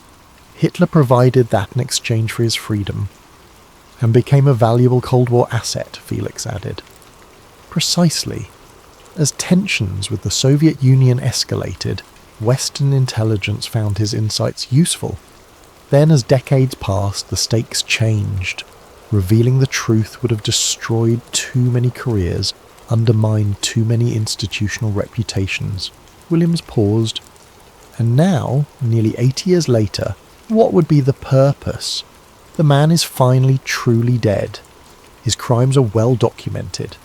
Hitler provided that in exchange for his freedom, and became a valuable Cold War asset, Felix added. Precisely. As tensions with the Soviet Union escalated, Western intelligence found his insights useful. Then, as decades passed, the stakes changed. Revealing the truth would have destroyed too many careers, undermined too many institutional reputations. Williams paused. And now, nearly 80 years later, what would be the purpose? The man is finally truly dead. His crimes are well documented.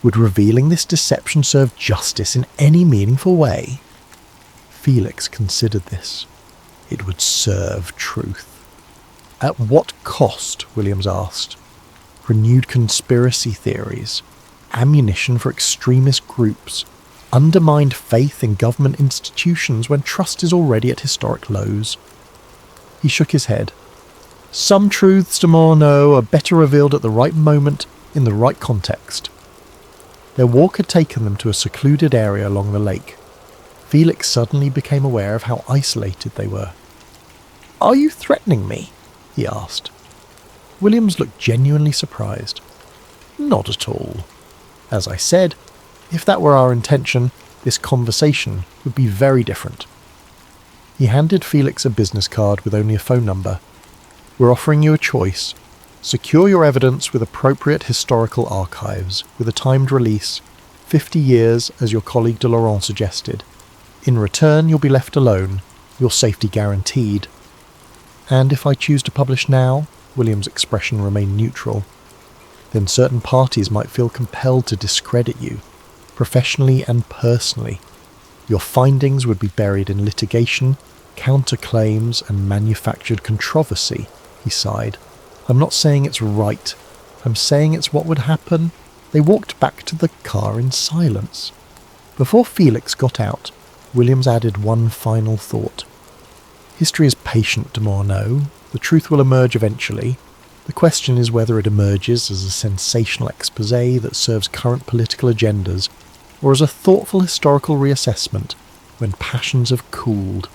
Would revealing this deception serve justice in any meaningful way? Felix considered this. It would serve truth. At what cost? Williams asked. Renewed conspiracy theories, ammunition for extremist groups, undermined faith in government institutions when trust is already at historic lows. He shook his head. Some truths, de Morneau, are better revealed at the right moment, in the right context. Their walk had taken them to a secluded area along the lake. Felix suddenly became aware of how isolated they were. "Are you threatening me?" he asked. Williams looked genuinely surprised. "Not at all. As I said, if that were our intention, this conversation would be very different." He handed Felix a business card with only a phone number. "We're offering you a choice. Secure your evidence with appropriate historical archives, with a timed release, 50 years as your colleague de Laurent suggested. In return, you'll be left alone, your safety guaranteed. And if I choose to publish now," William's expression remained neutral, "then certain parties might feel compelled to discredit you, professionally and personally. Your findings would be buried in litigation, counterclaims, and manufactured controversy," he sighed. "I'm not saying it's right. I'm saying it's what would happen." They walked back to the car in silence. Before Felix got out, Williams added one final thought. "History is patient, de Morneau. The truth will emerge eventually. The question is whether it emerges as a sensational exposé that serves current political agendas, or as a thoughtful historical reassessment when passions have cooled."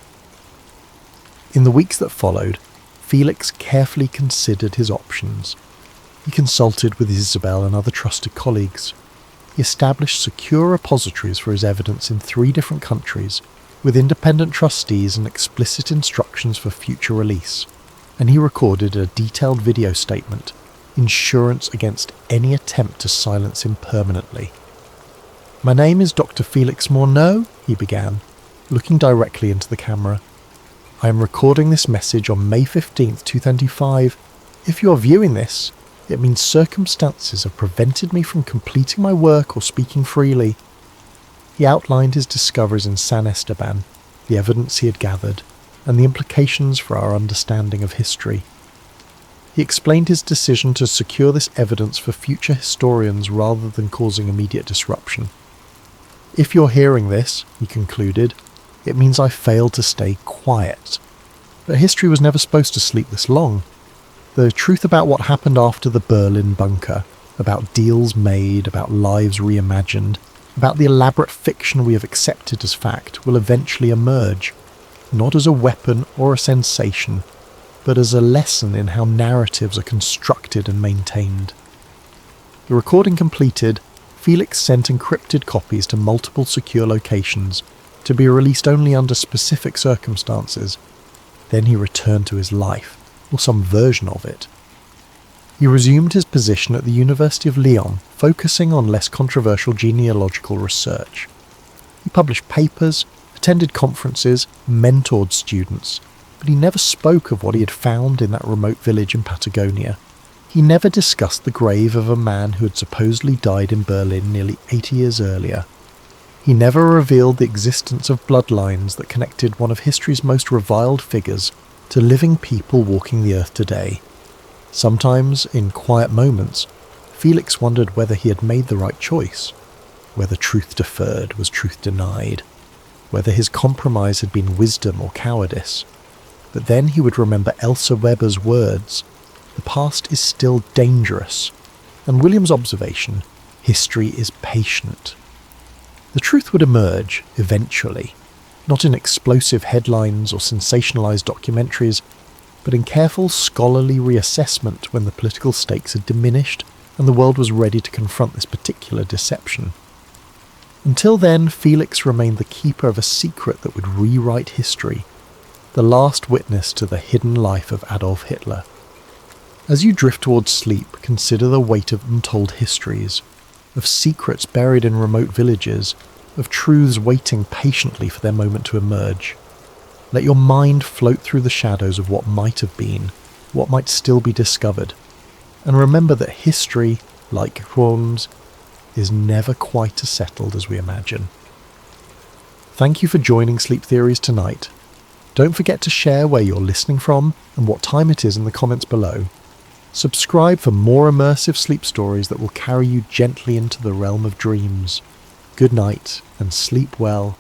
In the weeks that followed, Felix carefully considered his options. He consulted with Isabel and other trusted colleagues. He established secure repositories for his evidence in 3 different countries, with independent trustees and explicit instructions for future release, and he recorded a detailed video statement, insurance against any attempt to silence him permanently. "My name is Dr. Felix Morneau," he began, looking directly into the camera. "I am recording this message on May 15th, 2025. If you are viewing this, it means circumstances have prevented me from completing my work or speaking freely." He outlined his discoveries in San Esteban, the evidence he had gathered, and the implications for our understanding of history. He explained his decision to secure this evidence for future historians rather than causing immediate disruption. "If you're hearing this," he concluded, "it means I failed to stay quiet. But history was never supposed to sleep this long. The truth about what happened after the Berlin bunker, about deals made, about lives reimagined, about the elaborate fiction we have accepted as fact will eventually emerge, not as a weapon or a sensation, but as a lesson in how narratives are constructed and maintained." The recording completed, Felix sent encrypted copies to multiple secure locations, to be released only under specific circumstances. Then he returned to his life, or some version of it. He resumed his position at the University of Lyon, focusing on less controversial genealogical research. He published papers, attended conferences, mentored students, but he never spoke of what he had found in that remote village in Patagonia. He never discussed the grave of a man who had supposedly died in Berlin nearly 80 years earlier. He never revealed the existence of bloodlines that connected one of history's most reviled figures to living people walking the earth today. Sometimes, in quiet moments, Felix wondered whether he had made the right choice, whether truth deferred was truth denied, whether his compromise had been wisdom or cowardice. But then he would remember Elsa Weber's words, "The past is still dangerous," and William's observation, History is patient. The truth would emerge, eventually, not in explosive headlines or sensationalized documentaries, but in careful scholarly reassessment when the political stakes had diminished and the world was ready to confront this particular deception. Until then, Felix remained the keeper of a secret that would rewrite history, the last witness to the hidden life of Adolf Hitler. As you drift towards sleep, consider the weight of untold histories, of secrets buried in remote villages, of truths waiting patiently for their moment to emerge. Let your mind float through the shadows of what might have been, what might still be discovered, and remember that history, like Holmes, is never quite as settled as we imagine. Thank you for joining Sleep Theories tonight. Don't forget to share where you're listening from and what time it is in the comments below. Subscribe for more immersive sleep stories that will carry you gently into the realm of dreams. Good night and sleep well.